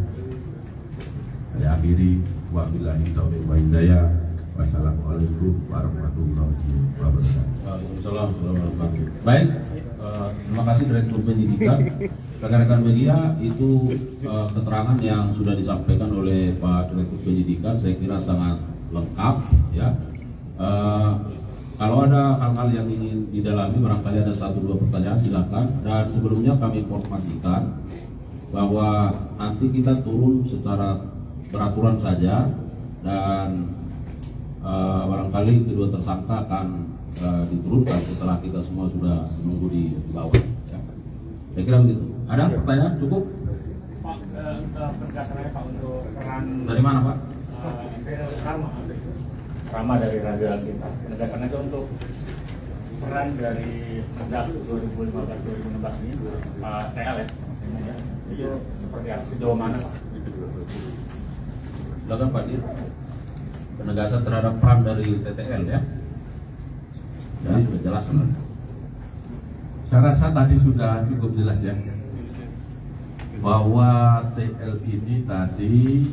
Saya akhiri, wabillahi taufiq wal hidayah. Wassalamualaikum warahmatullahi wabarakatuh. Waalaikumsalam warahmatullahi wabarakatuh. Baik, terima kasih Direktur Penyidikan. Rekan-rekan media, itu keterangan yang sudah disampaikan oleh Pak Direktur Penyidikan saya kira sangat lengkap ya. Kalau ada hal-hal yang ingin didalami, barangkali ada 1-2 pertanyaan, silakan. Dan sebelumnya kami informasikan bahwa nanti kita turun secara peraturan saja dan barangkali kedua tersangka akan diturunkan setelah kita semua sudah menunggu di bawah. Ya. Saya kira begitu. Ada pertanyaan? Cukup? Pak, penegasannya Pak untuk peran dari mana Pak? Rama dari Raja Alsinta. Penegasannya itu untuk peran dari Mendak 2015-2016 ini Pak TL ya, itu seperti apa? Sejauh mana Pak? Silakan Pak Dir. Penegasan terhadap peran dari TTL ya. Jadi sudah jelas kan? Saya rasa tadi sudah cukup jelas ya, bahwa TL ini tadi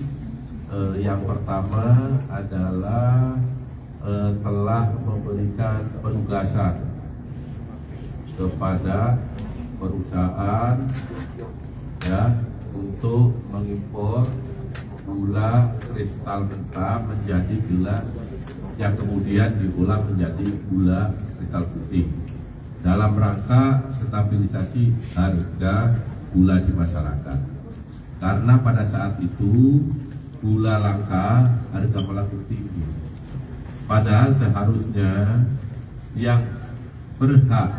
yang pertama adalah telah memberikan penugasan kepada perusahaan ya untuk mengimpor gula kristal mentah menjadi gula yang kemudian diolah menjadi gula kristal putih dalam rangka stabilisasi harga gula di masyarakat. Karena pada saat itu gula langka, harga melambung tinggi. Padahal seharusnya yang berhak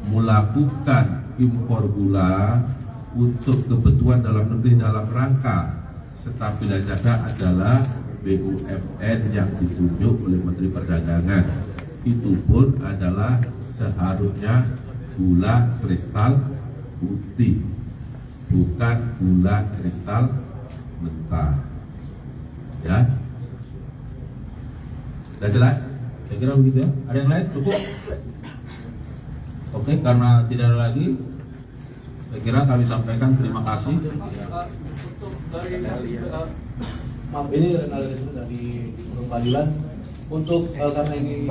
melakukan impor gula untuk kebutuhan dalam negeri dalam rangka stabilisasi harga adalah BUMN yang ditunjuk oleh Menteri Perdagangan. Itu pun adalah seharusnya gula kristal putih, bukan gula kristal mentah. Ya, sudah jelas? Saya kira begitu ya. Ada yang lain? Cukup? Oke, karena tidak ada lagi, saya kira kami sampaikan terima kasih. Maaf, ini analisis dari pengadilan untuk karena ini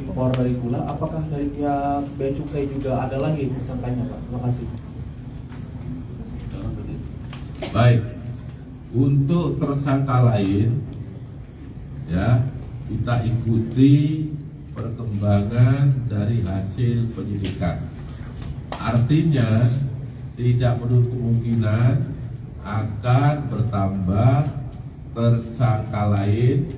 impor dari gula, apakah dari pihak Bea Cukai juga ada lagi tersangkanya Pak? Terima kasih. Baik, untuk tersangka lain ya kita ikuti perkembangan dari hasil penyidikan. Artinya tidak menutup kemungkinan akan bertambah tersangka lain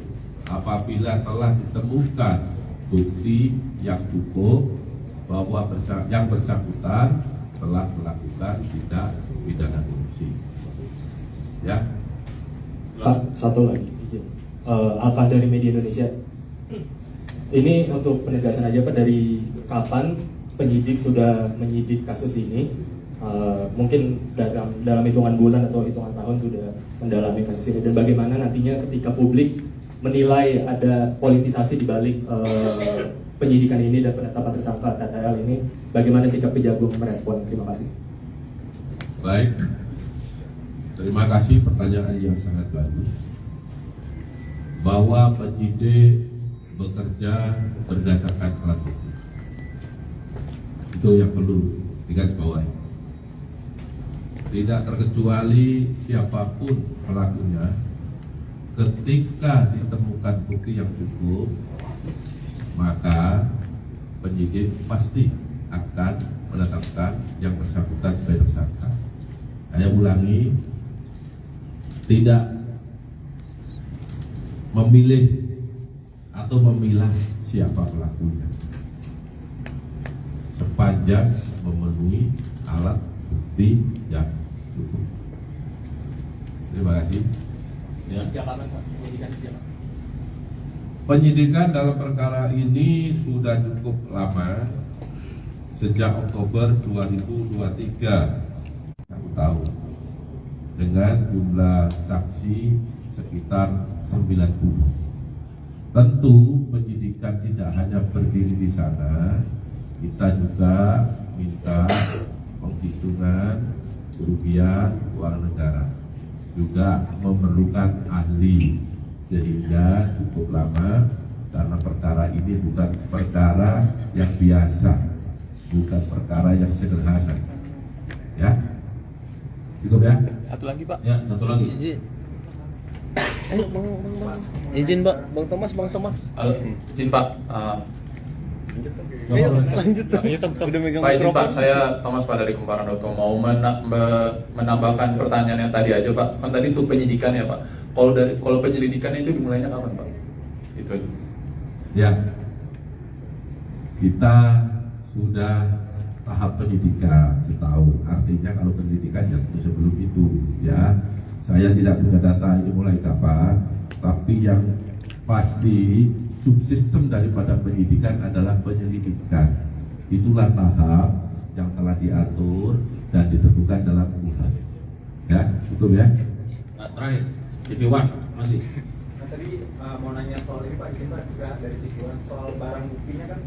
apabila telah ditemukan bukti yang cukup bahwa yang bersangkutan telah melakukan tindak pidana korupsi. Ya. Pak, satu lagi izin. Apa dari media Indonesia? Ini untuk penegasan aja Pak, dari kapan penyidik sudah menyidik kasus ini? Mungkin dalam hitungan bulan atau hitungan tahun sudah mendalami kasus ini, dan bagaimana nantinya ketika publik menilai ada politisasi di balik penyidikan ini dan penetapan tersangka TTL ini, bagaimana sikap Kejagung merespon? Terima kasih. Baik, terima kasih, pertanyaan yang sangat bagus. Bahwa penyidik bekerja berdasarkan alat bukti, itu yang perlu digarisbawahi. Tidak terkecuali siapapun pelakunya, ketika ditemukan bukti yang cukup, maka penyidik pasti akan menetapkan yang bersangkutan sebagai tersangka. Saya ulangi, tidak memilih atau memilah siapa pelakunya, sepanjang memenuhi alat bukti yang cukup. Terima kasih. Ya. Penyidikan dalam perkara ini sudah cukup lama, sejak Oktober 2023, 1 tahun, dengan jumlah saksi sekitar 90. Tentu penyidikan tidak hanya berdiri di sana, kita juga minta penghitungan kerugian uang negara, juga memerlukan ahli, sehingga cukup lama karena perkara ini bukan perkara yang biasa, bukan perkara yang sederhana. Ya, cukup ya. Satu lagi Pak. Ya, satu lagi. Izin. Ayo bang. Izin Pak, Bang Thomas. Izin Pak. Ayo lanjut. Udah megang Pak, izin mikrofon. Pak, saya Thomas Pak dari Kumparan.com mau menambahkan pertanyaan yang tadi aja Pak. Kan tadi itu penyidikan ya Pak. Kalau penyelidikan itu dimulainya kapan Pak? Itu aja. Ya, kita sudah tahap penyidikan setahun. Artinya kalau penyidikan yang sebelum itu, ya, saya tidak punya data ini mulai kapan, tapi yang pasti subsistem daripada penyidikan adalah penyelidikan. Itulah tahap yang telah diatur dan ditentukan dalam UUD. Ya, cukup ya. Terakhir, TV1 masih. Nah, tadi mau nanya soal ini Pak, izin Pak, juga dari tujuan soal barang buktinya kan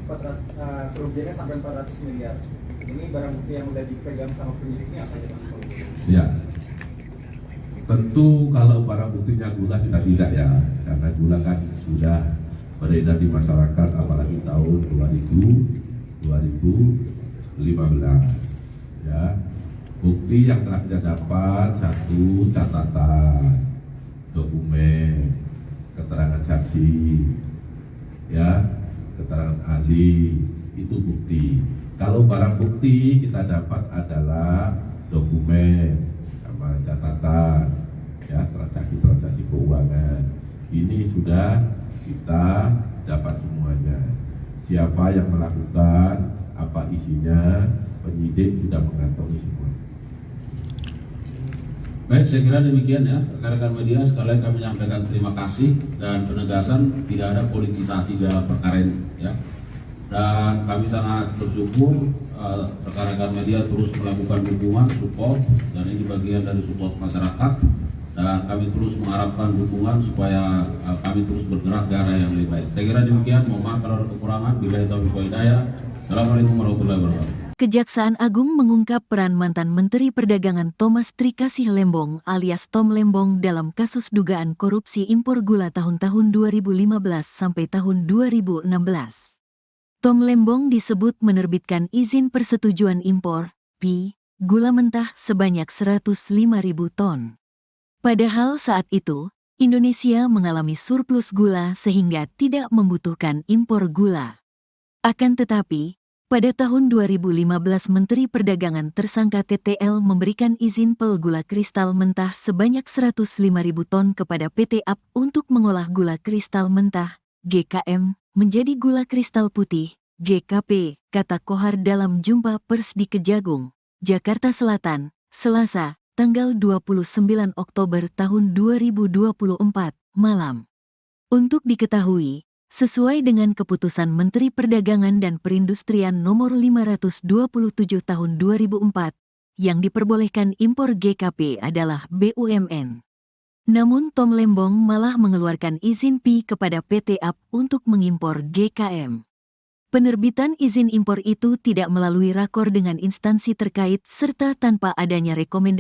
kerugiannya sampai 400 miliar. Ini barang bukti yang udah dipegang sama penyidiknya apa ya Pak? Ya, tentu kalau barang buktinya gula sudah tidak ya, karena gula kan sudah beredar di masyarakat, apalagi tahun 2015. Ya, bukti yang telah kita dapat, satu, catatan, dokumen, keterangan saksi, ya, keterangan ahli, itu bukti. Kalau barang bukti kita dapat adalah dokumen sama catatan, ya, transaksi keuangan. Ini sudah kita dapat semuanya. Siapa yang melakukan, apa isinya, penyidik sudah mengantongi semua. Baik, saya kira demikian ya, rekan-rekan media sekalian, kami menyampaikan terima kasih dan penegasan tidak ada politisasi dalam perkara ini ya. Dan kami sangat bersyukur rekan-rekan media terus melakukan dukungan, support, dan ini bagian dari support masyarakat, dan kami terus mengharapkan dukungan supaya kami terus bergerak ke arah yang lebih baik. Saya kira demikian, mohon maaf kalau ada kekurangan. Billahi taufiq wal hidayah. Assalamualaikum warahmatullahi wabarakatuh. Kejaksaan Agung mengungkap peran mantan Menteri Perdagangan Thomas Trikasih Lembong alias Tom Lembong dalam kasus dugaan korupsi impor gula tahun-tahun 2015 sampai tahun 2016. Tom Lembong disebut menerbitkan izin persetujuan impor, PI, gula mentah sebanyak 105.000 ton. Padahal saat itu, Indonesia mengalami surplus gula sehingga tidak membutuhkan impor gula. Akan tetapi, pada tahun 2015 Menteri Perdagangan tersangka TTL memberikan izin pel gula kristal mentah sebanyak 105.000 ton kepada PT AP untuk mengolah gula kristal mentah, GKM, menjadi gula kristal putih, GKP, kata Kohar dalam jumpa pers di Kejagung, Jakarta Selatan, Selasa, tanggal 29 Oktober tahun 2024, malam. Untuk diketahui, sesuai dengan keputusan Menteri Perdagangan dan Perindustrian nomor 527 tahun 2004, yang diperbolehkan impor GKP adalah BUMN. Namun Tom Lembong malah mengeluarkan izin P kepada PT AP untuk mengimpor GKM. Penerbitan izin impor itu tidak melalui rakor dengan instansi terkait serta tanpa adanya rekomendasi